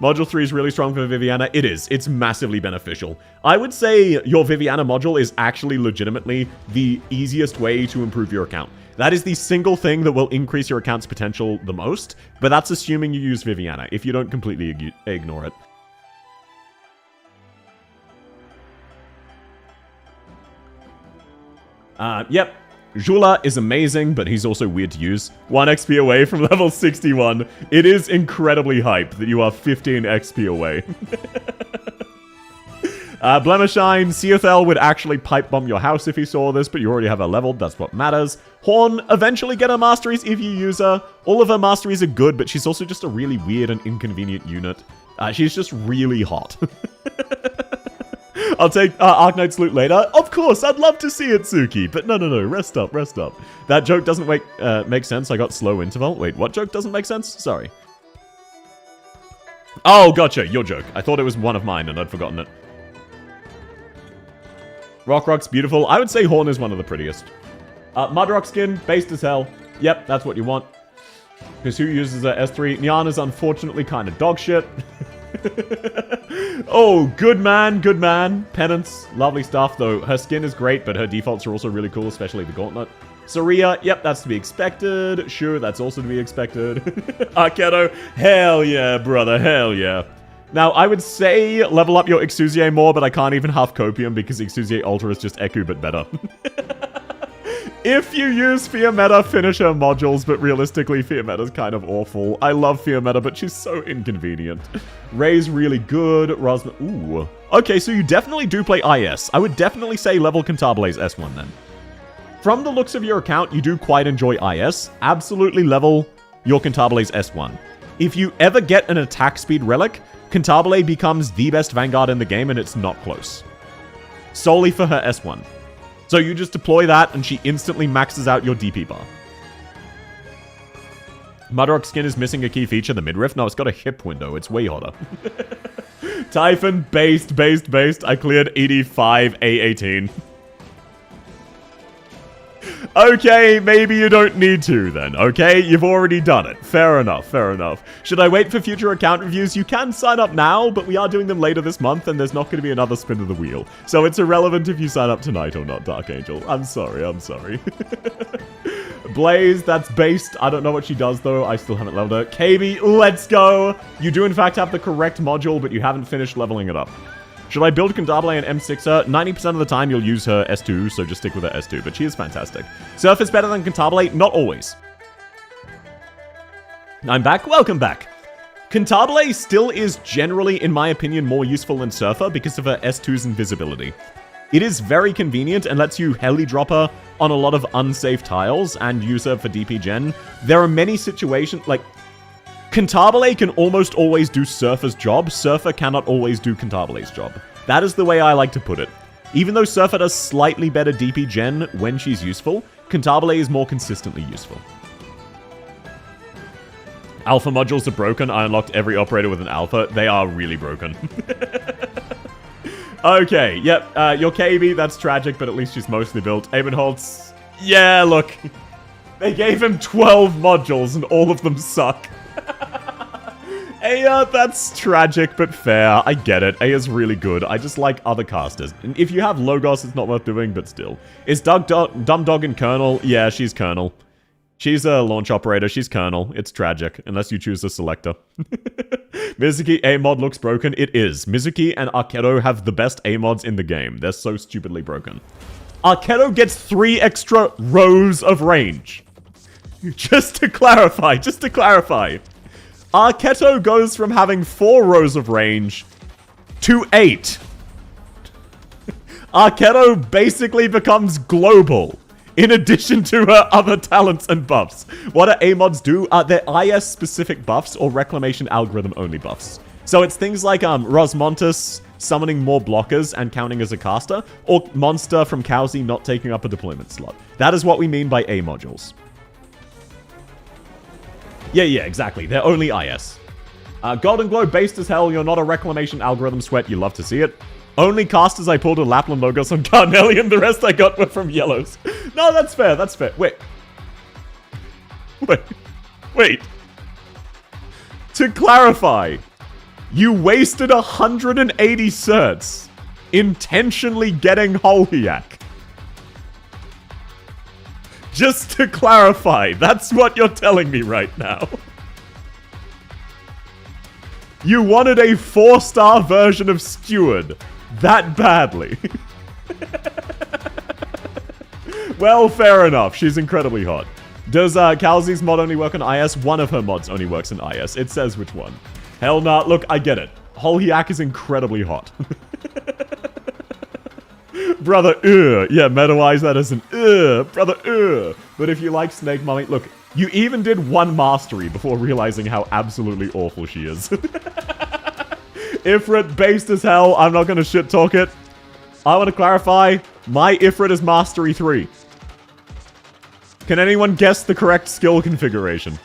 Module 3 is really strong for Viviana. It is. It's massively beneficial. I would say your Viviana module is actually legitimately the easiest way to improve your account. That is the single thing that will increase your account's potential the most, but that's assuming you use Viviana, if you don't completely ignore it. Yep. Jula is amazing, but he's also weird to use. 1 XP away from level 61. It is incredibly hype that you are 15 XP away. Blemishine, Seothel would actually pipe bomb your house if he saw this, but you already have her leveled, that's what matters. Horn, eventually get her masteries if you use her. All of her masteries are good, but she's also just a really weird and inconvenient unit. She's just really hot. I'll take Arknights loot later. Of course, I'd love to see it, Suki. But no, rest up. That joke doesn't make sense. I got slow interval. Wait, what joke doesn't make sense? Sorry. Oh, gotcha, your joke. I thought it was one of mine and I'd forgotten it. Rock's beautiful. I would say Horn is one of the prettiest. Mudrock skin, based as hell. Yep, that's what you want. Because who uses a S3? Nyana's unfortunately kind of dog shit. Oh, good man. Penance, lovely stuff, though her skin is great, but her defaults are also really cool, especially the gauntlet. Saria, yep, that's to be expected. Sure, that's also to be expected. Arketo, hell yeah, brother, hell yeah. Now, I would say level up your Exusier more, but I can't even half copium because Exusier Ultra is just Eku, but better. If you use Fear Meta, finish her modules, but realistically, Fear Meta's kind of awful. I love Fear Meta, but she's so inconvenient. Ray's really good. Rosma... Ooh. Okay, so you definitely do play IS. I would definitely say level Cantable's S1 then. From the looks of your account, you do quite enjoy IS. Absolutely level your Cantable's S1. If you ever get an attack speed relic, Cantabile becomes the best Vanguard in the game, and it's not close. Solely for her S1. So you just deploy that, and she instantly maxes out your DP bar. Mudrock skin is missing a key feature, the midriff. No, it's got a hip window. It's way hotter. Typhon, based. I cleared 85 A18. Okay, maybe you don't need to then, okay? You've already done it. Fair enough. Should I wait for future account reviews? You can sign up now, but we are doing them later this month, and there's not going to be another spin of the wheel. So it's irrelevant if you sign up tonight or not, Dark Angel. I'm sorry. Blaze, that's based. I don't know what she does, though. I still haven't leveled her. KB, let's go! You do, in fact, have the correct module, but you haven't finished leveling it up. Should I build Cantabile and M6 her? 90% of the time you'll use her S2, so just stick with her S2, but she is fantastic. Surf is better than Cantabile? Not always. I'm back. Welcome back. Cantabile still is generally, in my opinion, more useful than Surfer because of her S2's invisibility. It is very convenient and lets you heli drop her on a lot of unsafe tiles and use her for DP gen. There are many situations, like... Cantabile can almost always do Surfer's job. Surfer cannot always do Cantabile's job. That is the way I like to put it. Even though Surfer does slightly better DP gen when she's useful, Cantabile is more consistently useful. Alpha modules are broken. I unlocked every operator with an alpha. They are really broken. Okay, yep. Your KB, that's tragic, but at least she's mostly built. Abenholtz, yeah, look. They gave him 12 modules and all of them suck. Aya, that's tragic, but fair. I get it. Aya's really good. I just like other casters. And if you have Logos, it's not worth doing, but still. Is Dumb Dog in Colonel? Yeah, she's Colonel. She's a launch operator. She's Colonel. It's tragic, unless you choose a selector. Mizuki A-mod looks broken. It is. Mizuki and Arketo have the best A-mods in the game. They're so stupidly broken. Arketo gets 3 extra rows of range. Just to clarify. Arketo goes from having 4 rows of range to 8. Arketo basically becomes global, in addition to her other talents and buffs. What do A-mods do? They're IS-specific buffs or Reclamation algorithm-only buffs. So it's things like Rosmontus summoning more blockers and counting as a caster, or Monster from Cowsey not taking up a deployment slot. That is what we mean by A-modules. Yeah, exactly. They're only IS. Golden Glow, based as hell. You're not a Reclamation algorithm sweat. You love to see it. Only casters I pulled are Lapland Logos on Carnelian. The rest I got were from yellows. No, that's fair. That's fair. Wait. To clarify, you wasted 180 certs intentionally getting Holhiak. Just to clarify, that's what you're telling me right now. You wanted a 4-star version of Steward that badly. Well, fair enough. She's incredibly hot. Does Calzy's mod only work on IS? One of her mods only works on IS. It says which one. Hell nah. Look, I get it. Holhiak is incredibly hot. Brother, yeah, meta-wise that is an brother, But if you like Snake Mummy, look, you even did one mastery before realizing how absolutely awful she is. Ifrit, based as hell, I'm not gonna shit talk it. I want to clarify, my Ifrit is mastery 3. Can anyone guess the correct skill configuration?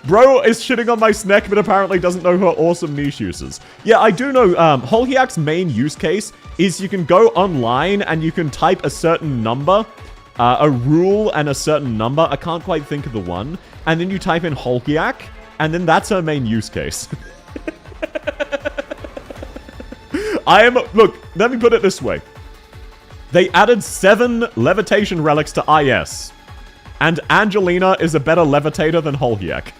Bro is shitting on my snack, but apparently doesn't know her awesome niche uses. Yeah, I do know, Holhiak's main use case is you can go online and you can type a certain number, a rule and a certain number, I can't quite think of the one, and then you type in Holhiak, and then that's her main use case. Look, let me put it this way. They added 7 levitation relics to IS, and Angelina is a better levitator than Holhiak.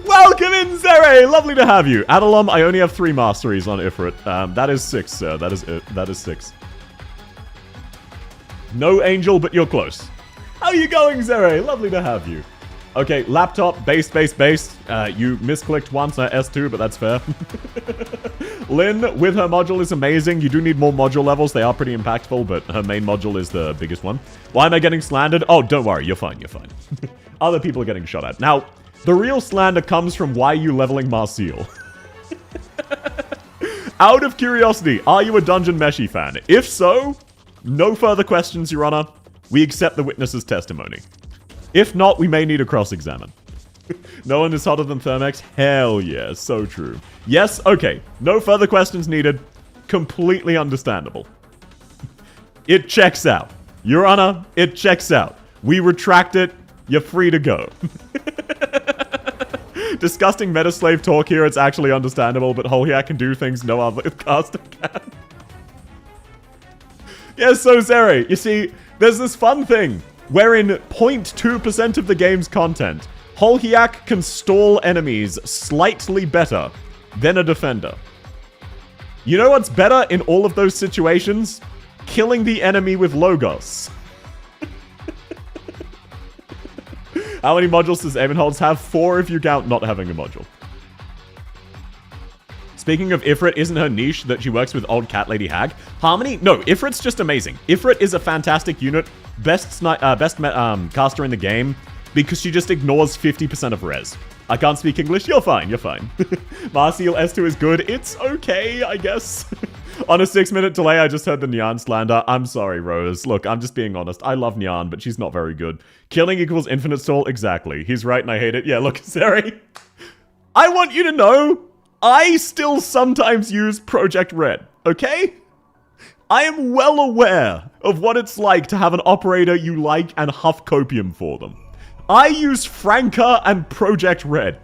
Welcome in, Zere! Lovely to have you. Adalom, I only have 3 masteries on Ifrit. That is 6, sir. That is it. That is 6. No angel, but you're close. How are you going, Zere? Lovely to have you. Okay, laptop, base. You misclicked once at S2, but that's fair. Lynn, with her module, is amazing. You do need more module levels. They are pretty impactful, but her main module is the biggest one. Why am I getting slandered? Oh, don't worry. You're fine. Other people are getting shot at. Now, the real slander comes from why you leveling Marseille. Out of curiosity, are you a Dungeon Meshi fan? If so, no further questions, Your Honor. We accept the witness's testimony. If not, we may need to cross-examine. No one is hotter than Thermex? Hell yeah, so true. Yes, okay. No further questions needed. Completely understandable. It checks out. Your Honor, it checks out. We retract it. You're free to go. Disgusting metaslave talk here. It's actually understandable, but Holhiak can do things no other caster can. Yes, so Zere, you see, there's this fun thing wherein 0.2% of the game's content, Holhiak can stall enemies slightly better than a defender. You know what's better in all of those situations? Killing the enemy with Logos. How many modules does Evenholz have? 4 if you count not having a module. Speaking of Ifrit, isn't her niche that she works with old cat lady hag? Harmony? No, Ifrit's just amazing. Ifrit is a fantastic unit. Best caster in the game because she just ignores 50% of res. I can't speak English. You're fine. Marseille S2 is good. It's okay, I guess. On a 6-minute delay, I just heard the Nyan slander. I'm sorry, Rose. Look, I'm just being honest. I love Nyan, but she's not very good. Killing equals infinite stall? Exactly. He's right and I hate it. Yeah, look, Sari. I want you to know, I still sometimes use Project Red, okay? I am well aware of what it's like to have an operator you like and huff copium for them. I use Franca and Project Red.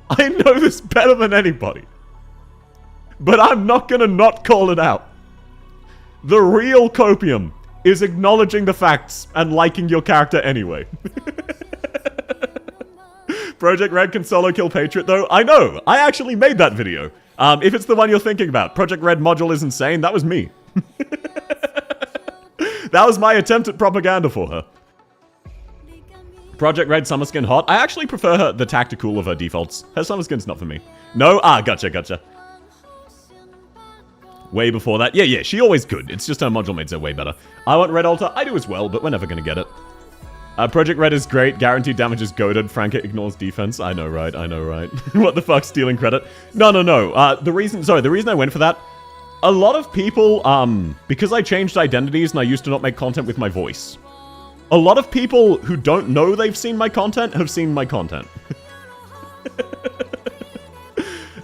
I know this better than anybody. But I'm not gonna not call it out. The real copium is acknowledging the facts and liking your character anyway. Project Red can solo kill Patriot though? I know! I actually made that video. If it's the one you're thinking about, Project Red module is insane, that was me. That was my attempt at propaganda for her. Project Red summer skin hot? I actually prefer the tactical of her defaults. Her summer skin's not for me. No? Ah, gotcha. Way before that. Yeah, she always could. It's just her module makes her way better. I want Red Altar. I do as well, but we're never gonna get it. Project Red is great. Guaranteed damage is goated. Franca ignores defense. I know, right? What the fuck? Stealing credit? No. The reason I went for that, a lot of people, because I changed identities and I used to not make content with my voice, a lot of people who don't know they've seen my content have seen my content.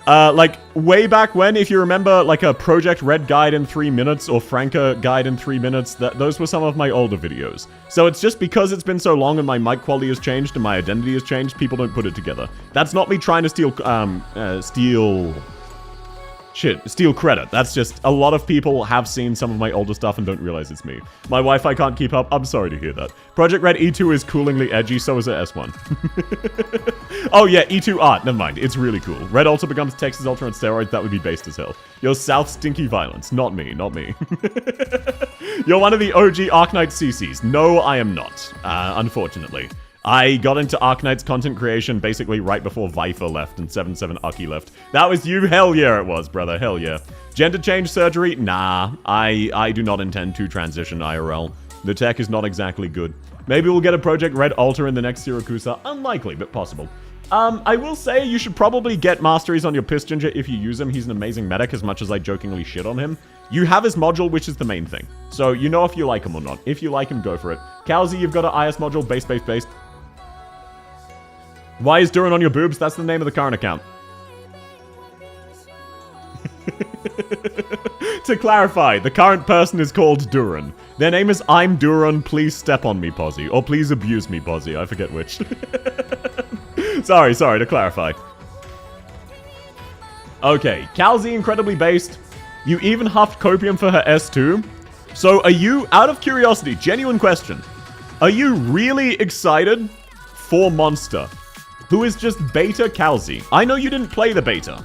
Like, way back when, if you remember, like a Project Red guide in 3 minutes or Franca guide in 3 minutes, those were some of my older videos. So it's just because it's been so long and my mic quality has changed and my identity has changed, people don't put it together. That's not me trying to steal credit. That's just a lot of people have seen some of my older stuff and don't realize it's me. My Wi-Fi can't keep up. I'm sorry to hear that. Project Red E2 is coolingly edgy, so is the S1. Oh yeah, E2 art. Never mind. It's really cool. Red Ultra becomes Texas Ultra on steroids. That would be based as hell. You're South Stinky Violence. Not me. Not me. You're one of the OG Arknights CCs. No, I am not. Unfortunately. I got into Arknights content creation basically right before Viper left and 7-7 Ucky left. That was you? Hell yeah it was, brother. Hell yeah. Gender change surgery? Nah. I do not intend to transition IRL. The tech is not exactly good. Maybe we'll get a Project Red Alter in the next Siracusa. Unlikely, but possible. I will say you should probably get masteries on your Piss Ginger if you use him. He's an amazing medic, as much as I jokingly shit on him. You have his module, which is the main thing. So you know if you like him or not. If you like him, go for it. Kowsy, you've got an IS module, base. Why is Duran on your boobs? That's the name of the current account. To clarify, the current person is called Duran. Their name is I'm Duran, please step on me, Posy. Or please abuse me, Posy. I forget which. Sorry, to clarify. Okay, Calzi incredibly based. You even huffed Copium for her S2. So are you, out of curiosity, genuine question, are you really excited for Monster, who is just beta Calzi? I know you didn't play the beta,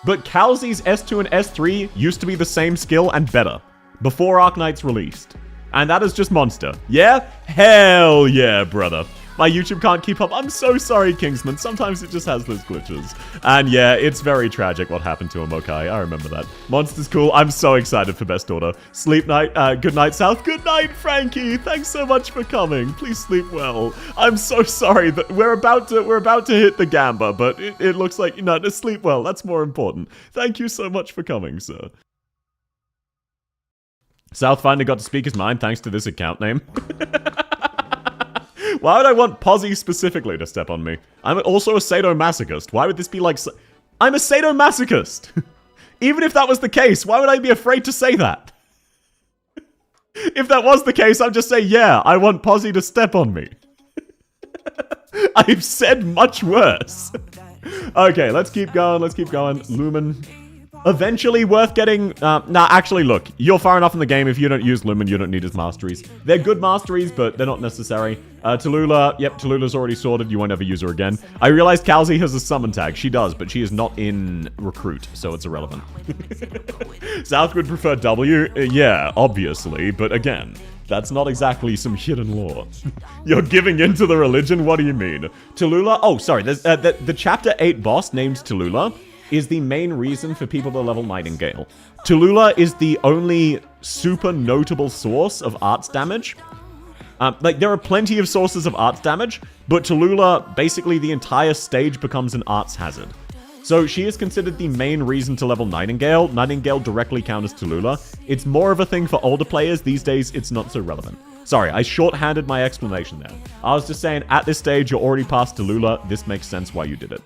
but Calzi's S2 and S3 used to be the same skill and better before Arknights released. And that is just Monster. Yeah? Hell yeah, brother. My YouTube can't keep up. I'm so sorry, Kingsman. Sometimes it just has those glitches. And yeah, it's very tragic what happened to Amokai. I remember that. Monster's cool. I'm so excited for Best Order. Sleep night. Good night, South. Good night, Frankie. Thanks so much for coming. Please sleep well. I'm so sorry that we're about to hit the Gamba, but it looks like, you know, to sleep well. That's more important. Thank you so much for coming, sir. South finally got to speak his mind thanks to this account name. Why would I want Posy specifically to step on me? I'm also a sadomasochist. Why would this be like... I'm a sadomasochist! Even if that was the case, why would I be afraid to say that? If that was the case, I'd just say, yeah, I want Posy to step on me. I've said much worse. Okay, let's keep going. Lumen. Eventually worth getting... nah, actually, look. You're far enough in the game. If you don't use Lumen, you don't need his masteries. They're good masteries, but they're not necessary. Tallulah. Yep, Tallulah's already sorted. You won't ever use her again. I realized Calzi has a summon tag. She does, but she is not in Recruit, so it's irrelevant. South would prefer W? Yeah, obviously. But again, that's not exactly some hidden lore. You're giving in to the religion? What do you mean? Tallulah? Oh, sorry. There's the Chapter 8 boss named Tallulah is the main reason for people to level Nightingale. Tallulah is the only super notable source of arts damage. Like, there are plenty of sources of arts damage, but Tallulah, basically the entire stage becomes an arts hazard. So she is considered the main reason to level Nightingale. Nightingale directly counters Tallulah. It's more of a thing for older players. These days, it's not so relevant. Sorry, I shorthanded my explanation there. I was just saying, at this stage, you're already past Tallulah. This makes sense why you did it.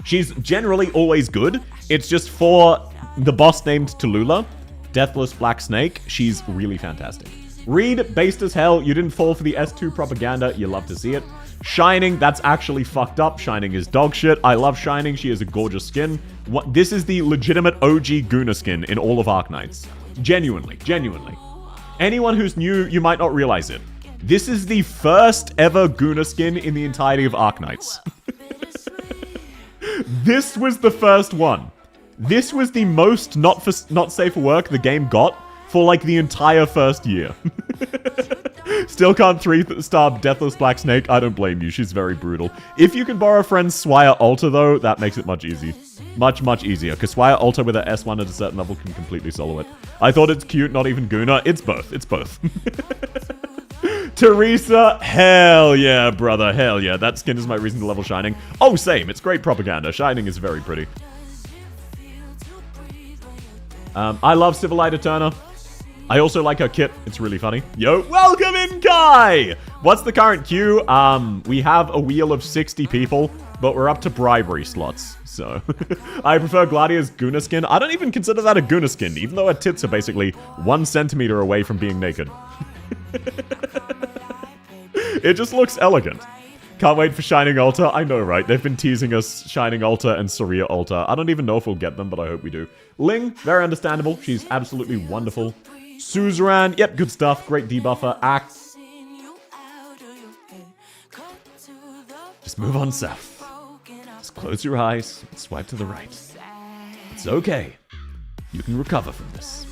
She's generally always good. It's just for the boss named Tallulah, Deathless Black Snake, she's really fantastic. Reed, based as hell. You didn't fall for the S2 propaganda. You love to see it. Shining, that's actually fucked up. Shining is dog shit. I love Shining. She has a gorgeous skin. This is the legitimate OG Guna skin in all of Arknights. Genuinely. Anyone who's new, you might not realize it. This is the first ever Guna skin in the entirety of Arknights. This was the first one. This was the most not safe for work the game got for like the entire first year. Still can't 3-star Deathless Black Snake. I don't blame you. She's very brutal. If you can borrow friend's Swire Alter though, that makes it much easier. Much easier. Because Swire Alter with her S1 at a certain level can completely solo it. I thought it's cute, not even Guna. It's both. Teresa, hell yeah, brother, hell yeah. That skin is my reason to level Shining. Oh, same. It's great propaganda. Shining is very pretty. I love Civilite Eterna. I also like her kit. It's really funny. Yo, welcome in, Kai! What's the current queue? We have a wheel of 60 people, but we're up to bribery slots. So, I prefer Gladia's Guna skin. I don't even consider that a Guna skin, even though her tits are basically 1 centimeter away from being naked. It just looks elegant. Can't wait for Shining Altar. I know, right? They've been teasing us Shining Altar and Saria Altar. I don't even know if we'll get them, but I hope we do. Ling, very understandable. She's absolutely wonderful. Suzerain, yep, good stuff. Great debuffer. Axe. Just move on south. Just close your eyes and swipe to the right. It's okay. You can recover from this.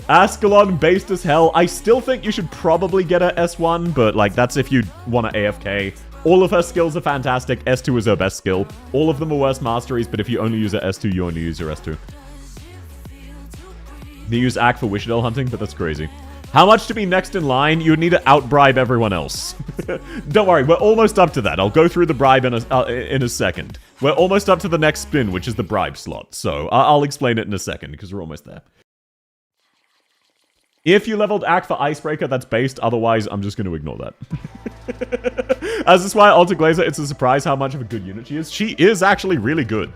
Ascalon, based as hell. I still think you should probably get a S1, but like that's if you want to AFK. All of her skills are fantastic. S2 is her best skill. All of them are worse masteries, but if you only use her S2, you only use your S2. They use Ack for Wishadel hunting, but that's crazy. How much to be next in line? You would need to outbribe everyone else. Don't worry, we're almost up to that. I'll go through the bribe in a second. We're almost up to the next spin, which is the bribe slot. So I'll explain it in a second, because we're almost there. If you leveled Ack for Icebreaker, that's based. Otherwise, I'm just going to ignore that. As is why Alta Glazer, it's a surprise how much of a good unit she is. She is actually really good.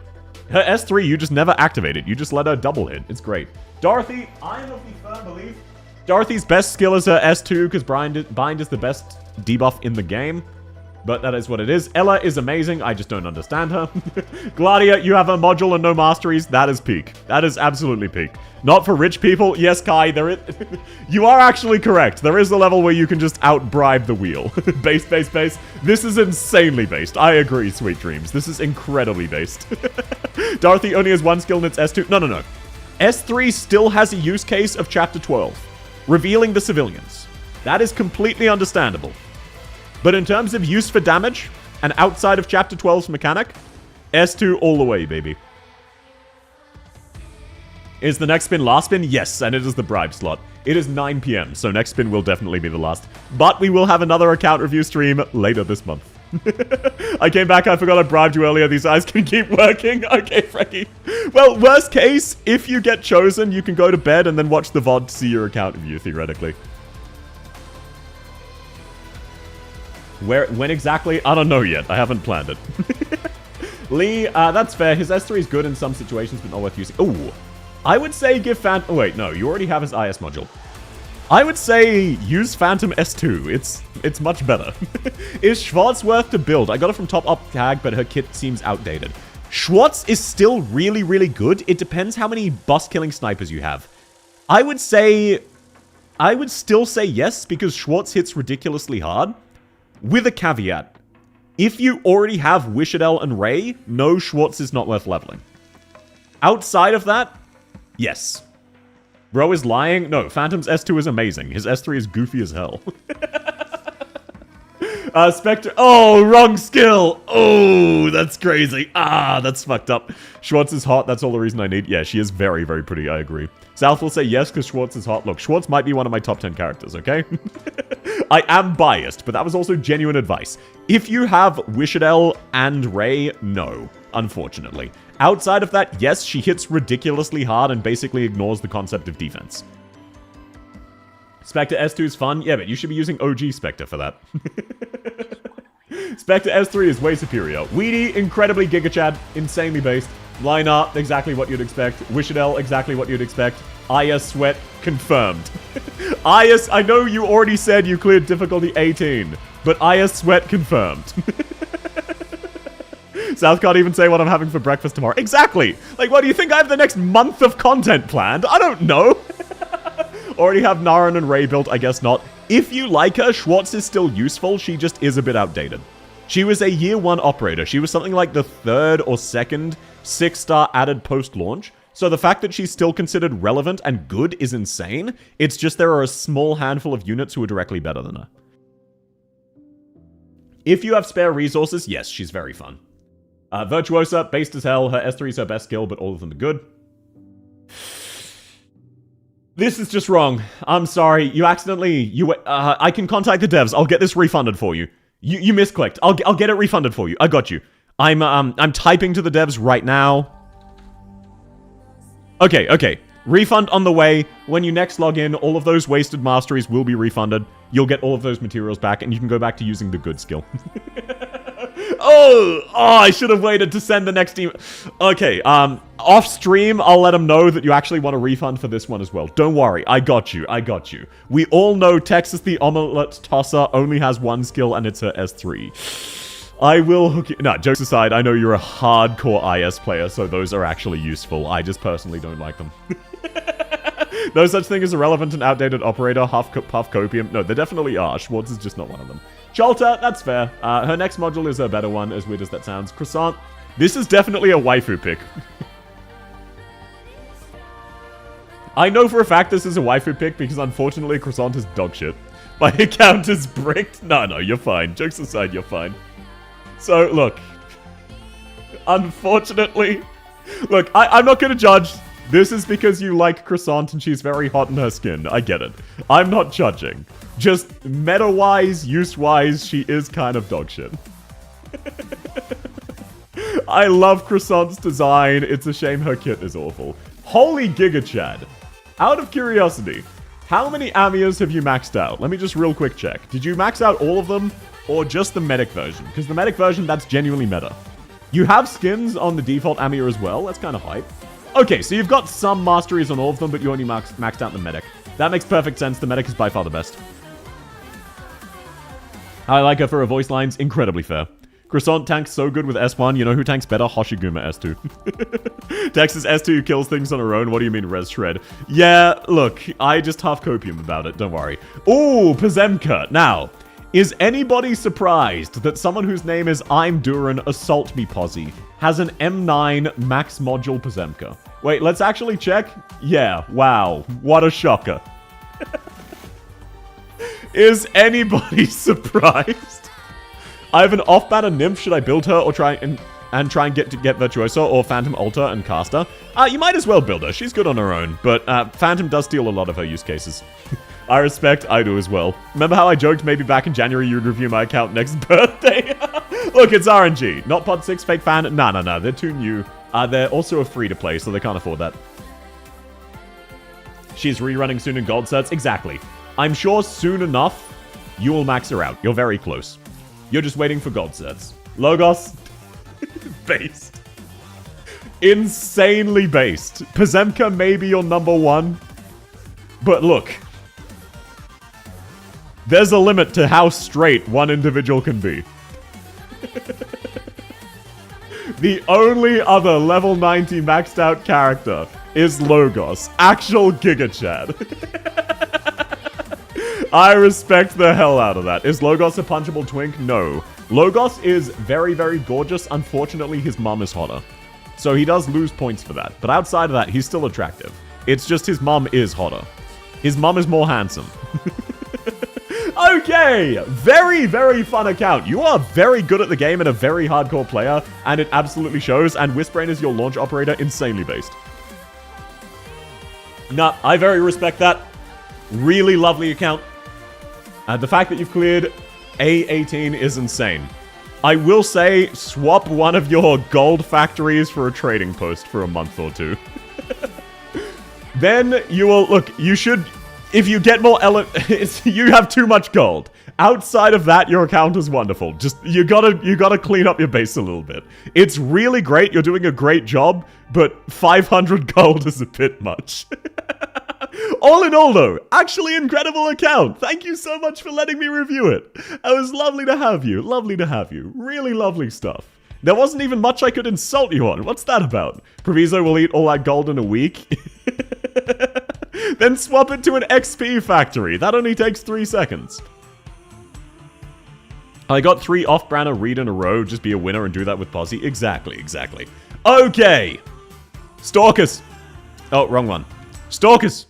Her S3, you just never activate it. You just let her double hit. It's great. Dorothy, I am of the firm belief. Dorothy's best skill is her S2, because Bind is the best debuff in the game. But that is what it is. Ella is amazing. I just don't understand her. Gladia, you have a module and no masteries. That is peak. That is absolutely peak. Not for rich people. Yes, Kai, there is... You are actually correct. There is a level where you can just out-bribe the wheel. Base, base, base. This is insanely based. I agree, Sweet Dreams. This is incredibly based. Dorothy only has 1 skill and it's S2. No, no, no. S3 still has a use case of Chapter 12. Revealing the civilians. That is completely understandable. But in terms of use for damage, and outside of Chapter 12's mechanic, S2 all the way, baby. Is the next spin last spin? Yes, and it is the bribe slot. It is 9 PM, so next spin will definitely be the last. But we will have another account review stream later this month. I came back, I forgot I bribed you earlier. These eyes can keep working. Okay, Frankie. Well, worst case, if you get chosen, you can go to bed and then watch the VOD to see your account review, theoretically. When exactly? I don't know yet. I haven't planned it. Lee, that's fair. His S3 is good in some situations, but not worth using. Ooh. I would say give Phantom... Oh, wait, no. You already have his IS module. I would say use Phantom S2. It's much better. Is Schwartz worth to build? I got it from Top Up Tag, but her kit seems outdated. Schwartz is still really, really good. It depends how many boss-killing snipers you have. I would still say yes, because Schwartz hits ridiculously hard. With a caveat. If you already have Wishadel and Ray, no, Schwartz is not worth leveling. Outside of that, yes. Bro is lying. No, Phantom's S2 is amazing. His S3 is goofy as hell. Spectre. Oh, wrong skill. Oh, that's crazy. Ah, that's fucked up. Schwartz is hot. That's all the reason I need. Yeah, she is very, very pretty. I agree. South will say yes because Schwartz is hot. Look, Schwartz might be one of my top 10 characters, okay? I am biased, but that was also genuine advice. If you have Wishadel and Ray, no, unfortunately. Outside of that, yes, she hits ridiculously hard and basically ignores the concept of defense. Spectre S2 is fun. Yeah, but you should be using OG Spectre for that. Spectre S3 is way superior. Weedy, incredibly Giga-Chad, insanely based. Lina, exactly what you'd expect. Wishadel, exactly what you'd expect. Aya Sweat, confirmed. Aya, I know you already said you cleared difficulty 18, but Aya Sweat confirmed. South can't even say what I'm having for breakfast tomorrow. Exactly! Like, what do you think I have the next month of content planned? I don't know! Already have Naren and Ray built? I guess not. If you like her, Schwartz is still useful, she just is a bit outdated. She was a year 1 operator. She was something like the 3rd or 2nd 6-star added post-launch. So the fact that she's still considered relevant and good is insane. It's just there are a small handful of units who are directly better than her. If you have spare resources, yes, she's very fun. Virtuosa, based as hell. Her S3 is her best skill, but all of them are good. This is just wrong. I'm sorry. You accidentally... I can contact the devs. I'll get this refunded for you. You misclicked. I'll get it refunded for you. I got you. I'm typing to the devs right now. Okay. Refund on the way. When you next log in, all of those wasted masteries will be refunded. You'll get all of those materials back, and you can go back to using the good skill. Oh, I should have waited to send the next email. Okay, off stream, I'll let them know that you actually want a refund for this one as well. Don't worry, I got you. We all know Texas the Omelette Tosser only has one skill, and it's her S3. I will hook you. No, jokes aside, I know you're a hardcore IS player, so those are actually useful. I just personally don't like them. No such thing as irrelevant and outdated operator, Huff Puff Copium. No, there definitely are. Schwartz is just not one of them. Cholta, that's fair. Her next module is a better one, as weird as that sounds. Croissant, this is definitely a waifu pick. I know for a fact this is a waifu pick because unfortunately Croissant is dog shit. My account is bricked. No, you're fine. Jokes aside, you're fine. So, look. Unfortunately. Look, I'm not gonna judge. This is because you like Croissant and she's very hot in her skin. I get it. I'm not judging. Just meta-wise, use-wise, she is kind of dog shit. I love Croissant's design. It's a shame her kit is awful. Holy Giga Chad. Out of curiosity, how many Amias have you maxed out? Let me just real quick check. Did you max out all of them or just the medic version? Because the medic version, that's genuinely meta. You have skins on the default Amia as well. That's kind of hype. Okay, so you've got some masteries on all of them, but you only maxed out the medic. That makes perfect sense. The medic is by far the best. I like her for her voice lines. Incredibly fair. Croissant tanks so good with S1. You know who tanks better? Hoshiguma S2. Texas S2 kills things on her own. What do you mean, Res Shred? Yeah, look, I just half copium about it. Don't worry. Ooh, Pazemka. Now, is anybody surprised that someone whose name is I'm Duran Assault Me Posse has an M9 max module Pazemka? Wait, let's actually check. Yeah, wow. What a shocker. Is anybody surprised? I have an off-banner nymph. Should I build her or try and get Virtuoso or Phantom Altar and Caster? You might as well build her. She's good on her own, but Phantom does steal a lot of her use cases. I respect, I do as well. Remember how I joked maybe back in January you'd review my account next birthday? Look, it's RNG. Not Pod 6 fake fan. No. They're too new. They're also a free-to-play, so they can't afford that. She's rerunning soon in gold sets. Exactly. I'm sure soon enough, you will max her out. You're very close. You're just waiting for gold sets. Logos. Based. Insanely based. Pazemka may be your number one. But look. There's a limit to how straight one individual can be. The only other level 90 maxed out character is Logos. Actual Giga Chad. I respect the hell out of that. Is Logos a punchable twink? No. Logos is very, very gorgeous. Unfortunately, his mum is hotter. So he does lose points for that. But outside of that, he's still attractive. It's just his mum is hotter. His mum is more handsome. Okay, very, very fun account. You are very good at the game and a very hardcore player, and it absolutely shows, and Wisbrain is your launch operator, insanely based. Nah, I very respect that. Really lovely account. The fact that you've cleared A18 is insane. I will say, swap one of your gold factories for a trading post for a month or two. Then you will, look, you should... If you get more you have too much gold. Outside of that, your account is wonderful. Just, you gotta clean up your base a little bit. It's really great, you're doing a great job, but 500 gold is a bit much. All in all, though, actually incredible account. Thank you so much for letting me review it. It was lovely to have you. Lovely to have you. Really lovely stuff. There wasn't even much I could insult you on. What's that about? Proviso will eat all that gold in a week. Then swap it to an XP factory. That only takes 3 seconds. I got 3 off-banner read in a row. Just be a winner and do that with Posse. Exactly. Okay. Stalkers. Oh, wrong one. Stalkers.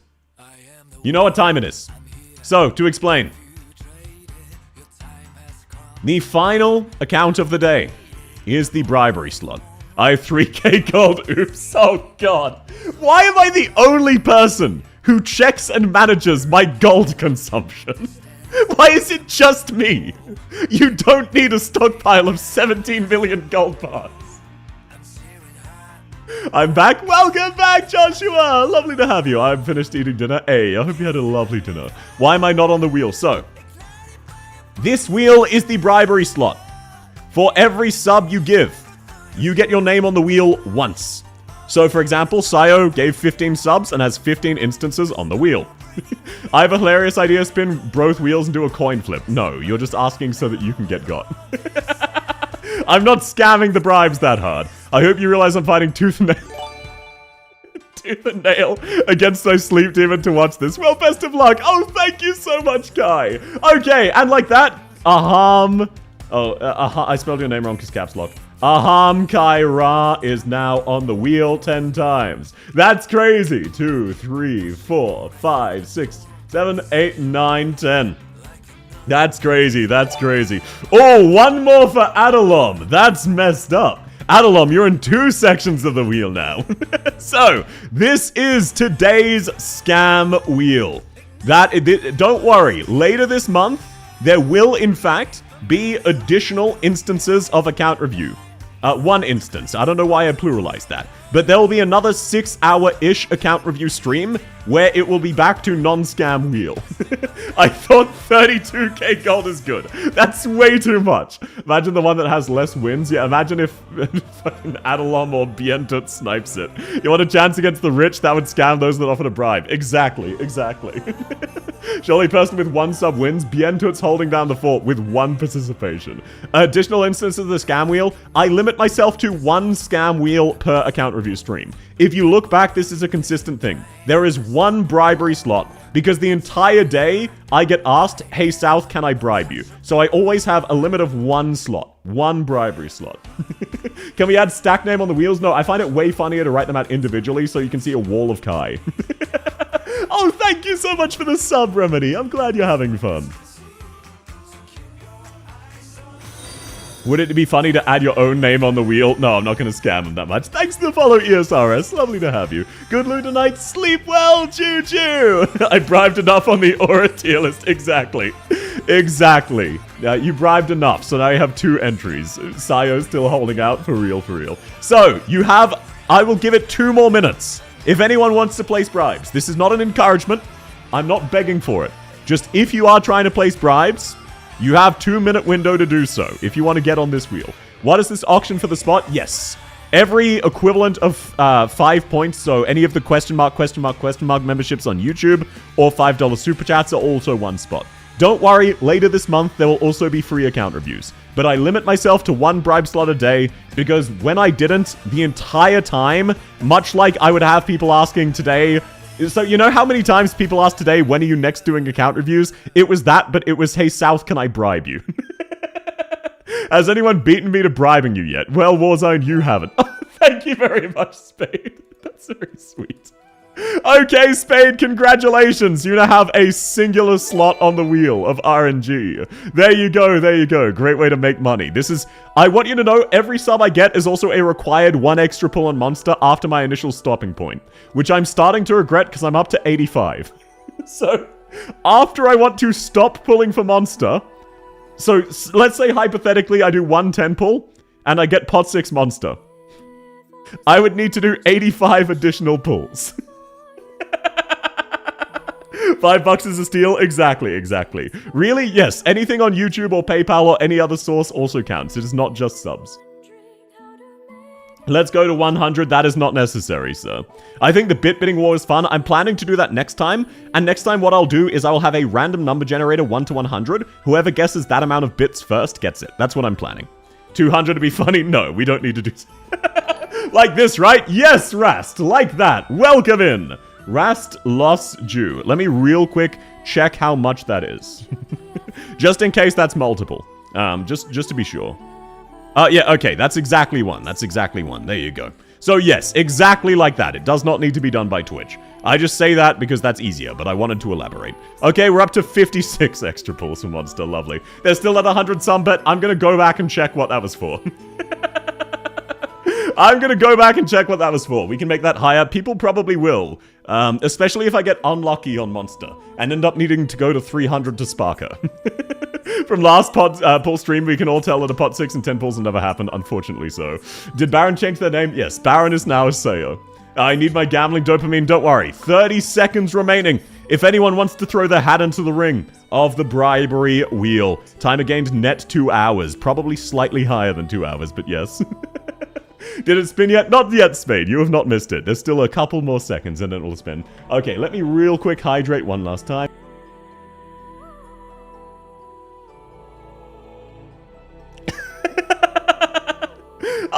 You know what time it is. So, to explain. The final account of the day is the bribery slot. I have 3k gold. Oops. Oh, God. Why am I the only person who checks and manages my gold consumption? Why is it just me? You don't need a stockpile of 17 million gold bars. I'm back. Welcome back, Joshua. Lovely to have you. I'm finished eating dinner. Hey, I hope you had a lovely dinner. Why am I not on the wheel? So, this wheel is the bribery slot. For every sub you give, you get your name on the wheel once. So, for example, Sayo gave 15 subs and has 15 instances on the wheel. I have a hilarious idea. Spin both wheels and do a coin flip. No, you're just asking so that you can get got. I'm not scamming the bribes that hard. I hope you realize I'm fighting tooth and nail against my sleep demon to watch this. Well, best of luck. Oh, thank you so much, Kai. Okay, and like that, Aham. I spelled your name wrong because caps lock. Aham Kai Ra is now on the wheel 10 times. That's crazy. 2, 3, 4, 5, 6, 7, 8, 9, 10. That's crazy. That's crazy. Oh, one more for Adalom. That's messed up. Adalom, you're in 2 sections of the wheel now. So, this is today's scam wheel. Don't worry. Later this month, there will, in fact, be additional instances of account review. 1 instance. I don't know why I pluralized that. But there will be another 6-hour-ish account review stream where it will be back to non-scam wheel. I thought 32k gold is good. That's way too much. Imagine the one that has less wins. Yeah, imagine if fucking Adalom or Bientut snipes it. You want a chance against the rich? That would scam those that offered a bribe. Exactly. Surely person with 1 sub wins. Bientut's holding down the fort with 1 participation. Additional instances of the scam wheel. I limit myself to 1 scam wheel per account review stream. If you look back, this is a consistent thing. There is 1 bribery slot because the entire day I get asked, hey South, can I bribe you? So I always have a limit of 1 slot. 1 bribery slot. Can we add stack name on the wheels? No, I find it way funnier to write them out individually so you can see a wall of Kai. Oh, thank you so much for the sub, Remedy. I'm glad you're having fun. Would it be funny to add your own name on the wheel? No, I'm not going to scam them that much. Thanks to the follow, ESRS. Lovely to have you. Good loot tonight. Sleep well, choo-choo. I bribed enough on the Aura tier list. Exactly. You bribed enough, so now you have 2 entries. Sayo's still holding out. For real. So, you have... I will give it 2 more minutes. If anyone wants to place bribes. This is not an encouragement. I'm not begging for it. Just if you are trying to place bribes... You have 2-minute window to do so, if you want to get on this wheel. What is this auction for the spot? Yes. Every equivalent of 5 points, so any of the question mark memberships on YouTube, or $5 super chats are also 1 spot. Don't worry, later this month there will also be free account reviews. But I limit myself to 1 bribe slot a day, because when I didn't, the entire time, much like I would have people asking today... So, you know how many times people asked today, when are you next doing account reviews? It was that, but it was, hey, South, can I bribe you? Has anyone beaten me to bribing you yet? Well, Warzone, you haven't. Oh, thank you very much, Spade. That's very sweet. Okay, Spade, congratulations. You now have a singular slot on the wheel of RNG. There you go. Great way to make money. This is... I want you to know every sub I get is also a required 1 extra pull on Monster after my initial stopping point, which I'm starting to regret because I'm up to 85. So, after I want to stop pulling for Monster... So, let's say hypothetically I do 1 10 pull, and I get pot 6 Monster. I would need to do 85 additional pulls. $5 is a steal? Exactly. Really? Yes. Anything on YouTube or PayPal or any other source also counts. It is not just subs. Let's go to 100. That is not necessary, sir. I think the bit bidding war is fun. I'm planning to do that next time. And next time what I'll do is I will have a random number generator 1 to 100. Whoever guesses that amount of bits first gets it. That's what I'm planning. 200 to be funny? No, we don't need to do... Like this, right? Yes, Rast. Like that. Welcome in. Rast Los Jew. Let me real quick check how much that is. Just in case that's multiple. Just to be sure. Yeah, okay. That's exactly 1. There you go. So yes, exactly like that. It does not need to be done by Twitch. I just say that because that's easier, but I wanted to elaborate. Okay, we're up to 56 extra pulls from Monster. Lovely. There's still at 100 some, but I'm gonna go back and check what that was for. I'm gonna go back and check what that was for. We can make that higher. People probably will. Especially if I get unlucky on Monster and end up needing to go to 300 to Sparker. From last poll stream, we can all tell that a pot 6 and 10 pulls will never happen, unfortunately so. Did Baron change their name? Yes, Baron is now a Sayo. I need my gambling dopamine, don't worry. 30 seconds remaining. If anyone wants to throw their hat into the ring of the bribery wheel. Timer gained net 2 hours. Probably slightly higher than 2 hours, but yes. Did it spin yet? Not yet, Spade. You have not missed it. There's still a couple more seconds and it will spin. Okay, let me real quick hydrate one last time.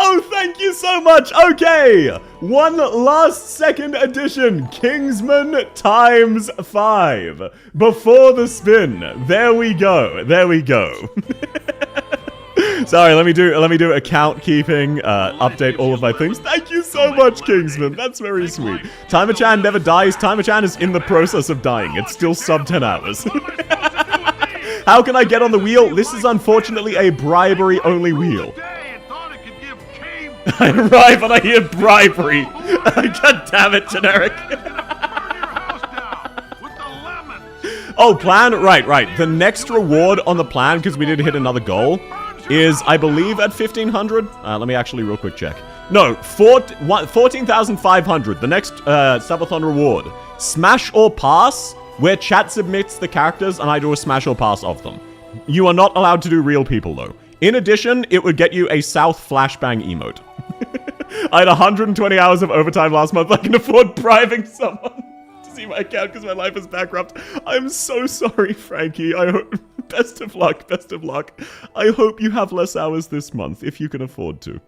Oh, thank you so much. Okay, one last second edition. Kingsman times 5. Before the spin. There we go. There we go. Sorry, let me do account keeping, update all of my things. Thank you so much, Kingsman. That's very sweet. Timer-chan never dies. Timer-chan is in the process of dying. It's still sub 10 hours. How can I get on the wheel? This is unfortunately a bribery-only wheel. I arrive and I hear bribery. God damn it, generic. Oh, plan? Right. The next reward on the plan, because we did hit another goal, is, I believe, at 1,500. Let me actually real quick check. No, 14,500. The next Subathon reward. Smash or pass, where chat submits the characters and I do a smash or pass of them. You are not allowed to do real people, though. In addition, it would get you a South Flashbang emote. I had 120 hours of overtime last month. I can afford bribing someone to see my account because my life is bankrupt. I'm so sorry, Frankie. I hope... Best of luck, best of luck. I hope you have less hours this month, if you can afford to.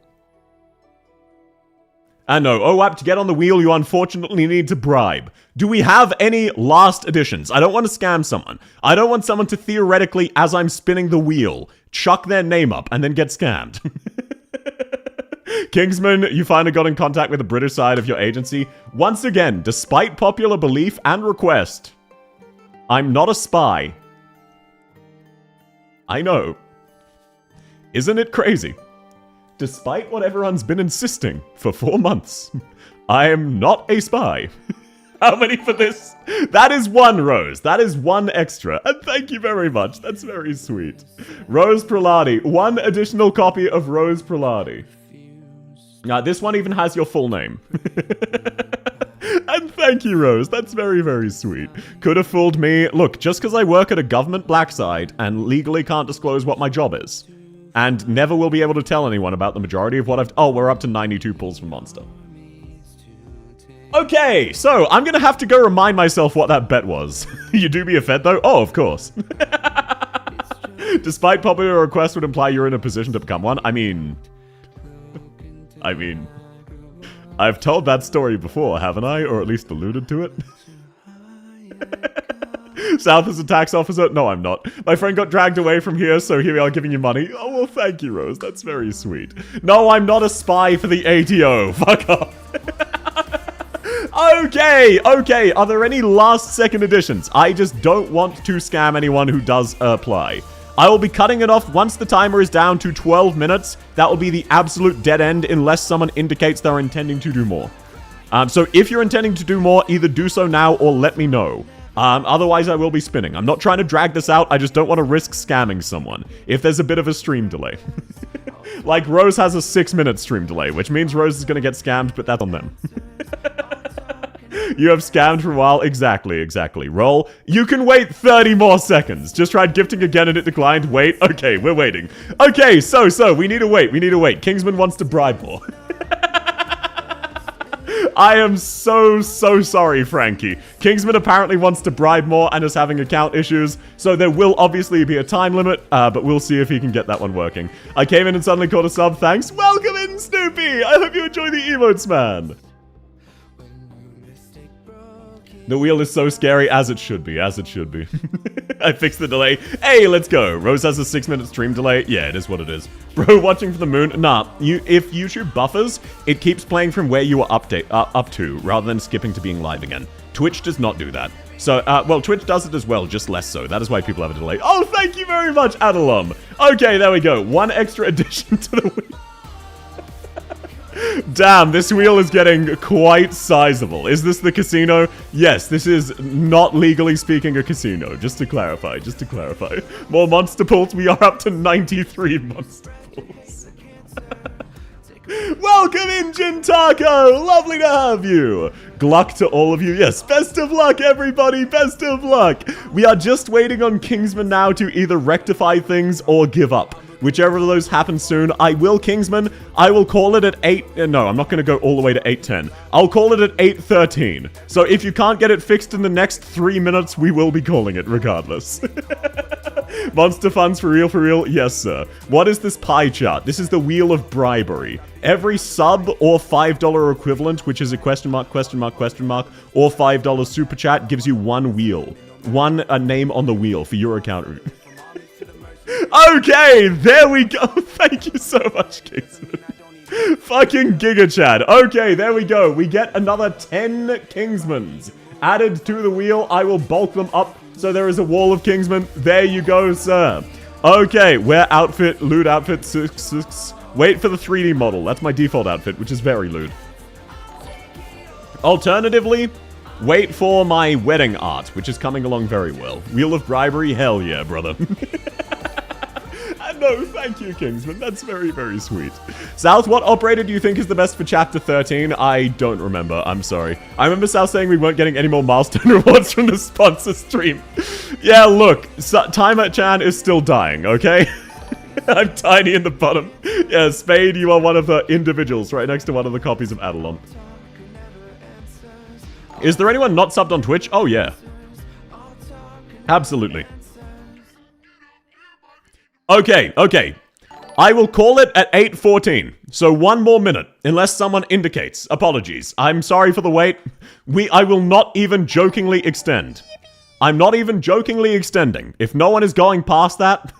And no, OWAP, to get on the wheel, you unfortunately need to bribe. Do we have any last additions? I don't want to scam someone. I don't want someone to theoretically, as I'm spinning the wheel, chuck their name up and then get scammed. Kingsman, you finally got in contact with the British side of your agency. Once again, despite popular belief and request, I'm not a spy. I know. Isn't it crazy? Despite what everyone's been insisting for 4 months, I am not a spy. How many for this? That is 1, Rose. That is 1 extra. And thank you very much. That's very sweet. Rose Prelati. 1 additional copy of Rose Prelati. This one even has your full name. And thank you, Rose. That's very, very sweet. Could have fooled me. Look, just because I work at a government black site and legally can't disclose what my job is, and never will be able to tell anyone about the majority of what I've... Oh, we're up to 92 pulls from Monster. Okay, so I'm going to have to go remind myself what that bet was. You do me a fed, though? Oh, of course. Despite popular request would imply you're in a position to become one. I mean... I've told that story before, haven't I? Or at least alluded to it? South is a tax officer? No, I'm not. My friend got dragged away from here, so here we are giving you money. Oh, well, thank you, Rose. That's very sweet. No, I'm not a spy for the ATO. Fuck off. Okay. Are there any last second additions? I just don't want to scam anyone who does apply. I will be cutting it off once the timer is down to 12 minutes. That will be the absolute dead end unless someone indicates they're intending to do more. So if you're intending to do more, either do so now or let me know. Otherwise, I will be spinning. I'm not trying to drag this out. I just don't want to risk scamming someone if there's a bit of a stream delay. Like, Rose has a 6-minute stream delay, which means Rose is going to get scammed, but that's on them. You have scammed for a while. Exactly. Roll. You can wait 30 more seconds. Just tried gifting again and it declined. Wait. Okay, we're waiting. Okay, so, we need to wait. Kingsman wants to bribe more. I am so sorry, Frankie. Kingsman apparently wants to bribe more and is having account issues, so there will obviously be a time limit, but we'll see if he can get that one working. I came in and suddenly caught a sub. Thanks. Welcome in, Snoopy. I hope you enjoy the emotes, man. The wheel is so scary, as it should be. I fixed the delay. Hey, let's go. Rose has a 6-minute stream delay. Yeah, it is what it is. Bro, watching from the moon? Nah, if YouTube buffers, it keeps playing from where you were up to, rather than skipping to being live again. Twitch does not do that. So, well, Twitch does it as well, just less so. That is why people have a delay. Oh, thank you very much, Adalum. Okay, there we go. 1 extra addition to the wheel. Damn, this wheel is getting quite sizable. Is this the casino? Yes, this is not legally speaking a casino. Just to clarify, More monster pulls. We are up to 93 monster pulls. Welcome in, Jintako! Lovely to have you! Gluck to all of you. Yes, best of luck, everybody! Best of luck! We are just waiting on Kingsman now to either rectify things or give up. Whichever of those happens soon, I will Kingsman. I will call it at 8... No, I'm not going to go all the way to 8:10. I'll call it at 8:13. So if you can't get it fixed in the next 3 minutes, we will be calling it regardless. Monster funds for real? Yes, sir. What is this pie chart? This is the wheel of bribery. Every sub or $5 equivalent, which is a question mark, or $5 super chat, gives you one wheel. A name on the wheel for your account. Okay, there we go. Thank you so much, Kingsman. Fucking Giga Chad. Okay, there we go. We get another 10 Kingsmans added to the wheel. I will bulk them up so there is a wall of Kingsmen. There you go, sir. Okay, wear outfit, lewd outfit, 6. Wait for the 3D model. That's my default outfit, which is very lewd. Alternatively, wait for my wedding art, which is coming along very well. Wheel of bribery, hell yeah, brother. No, thank you, Kingsman. That's very, very sweet. South, what operator do you think is the best for Chapter 13? I don't remember. I'm sorry. I remember South saying we weren't getting any more milestone rewards from the sponsor stream. Yeah, look. Timer-chan is still dying, okay? I'm tiny in the bottom. Yeah, Spade, you are one of the individuals right next to one of the copies of Adelon. Is there anyone not subbed on Twitch? Oh, yeah. Absolutely. Okay. I will call it at 8:14. So 1 more minute, unless someone indicates. Apologies. I'm sorry for the wait. I will not even jokingly extend. I'm not even jokingly extending. If no one is going past that,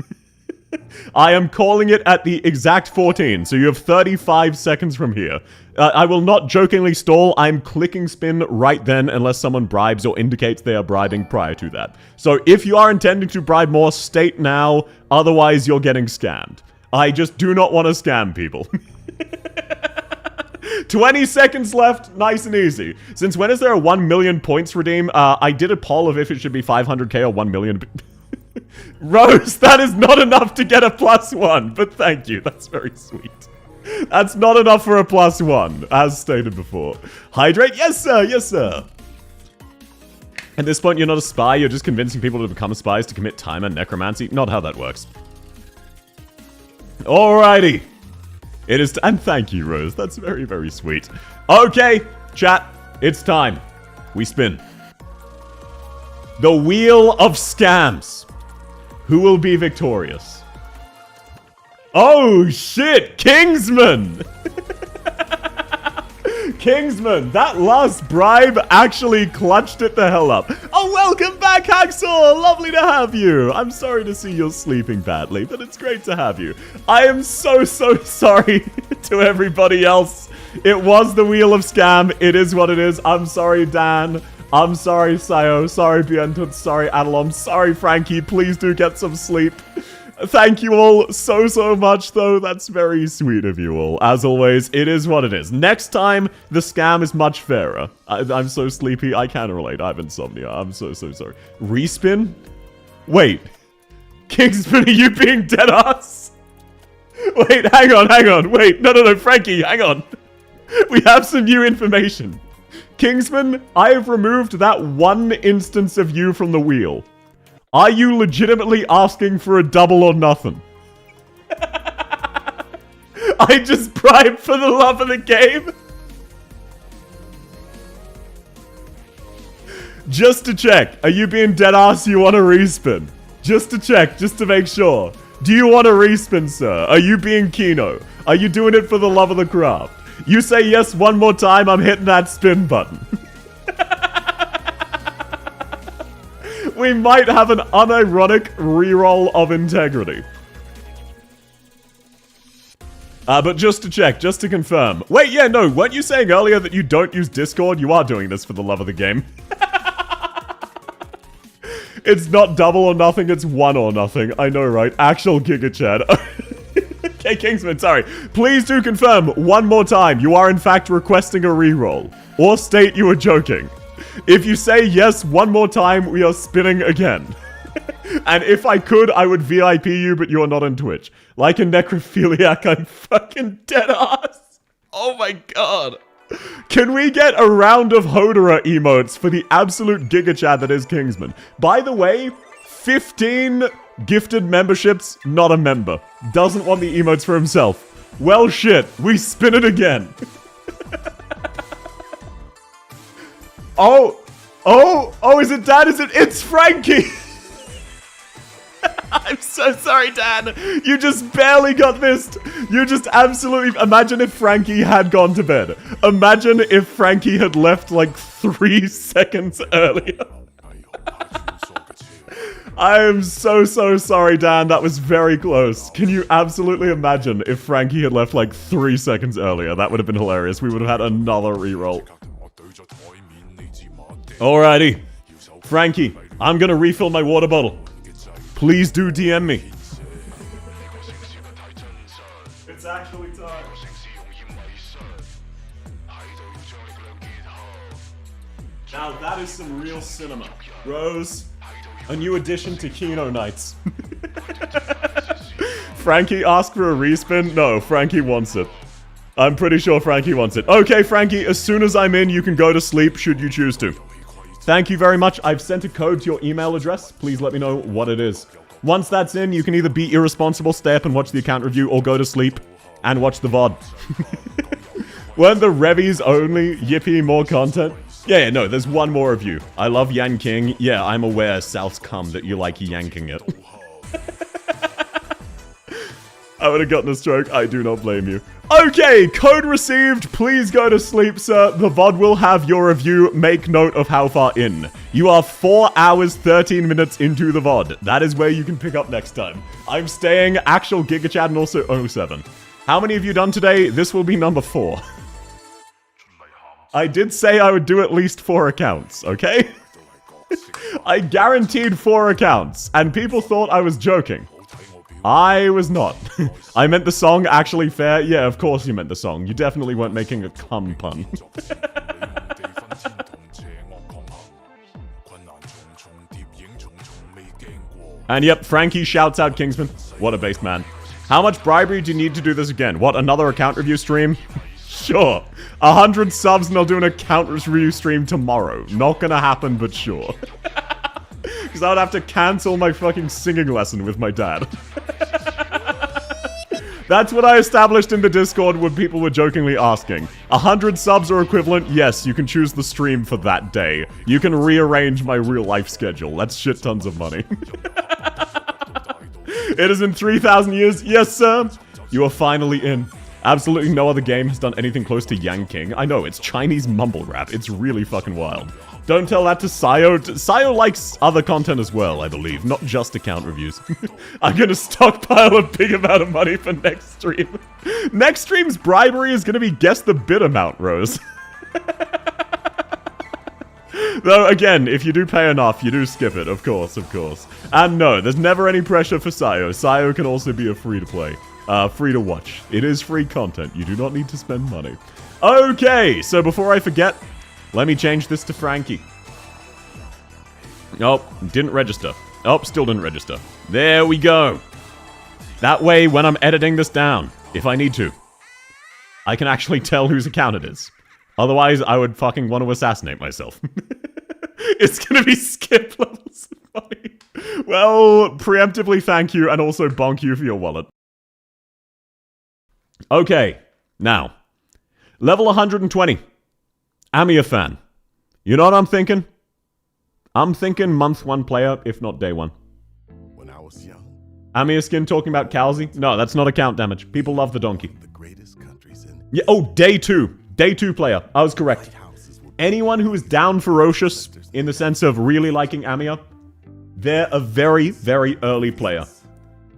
I am calling it at the exact 14. So you have 35 seconds from here. I will not jokingly stall. I'm clicking spin right then unless someone bribes or indicates they are bribing prior to that. So if you are intending to bribe more, state now. Otherwise, you're getting scammed. I just do not want to scam people. 20 seconds left. Nice and easy. Since when is there a 1 million points redeem? I did a poll of if it should be 500k or 1 million. Rose, that is not enough to get a +1. But thank you. That's very sweet. That's not enough for a +1, as stated before. Hydrate? Yes, sir. Yes, sir. At this point, you're not a spy. You're just convincing people to become spies to commit time and necromancy. Not how that works. Alrighty. It is... And thank you, Rose. That's very, very sweet. Okay, chat. It's time. We spin. The Wheel of Scams. Who will be victorious? Oh, shit! Kingsman! Kingsman, that last bribe actually clutched it the hell up. Oh, welcome back, Hacksaw! Lovely to have you. I'm sorry to see you're sleeping badly, but it's great to have you. I am so sorry to everybody else. It was the Wheel of Scam. It is what it is. I'm sorry, Dan. I'm sorry, Sayo. Sorry, Bientut. Sorry, Adelom. Sorry, Frankie. Please do get some sleep. Thank you all so much, though. That's very sweet of you all. As always, it is what it is. Next time, the scam is much fairer. I'm so sleepy, I can't relate. I have insomnia. I'm so sorry. Respin? Wait. Kingsman, are you being deadass? Wait, hang on. Wait, no, Frankie, hang on. We have some new information. Kingsman, I have removed that one instance of you from the wheel. Are you legitimately asking for a double or nothing? I just bribed for the love of the game? Just to check, are you being dead ass? You want a respin? Just to check, just to make sure. Do you want a respin, sir? Are you being Kino? Are you doing it for the love of the craft? You say yes one more time, I'm hitting that spin button. We might have an unironic reroll of integrity. But just to check, just to confirm. Wait, yeah, no, weren't you saying earlier that you don't use Discord? You are doing this for the love of the game. It's not double or nothing, it's one or nothing. I know, right? Actual Giga Chad. Okay, Kingsman, sorry. Please do confirm one more time you are in fact requesting a reroll. Or state you were joking. If you say yes one more time, we are spinning again. And if I could, I would VIP you, but you're not on Twitch. Like a necrophiliac, I'm fucking dead ass. Oh my god. Can we get a round of Hodera emotes for the absolute giga chat that is Kingsman? By the way, 15 gifted memberships, not a member. Doesn't want the emotes for himself. Well shit, we spin it again. Oh, is it Dan? It's Frankie! I'm so sorry, Dan. You just barely got missed. You just absolutely... Imagine if Frankie had gone to bed. Imagine if Frankie had left like 3 seconds earlier. I am so sorry, Dan. That was very close. Can you absolutely imagine if Frankie had left like 3 seconds earlier? That would have been hilarious. We would have had another reroll. Alrighty. Frankie, I'm gonna refill my water bottle. Please do DM me. It's actually time. Now that is some real cinema. Rose, a new addition to Kino Nights. Frankie asked for a respin? No, Frankie wants it. I'm pretty sure Frankie wants it. Okay, Frankie, as soon as I'm in, you can go to sleep should you choose to. Thank you very much. I've sent a code to your email address. Please let me know what it is. Once that's in, you can either be irresponsible, stay up and watch the account review, or go to sleep and watch the VOD. Weren't the Revies only? Yippee, more content? Yeah, no, there's one more of you. I love yanking. Yeah, I'm aware, South's cum, that you like yanking it. I would have gotten a stroke. I do not blame you. Okay, code received. Please go to sleep, sir. The VOD will have your review. Make note of how far in. You are 4 hours, 13 minutes into the VOD. That is where you can pick up next time. I'm staying actual Giga Chat and also 07. How many have you done today? This will be number 4. I did say I would do at least 4 accounts, okay? I guaranteed 4 accounts, and people thought I was joking. I was not. I meant the song actually fair. Yeah, of course you meant the song. You definitely weren't making a cum pun. And yep, Frankie shouts out Kingsman. What a based man. How much bribery do you need to do this again? What, another account review stream? Sure. 100 subs and I'll do an account review stream tomorrow. Not gonna happen, but sure. Because I would have to cancel my fucking singing lesson with my dad. That's what I established in the Discord when people were jokingly asking. 100 subs or equivalent, yes, you can choose the stream for that day. You can rearrange my real life schedule. That's shit tons of money. It has been 3,000 years. Yes, sir. You are finally in. Absolutely no other game has done anything close to yanking. I know, it's Chinese mumble rap. It's really fucking wild. Don't tell that to Sayo. Sayo likes other content as well, I believe. Not just account reviews. I'm gonna stockpile a big amount of money for next stream. Next stream's bribery is gonna be guess the bid amount, Rose. Though, again, if you do pay enough, you do skip it, of course, of course. And no, there's never any pressure for Sayo. Sayo can also be a free-to-play. Free to watch. It is free content. You do not need to spend money. Okay, so before I forget, let me change this to Frankie. Nope, didn't register. Oh, still didn't register. There we go. That way, when I'm editing this down, if I need to, I can actually tell whose account it is. Otherwise, I would fucking want to assassinate myself. It's gonna be skip levels of money. Well, preemptively thank you, and also bonk you for your wallet. Okay, now, level 120. Amiya fan. You know what I'm thinking? I'm thinking month 1 player, if not day 1. When I was young, Amiya skin talking about Calzy? No, that's not account damage. People love the donkey. the greatest countries in Yeah, oh, day 2. Day 2 player. I was correct. Anyone who is down ferocious, in the sense of really liking Amiya, they're a very, very early player.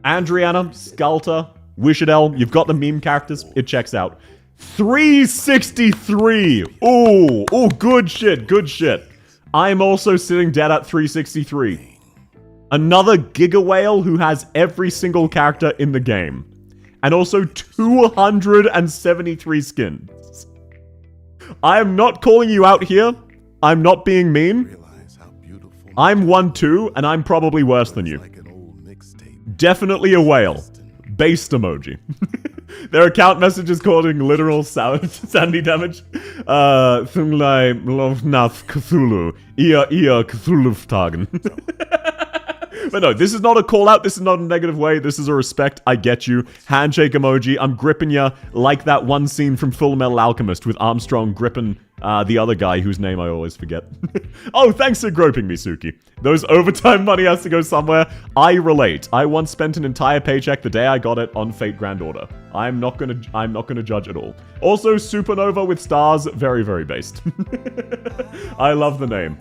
Andriana, Skulter, Wishadel, you've got the meme characters, it checks out. 363! Ooh, good shit, good shit. I'm also sitting dead at 363. Another Giga Whale who has every single character in the game. and also 273 skins. I am not calling you out here. I'm not being mean. Realize how beautiful I'm 1-2, and I'm probably worse than you. like an old mixtape. Definitely a whale. Based emoji. Their account message is calling literal sandy damage. Thunglai Lovnath Cthulhu. Ia Cthulhuftagen. But no, this is not a call out. This is not a negative way. This is a respect. I get you. Handshake emoji. I'm gripping you like that one scene from Full Metal Alchemist with Armstrong gripping the other guy whose name I always forget. Oh, thanks for groping me, Suki. Those overtime money has to go somewhere. I relate. I once spent an entire paycheck the day I got it on Fate Grand Order. I'm not gonna judge at all. Also, Supernova with stars, very, very based. I love the name.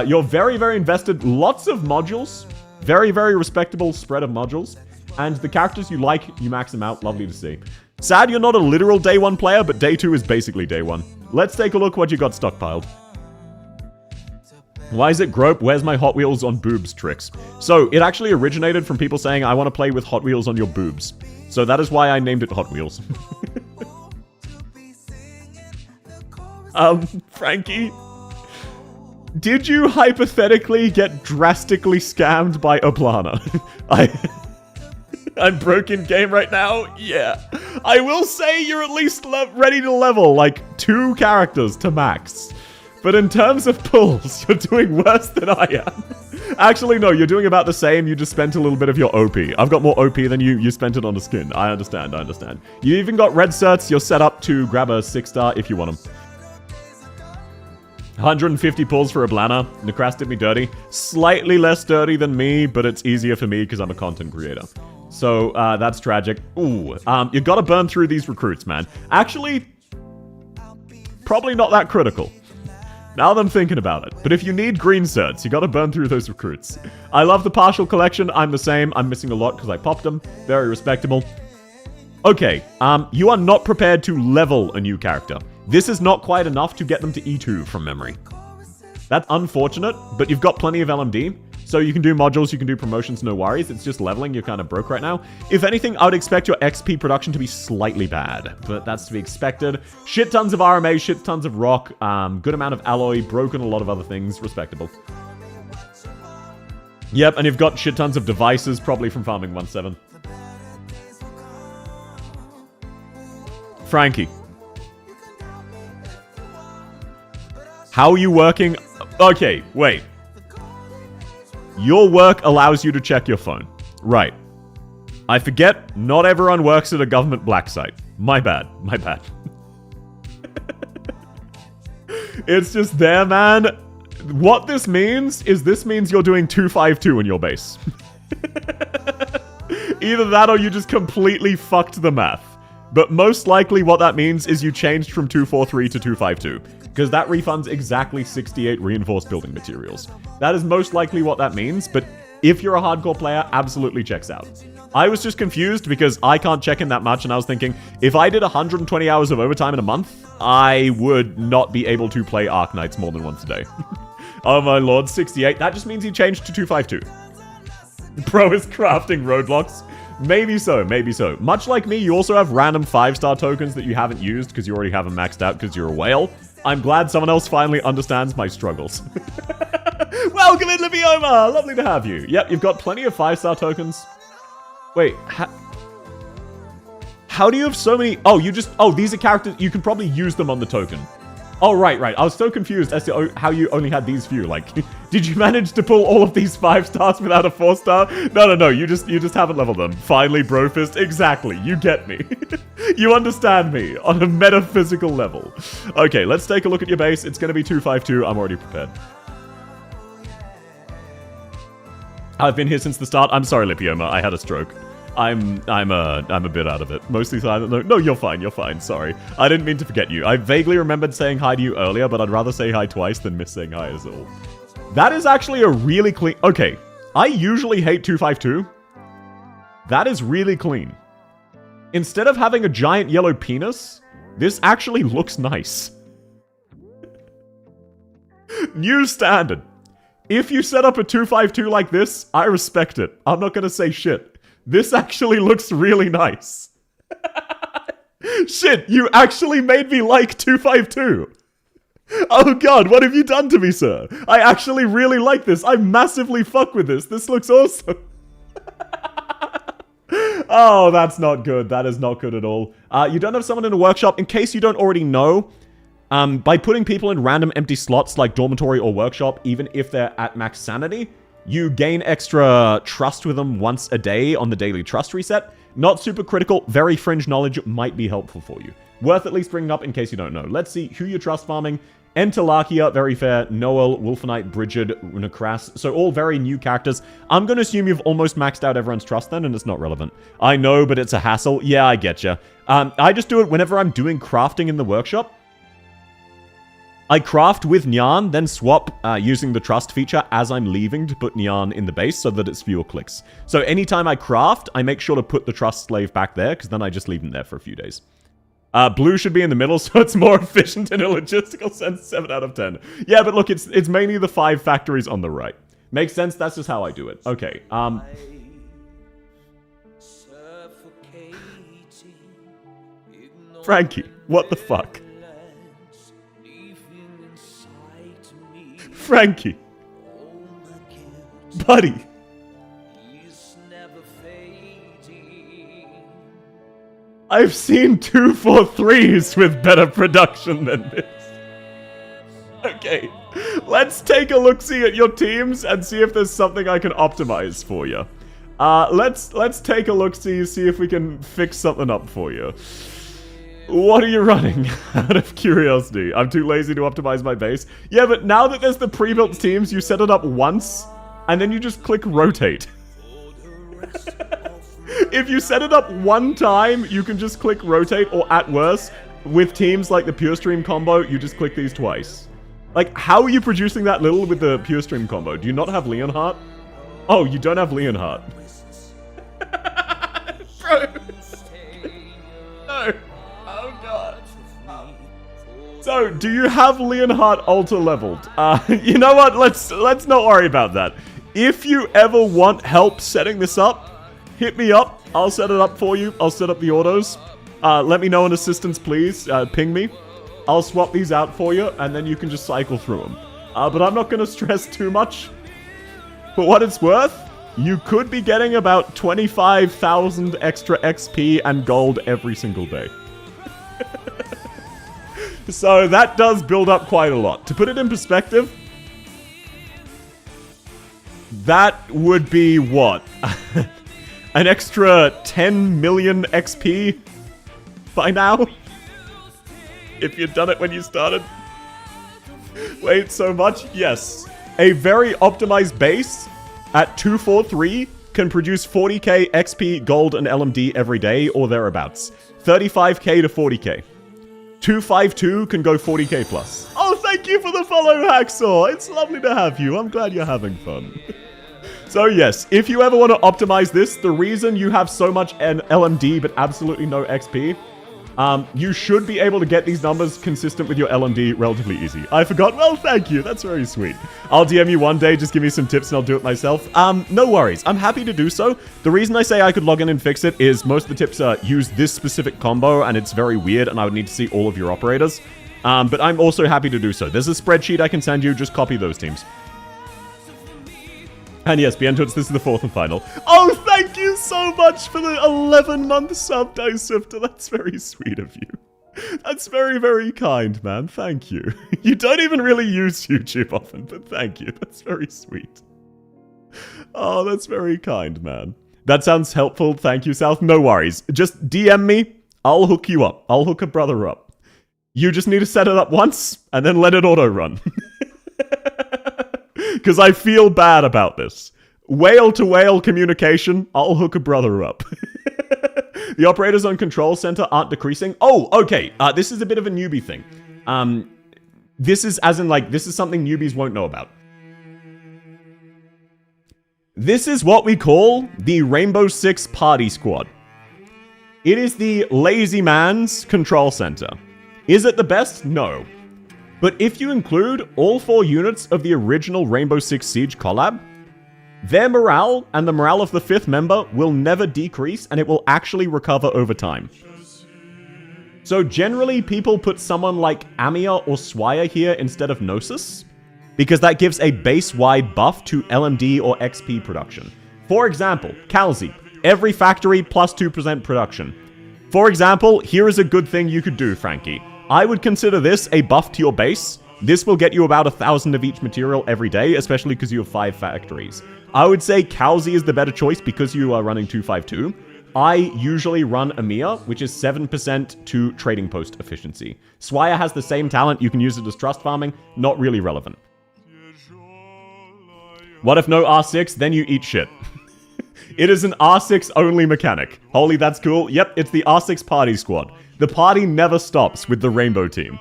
You're very, very invested. Lots of modules. Very, very respectable spread of modules. And the characters you like, you max them out. Lovely to see. Sad you're not a literal day 1 player, but day 2 is basically day 1. Let's take a look what you got stockpiled. Why is it grope? Where's my Hot Wheels on boobs tricks? So, it actually originated from people saying, I want to play with Hot Wheels on your boobs. So that is why I named it Hot Wheels. Frankie? Did you hypothetically get drastically scammed by Oblana? I'm broken game right now? Yeah. I will say you're at least ready to level, like, 2 characters to max. But in terms of pulls, you're doing worse than I am. Actually, no, you're doing about the same. You just spent a little bit of your OP. I've got more OP than you. You spent it on the skin. I understand. You even got red certs. You're set up to grab a 6-star if you want them. 150 pulls for Oblana. Necras did me dirty. Slightly less dirty than me, but it's easier for me because I'm a content creator. So, that's tragic. Ooh, you gotta burn through these recruits, man. Actually, probably not that critical. Now that I'm thinking about it. But if you need green certs, you gotta burn through those recruits. I love the partial collection. I'm the same. I'm missing a lot because I popped them. Very respectable. Okay, you are not prepared to level a new character. This is not quite enough to get them to E2 from memory. That's unfortunate, but you've got plenty of LMD. So you can do modules, you can do promotions, no worries. It's just leveling, you're kind of broke right now. If anything, I would expect your XP production to be slightly bad, but that's to be expected. Shit tons of RMA, shit tons of rock, good amount of alloy, broken a lot of other things, respectable. Yep, and you've got shit tons of devices, probably from farming 1-7. Frankie. How are you working? Okay, wait. Your work allows you to check your phone. Right. I forget, not everyone works at a government black site. My bad. It's just there, man. What this means is you're doing 252 in your base. Either that or you just completely fucked the math. But most likely what that means is you changed from 243 to 252. Because that refunds exactly 68 reinforced building materials. That is most likely what that means, but if you're a hardcore player, absolutely checks out. I was just confused because I can't check in that much, and I was thinking, if I did 120 hours of overtime in a month, I would not be able to play Arknights more than once a day. Oh my lord, 68. That just means he changed to 252. Bro is crafting roadblocks. Maybe so. Much like me, you also have random 5-star tokens that you haven't used because you already have them maxed out because you're a whale. I'm glad someone else finally understands my struggles. Welcome in, Livioma! Lovely to have you. Yep, you've got plenty of 5-star tokens. Wait, how do you have so many? Oh, these are characters, you can probably use them on the token. Oh, right. I was so confused as to how you only had these few. Like, did you manage to pull all of these 5-stars without a 4-star? No, you just haven't leveled them. Finally, Brofist, exactly, you get me. You understand me on a metaphysical level. Okay, let's take a look at your base. It's gonna be 252, I'm already prepared. I've been here since the start. I'm sorry, Lipioma, I had a stroke. I'm a bit out of it. Mostly silent. No, you're fine. Sorry. I didn't mean to forget you. I vaguely remembered saying hi to you earlier, but I'd rather say hi twice than miss saying hi as all. That is actually a really clean... Okay, I usually hate 252. That is really clean. Instead of having a giant yellow penis, this actually looks nice. New standard. If you set up a 252 like this, I respect it. I'm not gonna say shit. This actually looks really nice. Shit, you actually made me like 252. Oh god, what have you done to me, sir? I actually really like this. I massively fuck with this. This looks awesome. Oh, that's not good. That is not good at all. You don't have someone in a workshop. In case you don't already know, by putting people in random empty slots like dormitory or workshop, even if they're at max sanity, you gain extra trust with them once a day on the daily trust reset. Not super critical. Very fringe knowledge might be helpful for you. Worth at least bringing up in case you don't know. Let's see who you're trust farming. Entelakia, very fair. Noel, Wolfenite, Brigid, Necras. So all very new characters. I'm going to assume you've almost maxed out everyone's trust then, and it's not relevant. I know, but it's a hassle. Yeah, I get you. I just do it whenever I'm doing crafting in the workshop. I craft with Nyan, then swap using the trust feature as I'm leaving to put Nyan in the base so that it's fewer clicks. So anytime I craft, I make sure to put the trust slave back there, because then I just leave him there for a few days. Blue should be in the middle, so it's more efficient in a logistical sense, 7 out of 10. Yeah, but look, it's mainly the 5 factories on the right. Makes sense, that's just how I do it. Okay, Frankie, what the fuck? Frankie. Buddy. I've seen 243s with better production than this. Okay, let's take a look-see at your teams and see if there's something I can optimize for you. Let's take a look-see, see if we can fix something up for you. What are you running? Out of curiosity. I'm too lazy to optimize my base. Yeah, but now that there's the pre-built teams, you set it up once, and then you just click rotate. If you set it up one time, you can just click rotate, or at worst, with teams like the Pure Stream combo, you just click these twice. Like, how are you producing that little with the Pure Stream combo? Do you not have Leonhardt? Oh, you don't have Leonhardt. Bro. No. Oh, God. So, do you have Leonhardt altar leveled? You know what? Let's not worry about that. If you ever want help setting this up, hit me up. I'll set it up for you. I'll set up the autos. Let me know an assistance, please. Ping me. I'll swap these out for you, and then you can just cycle through them. But I'm not going to stress too much. For what it's worth, you could be getting about 25,000 extra XP and gold every single day. So that does build up quite a lot. To put it in perspective, that would be what? An extra 10 million XP by now? If you'd done it when you started. Wait, so much? Yes. A very optimized base at 243 can produce 40k XP, gold, and LMD every day, or thereabouts. 35k to 40k. 252 can go 40k plus. Oh, thank you for the follow, Hacksaw. It's lovely to have you. I'm glad you're having fun. So yes, if you ever want to optimize this, the reason you have so much LMD but absolutely no XP, you should be able to get these numbers consistent with your LMD relatively easy. I forgot. Well, thank you. That's very sweet. I'll DM you one day. Just give me some tips and I'll do it myself. No worries. I'm happy to do so. The reason I say I could log in and fix it is most of the tips use this specific combo and it's very weird and I would need to see all of your operators. But I'm also happy to do so. There's a spreadsheet I can send you. Just copy those teams. And yes, Bientoots, this is the 4th and final. Oh, thank you so much for the 11-month sub, Dicefter. That's very sweet of you. That's very, very kind, man. Thank you. You don't even really use YouTube often, but thank you. That's very sweet. Oh, that's very kind, man. That sounds helpful. Thank you, South. No worries. Just DM me. I'll hook you up. I'll hook a brother up. You just need to set it up once, and then let it auto-run. Because I feel bad about this. Whale-to-whale communication, I'll hook a brother up. The operators on Control Center aren't decreasing. Oh, okay. This is a bit of a newbie thing. This is as in, like, this is something newbies won't know about. This is what we call the Rainbow Six Party Squad. It is the lazy man's Control Center. Is it the best? No. But if you include all 4 units of the original Rainbow Six Siege collab, their morale and the morale of the 5th member will never decrease and it will actually recover over time. So generally, people put someone like Amir or Swire here instead of Gnosis, because that gives a base-wide buff to LMD or XP production. For example, Calzi, every factory plus 2% production. For example, here is a good thing you could do, Frankie. I would consider this a buff to your base. This will get you about 1,000 of each material every day, especially because you have 5 factories. I would say Calzi is the better choice because you are running 252. I usually run Amir, which is 7% to trading post efficiency. Swire has the same talent, you can use it as trust farming, not really relevant. What if no R6? Then you eat shit. It is an R6 only mechanic. Holy, that's cool. Yep, it's the R6 party squad. The party never stops with the rainbow team.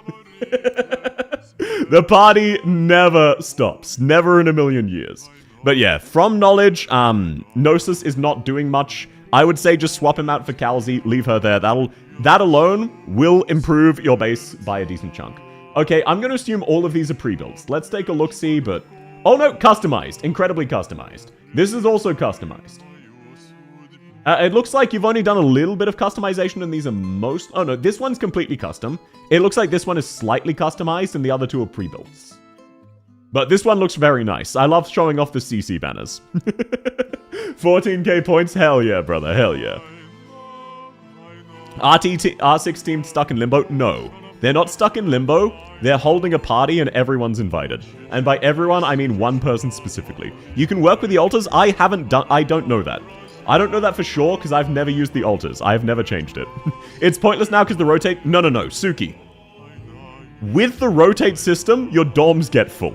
The party never stops. Never in a million years. But yeah, from knowledge, Gnosis is not doing much. I would say just swap him out for Calzi, leave her there. That alone will improve your base by a decent chunk. Okay, I'm going to assume all of these are pre-builds. Let's take a look-see, but... Oh no, customized. Incredibly customized. This is also customized. It looks like you've only done a little bit of customization, and these are most... Oh no, this one's completely custom. It looks like this one is slightly customized, and the other two are pre-builds. But this one looks very nice. I love showing off the CC banners. 14k points? Hell yeah, brother. Hell yeah. R6 team stuck in limbo? No. They're not stuck in limbo. They're holding a party and everyone's invited. And by everyone, I mean one person specifically. You can work with the altars. I don't know that. I don't know that for sure because I've never used the altars. I've never changed it. It's pointless now because the rotate... No, Suki. With the rotate system, your dorms get full.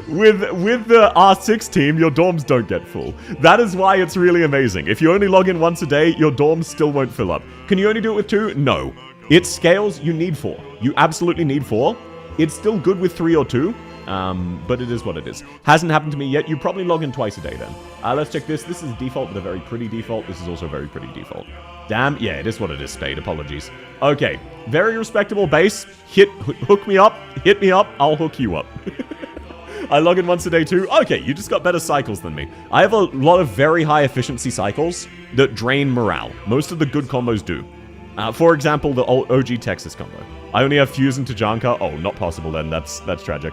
With the R6 team, your dorms don't get full. That is why it's really amazing. If you only log in once a day, your dorms still won't fill up. Can you only do it with 2? No. It scales, you need 4. You absolutely need 4. It's still good with 3 or 2, but it is what it is. Hasn't happened to me yet. You probably log in twice a day then. Let's check this. This is default, but a very pretty default. This is also a very pretty default. Damn, yeah, it is what it is, Spade. Apologies. Okay, very respectable base. Hook me up. Hit me up. I'll hook you up. I log in once a day too. Okay, you just got better cycles than me. I have a lot of very high efficiency cycles that drain morale. Most of the good combos do. For example, the old OG Texas combo. I only have Fuse and Tajanka. Oh, not possible then. That's tragic.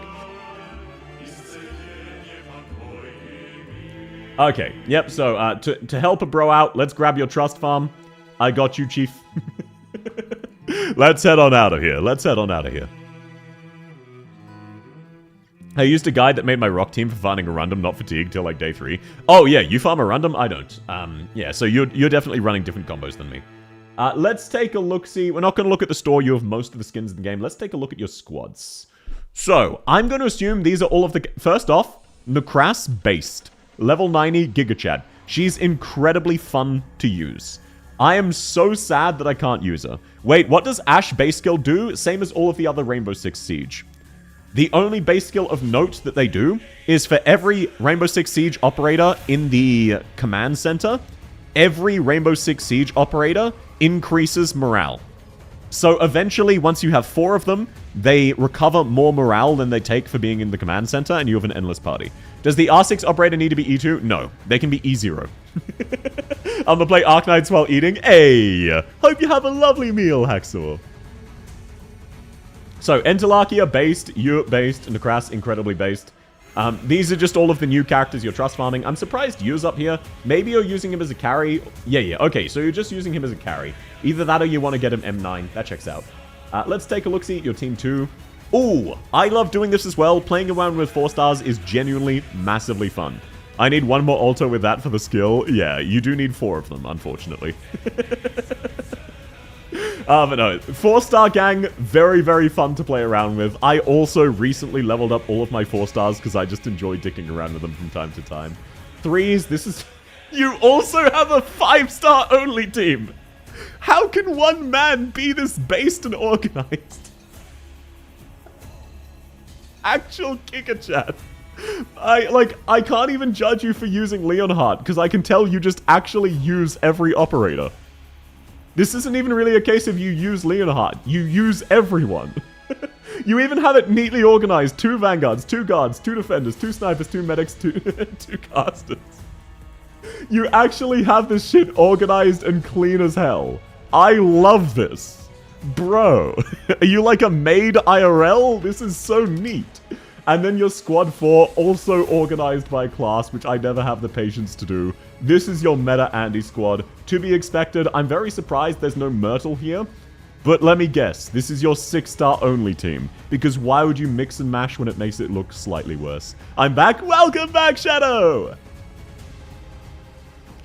Okay, yep, so to help a bro out, let's grab your trust farm. I got you, Chief. Let's head on out of here. I used a guide that made my rock team for farming a random, not fatigue, till like day 3. Oh yeah, you farm a random? I don't. Yeah, so you're definitely running different combos than me. Let's take a look-see. We're not going to look at the store. You have most of the skins in the game. Let's take a look at your squads. So, I'm going to assume these are all of the... First off, Nukras based. Level 90 Giga Chad. She's incredibly fun to use. I am so sad that I can't use her. Wait, what does Ashe base skill do? Same as all of the other Rainbow Six Siege. The only base skill of note that they do is for every Rainbow Six Siege operator in the command center, every Rainbow Six Siege operator increases morale. So eventually, once you have 4 of them, they recover more morale than they take for being in the command center, and you have an endless party. Does the R6 operator need to be E2? No. They can be E0. I'm gonna play Arknights while eating. Hey! Hope you have a lovely meal, Hacksaw. So, Entelarchia based, Urt based, Nukras incredibly based. These are just all of the new characters you're trust farming. I'm surprised Yu's up here. Maybe you're using him as a carry. Yeah. Okay, so you're just using him as a carry. Either that or you want to get him M9. That checks out. Let's take a look-see at your team 2. Ooh, I love doing this as well. Playing around with 4 stars is genuinely massively fun. I need 1 more alto with that for the skill. Yeah, you do need 4 of them, unfortunately. But no, 4-star gang, very, very fun to play around with. I also recently leveled up all of my 4 stars because I just enjoy dicking around with them from time to time. 3s, this is... You also have a 5-star only team! How can one man be this based and organized? Actual Giga Chat. I can't even judge you for using Leonhardt because I can tell you just actually use every operator. This isn't even really a case of you use Leonhardt. You use everyone. You even have it neatly organized. 2 vanguards, 2 guards, 2 defenders, 2 snipers, 2 medics, 2 casters. You actually have this shit organized and clean as hell. I love this. Bro, are you like a maid IRL? This is so neat. And then your squad 4 also organized by class, which I never have the patience to do. This is your meta Andy squad. To be expected. I'm very surprised there's no Myrtle here. But let me guess, this is your 6-star only team. Because why would you mix and mash when it makes it look slightly worse? I'm back. Welcome back, Shadow!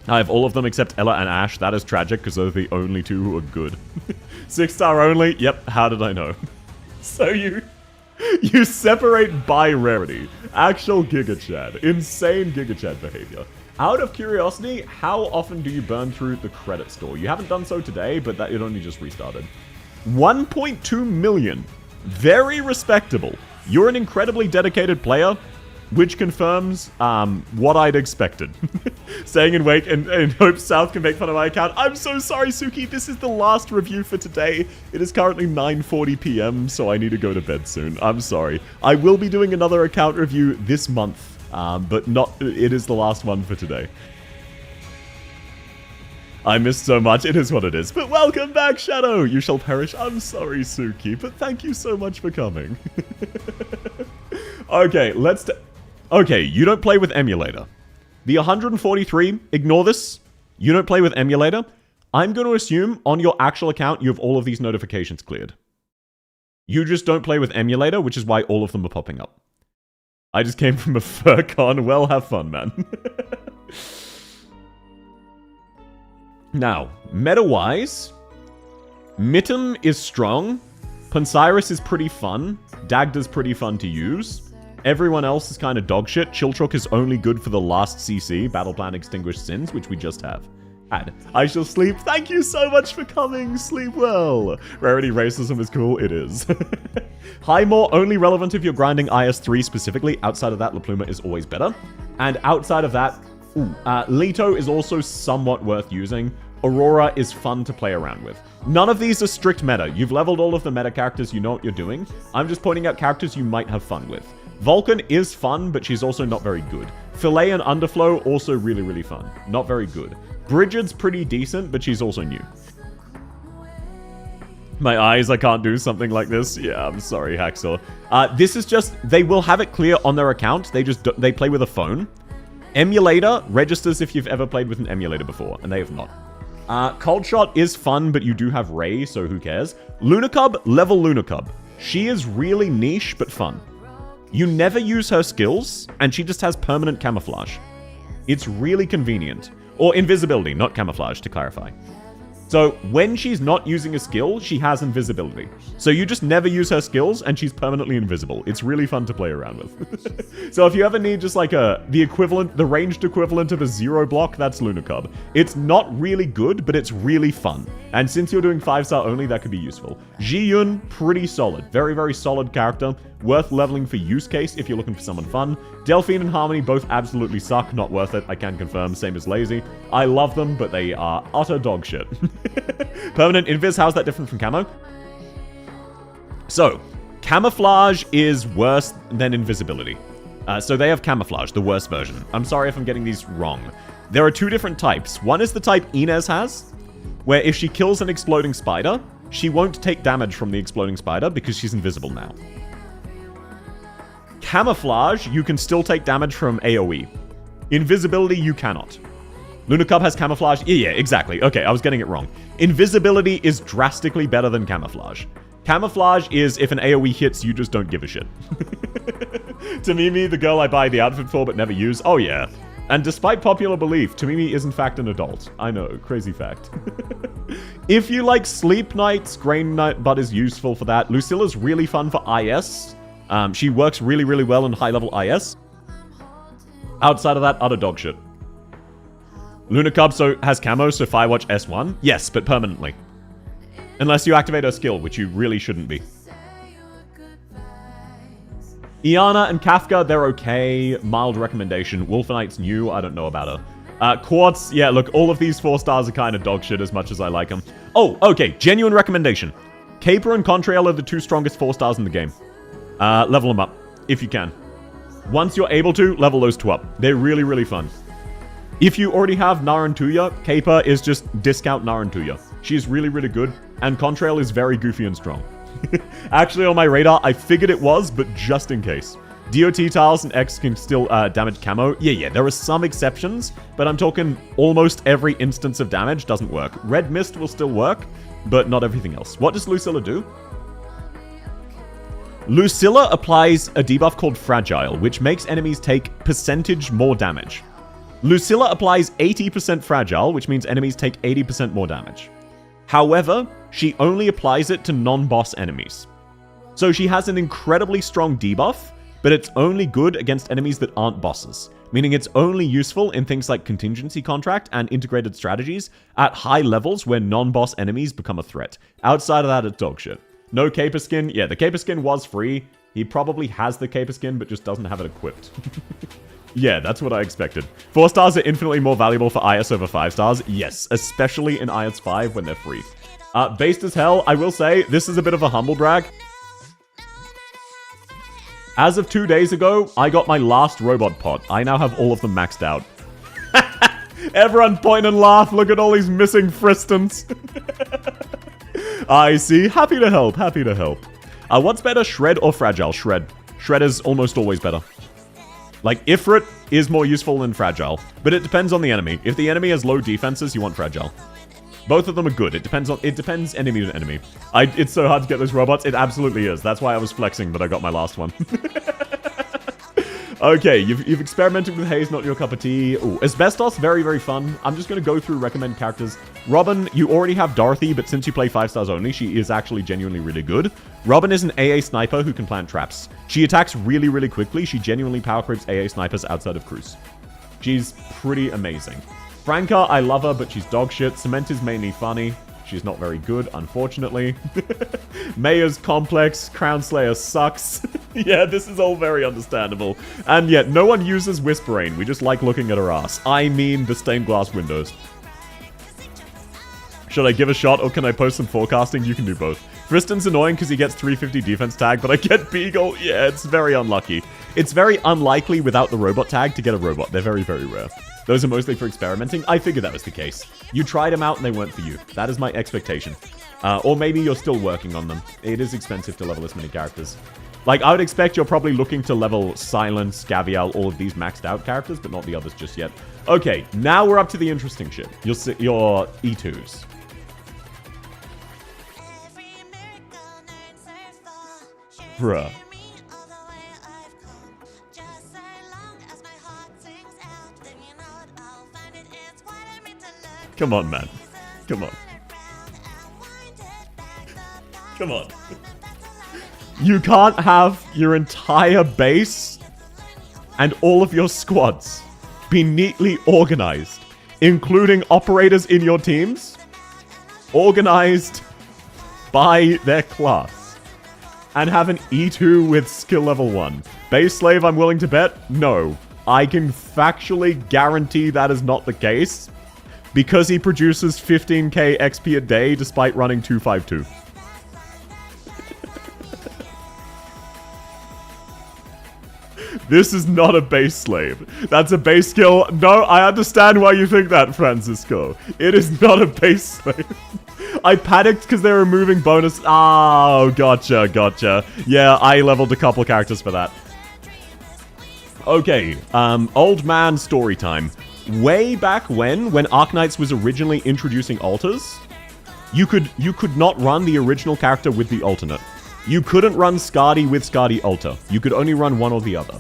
I have all of them except Ella and Ash. That is tragic because they're the only two who are good. 6-star only? Yep, how did I know? So you separate by rarity. Actual Giga Chad. Insane Giga Chad behavior. Out of curiosity, how often do you burn through the credit score? You haven't done so today, but it only just restarted. 1.2 million. Very respectable. You're an incredibly dedicated player, which confirms what I'd expected. Staying in wake and hope South can make fun of my account. I'm so sorry, Suki. This is the last review for today. It is currently 9:40 p.m., so I need to go to bed soon. I'm sorry. I will be doing another account review this month, but it is the last one for today. I missed so much. It is what it is. But welcome back, Shadow. You shall perish. I'm sorry, Suki, but thank you so much for coming. Okay, okay, you don't play with emulator. The 143, ignore this. You don't play with emulator. I'm going to assume on your actual account you have all of these notifications cleared. You just don't play with emulator, which is why all of them are popping up. I just came from a fur con. Well, have fun, man. Now, meta-wise, Mitten is strong. Pancyrus is pretty fun. Dagda's pretty fun to use. Everyone else is kind of dogshit. Chiltrook is only good for the last CC, Battle Plan Extinguished Sins, which we just have. I shall sleep. Thank you so much for coming. Sleep well. Rarity racism is cool. It is. Highmore only relevant if you're grinding IS3 specifically. Outside of that, La Pluma is always better. And outside of that, Leto is also somewhat worth using. Aurora is fun to play around with. None of these are strict meta. You've leveled all of the meta characters. You know what you're doing. I'm just pointing out characters you might have fun with. Vulcan is fun, but she's also not very good. Filet and Underflow, also really, really fun. Not very good. Bridget's pretty decent, but she's also new. My eyes, I can't do something like this. Yeah, I'm sorry, Hacksaw. This is just, they will have it clear on their account. They play with a phone. Emulator registers if you've ever played with an emulator before, and they have not. Cold Shot is fun, but you do have Ray, so who cares? Lunacub, level Lunacub. She is really niche, but fun. You never use her skills, and she just has permanent camouflage. It's really convenient. Or invisibility, not camouflage, to clarify. So when she's not using a skill, she has invisibility. So you just never use her skills, and she's permanently invisible. It's really fun to play around with. So if you ever need just like the ranged equivalent of a zero block, that's Lunacub. It's not really good, but it's really fun. And since you're doing 5-star only, that could be useful. Ji-Yun, pretty solid. Very, very solid character. Worth leveling for use case if you're looking for someone fun. Delphine and Harmony both absolutely suck. Not worth it, I can confirm. Same as Lazy. I love them, but they are utter dog shit. Permanent invis, how's that different from camo? So, camouflage is worse than invisibility. So they have camouflage, the worst version. I'm sorry if I'm getting these wrong. There are two different types. One is the type Inez has, where if she kills an exploding spider, she won't take damage from the exploding spider because she's invisible now. Camouflage, you can still take damage from AoE. Invisibility, you cannot. Lunacub has camouflage. Yeah, exactly. Okay, I was getting it wrong. Invisibility is drastically better than camouflage. Camouflage is if an AoE hits, you just don't give a shit. Tamimi, the girl I buy the outfit for but never use. Oh yeah. And despite popular belief, Tamimi is in fact an adult. I know, crazy fact. If you like Sleep Knights, Grain Knight Bud is useful for that. Lucilla's really fun for IS. She works really, really well in high-level IS. Outside of that, utter dog shit. Lunacub has camo, so Firewatch S1? Yes, but permanently. Unless you activate her skill, which you really shouldn't be. Iana and Kafka, they're okay. Mild recommendation. Wolfenite's new, I don't know about her. Quartz, yeah, look, all of these 4 stars are kind of dog shit as much as I like them. Oh, okay, genuine recommendation. Caper and Contrail are the 2 strongest 4 stars in the game. Level them up, if you can. Once you're able to, level those 2 up. They're really, really fun. If you already have Narantuya, Caper is just discount Narantuya. She's really, really good, and Contrail is very goofy and strong. Actually, on my radar, I figured it was, but just in case. DOT tiles and X can still damage camo. Yeah, there are some exceptions, but I'm talking almost every instance of damage doesn't work. Red Mist will still work, but not everything else. What does Lucilla do? Lucilla applies a debuff called Fragile, which makes enemies take percentage more damage. Lucilla applies 80% Fragile, which means enemies take 80% more damage. However, she only applies it to non-boss enemies. So she has an incredibly strong debuff, but it's only good against enemies that aren't bosses. Meaning it's only useful in things like Contingency Contract and Integrated Strategies at high levels where non-boss enemies become a threat. Outside of that, it's dog shit. No Caper Skin. Yeah, the Caper Skin was free. He probably has the Caper Skin, but just doesn't have it equipped. Yeah, that's what I expected. 4 stars are infinitely more valuable for IS over 5 stars. Yes, especially in IS 5 when they're free. Based as hell, I will say, this is a bit of a humble brag. As of 2 days ago, I got my last robot pot. I now have all of them maxed out. Everyone point and laugh. Look at all these missing Fristons. I see. Happy to help. Happy to help. What's better, Shred or Fragile? Shred. Shred is almost always better. Like, Ifrit is more useful than Fragile, but it depends on the enemy. If the enemy has low defenses, you want Fragile. Both of them are good. It depends enemy to enemy. It's so hard to get those robots. It absolutely is. That's why I was flexing that I got my last one. Okay, you've experimented with Haze, not your cup of tea. Ooh, Asbestos, very, very fun. I'm just going to go through recommend characters. Robin, you already have Dorothy, but since you play 5 stars only, she is actually genuinely really good. Robin is an AA sniper who can plant traps. She attacks really, really quickly. She genuinely power creeps AA snipers outside of Cruise. She's pretty amazing. Franca, I love her, but she's dog shit. Cement is mainly funny. She's not very good, unfortunately. Mayor's complex. Crown Slayer sucks. Yeah, this is all very understandable. And yet, no one uses Whisperain. We just like looking at her ass. I mean the stained glass windows. Should I give a shot, or can I post some forecasting? You can do both. Friston's annoying because he gets 350 defense tag, but I get Beagle. Yeah, it's very unlucky. It's very unlikely without the robot tag to get a robot. They're very, very rare. Those are mostly for experimenting. I figured that was the case. You tried them out and they weren't for you. That is my expectation. Or maybe you're still working on them. It is expensive to level this many characters. Like, I would expect you're probably looking to level Silence, Gavial, all of these maxed out characters, but not the others just yet. Okay, now we're up to the interesting shit. Your E2s. Bruh. Come on, man. Come on. Come on. You can't have your entire base and all of your squads be neatly organized, including operators in your teams, organized by their class, and have an E2 with skill level 1. Base slave, I'm willing to bet? No. I can factually guarantee that is not the case, because he produces 15k XP a day despite running 252. This is not a base slave. That's a base skill. No, I understand why you think that, Francisco. It is not a base slave. I panicked because they were removing bonus. Oh, gotcha. Yeah, I leveled a couple characters for that. Okay, old man story time. Way back when Arknights was originally introducing alters, you could not run the original character with the alternate. You couldn't run Skadi with Skadi alter. You could only run one or the other.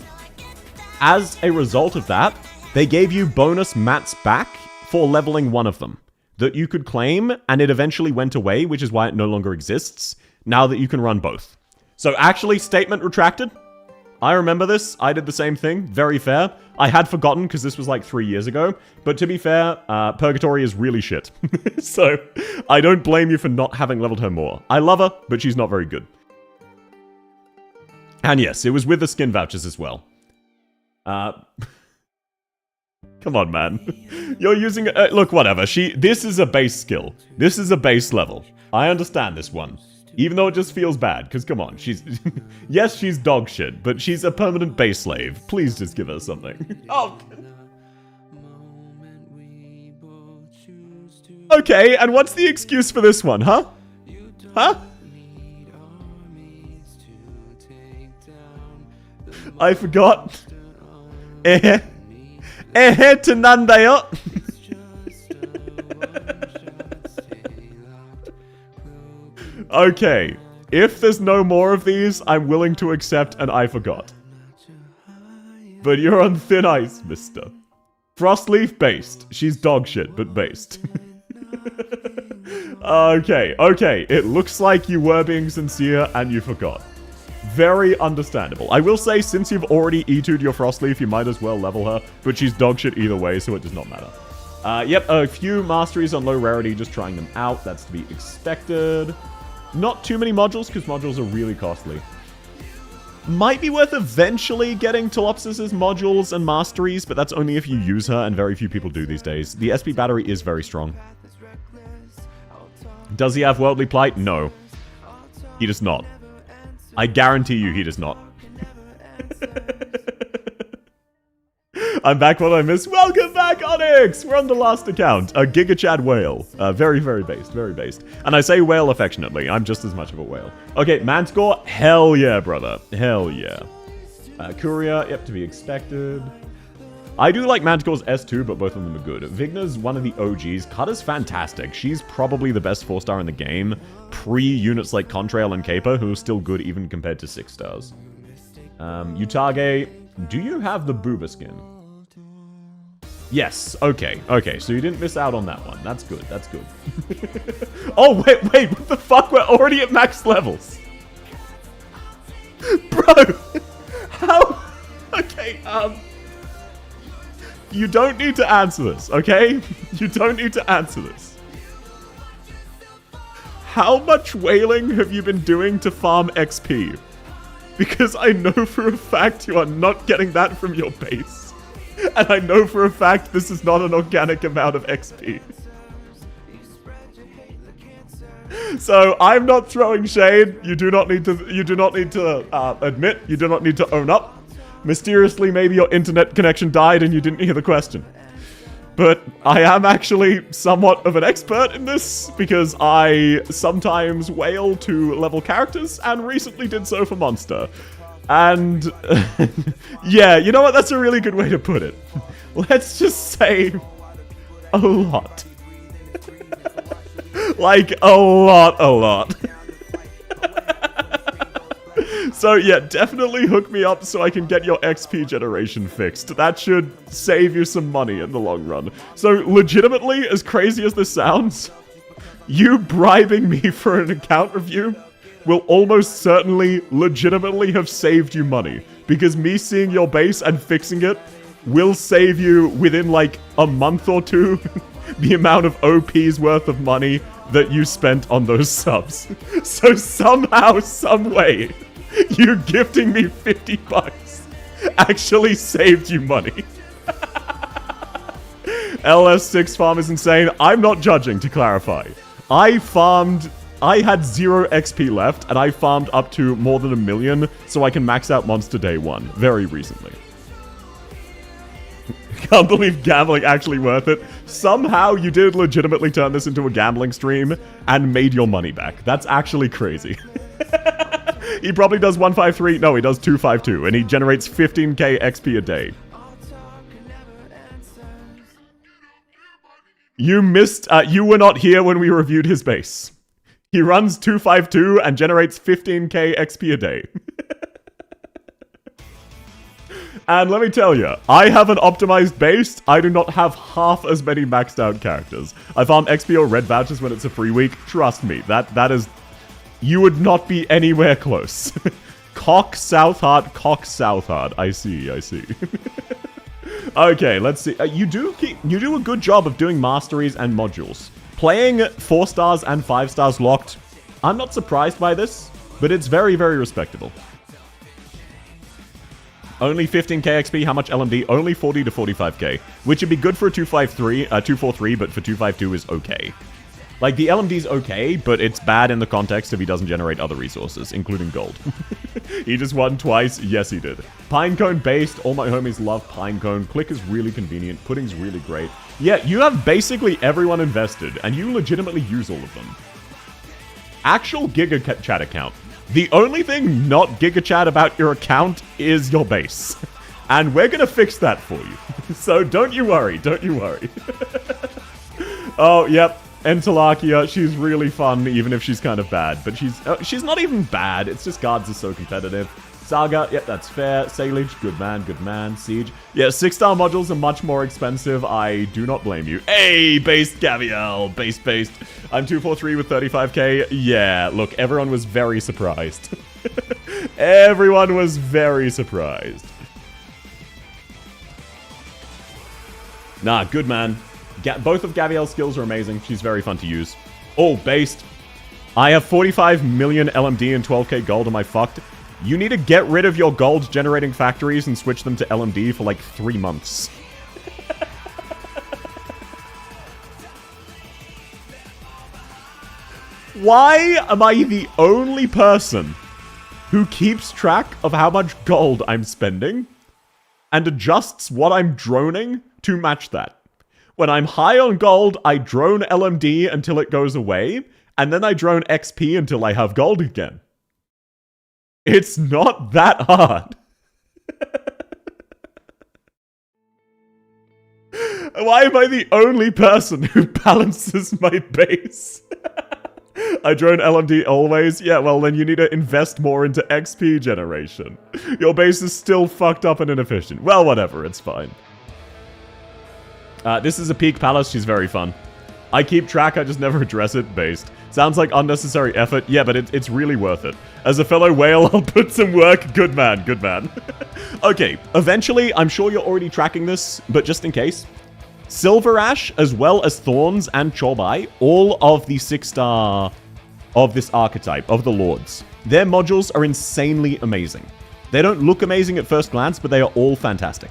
As a result of that, they gave you bonus mats back for leveling one of them that you could claim, and it eventually went away, which is why it no longer exists, now that you can run both. So actually, statement retracted. I remember this. I did the same thing. Very fair. I had forgotten because this was like 3 years ago. But to be fair, Purgatory is really shit. So I don't blame you for not having leveled her more. I love her, but she's not very good. And yes, it was with the skin vouchers as well. Come on, man. You're using... look, whatever. This is a base skill. This is a base level. I understand this one. Even though it just feels bad, because come on, she's... yes, she's dog shit, but she's a permanent base slave. Please just give her something. Oh! Okay, and what's the excuse for this one, huh? Huh? I forgot. Tenandayo. Okay, if there's no more of these, I'm willing to accept an I forgot. But you're on thin ice, mister. Frostleaf based. She's dog shit, but based. Okay. It looks like you were being sincere and you forgot. Very understandable. I will say, since you've already E2'd your Frostleaf, you might as well level her, but she's dog shit either way, so it does not matter. Yep, a few masteries on low rarity, just trying them out. That's to be expected. Not too many modules, because modules are really costly. Might be worth eventually getting Telopsis' modules and masteries, but that's only if you use her, and very few people do these days. The SP battery is very strong. Does he have Worldly Plight? No. He does not. I guarantee you he does not. I'm back, what I missed. Welcome back, Onyx! We're on the last account. A Giga Chad whale. Very, very based. Very based. And I say whale affectionately. I'm just as much of a whale. Okay, Manticore. Hell yeah, brother. Hell yeah. Courier. Yep, to be expected. I do like Manticore's S2, but both of them are good. Vigna's one of the OGs. Cutter's fantastic. She's probably the best 4-star in the game. Pre-units like Contrail and Caper, who are still good even compared to 6 stars. Utage. Do you have the Booba skin? Yes, okay, so you didn't miss out on that one. That's good, that's good. Oh, wait, what the fuck? We're already at max levels. Bro, how? Okay, you don't need to answer this, okay? You don't need to answer this. How much whaling have you been doing to farm XP? Because I know for a fact you are not getting that from your base. And I know for a fact this is not an organic amount of XP. So I'm not throwing shade. You do not need to admit. You do not need to own up. Mysteriously, maybe your internet connection died and you didn't hear the question. But I am actually somewhat of an expert in this because I sometimes whale to level characters and recently did so for Monster. And yeah, you know what? That's a really good way to put it. Let's just say a lot. Like a lot. So yeah, definitely hook me up so I can get your XP generation fixed. That should save you some money in the long run. So legitimately, as crazy as this sounds, you bribing me for an account review will almost certainly legitimately have saved you money. Because me seeing your base and fixing it will save you within like a month or two the amount of OP's worth of money that you spent on those subs. So somehow, some way, you gifting me 50 bucks actually saved you money. LS6 farm is insane. I'm not judging, to clarify. I had 0 XP left, and I farmed up to more than 1 million, so I can max out Monster Day 1, very recently. Can't believe gambling actually worth it. Somehow you did legitimately turn this into a gambling stream and made your money back. That's actually crazy. He probably does 153. No, he does 252, and he generates 15k XP a day. You missed. You were not here when we reviewed his base. He runs 252 and generates 15k XP a day. And let me tell you, I have an optimized base. I do not have half as many maxed out characters. I farm XP or red vouchers when it's a free week. Trust me, that is... You would not be anywhere close. Cock Southheart. I see. Okay, let's see. You do a good job of doing masteries and modules. Playing 4 stars and 5 stars locked, I'm not surprised by this, but it's very, very respectable. Only 15k XP, how much LMD? Only 40 to 45k, which would be good for a 243, but for 252 is okay. Like, the LMD's okay, but it's bad in the context if he doesn't generate other resources, including gold. He just won twice. Yes, he did. Pinecone based. All my homies love Pinecone. Click is really convenient. Pudding's really great. Yeah, you have basically everyone invested, and you legitimately use all of them. Actual Giga Chat account. The only thing not Giga Chat about your account is your base. And we're gonna fix that for you. So don't you worry. Don't you worry. Oh, yep. Entalakia, she's really fun, even if she's kind of bad. But she's not even bad. It's just guards are so competitive. Saga, yep, that's fair. Salage, good man, good man. Siege, yeah, 6-star modules are much more expensive. I do not blame you. Hey, based Gaviel, based. I'm 243 with 35k. Yeah, look, everyone was very surprised. Everyone was very surprised. Nah, good man. Both of Gaviel's skills are amazing. She's very fun to use. Oh, based. I have 45 million LMD and 12k gold. Am I fucked? You need to get rid of your gold generating factories and switch them to LMD for like 3 months. Why am I the only person who keeps track of how much gold I'm spending and adjusts what I'm droning to match that? When I'm high on gold, I drone LMD until it goes away, and then I drone XP until I have gold again. It's not that hard. Why am I the only person who balances my base? I drone LMD always? Yeah, well then you need to invest more into XP generation. Your base is still fucked up and inefficient. Well, whatever, it's fine. This is a peak palace. She's very fun. I keep track, I just never address it. Based. Sounds like unnecessary effort. Yeah, but it's really worth it. As a fellow whale, I'll put some work. Good man, good man. Okay, eventually, I'm sure you're already tracking this, but just in case. Silver Ash, as well as Thorns and Chobai, all of the 6-star of this archetype, of the Lords. Their modules are insanely amazing. They don't look amazing at first glance, but they are all fantastic.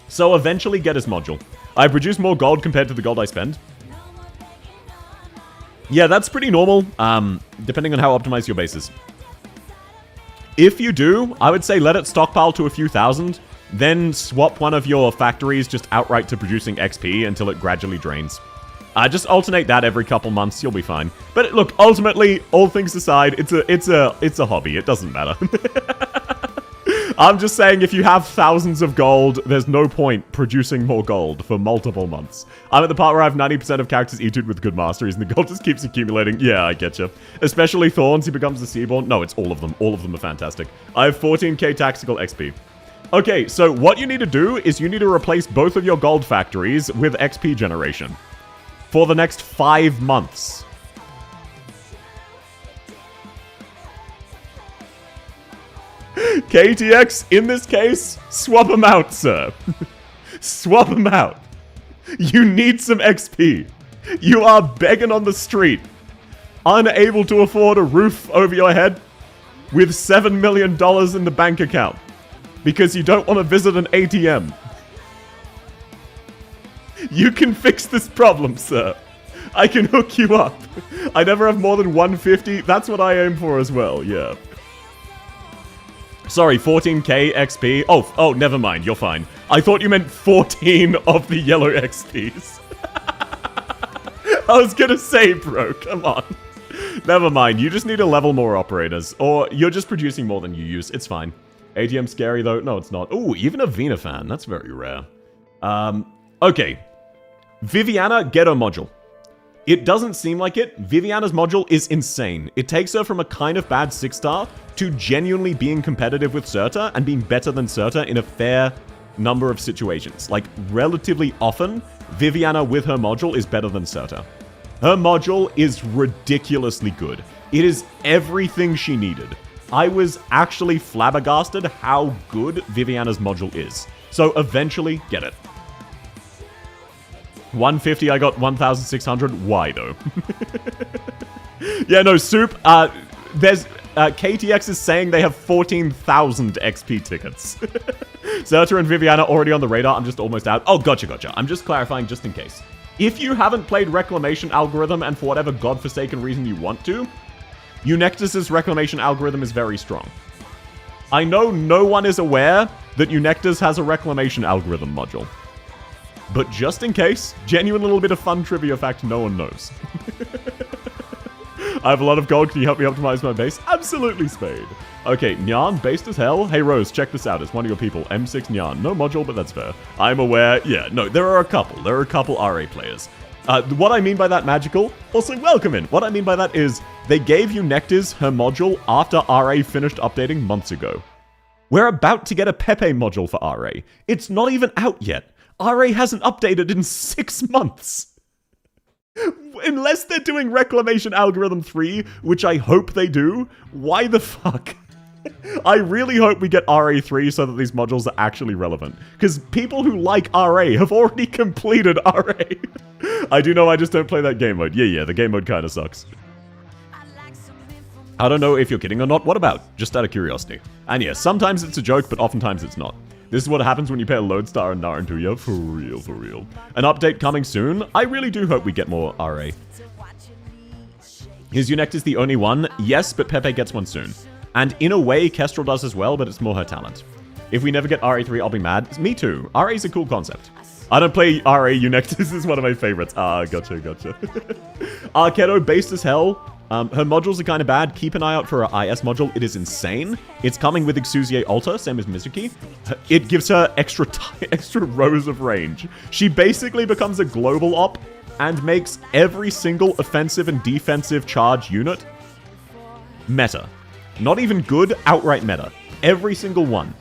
So eventually get his module. I produce more gold compared to the gold I spend. Yeah, that's pretty normal, depending on how optimized your base is. If you do, I would say let it stockpile to a few thousand, then swap one of your factories just outright to producing XP until it gradually drains. Just alternate that every couple months, you'll be fine. But look, ultimately, all things aside, it's a hobby. It doesn't matter. I'm just saying, if you have thousands of gold, there's no point producing more gold for multiple months. I'm at the part where I have 90% of characters etude with good masteries, and the gold just keeps accumulating. Yeah, I get you. Especially Thorns, he becomes the Seaborn. No, it's all of them. All of them are fantastic. I have 14k tactical XP. Okay, so what you need to do is you need to replace both of your gold factories with XP generation for the next 5 months. KTX, in this case, swap them out, sir. Swap them out. You need some XP. You are begging on the street, unable to afford a roof over your head, with $7 million in the bank account, because you don't want to visit an ATM. You can fix this problem, sir. I can hook you up. I never have more than 150. That's what I aim for as well, yeah. Sorry, 14k XP. Oh, never mind. You're fine. I thought you meant 14 of the yellow XPs. I was gonna say, bro, come on. Never mind. You just need to level more operators. Or you're just producing more than you use. It's fine. ATM scary, though? No, it's not. Ooh, even a Vina fan. That's very rare. Okay. Viviana, get her module. It doesn't seem like it. Viviana's module is insane. It takes her from a kind of bad 6-star to genuinely being competitive with Surta and being better than Surta in a fair number of situations. Like, relatively often, Viviana with her module is better than Surta. Her module is ridiculously good. It is everything she needed. I was actually flabbergasted how good Viviana's module is. So eventually, get it. 150, I got 1,600. Why, though? Yeah, no, Soup, KTX is saying they have 14,000 XP tickets. Zerta and Viviana already on the radar. I'm just almost out. Oh, gotcha. I'm just clarifying just in case. If you haven't played Reclamation Algorithm and for whatever godforsaken reason you want to, Eunectus's Reclamation Algorithm is very strong. I know no one is aware that Eunectus has a Reclamation Algorithm module. But just in case, genuine little bit of fun trivia fact no one knows. I have a lot of gold. Can you help me optimize my base? Absolutely, Spade. Okay, Nyan, based as hell. Hey, Rose, check this out. It's one of your people. M6 Nyan. No module, but that's fair. I'm aware. Yeah, no, there are a couple. There are a couple RA players. What I mean by that, Magical, also welcome in. What I mean by that is they gave Eunectus her module after RA finished updating months ago. We're about to get a Pepe module for RA. It's not even out yet. RA hasn't updated in 6 months. Unless they're doing Reclamation Algorithm 3, which I hope they do, why the fuck? I really hope we get RA3 so that these modules are actually relevant. Because people who like RA have already completed RA. I do know I just don't play that game mode. Yeah, the game mode kind of sucks. I don't know if you're kidding or not. What about? Just out of curiosity. And yeah, sometimes it's a joke, but oftentimes it's not. This is what happens when you pair Lodestar and Narantuya. For real. An update coming soon. I really do hope we get more RA. Is Eunectus the only one? Yes, but Pepe gets one soon. And in a way, Kestrel does as well, but it's more her talent. If we never get RA3, I'll be mad. Me too. RA's a cool concept. I don't play RA. Eunectus is one of my favorites. Ah, gotcha. Arkedo, based as hell. Her modules are kind of bad. Keep an eye out for her IS module. It is insane. It's coming with Exusier Alta, same as Mizuki. It gives her extra rows of range. She basically becomes a global op and makes every single offensive and defensive charge unit meta. Not even good, outright meta. Every single one.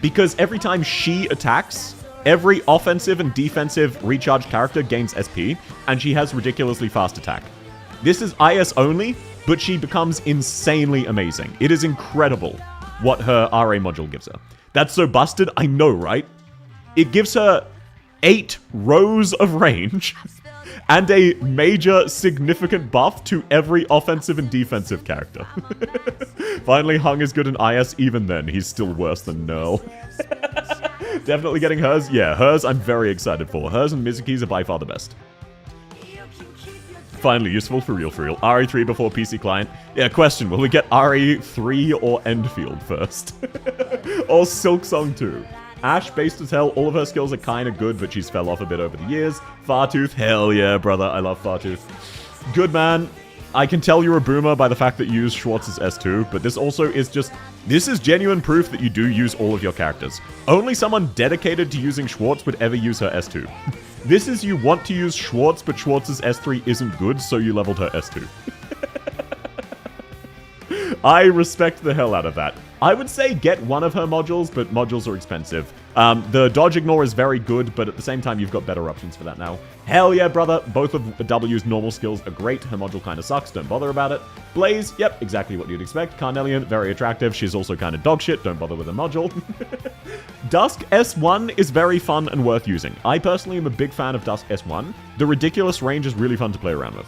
Because every time she attacks, every offensive and defensive recharge character gains SP, and she has ridiculously fast attack. This is IS only, but she becomes insanely amazing. It is incredible what her RA module gives her. That's so busted, I know, right? It gives her 8 rows of range and a major significant buff to every offensive and defensive character. Finally, Hung is good in IS. Even then, he's still worse than Nerl. Definitely getting hers. Yeah, hers I'm very excited for. Hers and Mizuki's are by far the best. Finally useful, for real. RE3 before PC client. Yeah, question, will we get RE3 or Endfield first? Or Silksong 2? Ash, based as hell, all of her skills are kinda good, but she's fell off a bit over the years. Fartooth, hell yeah, brother, I love Fartooth. Good man. I can tell you're a boomer by the fact that you use Schwartz's S2, but this also is just... This is genuine proof that you do use all of your characters. Only someone dedicated to using Schwartz would ever use her S2. This is you want to use Schwartz, but Schwartz's S3 isn't good, so you leveled her S2. I respect the hell out of that. I would say get one of her modules, but modules are expensive. The Dodge Ignore is very good, but at the same time, you've got better options for that now. Hell yeah, brother. Both of W's normal skills are great. Her module kind of sucks. Don't bother about it. Blaze, yep, exactly what you'd expect. Carnelian, very attractive. She's also kind of dog shit. Don't bother with her module. Dusk S1 is very fun and worth using. I personally am a big fan of Dusk S1. The ridiculous range is really fun to play around with.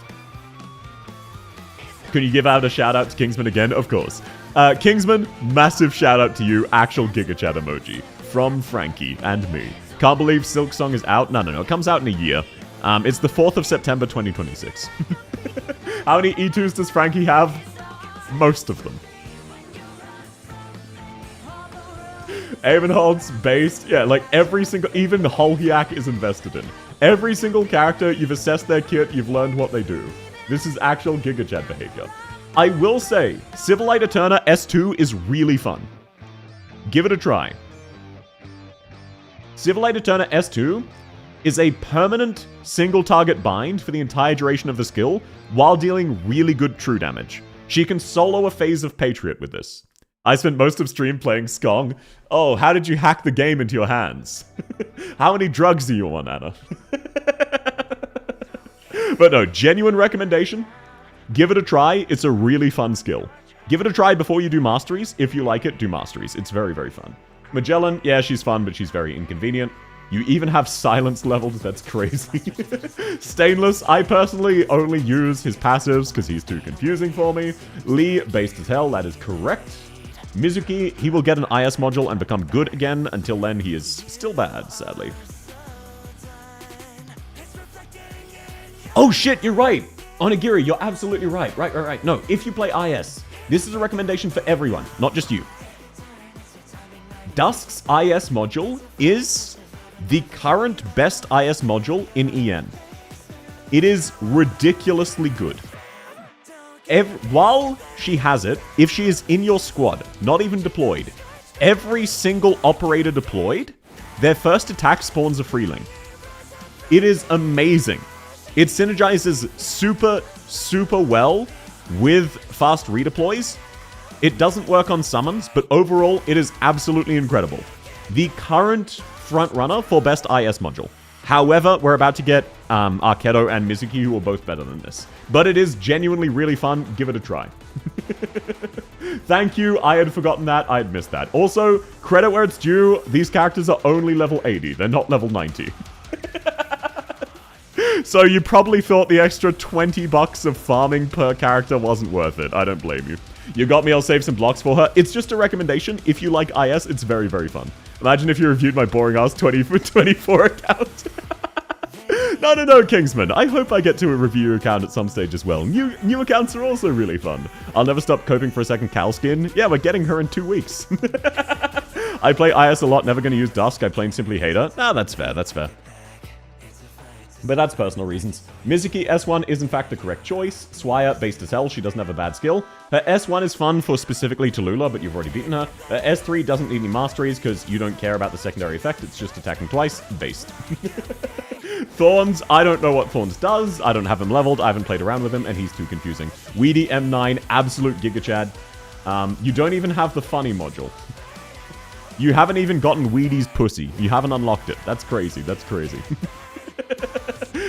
Can you give out a shout out to Kingsman again? Of course. Kingsman, massive shout out to you. Actual Giga Chat emoji. From Frankie and me. Can't believe Silksong is out. No. It comes out in a year. It's the 4th of September 2026. How many E2s does Frankie have? Most of them. Avenholt's based. Yeah, like every single... Even Holhiak is invested in. Every single character, you've assessed their kit, you've learned what they do. This is actual Giga Chat behavior. I will say, Civilite Eterna S2 is really fun. Give it a try. Civilite Eterna S2 is a permanent single target bind for the entire duration of the skill while dealing really good true damage. She can solo a phase of Patriot with this. I spent most of stream playing Skong. Oh, how did you hack the game into your hands? How many drugs do you want, Anna? But no, genuine recommendation. Give it a try. It's a really fun skill. Give it a try before you do Masteries. If you like it, do Masteries. It's very, very fun. Magellan, yeah, she's fun, but she's very inconvenient. You even have silence levels, that's crazy. Stainless, I personally only use his passives because he's too confusing for me. Lee, based as hell, that is correct. Mizuki, he will get an IS module and become good again. Until then, he is still bad, sadly. Oh shit, you're right! Onigiri, you're absolutely right. Right. No, if you play IS, this is a recommendation for everyone, not just you. Dusk's IS module is the current best IS module in EN. It is ridiculously good. While she has it, if she is in your squad, not even deployed, every single operator deployed, their first attack spawns a freeling. It is amazing. It synergizes super well with fast redeploys. It doesn't work on summons, but overall, it is absolutely incredible. The current front runner for best IS module. However, we're about to get Arkedo and Mizuki, who are both better than this. But it is genuinely really fun. Give it a try. Thank you. I had forgotten that. I had missed that. Also, credit where it's due. These characters are only level 80. They're not level 90. So you probably thought the extra $20 of farming per character wasn't worth it. I don't blame you. You got me. I'll save some blocks for her. It's just a recommendation. If you like IS, it's very, very fun. Imagine if you reviewed my boring ass 24 account. No, Kingsman. I hope I get to a review your account at some stage as well. New accounts are also really fun. I'll never stop coping for a second Cal skin. Yeah, we're getting her in 2 weeks. I play IS a lot, never going to use Dusk. I plain simply hate her. Nah, that's fair, that's fair. But that's personal reasons. Mizuki S1 is in fact the correct choice. Swire, based as hell, she doesn't have a bad skill. Her S1 is fun for specifically Tallulah, but you've already beaten her. Her S3 doesn't need any masteries because you don't care about the secondary effect, it's just attacking twice, based. Thorns, I don't know what Thorns does, I don't have him leveled, I haven't played around with him, and he's too confusing. Weedy M9, absolute Giga Chad. You don't even have the funny module. You haven't even gotten Weedy's pussy. You haven't unlocked it. That's crazy, that's crazy.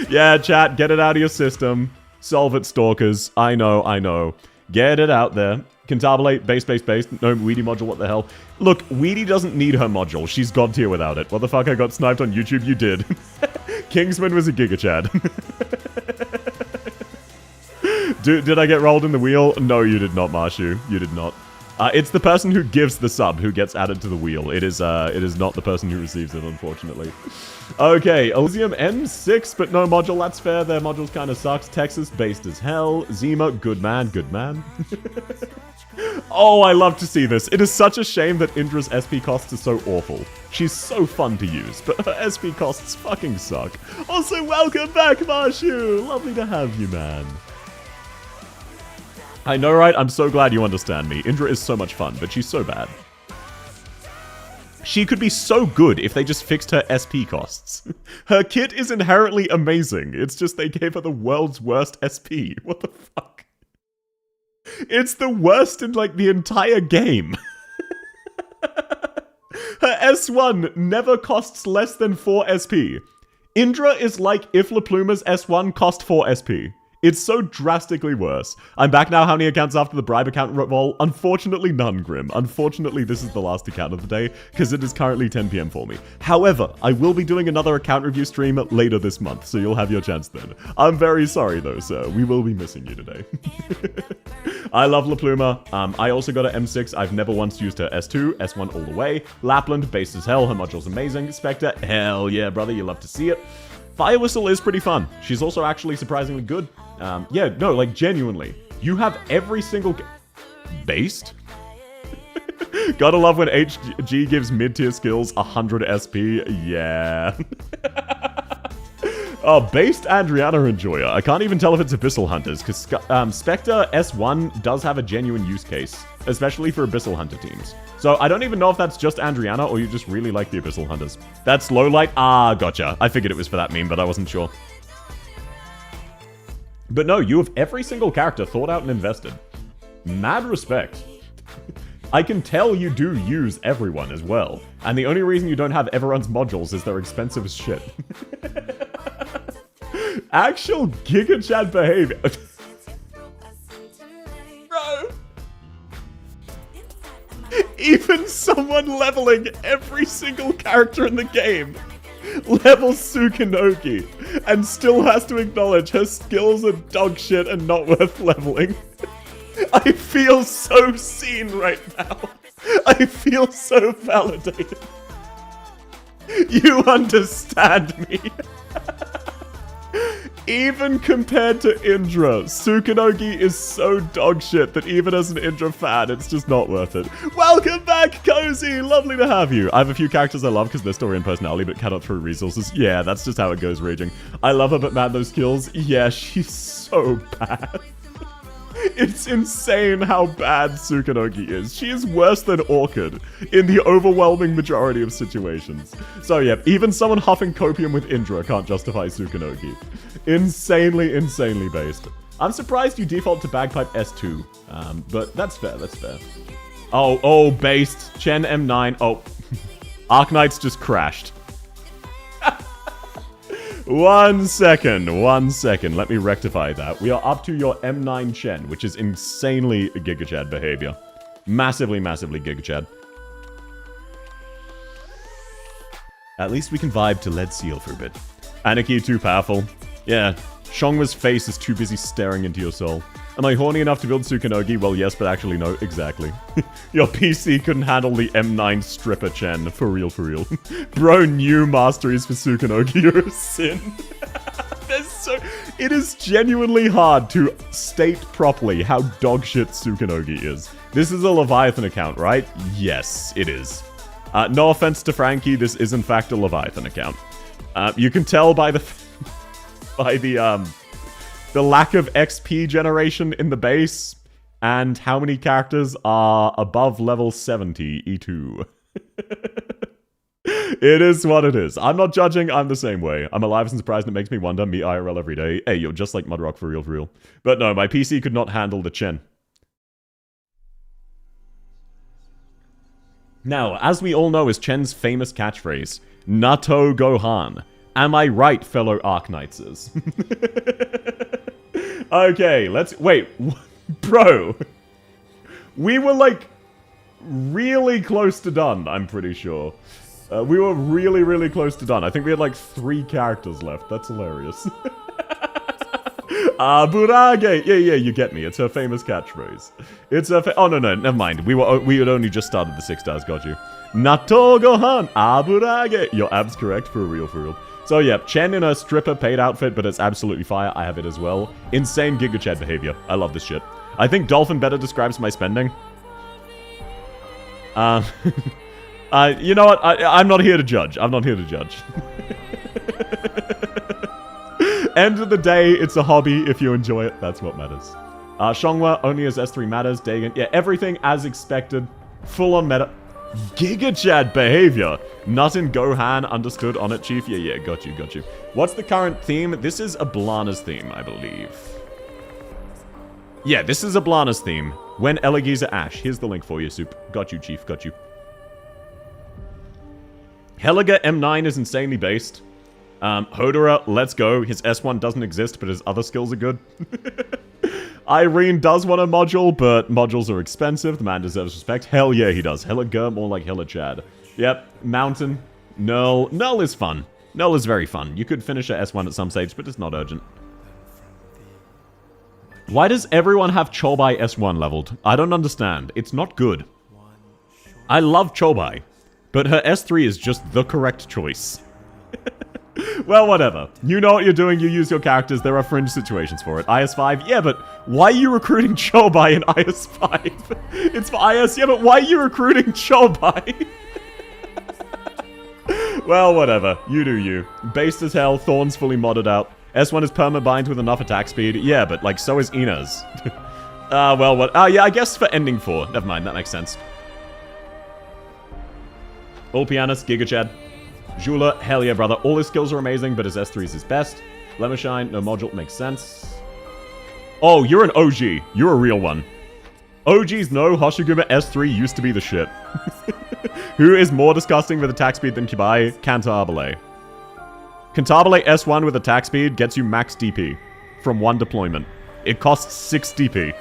Yeah, chat, get it out of your system. Solve it, stalkers. I know. Get it out there. Cantabulate, base. No, Weedy module, what the hell? Look, Weedy doesn't need her module. She's god tier without it. What the fuck, I got sniped on YouTube? You did. Kingsman was a Giga Chad. Did I get rolled in the wheel? No, you did not, Marshu. You did not. It's the person who gives the sub who gets added to the wheel. It is not the person who receives it, unfortunately. Okay, Elysium M6, but no module, that's fair. Their modules kind of sucks. Texas, based as hell. Zima, good man. Oh, I love to see this. It is such a shame that Indra's SP costs are so awful. She's so fun to use, but her SP costs fucking suck. Also, welcome back, Marshu! Lovely to have you, man. I know, right? I'm so glad you understand me. Indra is so much fun, but she's so bad. She could be so good if they just fixed her SP costs. Her kit is inherently amazing. It's just they gave her the world's worst SP. What the fuck? It's the worst in, like, the entire game. Her S1 never costs less than 4 SP. Indra is like if La Pluma's S1 cost 4 SP. It's so drastically worse. I'm back now. How many accounts after the bribe account roll? Unfortunately, none, Grim. Unfortunately, this is the last account of the day, because it is currently 10 PM for me. However, I will be doing another account review stream later this month, so you'll have your chance then. I'm very sorry, though, sir. We will be missing you today. I love La Pluma. I also got an M6. I've never once used her S2. S1 all the way. Lapland, based as hell. Her module's amazing. Spectre, hell yeah, brother. You love to see it. Fire Whistle is pretty fun. She's also actually surprisingly good. Yeah, no, like, genuinely. You have every single... Based? Gotta love when HG gives mid-tier skills 100 SP. Yeah. Oh, based Adriana Enjoyer. I can't even tell if it's Abyssal Hunters, because Spectre S1 does have a genuine use case, especially for Abyssal Hunter teams. So I don't even know if that's just Adriana, or you just really like the Abyssal Hunters. That's Lowlight? Ah, gotcha. I figured it was for that meme, but I wasn't sure. But no, you have every single character thought out and invested. Mad respect. I can tell you do use everyone as well. And the only reason you don't have everyone's modules is they're expensive as shit. Actual Giga Chad behavior. Bro. Even someone leveling every single character in the game level Tsukunoki and still has to acknowledge her skills are dog shit and not worth leveling. I feel so seen right now. I feel so validated. You understand me. Even compared to Indra, Tsukunogi is so dog shit that even as an Indra fan, it's just not worth it. Welcome back, Cozy! Lovely to have you. I have a few characters I love because their story and personality, but cannot throw resources. Yeah, that's just how it goes, Raging. I love her, but man, those skills, yeah, she's so bad. It's insane how bad Tsukunogi is. She is worse than Orchid in the overwhelming majority of situations. So yeah, even someone huffing copium with Indra can't justify Tsukunogi. Insanely, insanely based. I'm surprised you default to Bagpipe S2, but that's fair, that's fair. Oh, based. Chen M9. Oh, Arknights just crashed. 1 second. Let me rectify that. We are up to your M9 Chen, which is insanely Giga Chad behavior. Massively, massively Giga Chad. At least we can vibe to Lead Seal for a bit. Anarchy too powerful. Yeah, Shongwa's face is too busy staring into your soul. Am I horny enough to build Tsukunogi? Well, yes, but actually no, exactly. Your PC couldn't handle the M9 stripper Chen. For real, for real. Bro, new masteries for Tsukunogi are a sin. It is genuinely hard to state properly how dogshit Tsukunogi is. This is a Leviathan account, right? Yes, it is. No offense to Frankie, this is in fact a Leviathan account. You can tell by the lack of XP generation in the base, and how many characters are above level 70 E2. It is what it is. I'm not judging, I'm the same way. I'm alive and surprised, and it makes me wonder, me IRL every day. Hey, you're just like Mudrock for real, for real. But no, my PC could not handle the Chen. Now, as we all know is Chen's famous catchphrase, Nato Gohan. Am I right, fellow Arknightses? Okay, wait, bro. We were, like, really close to done, I'm pretty sure. We were really, really close to done. I think we had, like, 3 characters left. That's hilarious. Aburage! Yeah, you get me. It's her famous catchphrase. It's her oh, no, never mind. We had only just started the 6 stars, got you. Nato Gohan! Aburage! Your ab's correct, for real, for real. So yeah, Chen in a stripper paid outfit, but it's absolutely fire. I have it as well. Insane Giga Chad behavior. I love this shit. I think Dolphin better describes my spending. You know what? I'm not here to judge. I'm not here to judge. End of the day, it's a hobby. If you enjoy it, that's what matters. Shongwa only as S3 matters. Dagon. Yeah, everything as expected. Full on meta. Giga Chad behavior. Not in Gohan, understood on it, Chief. Yeah, got you. What's the current theme? This is Ablana's theme, I believe. Yeah, this is Ablana's theme. When Elegiza Ash. Here's the link for you, Soup. Got you, Chief, got you. Helliger M9 is insanely based. Hodora, let's go. His S1 doesn't exist, but his other skills are good. Irene does want a module, but modules are expensive. The man deserves respect. Hell yeah, he does. Helliger, more like Hella Chad. Yep, Mountain. Null. Null is fun. Null is very fun. You could finish a S1 at some stage, but it's not urgent. Why does everyone have Chobai S1 leveled? I don't understand. It's not good. I love Chobai, but her S3 is just the correct choice. Well, whatever. You know what you're doing, you use your characters, there are fringe situations for it. IS5, yeah, but why are you recruiting Chobai in IS5? It's for IS, yeah, but why are you recruiting Chobai? Well, whatever. You do you. Based as hell, Thorn's fully modded out. S1 is permabind with enough attack speed. Yeah, but, like, so is Ina's. Well, what? Yeah, I guess for ending 4. Never mind, that makes sense. All pianists, Giga Chad. Jula, hell yeah, brother. All his skills are amazing, but his S3 is his best. Lemmershine, no module, makes sense. Oh, you're an OG. You're a real one. OGs know Hoshiguma S3 used to be the shit. Who is more disgusting with attack speed than Kibai? Cantabile. Cantabile S1 with attack speed gets you max DP from 1 deployment. It costs 6 DP.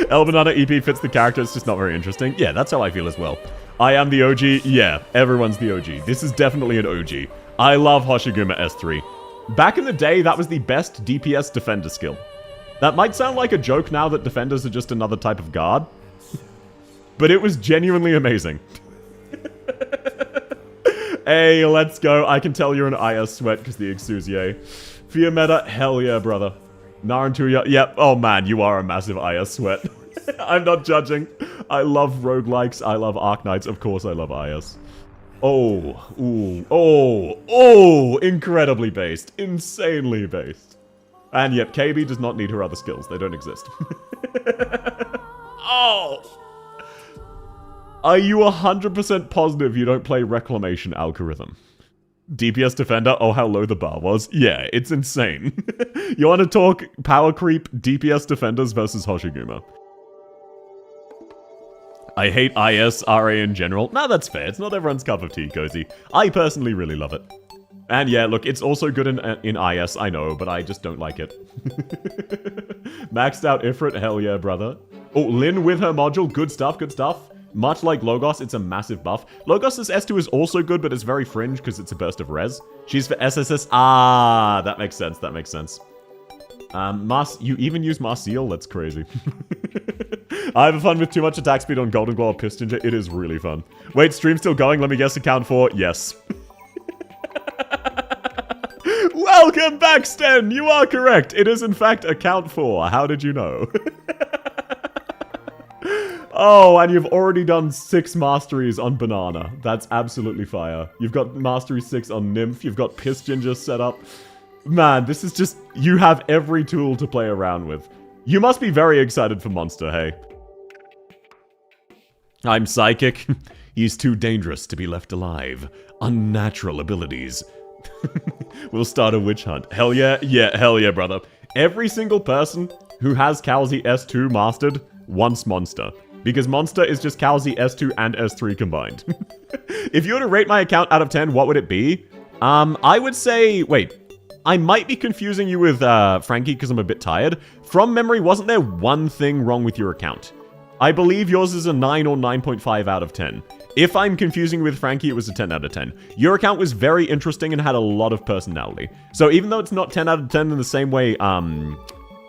Elbanana EP fits the character, it's just not very interesting. Yeah, that's how I feel as well. I am the OG. Yeah, everyone's the OG. This is definitely an OG. I love Hoshiguma S3. Back in the day, that was the best DPS defender skill. That might sound like a joke now that defenders are just another type of guard. But it was genuinely amazing. Hey, let's go. I can tell you're an IS sweat because the Exusier. Fear meta, hell yeah, brother. Narantuya, yep. Oh man, you are a massive IS sweat. I'm not judging. I love roguelikes. I love Arknights. Of course I love IS. Oh, ooh, oh, incredibly based. Insanely based. And yep, KB does not need her other skills. They don't exist. Oh! Are you 100% positive you don't play Reclamation Algorithm? DPS Defender, oh how low the bar was. Yeah, it's insane. You want to talk power creep, DPS Defenders versus Hoshiguma. I hate IS, RA in general. Nah, that's fair. It's not everyone's cup of tea, Cozy. I personally really love it. And yeah, look, it's also good in IS, I know, but I just don't like it. Maxed out Ifrit, hell yeah, brother. Oh, Lyn with her module, good stuff, good stuff. Much like Logos, it's a massive buff. Logos' S2 is also good, but it's very fringe because it's a burst of res. She's for SSS. Ah, that makes sense, that makes sense. You even use Marseille? That's crazy. I have fun with too much attack speed on Golden Glow or Pistinger. It is really fun. Wait, stream still going? Let me guess account 4. Yes. Welcome back, Sten! You are correct. It is in fact account 4. How did you know? Oh, and you've already done 6 masteries on Banana. That's absolutely fire. You've got mastery 6 on Nymph. You've got Pistinger set up. Man, this is just... You have every tool to play around with. You must be very excited for Monster, hey? I'm psychic. He's too dangerous to be left alive. Unnatural abilities. We'll start a witch hunt. Hell yeah. Yeah, hell yeah, brother. Every single person who has Calzi S2 mastered wants Monster. Because Monster is just Calzi S2 and S3 combined. If you were to rate my account out of 10, what would it be? I would say... Wait. I might be confusing you with Frankie because I'm a bit tired. From memory, wasn't there one thing wrong with your account? I believe yours is a 9 or 9.5 out of 10. If I'm confusing with Frankie, it was a 10 out of 10. Your account was very interesting and had a lot of personality. So even though it's not 10 out of 10 in the same way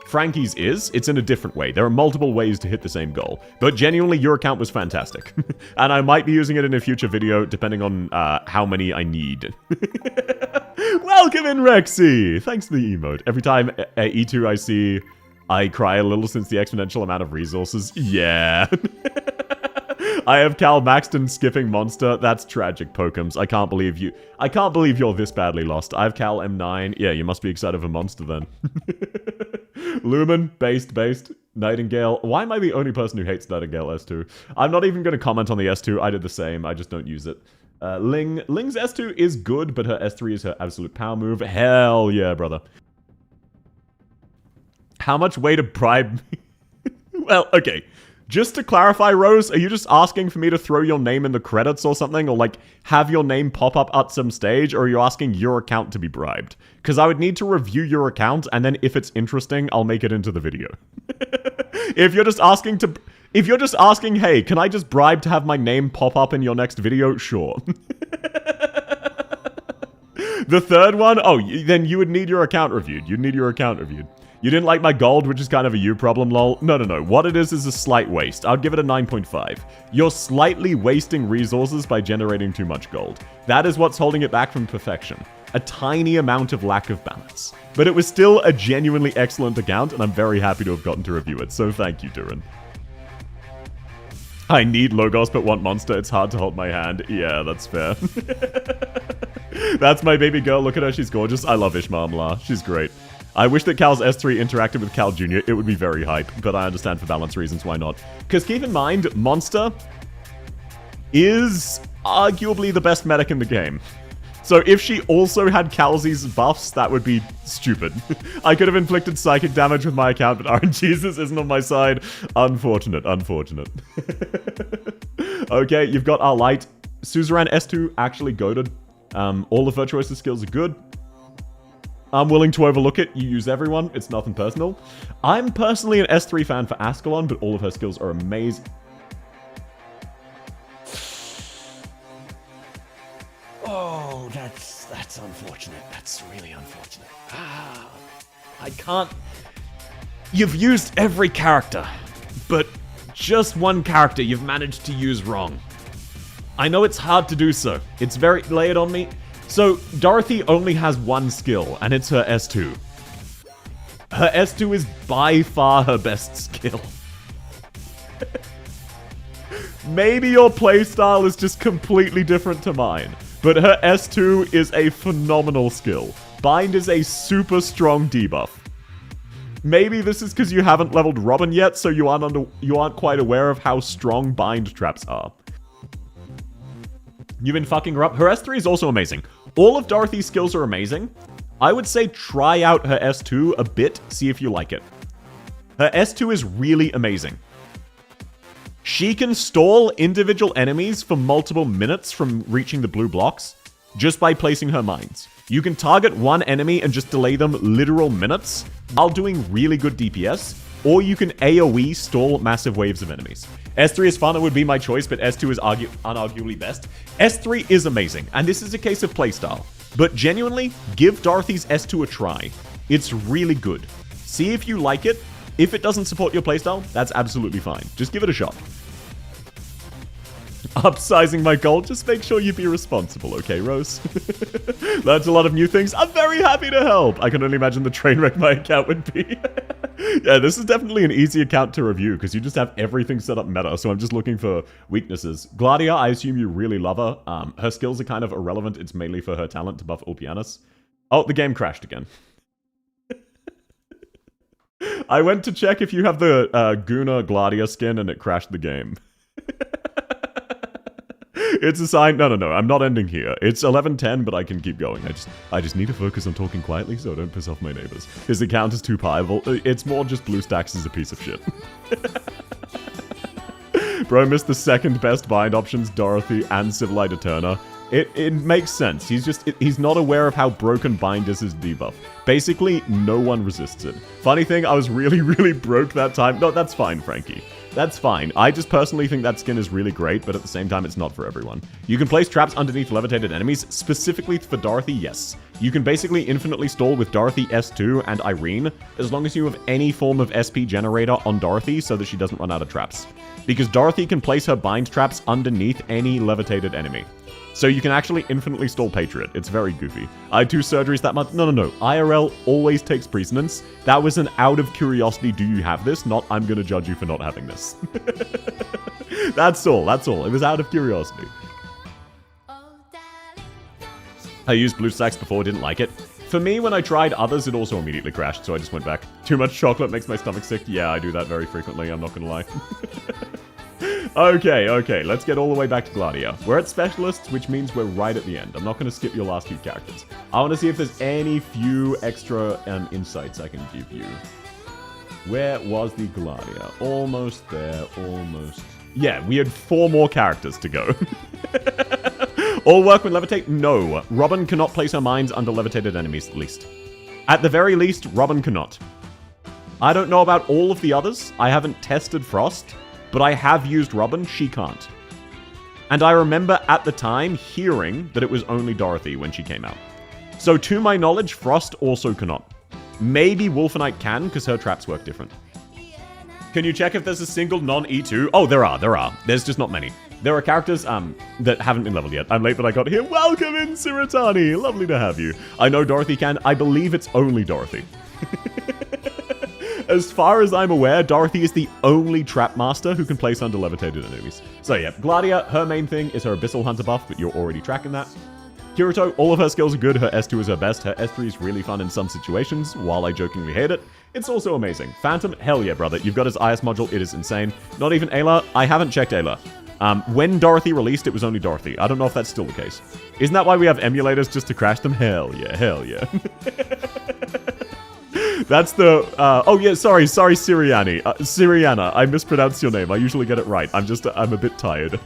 Frankie's is, it's in a different way. There are multiple ways to hit the same goal. But genuinely, your account was fantastic. And I might be using it in a future video, depending on how many I need. Welcome in, Rexy! Thanks for the emote. Every time E2 I see, I cry a little since the exponential amount of resources. Yeah. I have Cal Maxton skipping Monster. That's tragic, Pokums. I can't believe you're this badly lost. I have Cal M9. Yeah, you must be excited for Monster then. Lumen, based. Nightingale. Why am I the only person who hates Nightingale S2? I'm not even going to comment on the S2. I did the same. I just don't use it. Ling's S2 is good, but her S3 is her absolute power move. Hell yeah, brother. How much way to bribe me? Well, okay. Just to clarify, Rose, are you just asking for me to throw your name in the credits or something? Or, like, have your name pop up at some stage? Or are you asking your account to be bribed? Because I would need to review your account, and then if it's interesting, I'll make it into the video. If you're just asking, hey, can I just bribe to have my name pop up in your next video? Sure. The third one? Oh, then you would need your account reviewed. You'd need your account reviewed. You didn't like my gold, which is kind of a you problem, lol. No. What it is a slight waste. I'd give it a 9.5. You're slightly wasting resources by generating too much gold. That is what's holding it back from perfection. A tiny amount of lack of balance. But it was still a genuinely excellent account, and I'm very happy to have gotten to review it, so thank you, Duran. I need Logos but want Monster. It's hard to hold my hand. Yeah, that's fair. That's my baby girl. Look at her. She's gorgeous. I love Ishmael. She's great. I wish that Cal's S3 interacted with Cal Jr. It would be very hype, but I understand for balance reasons why not. Because keep in mind, Monster is arguably the best medic in the game. So if she also had Calzi's buffs, that would be stupid. I could have inflicted psychic damage with my account, but RNGesus isn't on my side. Unfortunate. Okay, you've got our light. Suzerain S2 actually goated. All of Virtuosa's skills are good. I'm willing to overlook it. You use everyone. It's nothing personal. I'm personally an S3 fan for Ascalon, but all of her skills are amazing. that's unfortunate. That's really unfortunate. I can't... You've used every character, but just one character you've managed to use wrong. I know it's hard to do so. It's very... Lay it on me. So, Dorothy only has one skill, and it's her S2. Her S2 is by far her best skill. Maybe your playstyle is just completely different to mine, but her S2 is a phenomenal skill. Bind is a super strong debuff. Maybe this is because you haven't leveled Robin yet, so you aren't quite aware of how strong bind traps are. You've been fucking her up. Her S3 is also amazing. All of Dorothy's skills are amazing. I would say try out her S2 a bit, see if you like it. Her S2 is really amazing. She can stall individual enemies for multiple minutes from reaching the blue blocks just by placing her mines. You can target one enemy and just delay them literal minutes while doing really good DPS, or you can AoE stall massive waves of enemies. S3 is fun, it would be my choice, but S2 is unarguably best. S3 is amazing, and this is a case of playstyle. But genuinely, give Dorothy's S2 a try. It's really good. See if you like it. If it doesn't support your playstyle, that's absolutely fine. Just give it a shot. Upsizing my goal, just make sure you be responsible, okay, Rose? Learned a lot of new things. I'm very happy to help. I can only imagine the train wreck my account would be. Yeah, this is definitely an easy account to review because you just have everything set up meta, so I'm just looking for weaknesses. Gladia, I assume you really love her. Her skills are kind of irrelevant. It's mainly for her talent to buff Ulpianus. Oh, the game crashed again. I went to check if you have the Guna Gladia skin and it crashed the game. It's a sign. No. I'm not ending here. It's 11:10, but I can keep going. I just need to focus on talking quietly so I don't piss off my neighbors. His account is too powerful. It's more just BlueStacks is a piece of shit. Bro missed the second best bind options, Dorothy and Civilite Eterna. It makes sense. He's not aware of how broken bind is his debuff. Basically, no one resists it. Funny thing, I was really broke that time. No, that's fine, Frankie. That's fine. I just personally think that skin is really great, but at the same time, it's not for everyone. You can place traps underneath levitated enemies, specifically for Dorothy, yes. You can basically infinitely stall with Dorothy, S2, and Irene, as long as you have any form of SP generator on Dorothy so that she doesn't run out of traps. Because Dorothy can place her bind traps underneath any levitated enemy. So you can actually infinitely stall Patriot. It's very goofy. I had 2 surgeries that month. No. IRL always takes precedence. That was an out of curiosity, do you have this? Not, I'm gonna judge you for not having this. That's all. It was out of curiosity. I used BlueStacks before, didn't like it. For me, when I tried others, it also immediately crashed, so I just went back. Too much chocolate makes my stomach sick. Yeah, I do that very frequently, I'm not gonna lie. Okay, let's get all the way back to Gladia. We're at Specialists, which means we're right at the end. I'm not going to skip your last few characters. I want to see if there's any few extra insights I can give you. Where was the Gladia? Almost there, almost. Yeah, we had 4 more characters to go. All work with Levitate? No. Robin cannot place her mines under levitated enemies, at least. At the very least, Robin cannot. I don't know about all of the others. I haven't tested Frost. But I have used Robin, she can't. And I remember at the time hearing that it was only Dorothy when she came out. So to my knowledge, Frost also cannot. Maybe Wolfenite can, because her traps work different. Can you check if there's a single non-E2? Oh, there are. There's just not many. There are characters that haven't been leveled yet. I'm late, but I got here. Welcome in, Siratani. Lovely to have you. I know Dorothy can. I believe it's only Dorothy. As far as I'm aware, Dorothy is the only trap master who can place under levitated enemies. So yeah, Gladia, her main thing is her Abyssal Hunter buff, but you're already tracking that. Kirito, all of her skills are good, her S2 is her best, her S3 is really fun in some situations, while I jokingly hate it. It's also amazing. Phantom, hell yeah, brother, you've got his IS module, it is insane. Not even Ayla, I haven't checked Ayla. When Dorothy released, it was only Dorothy. I don't know if that's still the case. Isn't that why we have emulators, just to crash them? Hell yeah. That's the, oh yeah, sorry, Siriani. Siriana, I mispronounced your name. I usually get it right. I'm a bit tired.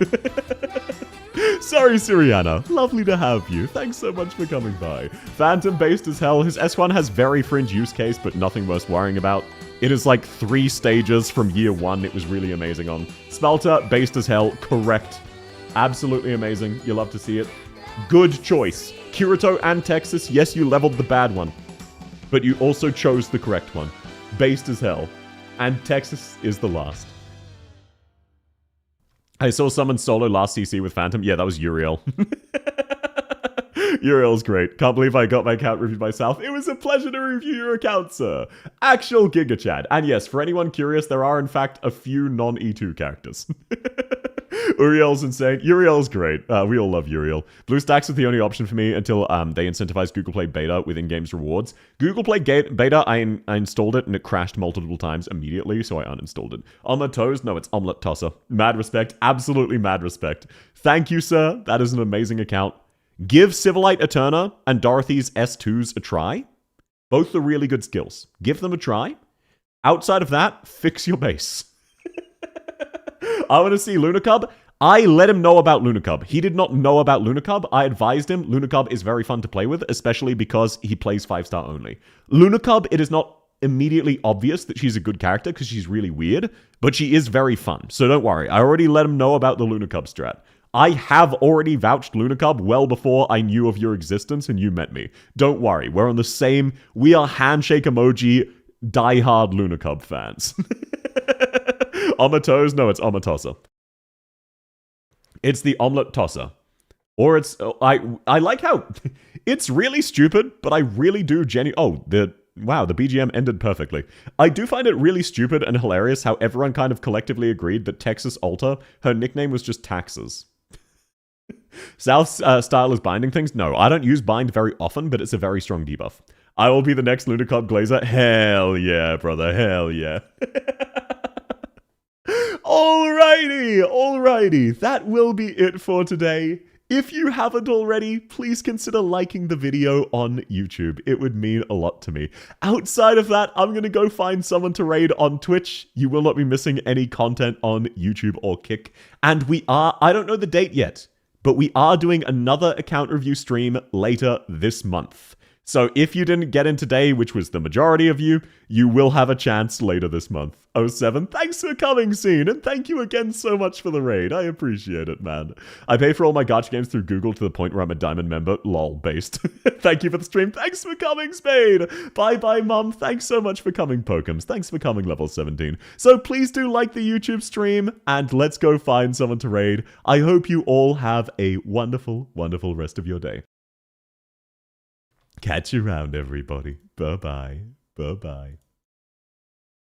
Sorry, Siriana. Lovely to have you. Thanks so much for coming by. Phantom based as hell. His S1 has very fringe use case, but nothing worth worrying about. It is like 3 stages from year 1. It was really amazing on. Spelter, based as hell. Correct. Absolutely amazing. You love to see it. Good choice. Kirito and Texas, yes, you leveled the bad one. But you also chose the correct one. Based as hell. And Texas is the last. I saw someone solo last CC with Phantom. Yeah, that was Uriel. Uriel's great. Can't believe I got my account reviewed myself. It was a pleasure to review your account, sir. Actual Giga Chad. And yes, for anyone curious, there are in fact a few non-E2 characters. Uriel's insane. Uriel's great. We all love Uriel. BlueStacks was the only option for me until they incentivized Google Play Beta with in-games rewards. Google Play Beta, I installed it and it crashed multiple times immediately, so I uninstalled it. On my toes? No, it's Omelette Tosser. Mad respect. Absolutely mad respect. Thank you, sir. That is an amazing account. Give Civilite Eterna and Dorothy's S2s a try. Both are really good skills. Give them a try. Outside of that, fix your base. I want to see Lunacub. I let him know about Lunacub. He did not know about Lunacub. I advised him. Lunacub is very fun to play with, especially because he plays 5-star only. Lunacub, it is not immediately obvious that she's a good character because she's really weird, but she is very fun. So don't worry. I already let him know about the Lunacub strat. I have already vouched Lunacub well before I knew of your existence and you met me. Don't worry. We're on the same... We are handshake emoji diehard Lunacub fans. Omatos? No, it's Omatosser. It's the Omelette Tosser. Or it's... I like how... It's really stupid, but I really do Wow, the BGM ended perfectly. I do find it really stupid and hilarious how everyone kind of collectively agreed that Texas Alta, her nickname was just Taxes. South style is binding things? No, I don't use bind very often, but it's a very strong debuff. I will be the next Lunacub Glazer. Hell yeah, brother. Hell yeah. Alrighty. That will be it for today. If you haven't already, please consider liking the video on YouTube. It would mean a lot to me. Outside of that, I'm going to go find someone to raid on Twitch. You will not be missing any content on YouTube or Kick. And I don't know the date yet, but we are doing another account review stream later this month. So if you didn't get in today, which was the majority of you, you will have a chance later this month. 07, thanks for coming, Scene, and thank you again so much for the raid. I appreciate it, man. I pay for all my gacha games through Google to the point where I'm a diamond member. Lol, based. Thank you for the stream. Thanks for coming, Spade. Bye-bye, Mum. Thanks so much for coming, Pokemons. Thanks for coming, level 17. So please do like the YouTube stream, and let's go find someone to raid. I hope you all have a wonderful, wonderful rest of your day. Catch you around, everybody. Bye-bye. Bye-bye.